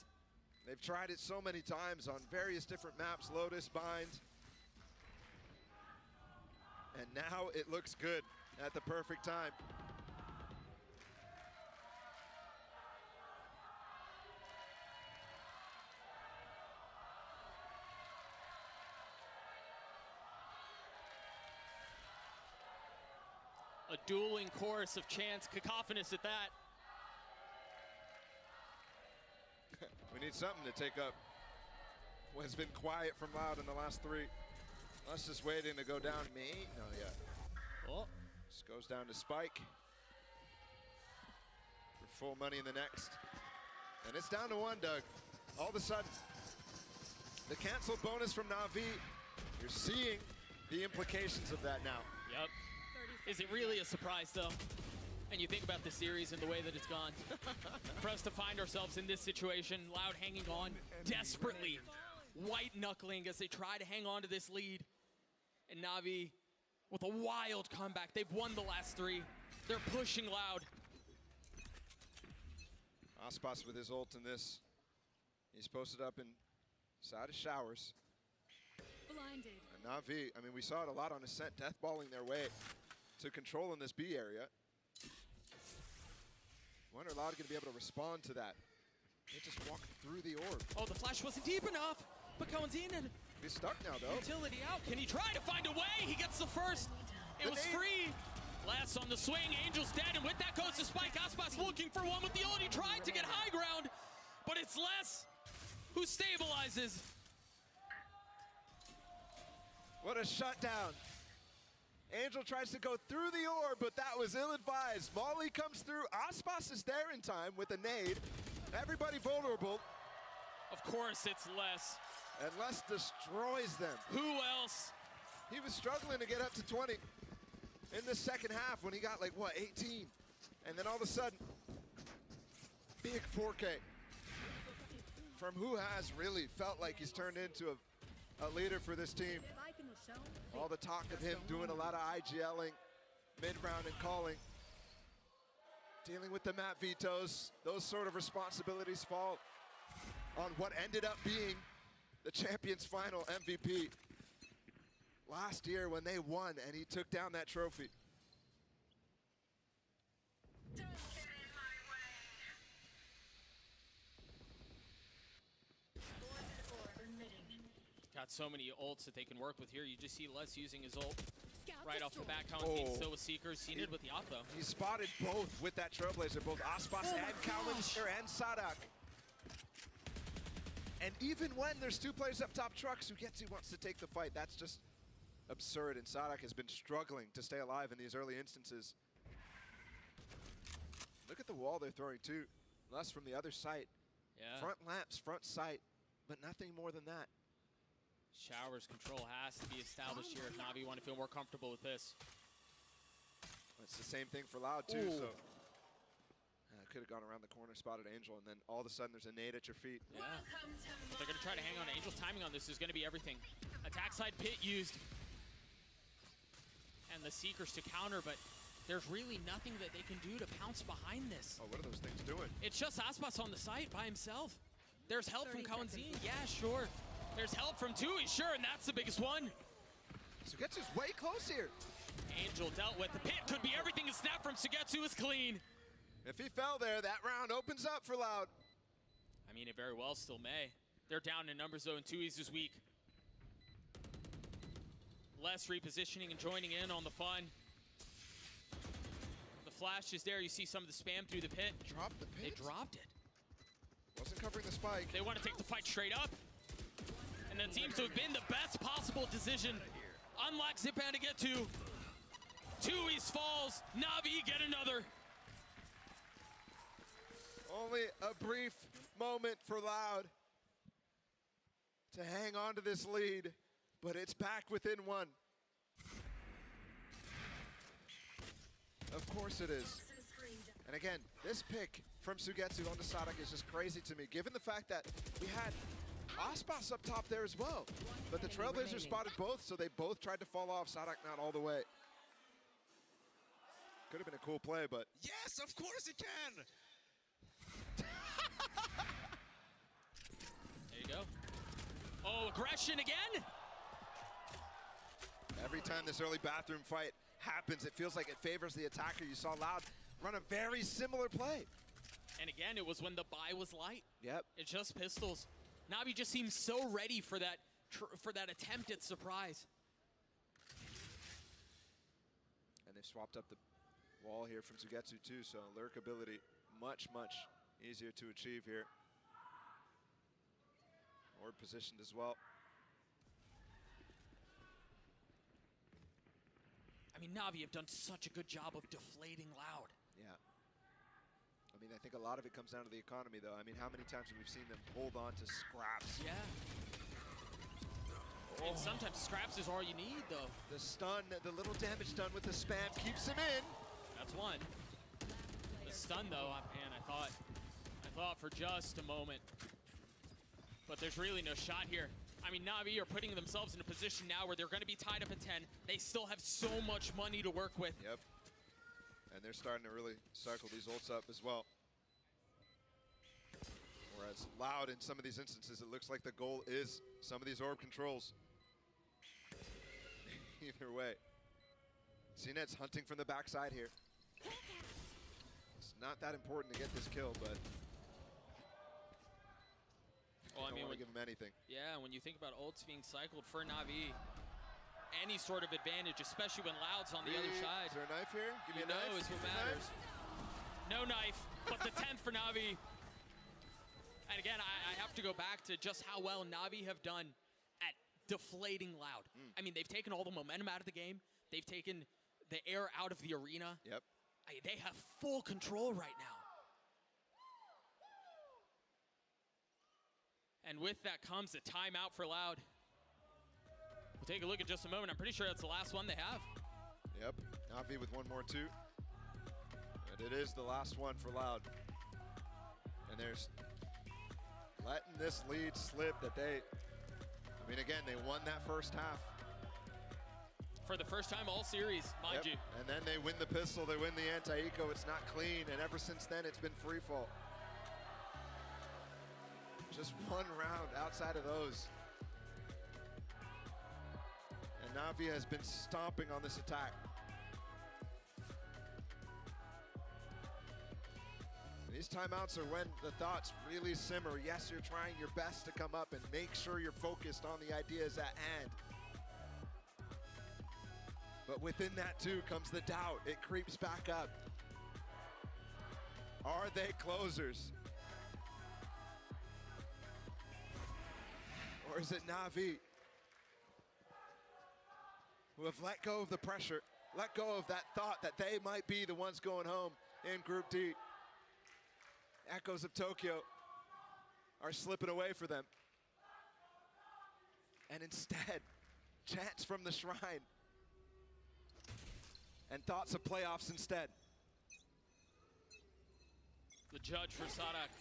They've tried it so many times on various different maps, Lotus, Bind. And now it looks good at the perfect time. A dueling chorus of chants, cacophonous at that. We need something to take up what has been quiet from Loud in the last 3. Us just waiting to go down. Me? No, yeah. Oh. Just goes down to Spike. For full money in the next. And it's down to 1, Doug. All of a sudden, the canceled bonus from Na'Vi, you're seeing the implications of that now. Yep. Is it really a surprise, though? And you think about the series and the way that it's gone. For us to find ourselves in this situation, Loud hanging on desperately, white-knuckling as they try to hang on to this lead. And Na'Vi with a wild comeback. They've won the last 3. They're pushing Loud. Aspas with his ult in this. He's posted up inside of showers. Blinded. And Na'Vi, I mean, we saw it a lot on Ascent, deathballing their way to control in this B area. Wonder Loud going to be able to respond to that. They just walked through the orb. Oh, the flash wasn't deep enough. But comes in and he's stuck now, though. Utility out. Can he try to find a way? He gets the first. It was free. Last on the swing. Angel's dead, and with that goes to Spike. Aspas looking for one with the ult. He tried to get high ground, but it's Les who stabilizes. What a shutdown. Angel tries to go through the orb, but that was ill-advised. Molly comes through. Aspas is there in time with a nade. Everybody vulnerable. Of course, it's Les. And Les destroys them. Who else? He was struggling to get up to 20 in the second half when he got like, what, 18? And then all of a sudden, big 4K from who has really felt like he's turned into a leader for this team. All the talk of him doing a lot of IGLing, mid-round and calling. Dealing with the map vetoes, those sort of responsibilities fall on what ended up being the Champions Final MVP last year when they won and he took down that trophy. Got so many ults that they can work with here. You just see Les using his ult right off the bat. Counting still with Seekers. Seen it with the op though. He spotted both with that Trailblazer, both Aspas and Cowan's and Sadak. And even when there's two players up top trucks, Sugetsu wants to take the fight. That's just absurd, and Sadak has been struggling to stay alive in these early instances. Look at the wall they're throwing too. Less from the other site. Yeah. Front lamps, front sight, but nothing more than that. Showers control has to be established here if Navi want to feel more comfortable with this. It's the same thing for Loud too, so could have gone around the corner, spotted Angel, and then all of a sudden there's a nade at your feet. Yeah. They're going to try to hang on. Angel's timing on this is going to be everything. Attack side pit used. And the Seekers to counter, but there's really nothing that they can do to pounce behind this. Oh, what are those things doing? It's just Aspas on the site by himself. There's help from Kawanzini, yeah, sure. There's help from Tui, sure, and that's the biggest one. Sugetsu's way close here. Angel dealt with. The pit could be everything. A snap from Sugetsu is clean. If he fell there, that round opens up for Loud. I mean, it very well still may. They're down in numbers, though, and Tui's is weak. Less repositioning and joining in on the fun. The flash is there. You see some of the spam through the pit. Dropped the pit? They dropped it. Wasn't covering the spike. They want to take the fight straight up. And that seems to have been the best possible decision. Unlock Zipan to get to. Tui's falls. Navi get another. Only a brief moment for Loud to hang on to this lead, but it's back within one. Of course it is. And again, this pick from Sugetsu onto Sadak is just crazy to me, given the fact that we had Aspas up top there as well. But the Trailblazers spotted both, so they both tried to fall off. Sadak not all the way. Could have been a cool play, but... Yes, of course it can! There you go. Oh, aggression again? Every time this early bathroom fight happens, it feels like it favors the attacker. You saw Loud run a very similar play. And again, it was when the buy was light. Yep. It's just pistols. Navi just seems so ready for that attempt at surprise. And they've swapped up the wall here from Sugetsu too, so lurk ability much, much easier to achieve here. Or positioned as well. I mean, Navi have done such a good job of deflating Loud. Yeah. I mean, I think a lot of it comes down to the economy, though. I mean, how many times have we seen them hold on to scraps? Yeah. And sometimes scraps is all you need, though. The stun, the little damage done with the spam keeps him in. That's one. The stun, though, man, I thought for just a moment. But there's really no shot here. I mean, Navi are putting themselves in a position now where they're going to be tied up at 10. They still have so much money to work with. Yep. And they're starting to really cycle these ults up as well. Whereas Loud, in some of these instances, it looks like the goal is some of these orb controls. Either way. CNET's hunting from the backside here. It's not that important to get this kill, but well, I mean, want to give him anything. Yeah, when you think about ults being cycled for Navi, any sort of advantage, especially when Loud's on the other side. Is there a knife here? Give me a knife. Is what matters. No knife, but the 10th for Navi. And again, I have to go back to just how well Navi have done at deflating Loud. I mean, they've taken all the momentum out of the game. They've taken the air out of the arena. Yep. They have full control right now. And with that comes a timeout for Loud. We'll take a look at just a moment. I'm pretty sure that's the last one they have. Yep, Navi with one more too. And it is the last one for Loud. And there's letting this lead slip that they, I mean, again, they won that first half. For the first time all series, mind you. And then they win the pistol, they win the anti-eco, it's not clean, and ever since then it's been free fall. Just one round outside of those. And Navi has been stomping on this attack. And these timeouts are when the thoughts really simmer. Yes, you're trying your best to come up and make sure you're focused on the ideas at hand. But within that too comes the doubt. It creeps back up. Are they closers? Or is it Na'Vi, who have let go of the pressure, let go of that thought that they might be the ones going home in Group D? Echoes of Tokyo are slipping away for them. And instead, chants from the shrine and thoughts of playoffs instead. The judge for Sadak.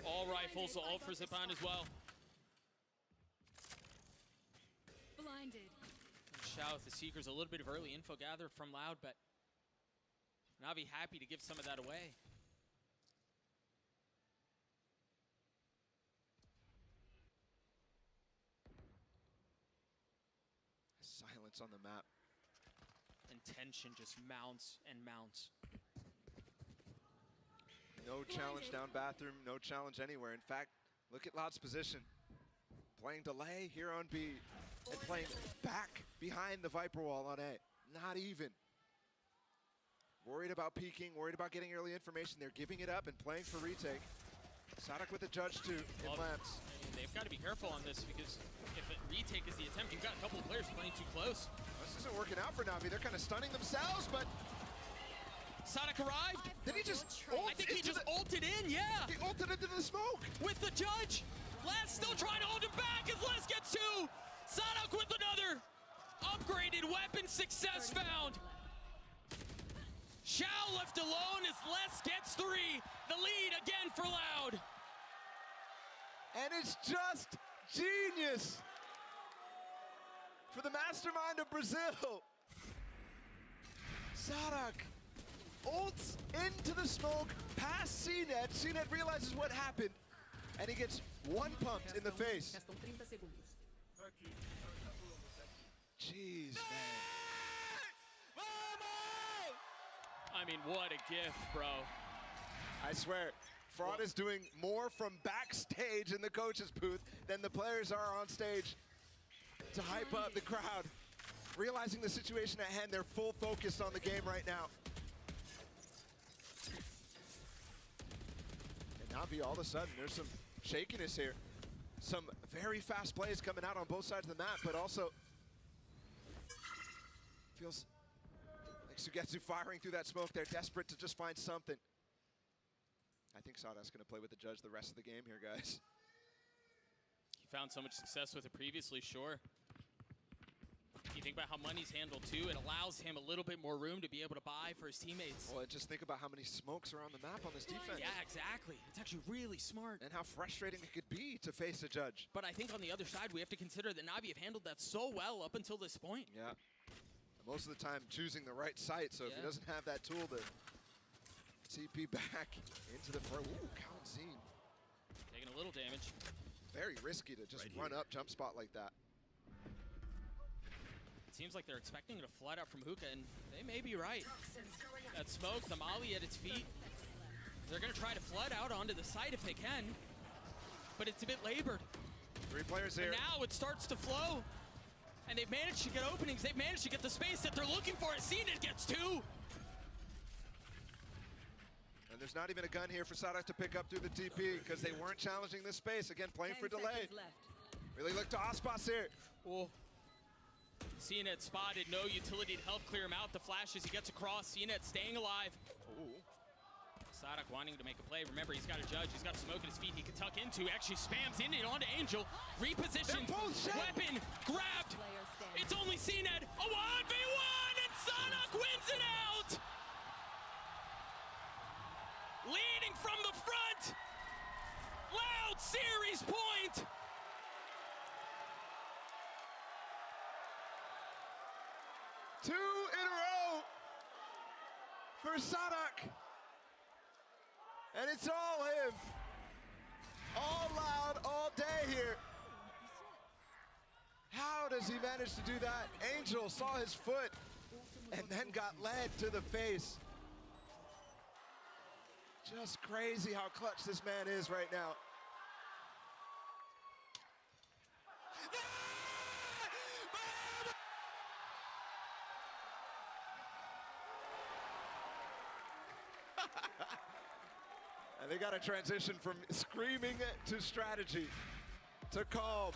All rifles, all for Zipan as well. Blinded. Shao with the Seekers, a little bit of early info gathered from Loud, but Na'Vi happy to give some of that away. Silence on the map. And tension just mounts and mounts. No challenge down bathroom, no challenge anywhere. In fact, look at Loud's position. Playing delay here on B and playing back behind the Viper wall on A. Not even. Worried about peeking, worried about getting early information. They're giving it up and playing for retake. Sadak with the judge too in lamps. They've got to be careful on this because if a retake is the attempt, you've got a couple of players playing too close. This isn't working out for Na'Vi. They're kind of stunning themselves, but Sadak arrived. Did he just ult? I think he just ulted in, yeah. He ulted into the smoke. With the judge. Les still trying to hold him back as Les gets two. Sadak with another upgraded weapon, success found. Shao left alone as Les gets three. The lead again for Loud. And it's just genius for the mastermind of Brazil. Sadak ults into the smoke past CNET. CNET realizes what happened, and he gets one pumped in the face. Jeez, man. I mean, what a gift, bro. I swear, Fraud is doing more from backstage in the coach's booth than the players are on stage to hype up the crowd. Realizing the situation at hand, they're full focused on the game right now. And Na'Vi, all of a sudden, there's some shakiness here. Some very fast plays coming out on both sides of the map, but also feels like Sugetsu firing through that smoke. They're desperate to just find something. I think Sadak's going to play with the judge the rest of the game here, guys. He found so much success with it previously, sure. You think about how money's handled too, it allows him a little bit more room to be able to buy for his teammates. Well, just think about how many smokes are on the map on this defense. Yeah, exactly. It's actually really smart. And how frustrating it could be to face a judge. But I think on the other side, we have to consider that Na'Vi have handled that so well up until this point. Yeah. Most of the time choosing the right site, so if he doesn't have that tool to TP back into the front. Ooh, Kalanzine. Taking a little damage. Very risky to just run up jump spot like that. It seems like they're expecting it to flood out from Hookah, and they may be right. That smoke, the molly at its feet. They're going to try to flood out onto the site if they can, but it's a bit labored. 3 players here. And now it starts to flow, and they've managed to get openings. They've managed to get the space that they're looking for. CNET gets 2. And there's not even a gun here for Sadak to pick up through the TP because they weren't challenging this space. Again, playing for delay. Really look to Aspas here. Oh. CNET spotted, no utility to help clear him out. The flash as he gets across, CNET staying alive. Ooh. Sadak wanting to make a play. Remember, he's got a judge, he's got smoke at his feet he can tuck into. Actually spams in and onto Angel. Repositioned, weapon grabbed. It's only CNET, a 1v1, and Sadak wins it out! Leading from the front. Loud series point. Two in a row for Sadak. And it's all him. All Loud, all day here. How does he manage to do that? Angel saw his foot and then got led to the face. Just crazy how clutch this man is right now. And they got to transition from screaming to strategy, to calm,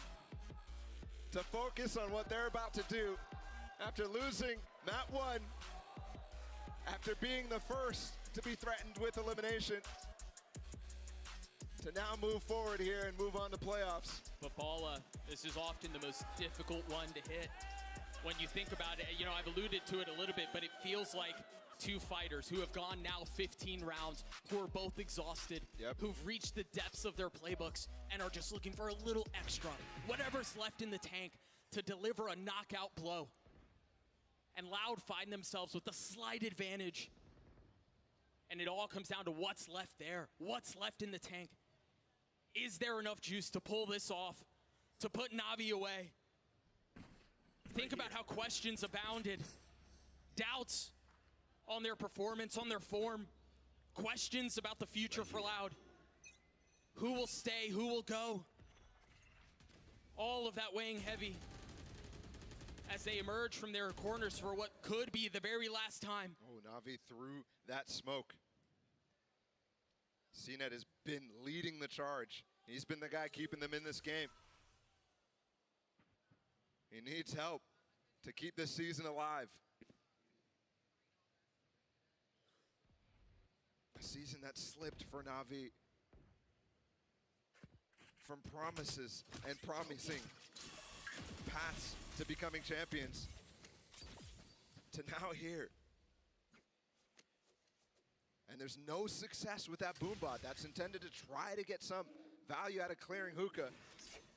to focus on what they're about to do after losing map 1, after being the first to be threatened with elimination, to now move forward here and move on to playoffs. But Bala, this is often the most difficult one to hit. When you think about it, you know, I've alluded to it a little bit, but it feels like two fighters who have gone now 15 rounds, who are both exhausted, who've reached the depths of their playbooks and are just looking for a little extra, whatever's left in the tank, to deliver a knockout blow. And Loud find themselves with a slight advantage. And it all comes down to what's left there, what's left in the tank. Is there enough juice to pull this off, to put Na'Vi away? Think about how questions abounded. Doubts on their performance, on their form. Questions about the future for Loud. Who will stay, who will go? All of that weighing heavy as they emerge from their corners for what could be the very last time. Oh, Na'Vi threw that smoke. CNET has been leading the charge. He's been the guy keeping them in this game. He needs help to keep this season alive. A season that slipped for Na'Vi from promises and promising paths to becoming champions to now here. And there's no success with that boombot. That's intended to try to get some value out of clearing hookah.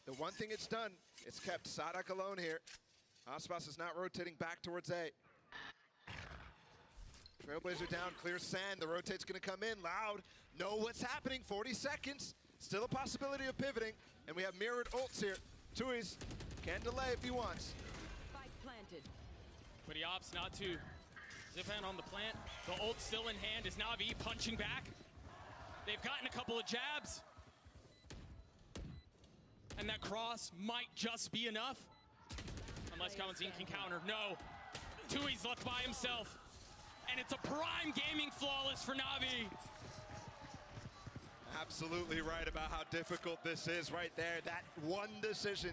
The one thing it's done, it's kept Sadak alone here. Aspas is not rotating back towards A. Trailblazer down, clears sand. The rotate's gonna come in. Loud, know what's happening. 40 seconds, still a possibility of pivoting. And we have mirrored ults here. Tui's can delay if he wants. Spike planted. But he opts not to zip in on the plant. The ult still in hand. Is Na'Vi punching back? They've gotten a couple of jabs. And that cross might just be enough. Unless Kalanzine can counter. No. Tui's left by himself. And it's a prime gaming flawless for Na'Vi. Absolutely right about how difficult this is right there. That one decision.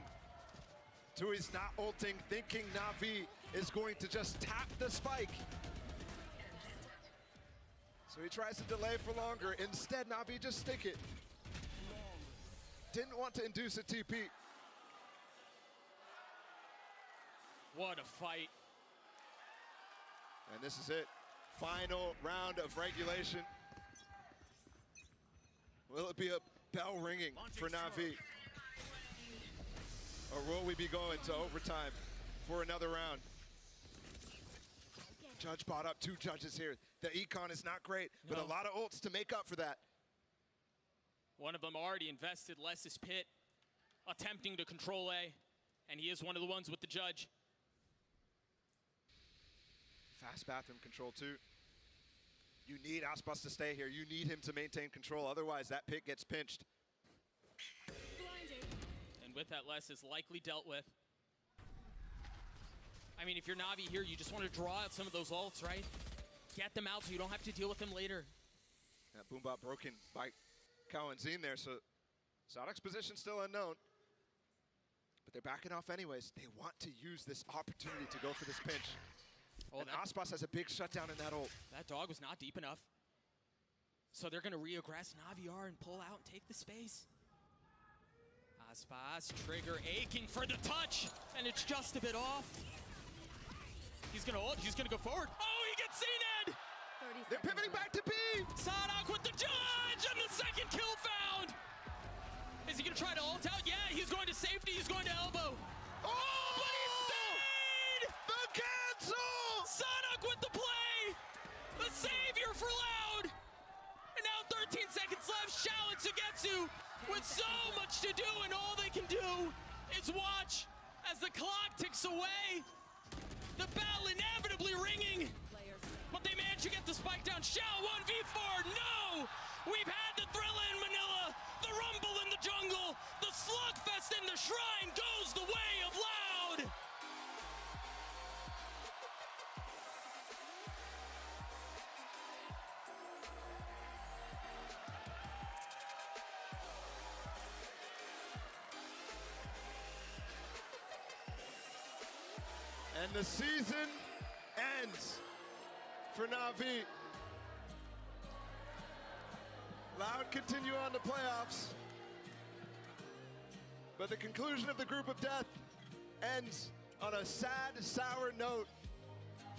Tui's not ulting, thinking Na'Vi is going to just tap the spike. So he tries to delay for longer. Instead, Na'Vi just stick it. Didn't want to induce a TP. What a fight. And this is it. Final round of regulation. Will it be a bell ringing for Na'Vi? Or will we be going to overtime for another round? Judge brought up 2 judges here. The econ is not great, but a lot of ults to make up for that. One of them already invested. Les's Pit attempting to control A, and he is one of the ones with the judge. Fast bathroom control too. You need Aspas to stay here. You need him to maintain control. Otherwise, that pick gets pinched. And with that, Les is likely dealt with. I mean, if you're Na'Vi here, you just want to draw out some of those ults, right? Get them out so you don't have to deal with them later. That boombot broken by Kalanzine there, so Sadok's position still unknown. But they're backing off anyways. They want to use this opportunity to go for this pinch. Oh, and Aspas has a big shutdown in that ult. That dog was not deep enough. So they're going to re-aggress Na'Vi R and pull out and take the space. Aspas, trigger, aching for the touch, and it's just a bit off. He's going to ult, he's going to go forward. Oh, he gets CNED! They're pivoting back to B! Sadak with the judge, and the second kill found! Is he going to try to ult out? Yeah, he's going to safety, he's going to elbow. Oh, but he stayed! The cancel! Sadak with the play! The savior for Loud! And now 13 seconds left, Shao and Sugetsu with so much to do, and all they can do is watch as the clock ticks away. The bell inevitably ringing, but they managed to get the spike down. Shao 1v4, no! We've had the Thrilla in Manila, the rumble in the jungle, the slugfest in the shrine goes the way of Loud! And the season ends for Na'Vi. Loud continue on to playoffs. But the conclusion of the group of death ends on a sad, sour note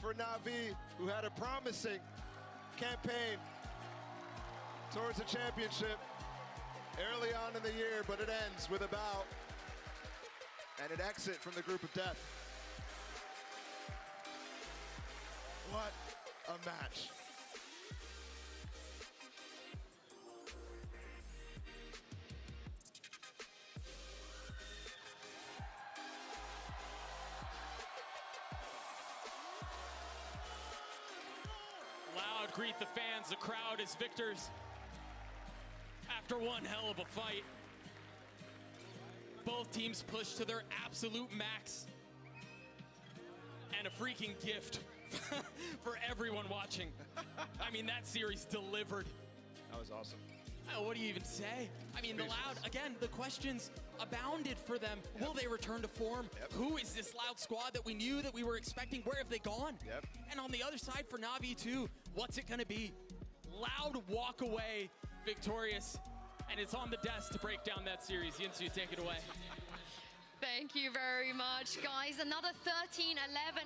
for Na'Vi, who had a promising campaign towards a championship early on in the year, but it ends with a bow and an exit from the group of death. What a match. Loud greet the fans, the crowd as victors after one hell of a fight. Both teams pushed to their absolute max. And a freaking gift for everyone watching. I mean, that series delivered. That was awesome. Oh, what do you even say? I mean, the Loud, again, the questions abounded for them. Will they return to form? Who is this Loud squad that we knew, that we were expecting? Where have they gone? And on the other side for Na'Vi too, what's it gonna be? Loud walk away victorious, and it's on the desk to break down that series. Yinsu, take it away. Thank you very much, guys. Another 13-11,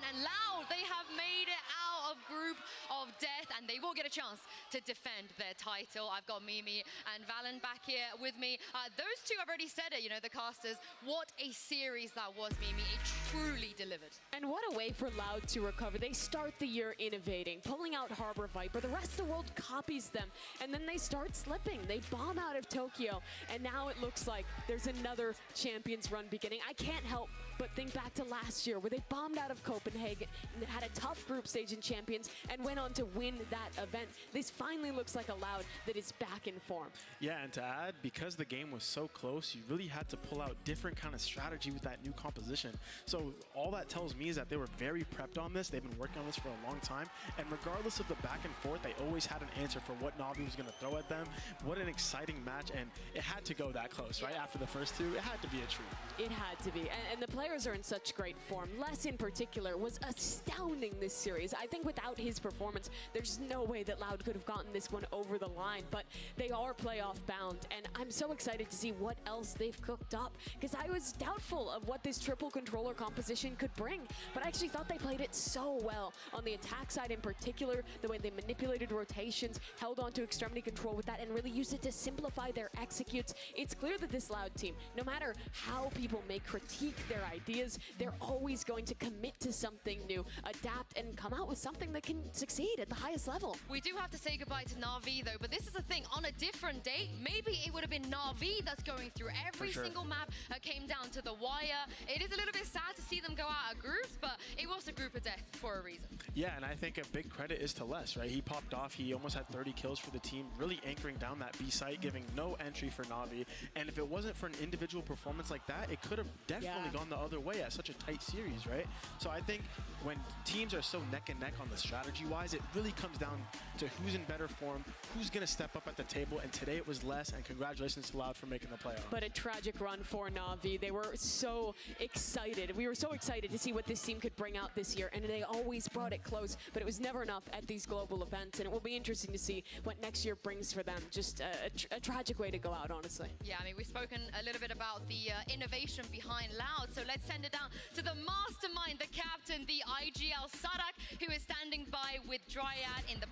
and Loud, they have made it out of group of death, and they will get a chance to defend their title. I've got Mimi and Valen back here with me. Those two have already said it, you know, the casters. What a series that was, Mimi. It truly delivered. And what a way for Loud to recover. They start the year innovating, pulling out Harbor Viper. The rest of the world copies them, and then they start slipping. They bomb out of Tokyo, and now it looks like there's another Champions run beginning. I can't help but think back to last year where they bombed out of Copenhagen and had a tough group stage in Champions and went on to win that event. This finally looks like a Loud that is back in form. Yeah, and to add, because the game was so close, you really had to pull out different kind of strategy with that new composition. So all that tells me is that they were very prepped on this. They've been working on this for a long time. And regardless of the back and forth, they always had an answer for what Na'Vi was going to throw at them. What an exciting match. And it had to go that close, right? After the first two, it had to be a treat. It had to be. And the players are in such great form. Les in particular was astounding this series. I think without his performance, there's no way that Loud could have gotten this one over the line. But they are playoff bound. And I'm so excited to see what else they've cooked up. Because I was doubtful of what this triple controller composition could bring. But I actually thought they played it so well. On the attack side in particular, the way they manipulated rotations, held on to extremity control with that, and really used it to simplify their executes. It's clear that this Loud team, no matter how people may critique their ideas, they're always going to commit to something new, adapt, and come out with something that can succeed at the highest level. We do have to say goodbye to Na'Vi, though, but this is the thing. On a different date, maybe it would have been Na'Vi that's going through every single map that came down to the wire. It is a little bit sad to see them go out of groups, but it was a group of death for a reason. Yeah, and I think a big credit is to Les, right? He popped off. He almost had 30 kills for the team, really anchoring down that B site, giving no entry for Na'Vi. And if it wasn't for an individual performance like that, it could have definitely gone the other way at such a tight series, right? So I think when teams are so neck and neck on the strategy-wise, it really comes down to who's in better form, who's going to step up at the table, and today it was Les, and congratulations to Loud for making the playoffs. But a tragic run for Na'Vi. They were so excited. We were so excited to see what this team could bring out this year, and they always brought it close, but it was never enough at these global events, and it will be interesting to see what next year brings for them. Just a tragic way to go out, honestly. Yeah, I mean, we've spoken a little bit about the innovation behind Loud, so let's send it down to the mastermind, the captain, the IGL Sadak, who is standing by with Dryad in the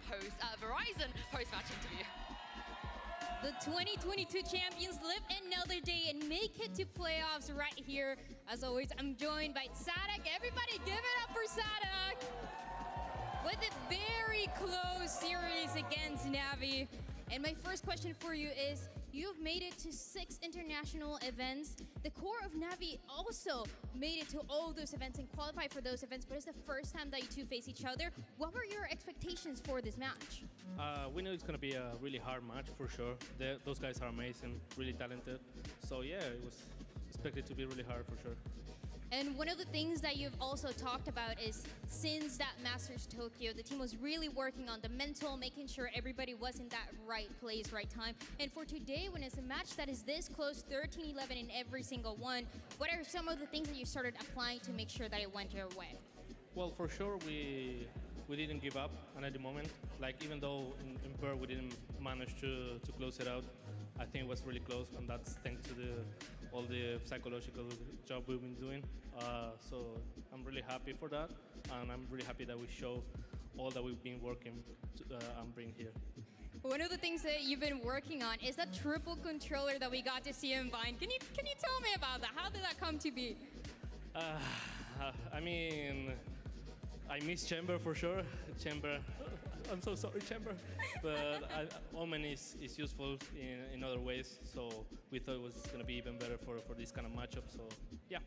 Verizon post-match interview. The 2022 champions live another day and make it to playoffs right here. As always, I'm joined by Sadak. Everybody give it up for Sadak! With a very close series against Na'Vi. And my first question for you is, you've made it to 6 international events. The core of Na'Vi also made it to all those events and qualified for those events, but it's the first time that you two face each other. What were your expectations for this match? We know it's going to be a really hard match for sure. Those guys are amazing, really talented. So yeah, it was expected to be really hard for sure. And one of the things that you've also talked about is since that Masters Tokyo, the team was really working on the mental, making sure everybody was in that right place, right time. And for today, when it's a match that is this close, 13-11 in every single one, what are some of the things that you started applying to make sure that it went your way? Well, for sure we didn't give up and at the moment. Like even though in Pearl we didn't manage to close it out, I think it was really close, and that's thanks to all the psychological job we've been doing. So I'm really happy for that, and I'm really happy that we show all that we've been working and bring here. One of the things that you've been working on is that triple controller that we got to see in Vine. Can you tell me about that? How did that come to be? I mean, I miss Chamber for sure. Chamber, I'm so sorry, Chamber. But Omen is useful in other ways, so we thought it was going to be even better for this kind of matchup, so yeah.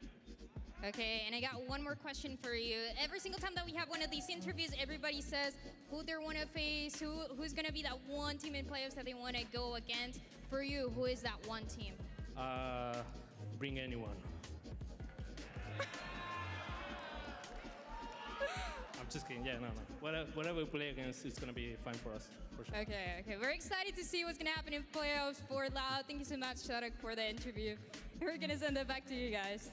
Okay, and I got one more question for you. Every single time that we have one of these interviews, everybody says who they want to face, who's going to be that one team in playoffs that they want to go against. For you, who is that one team? Bring anyone. I'm just kidding. Yeah, no. Whatever we play against, it's going to be fine for us, for sure. Okay. We're excited to see what's going to happen in playoffs for Loud. Thank you so much, Shadak, for the interview. We're going to send it back to you guys.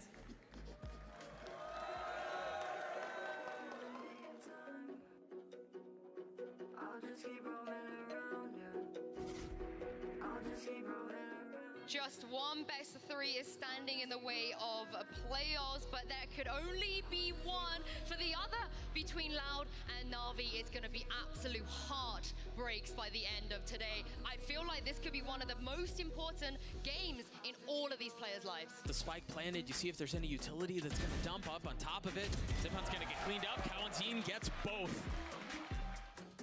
Just one best of three is standing in the way of playoffs, but there could only be one for the other between Loud and Na'Vi. It's going to be absolute heartbreaks by the end of today. I feel like this could be one of the most important games in all of these players' lives. The spike planted, you see if there's any utility that's going to dump up on top of it. Zipan's going to get cleaned up. Kalanzin gets both.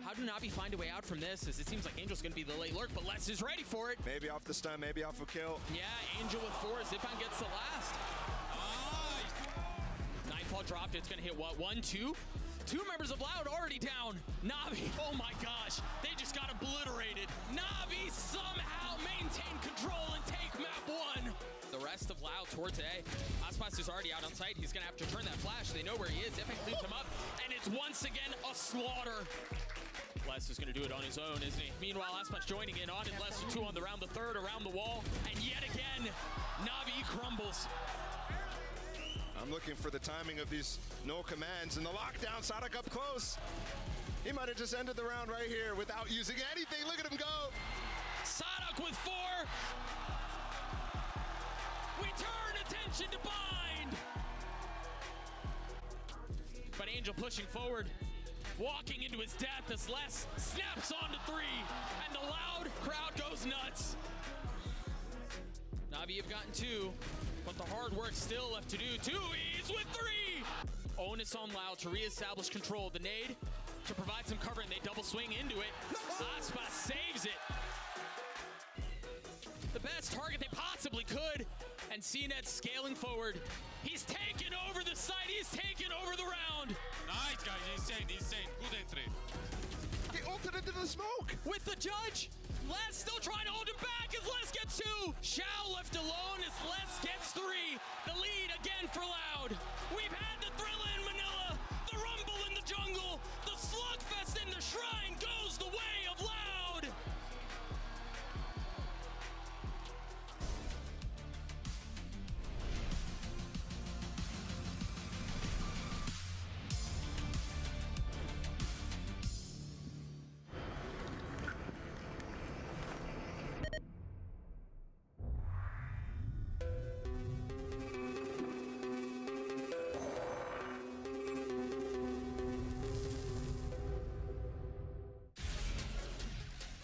How do Na'Vi find a way out from this? As it seems like Angel's going to be the late lurk, but Les is ready for it. Maybe off the stun, maybe off a kill. Yeah, Angel with 4. Zipan gets the last. Nightfall dropped. It's going to hit what? 1, 2? 2 members of Loud already down. Na'Vi, oh my gosh, they just got obliterated. Na'Vi somehow maintain control and take map 1. The rest of Loud towards A. Aspas is already out on site. He's going to have to turn that flash. They know where he is. Zipan cleans him up, and it's once again a slaughter. Les is going to do it on his own, isn't he? Meanwhile, Aspas joining in on it. Les with 2 on the round, the third around the wall. And yet again, Na'Vi crumbles. I'm looking for the timing of these no commands and the lockdown. Sadak up close. He might have just ended the round right here without using anything. Look at him go. Sadak with 4. We turn attention to Bind. But Angel pushing forward. Walking into his death as Les snaps onto 3, and the Loud crowd goes nuts. Na'Vi have gotten 2, but the hard work still left to do. 2-E's with 3! Onus on Loud to reestablish control of the nade, to provide some cover, and they double swing into it. Aspas saves it. The best target they possibly could, and CNET scaling forward. He's taken over the site, he's taken over the round. Nice, guys, insane. Good entry. He ulted into the smoke. With the judge, Les still trying to hold him back as Les gets 2. Shao left alone as Les gets 3. The lead again for Loud. We've had the thrill in Manila, the rumble in the jungle, the slugfest in the shrine goes the way of Loud.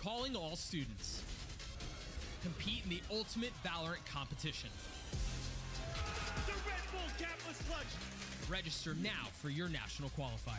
Calling all students. Compete in the ultimate Valorant competition. The Red Bull capless clutch. Register now for your national qualifier.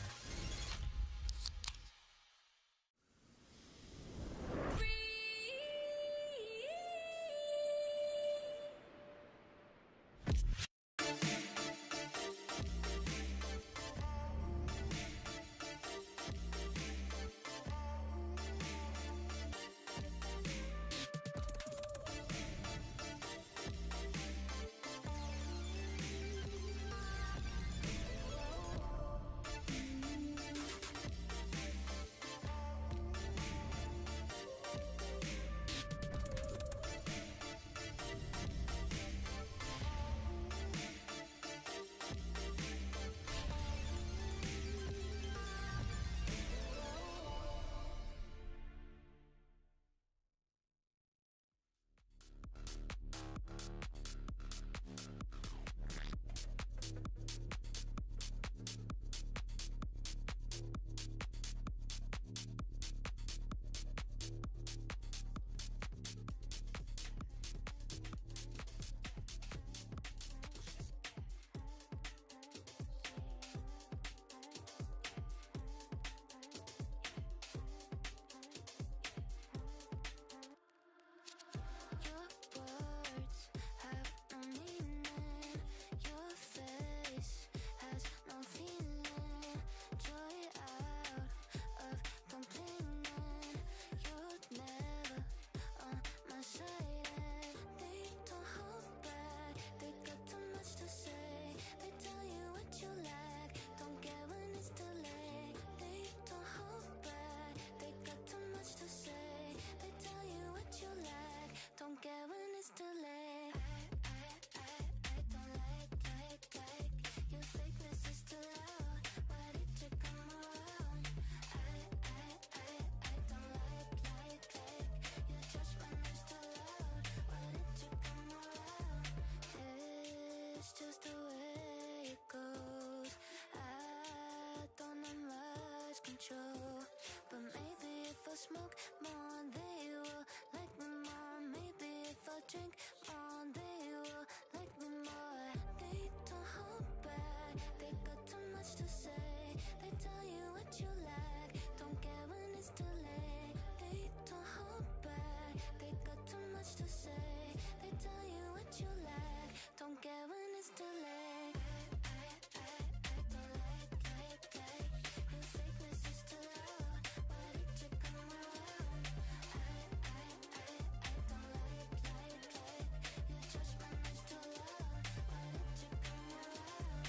smoke more, they will like me more. Maybe if I drink more, they will like me more. They don't hold back, they got too much to say. They tell you what you like, don't care when it's too late. They don't hold back, they got too much to say. They tell you what you like, don't care when it's too late. I don't like. Your fakeness is too loud. Why did you come around? I don't like. Your judgment is too loud. Why did you come around? I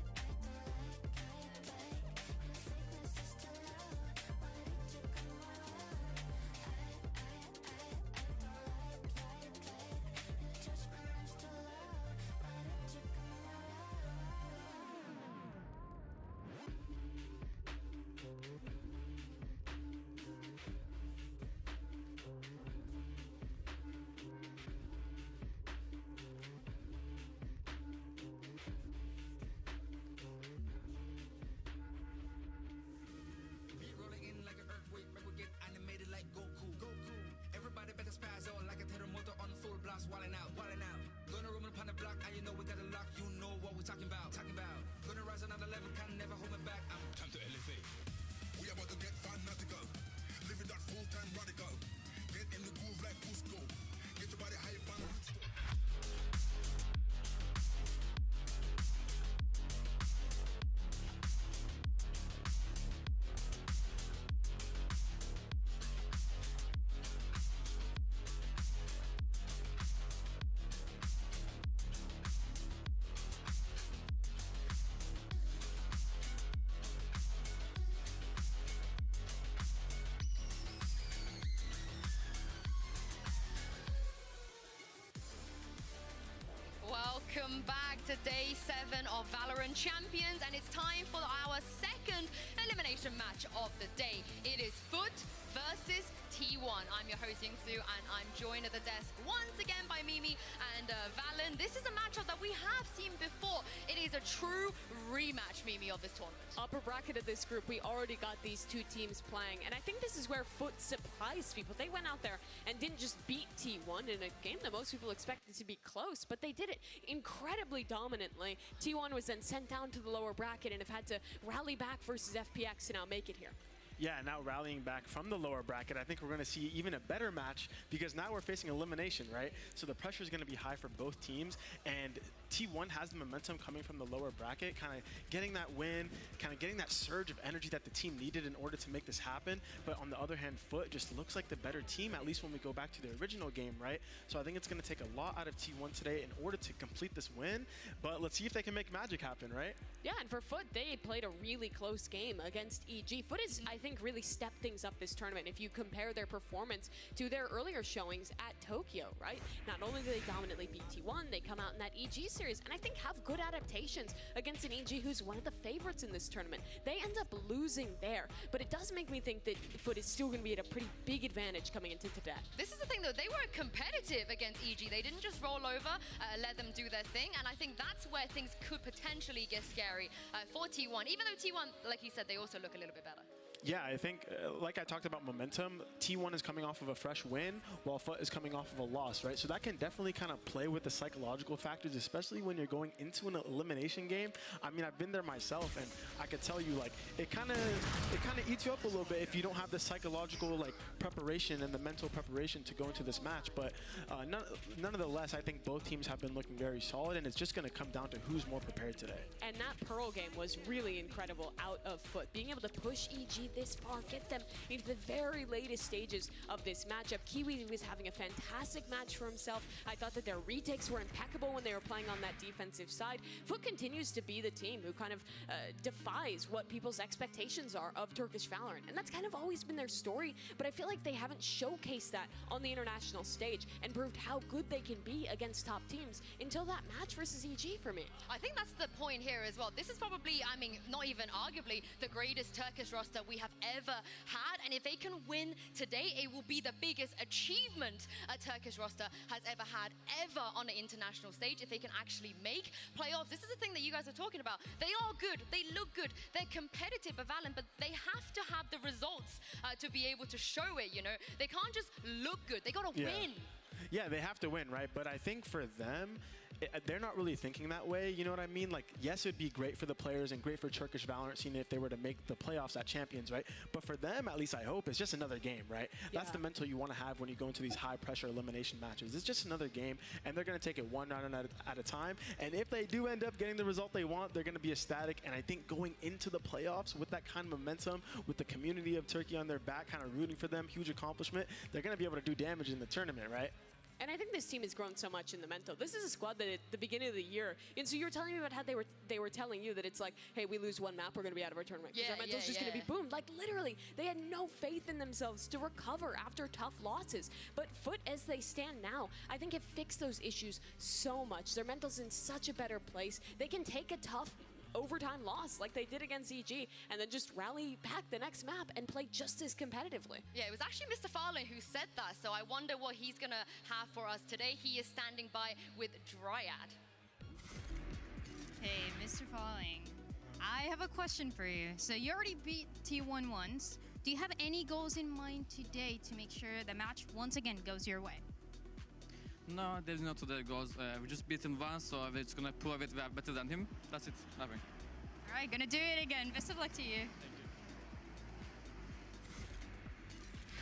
don't like. Your fakeness is too loud. Why did you come around? I don't like. Your judgment is too loud. Why did you come around? Beat rolling in like an earthquake, make we get animated like Goku. Everybody better spaz out like a terremoto on full blast, wildin' out. Gonna roam upon the block, and you know we got a lock, you know what we talking about. Gonna rise another level, can never hold me back. Time to elevate. We about to get fanatical, living that full-time radical. Get in the groove like Cusco, get your body hype and Welcome back to day 7 of Valorant Champions, and it's time for our second elimination match of the day. It is Foot versus T1. I'm your host Yingsu, and I'm joined at the desk once again by Mimi and Valen. This is a matchup that we have seen before. It is a true rematch, Mimi, of this tournament. Upper bracket of this group, we already got these two teams playing, and I think this is where Foot surprised people. They went out there and didn't just beat T1 in a game that most people expected to be close, but they did it incredibly dominantly. T1 was then sent down to the lower bracket and have had to rally back versus FPX to now make it here. Yeah, now rallying back from the lower bracket, I think we're going to see even a better match because now we're facing elimination, right? So the pressure is going to be high for both teams, and T1 has the momentum coming from the lower bracket, kind of getting that win, kind of getting that surge of energy that the team needed in order to make this happen. But on the other hand, Foot just looks like the better team, at least when we go back to the original game, right? So I think it's going to take a lot out of T1 today in order to complete this win. But let's see if they can make magic happen, right? Yeah, and for Foot, they played a really close game against EG. Foot is, I think, really stepped things up this tournament if you compare their performance to their earlier showings at Tokyo, right? Not only do they dominantly beat T1, they come out in that EG series and I think have good adaptations against an EG who's one of the favorites in this tournament. They end up losing there, but it does make me think that Foot is still going to be at a pretty big advantage coming into today. This is the thing, though. They were competitive against EG. They didn't just roll over, let them do their thing, and I think that's where things could potentially get scary for T1, even though T1, like you said, they also look a little bit better. Yeah, I think, like I talked about momentum, T1 is coming off of a fresh win, while Foot is coming off of a loss, right? So that can definitely kind of play with the psychological factors, especially when you're going into an elimination game. I mean, I've been there myself, and I could tell you, like, it kind of eats you up a little bit if you don't have the psychological, like, preparation and the mental preparation to go into this match. But nonetheless, I think both teams have been looking very solid, and it's just going to come down to who's more prepared today. And that Pearl game was really incredible out of Foot. Being able to push EG this far, get them into the very latest stages of this matchup. Kiwi was having a fantastic match for himself. I thought that their retakes were impeccable when they were playing on that defensive side. Foot continues to be the team who kind of defies what people's expectations are of Turkish Valorant. And that's kind of always been their story, but I feel like they haven't showcased that on the international stage and proved how good they can be against top teams until that match versus EG for me. I think that's the point here as well. This is probably, I mean, not even arguably the greatest Turkish roster we have have ever had. And if they can win today, it will be the biggest achievement a Turkish roster has ever had, ever on the international stage. If they can actually make playoffs, this is the thing that you guys are talking about. They are good, they look good, they're competitive, Valorant, but they have to have the results to be able to show it, you know? They can't just look good, they gotta win. Yeah, they have to win, right? But I think for them, they're not really thinking that way, you know what I mean? Like, yes, it'd be great for the players and great for Turkish Valorant scene if they were to make the playoffs at Champions, right? But for them, at least I hope, it's just another game, right? That's the mental you want to have when you go into these high-pressure elimination matches. It's just another game, and they're going to take it one round at a time. And if they do end up getting the result they want, they're going to be ecstatic. And I think going into the playoffs with that kind of momentum, with the community of Turkey on their back, kind of rooting for them, huge accomplishment, they're going to be able to do damage in the tournament, right? And I think this team has grown so much in the mental. This is a squad that at the beginning of the year, and so you were telling me about how they were telling you that it's like, hey, we lose one map, we're going to be out of our tournament. Because our mental's just going to be boomed. Like, literally, they had no faith in themselves to recover after tough losses. But Foot, as they stand now, I think it fixed those issues so much. Their mental's in such a better place. They can take a tough overtime loss like they did against EG and then just rally back the next map and play just as competitively. Yeah, it was actually Mr. Farley who said that, so I wonder what he's gonna have for us today. He is standing by with Dryad. Hey, Mr. Falling, I have a question for you. So you already beat T1 once. Do you have any goals in mind today to make sure the match once again goes your way? No, there's not other goals. We just beat him once, so we're just gonna prove it we are better than him. That's it. Nothing. All right, gonna do it again. Best of luck to you.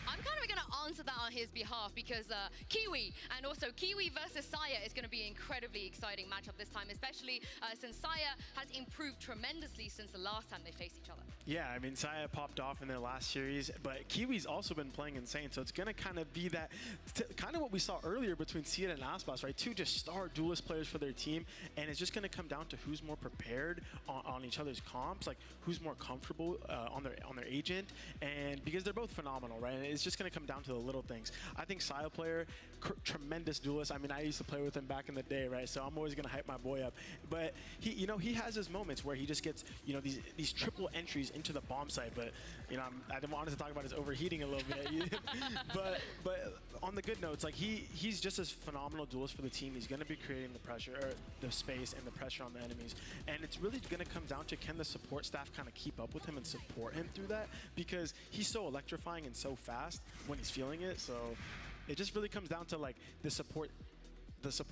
I'm kind of going to answer that on his behalf because Kiwi and also Kiwi versus Saya is going to be an incredibly exciting matchup this time, especially since Saya has improved tremendously since the last time they faced each other. Yeah, I mean, Saya popped off in their last series, but Kiwi's also been playing insane, so it's going to kind of be that, kind of what we saw earlier between Sia and Aspas, right? Two just star duelist players for their team, and it's just going to come down to who's more prepared on each other's comps, like who's more comfortable on their agent, and because they're both phenomenal, right? And it's just going to come down to the little things. I think Saya player, tremendous duelist. I mean, I used to play with him back in the day, right? So I'm always going to hype my boy up. But he, you know, he has his moments where he just gets, you know, these triple entries into the bomb site. But you know, I didn't want to talk about his overheating a little bit. but on the good notes, like he's just as phenomenal duelist for the team. He's going to be creating the pressure, or the space and the pressure on the enemies. And it's really going to come down to, can the support staff kind of keep up with him and support him through that? Because he's so electrifying and so fast when he's feeling it. So it just really comes down to like the support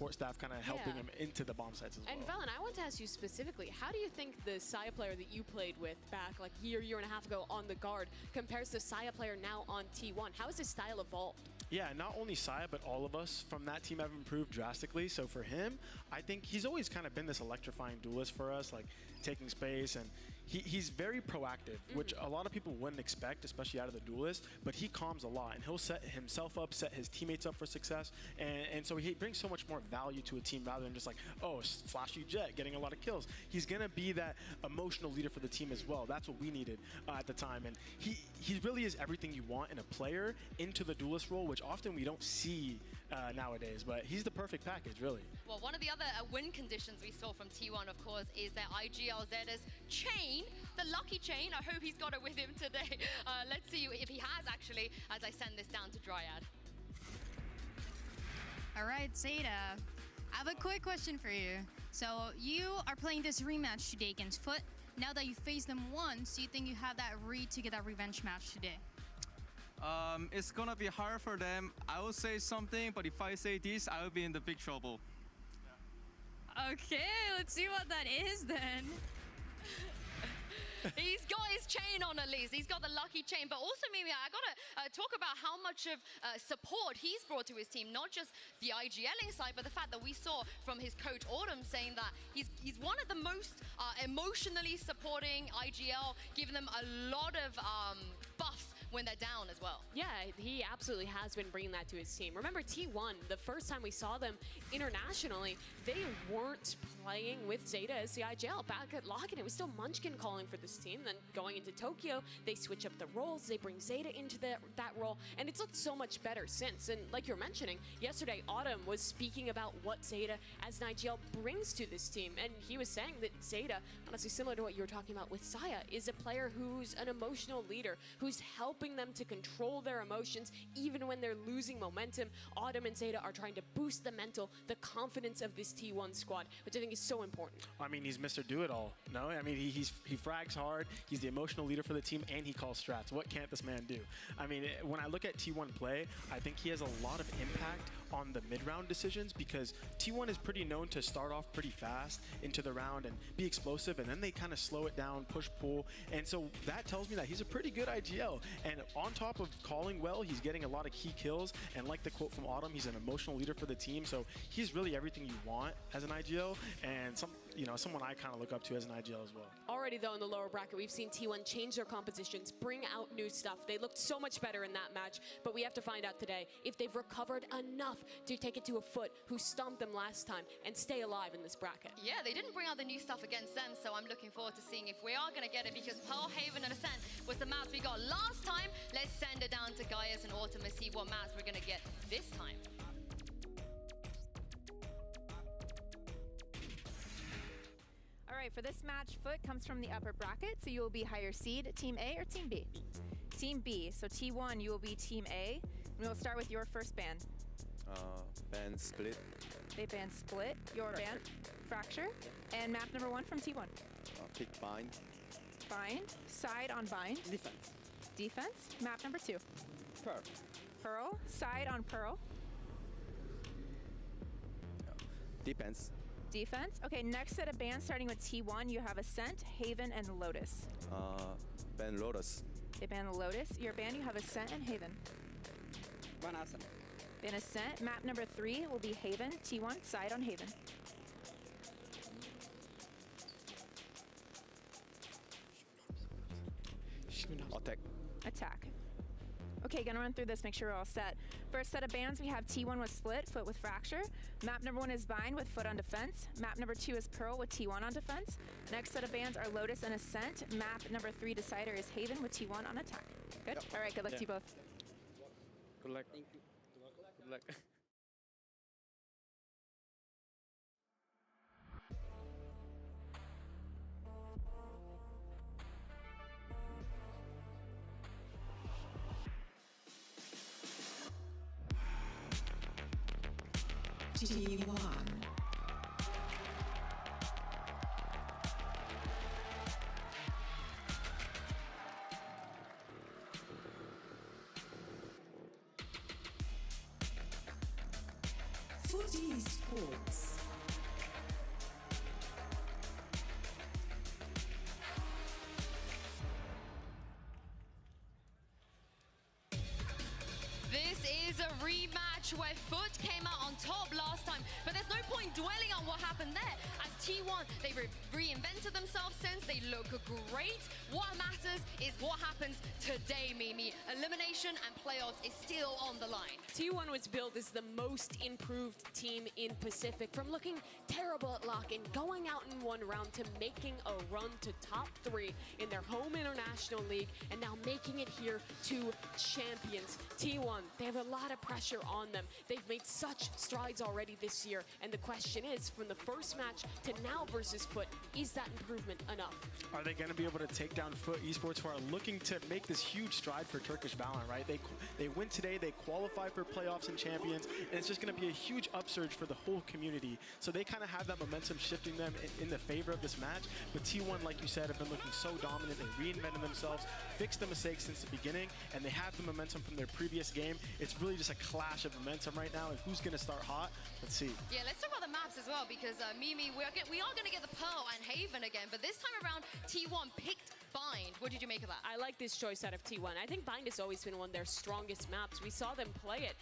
staff kind of helping him into the bomb sites as well. And Valen, I want to ask you specifically, how do you think the Saya player that you played with back like year and a half ago on the guard compares to Saya player now on T1? How has his style evolved? Yeah, not only Saya, but all of us from that team have improved drastically. So for him, I think he's always kind of been this electrifying duelist for us, like taking space, and he's very proactive, which a lot of people wouldn't expect, especially out of the duelist, but he calms a lot, and he'll set himself up, set his teammates up for success, and so he brings so much more value to a team rather than just like, oh, flashy jet, getting a lot of kills. He's gonna be that emotional leader for the team as well. That's what we needed at the time, and he really is everything you want in a player into the duelist role, which often we don't see nowadays, but he's the perfect package, really. Well, one of the other win conditions we saw from T1, of course, is their IGLZ's chain, the lucky chain. I hope he's got it with him today. Let's see if he has, actually, as I send this down to Dryad. All right, Zeta, I have a quick question for you. So you are playing this rematch today against Foot. Now that you faced them once, do you think you have that read to get that revenge match today? It's gonna be hard for them. I will say something, but if I say this, I will be in the big trouble. Okay, let's see what that is then. He's got his chain on at least. He's got the lucky chain. But also, Mimi, I got to talk about how much of support he's brought to his team. Not just the IGLing side, but the fact that we saw from his coach Autumn saying that he's one of the most emotionally supporting IGL, giving them a lot of buffs when they're down as well. Yeah, he absolutely has been bringing that to his team. Remember T1, the first time we saw them internationally, they weren't playing with Zeta as the IGL. Back at Lock-in, it was still Munchkin calling for this team. Then going into Tokyo, they switch up the roles, they bring Zeta into that role, and it's looked so much better since. And like you're mentioning, yesterday Autumn was speaking about what Zeta as an IGL brings to this team, and he was saying that Zeta, honestly similar to what you were talking about with Saya, is a player who's an emotional leader, who's helping them to control their emotions even when they're losing momentum. Autumn and Zeta are trying to boost the mental, the confidence of this T1 squad, which I think is so important. I mean, he's Mr. Do-It-All. No, I mean, he frags hard. He's the emotional leader for the team, and he calls strats. What can't this man do? I mean, when I look at T1 play, I think he has a lot of impact on the mid-round decisions, because T1 is pretty known to start off pretty fast into the round and be explosive, and then they kind of slow it down, push-pull, and so that tells me that he's a pretty good IGL. And on top of calling well, he's getting a lot of key kills, and like the quote from Autumn, he's an emotional leader for the team, so he's really everything you want as an IGL, and someone I kind of look up to as an IGL as well. Already though in the lower bracket, we've seen T1 change their compositions, bring out new stuff. They looked so much better in that match, but we have to find out today if they've recovered enough to take it to a Foot who stomped them last time and stay alive in this bracket. Yeah, they didn't bring out the new stuff against them, so I'm looking forward to seeing if we are going to get it, because Pearl Haven and Ascent was the maps we got last time. Let's send it down to Gaius and Autumn and see what maps we're going to get this time. All right, for this match, Foot comes from the upper bracket, so you will be higher seed, Team A or Team B? Team B, so T1, you will be Team A. We will start with your first ban. Ban Split. They ban Split. Your ban? Fracture. And map number 1 from T1. Pick Bind. Bind. Side on Bind. Defense. Defense. Map number 2. Pearl. Pearl. Side on Pearl. Defense. Defense. Okay, next set of bans starting with T1, you have Ascent, Haven, and Lotus. Ban Lotus. They ban Lotus. Your ban, you have Ascent and Haven. Ban Ascent. Ban Ascent. Map number 3 will be Haven, T1, side on Haven. Attack. Attack. Okay, gonna run through this, make sure we're all set. First set of bans, we have T1 with Split, Foot with Fracture. Map number 1 is Bind with Foot on defense. Map number 2 is Pearl with T1 on defense. Next set of bans are Lotus and Ascent. Map number 3 decider is Haven with T1 on attack. Good? Yep. All right, good luck to you both. Good luck. Thank you. Good luck. T1. Footy Sports. This is a rematch where Foot came out on top last time, but there's no point dwelling on what happened there. As T1, they reinvented themselves since. They look great. What matters is what happens today, Mimi. Elimination and playoffs is still on the line. T1 was billed as the most improved team in Pacific, from looking terrible at lock-in, going out in one round, to making a run to top 3 in their home international league, and now making it here to champions. T1, they have a lot of pressure on them. They've made such strides already this year, and the question is, from the first match to now versus Foot, is that improvement enough? Are they going to be able to take down Foot Esports, who are looking to make this huge stride for Turkish Valorant, right? They win today, they qualify for playoffs and champions, and it's just going to be a huge upsurge for the whole community. So they kind of have that momentum shifting them in the favor of this match. But T1, like you said, have been looking so dominant. They reinvented themselves, fixed the mistakes since the beginning, and they have the momentum from their previous game. It's really just a clash of momentum right now, and who's going to start hot? Let's see. Yeah, let's talk about the maps as well, because Mimi, we are going to get the Pearl and Haven again, but this time around, T1 picked Bind. What did you make of that? I like this choice out of T1. I think Bind has always been one of their strongest maps. We saw them play it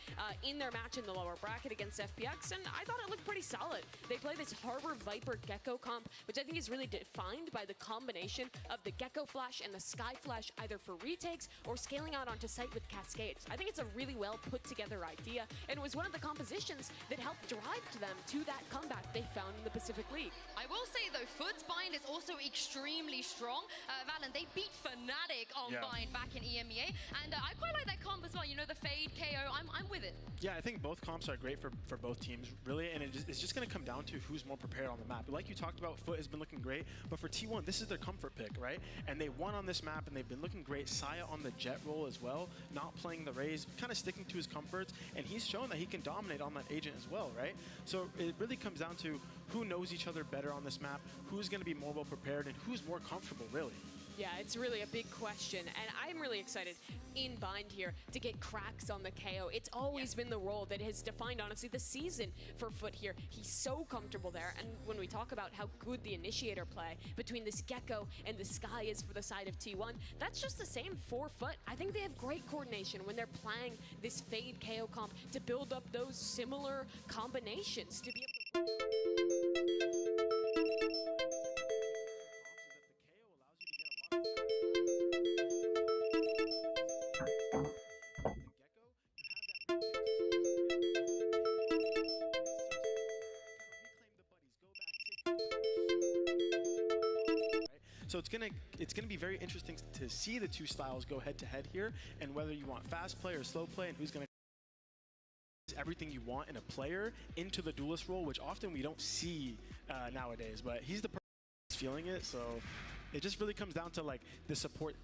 in their match in the lower bracket against FPX, and I thought it looked pretty solid. They play this Harbor Viper Gecko comp, which I think is really defined by the combination of the Gecko Flash and the Sky Flash, either for retakes or scaling out onto site with Cascades. I think it's a really well put together idea, and it was one of the compositions that helped drive them to that comeback they found in the Pacific League. I will say though, Foot's Bind is also extremely strong. Valen, they beat Fnatic on Bind back in EMEA, and I quite like that comp as well. You know, the Fade, KO, I'm with it. Yeah, I think both comps are great for both teams, really, and it's just going to come down to who's more prepared on the map. Like you talked about, Foot has been looking great, but for T1, this is their comfort pick, right? And they won on this map, and they've been looking great. Saya on the Jet role as well, not playing the Raze, kind of sticking to his comforts, and he's shown that he can dominate on that agent as well, right? So it really comes down to who knows each other better on this map, who's going to be more well prepared, and who's more comfortable, really. Yeah, it's really a big question, and I'm really excited in Bind here to get cracks on the KO. It's always been the role that has defined, honestly, the season for Foot here. He's so comfortable there, and when we talk about how good the initiator play between this Gecko and the Sky is for the side of T1, that's just the same for Foot. I think they have great coordination when they're playing this Fade KO comp to build up those similar combinations to be able to... So it's gonna be very interesting to see the two styles go head to head here, and whether you want fast play or slow play, and who's gonna everything you want in a player into the duelist role, which often we don't see nowadays. But he's the person who's feeling it, so it just really comes down to like the support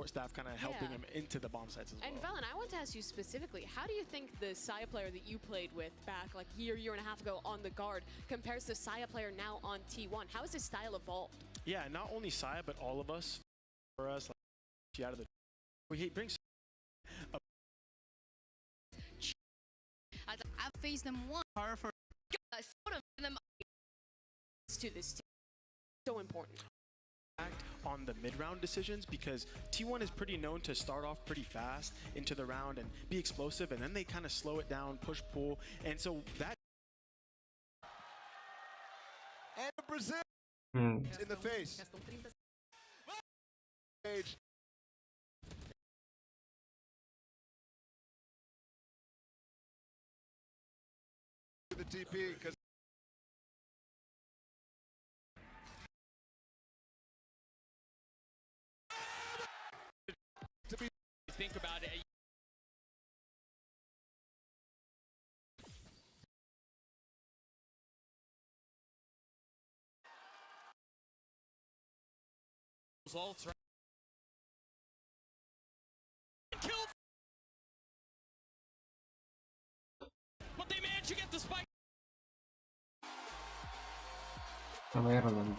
staff kind of helping him into the bomb sites as well. And Valen, I want to ask you specifically, how do you think the Saya player that you played with back like year and a half ago on the guard compares to Saya player now on T1? How has his style evolved? Yeah, not only Saya, but all of us, for us, like, out of the, he brings I've faced them once. Sort of them to this team. So important. On the mid-round decisions, because T1 is pretty known to start off pretty fast into the round and be explosive, and then they kind of slow it down, push, pull, and so that. And Brazil in the face. The TP because. Think about it. Results, right? Kill. But they managed to get the spike. Ireland.